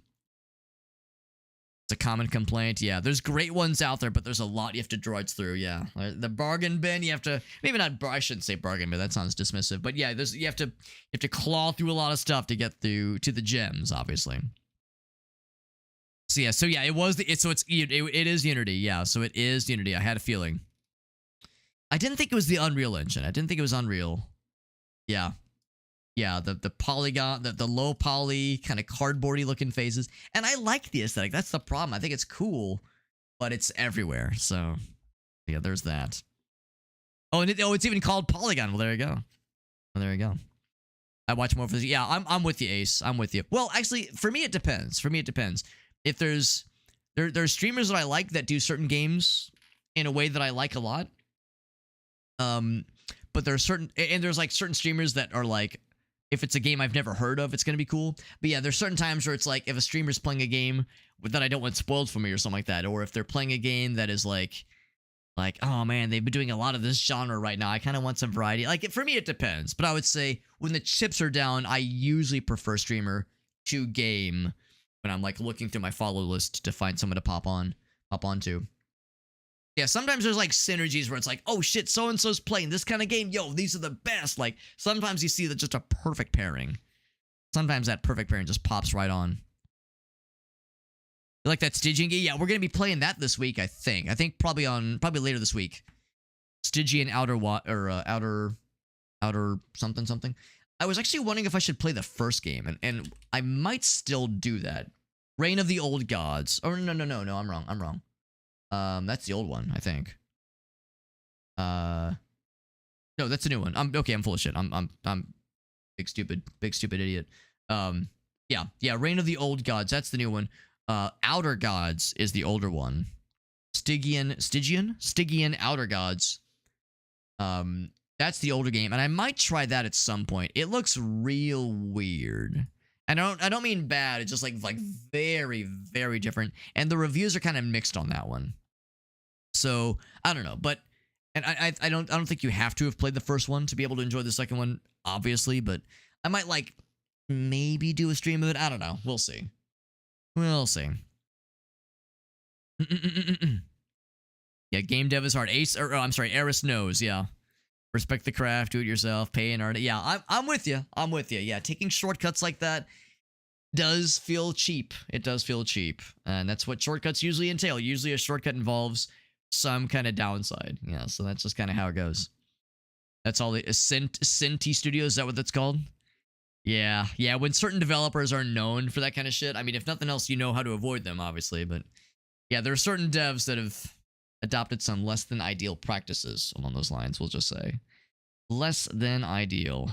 It's a common complaint. Yeah, there's great ones out there, but there's a lot you have to drudge through. Yeah, the bargain bin, you have to, maybe not, I shouldn't say bargain bin, that sounds dismissive, but yeah, you have to claw through a lot of stuff to get through to the gems, obviously. So yeah, it is Unity. Yeah, so it is Unity. I had a feeling. I didn't think it was the Unreal Engine. I didn't think it was Unreal. Yeah. Yeah, the polygon, the low poly, kind of cardboardy looking faces. And I like the aesthetic. That's the problem. I think it's cool, but it's everywhere. So, yeah, there's that. Oh, and it's even called Polygon. Well, there you go. I watch more for this. Yeah, I'm with you, Ace. I'm with you. Well, actually, for me it depends. For me it depends. If there's streamers that I like that do certain games in a way that I like a lot. But there's like certain streamers that are like, if it's a game I've never heard of, it's gonna be cool. But yeah, there's certain times where it's like, if a streamer's playing a game that I don't want spoiled for me or something like that, or if they're playing a game that is like, oh man, they've been doing a lot of this genre right now, I kind of want some variety. Like, for me, it depends. But I would say when the chips are down, I usually prefer streamer to game when I'm like looking through my follow list to find someone to pop onto. Yeah, sometimes there's like synergies where it's like, oh shit, so-and-so's playing this kind of game. Yo, these are the best. Like, sometimes you see that just a perfect pairing. Sometimes that perfect pairing just pops right on. You like that Stygian game? Yeah, we're going to be playing that this week, I think. I think probably later this week. Stygian outer something. I was actually wondering if I should play the first game, and I might still do that. Reign of the Old Gods. Or no, I'm wrong. That's the old one, I think. No, that's the new one. I'm full of shit. I'm big stupid idiot. Yeah, Reign of the Old Gods, that's the new one. Outer Gods is the older one. Stygian Outer Gods. That's the older game, and I might try that at some point. It looks real weird. And I don't mean bad, it's just like very, very different. And the reviews are kind of mixed on that one. So, I don't know, but and I don't think you have to have played the first one to be able to enjoy the second one, obviously, but I might like maybe do a stream of it. I don't know. We'll see. Yeah, game dev is hard. Eris knows, yeah. Respect the craft, do it yourself, pay an artist. Yeah, I'm with you. Yeah, taking shortcuts like that does feel cheap. It does feel cheap. And that's what shortcuts usually entail. Usually a shortcut involves some kind of downside. Yeah, so that's just kind of how it goes. That's all the Cinti Studios, is that what that's called? Yeah, when certain developers are known for that kind of shit, I mean, if nothing else, you know how to avoid them, obviously, but yeah, there are certain devs that have adopted some less than ideal practices along those lines, we'll just say. Less than ideal.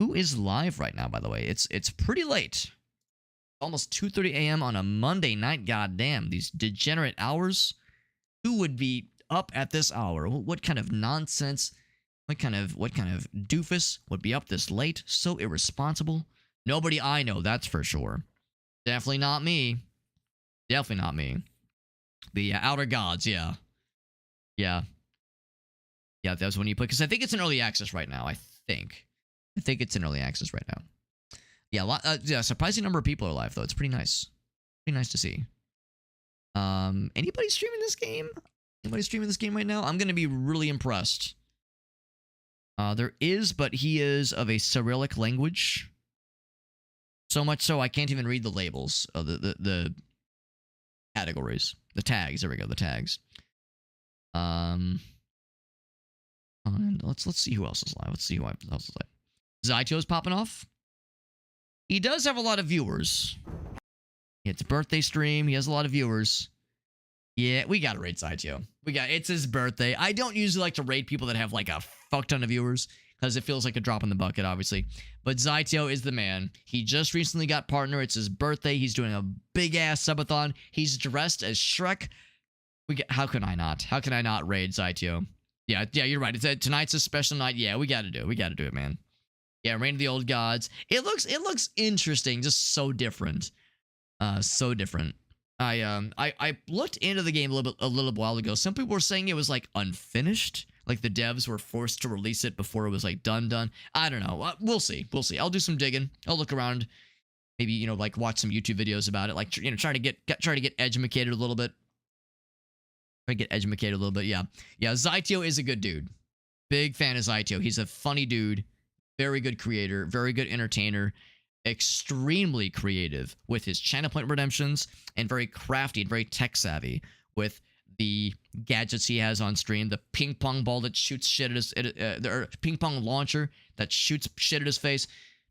Who is live right now, by the way? It's pretty late. Almost 2:30 a.m. on a Monday night, goddamn. These degenerate hours. Who would be up at this hour? What kind of nonsense? What kind of doofus would be up this late? So irresponsible. Nobody I know, that's for sure. Definitely not me. But yeah, Outer Gods, yeah. Yeah, that was when you play, because I think it's in early access right now, I think it's in early access right now. Yeah, surprising number of people are live, though. It's pretty nice. Pretty nice to see. Anybody streaming this game? Right now? I'm going to be really impressed. There is, but he is of a Cyrillic language. So much so I can't even read the labels of the categories. The tags. There we go. The tags. And let's see who else is live. Let's see who else is live. Zyto's popping off. He does have a lot of viewers. It's a birthday stream. He has a lot of viewers. Yeah, we gotta rate Zyto. It's his birthday. I don't usually like to rate people that have like a fuck ton of viewers, because it feels like a drop in the bucket, obviously. But Zyto is the man. He just recently got partner. It's his birthday. He's doing a big ass subathon. He's dressed as Shrek. How can I not raid Zyto? Yeah, you're right. Tonight's a special night. Yeah, we gotta do it, man. Yeah, Reign of the Old Gods. It looks interesting, just so different. So different. I looked into the game a little while ago. Some people were saying it was like unfinished, like the devs were forced to release it before it was like done. I don't know. We'll see. I'll do some digging. I'll look around. Maybe like watch some YouTube videos about it. Like try to get educated a little bit. Yeah. Zyto is a good dude. Big fan of Zyto. He's a funny dude. Very good creator. Very good entertainer. Extremely creative with his channel point redemptions, and very crafty and very tech savvy with the gadgets he has on stream. The ping pong ball that shoots shit at his, the ping pong launcher that shoots shit at his face.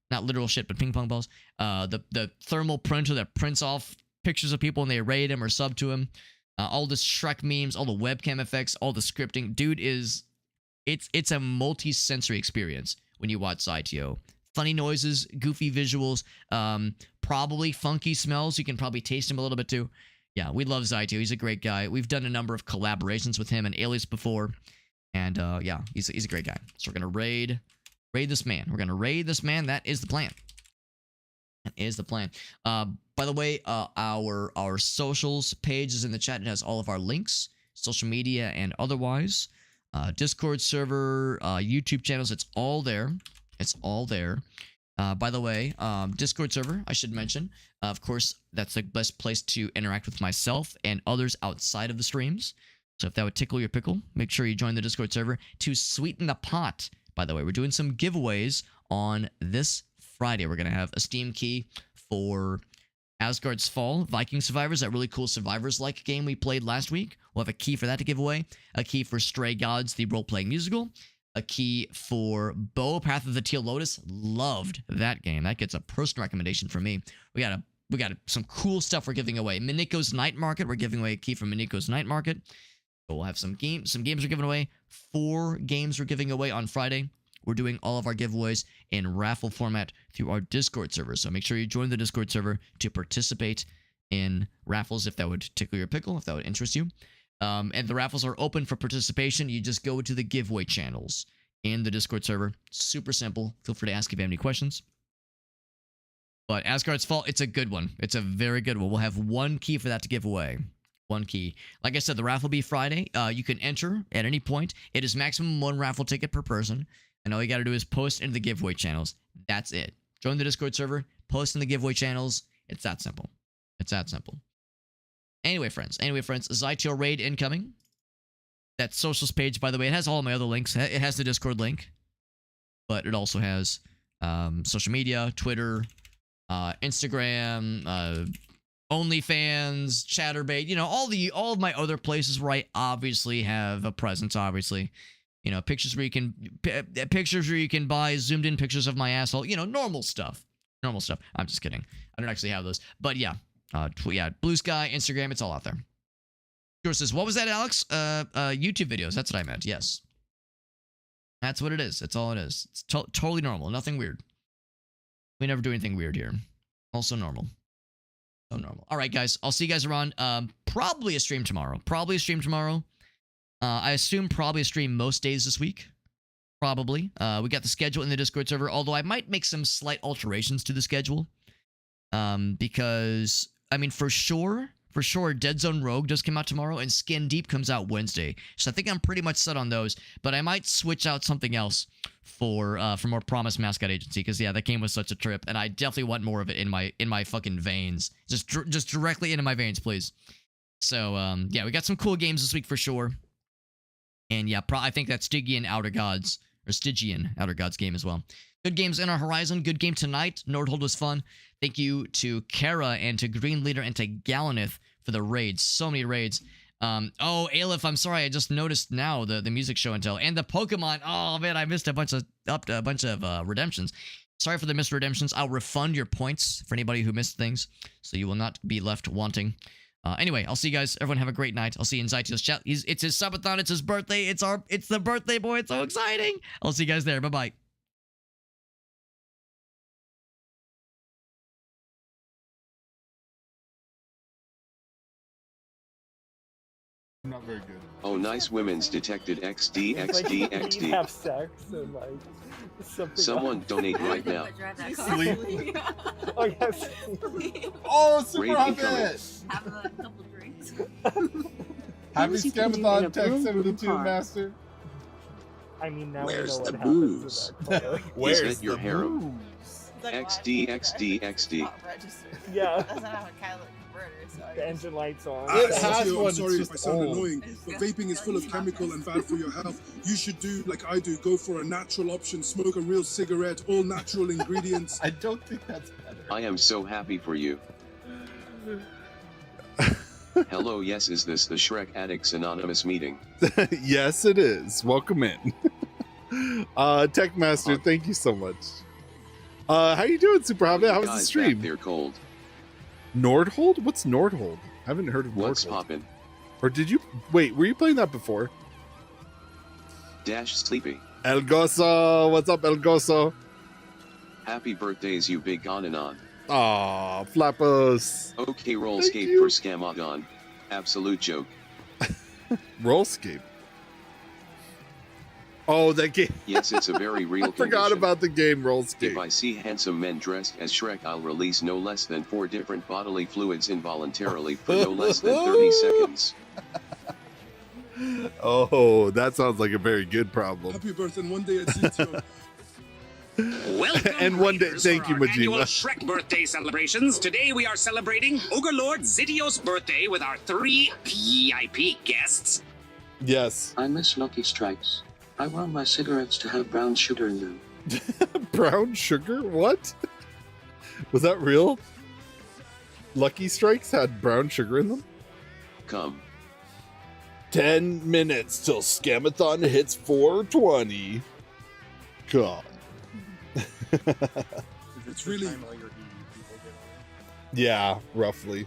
Not literal shit, but ping pong balls. The thermal printer that prints off pictures of people and they raid him or sub to him. All the Shrek memes, all the webcam effects, all the scripting. Dude it's a multi-sensory experience when you watch Zytio. Funny noises, goofy visuals, probably funky smells. You can probably taste him a little bit too. Yeah, we love Zytio. He's a great guy. We've done a number of collaborations with him and Alias before. And yeah, he's a great guy. So we're going to raid this man. We're going to raid this man. That is the plan. That is the plan. By the way, our socials page is in the chat. It has all of our links, social media and otherwise. Discord server, YouTube channels. It's all there. It's all there. By the way, Discord server, I should mention. Of course, that's the best place to interact with myself and others outside of the streams. So if that would tickle your pickle, make sure you join the Discord server to sweeten the pot. By the way, we're doing some giveaways on this Friday. We're going to have a Steam key for Asgard's Fall, Viking Survivors, that really cool Survivors-like game we played last week. We'll have a key for that to give away. A key for Stray Gods, the role-playing musical. A key for Bo, Path of the Teal Lotus. Loved that game. That gets a personal recommendation from me. We got some cool stuff we're giving away. Miniko's Night Market. We're giving away a key from Miniko's Night Market. So we'll have some games we're giving away. 4 games we're giving away on Friday. We're doing all of our giveaways in raffle format through our Discord server. So make sure you join the Discord server to participate in raffles if that would tickle your pickle, if that would interest you. And the raffles are open for participation. You just go to the giveaway channels in the Discord server. Super simple. Feel free to ask if you have any questions. But Asgard's Fall, it's a good one. It's a very good one. We'll have 1 key for that to give away. 1 key. Like I said, the raffle will be Friday. You can enter at any point. It is maximum 1 raffle ticket per person. And all you got to do is post into the giveaway channels. That's it. Join the Discord server. Post in the giveaway channels. It's that simple. It's that simple. Anyway, friends. Zytio raid incoming. That socials page, by the way, it has all of my other links. It has the Discord link. But it also has social media, Twitter, Instagram, OnlyFans, Chatterbait. You know, all of my other places where I obviously have a presence, obviously. You know, pictures where you can buy zoomed in pictures of my asshole. You know, normal stuff. Normal stuff. I'm just kidding. I don't actually have those. But yeah. Yeah, Blue Sky, Instagram, it's all out there. George says, what was that, Alex? YouTube videos. That's what I meant. Yes. That's what it is. That's all it is. It's totally normal. Nothing weird. We never do anything weird here. Also normal. So normal. All right, guys. I'll see you guys around. Probably a stream tomorrow. I assume probably a stream most days this week. Probably. We got the schedule in the Discord server, although I might make some slight alterations to the schedule. Because, I mean, for sure, Dead Zone Rogue does come out tomorrow, and Skin Deep comes out Wednesday. So I think I'm pretty much set on those, but I might switch out something else for more Promise Mascot Agency, because, yeah, that game was such a trip, and I definitely want more of it in my fucking veins. Just directly into my veins, please. So, yeah, we got some cool games this week for sure. And yeah, I think that Stygian Outer Gods game as well. Good games in our horizon. Good game tonight. Nordhold was fun. Thank you to Kara and to Green Leader and to Galanith for the raids. So many raids. Oh, Aleph, I'm sorry. I just noticed now the music show and tell. And the Pokemon. Oh, man, I missed a bunch of redemptions. Sorry for the missed redemptions. I'll refund your points for anybody who missed things, so you will not be left wanting. Anyway, I'll see you guys. Everyone have a great night. I'll see you in Zytio's chat. It's his subathon. It's his birthday. It's the birthday boy. It's so exciting. I'll see you guys there. Bye-bye. Not very good. Oh, nice women's detected XD. Have sex and like something. Someone donate right now. Sleep. Oh yes. Oh, super Raid hot incoming. bit. Have a couple drinks. Happy Scamathon text 72 master. I mean, now Where's we know the what happens booze? to that color. Where's it your the harem? booze? XD. Yeah. Doesn't have a catalytic converter, so The engine lights on. It has I'm one, sorry it's if I just sound old. annoying, but vaping is full of chemical and bad for your health. You should do like I do, go for a natural option, smoke a real cigarette, all natural ingredients. I don't think that's better. I am so happy for you. Hello, yes, is this the Shrek Addicts Anonymous meeting? Yes, it is. Welcome in. Techmaster, thank you so much. How you doing, Super Hobbit? How was the Guys stream? back there cold. Nordhold? What's Nordhold? I haven't heard of What's Nordhold. poppin'? Or did you wait? Were you playing that before? Dash sleepy. El Goso, what's up, El Goso? Happy birthdays, you big Onanon. Aw, Flappos. Okay, Rollscape for Scamagon. Absolute joke. Rollscape. Oh, that game. Yes, it's a very real I forgot condition. about the game Rollscape. If I see handsome men dressed as Shrek, I'll release no less than 4 different bodily fluids involuntarily for no less than 30 seconds. Oh, that sounds like a very good problem. Happy birthday, and one day at CTO. Welcome, And one day, Raiders, thank for you, our annual Majima. Shrek birthday celebrations. Today we are celebrating Ogre Lord Zidio's birthday with our 3 VIP guests. Yes. I miss Lucky Strikes. I want my cigarettes to have brown sugar in them. Brown sugar? What? Was that real? Lucky Strikes had brown sugar in them? Come. 10 minutes till Scamathon hits 420. God. It's really Time all your EU people get on. Yeah, roughly.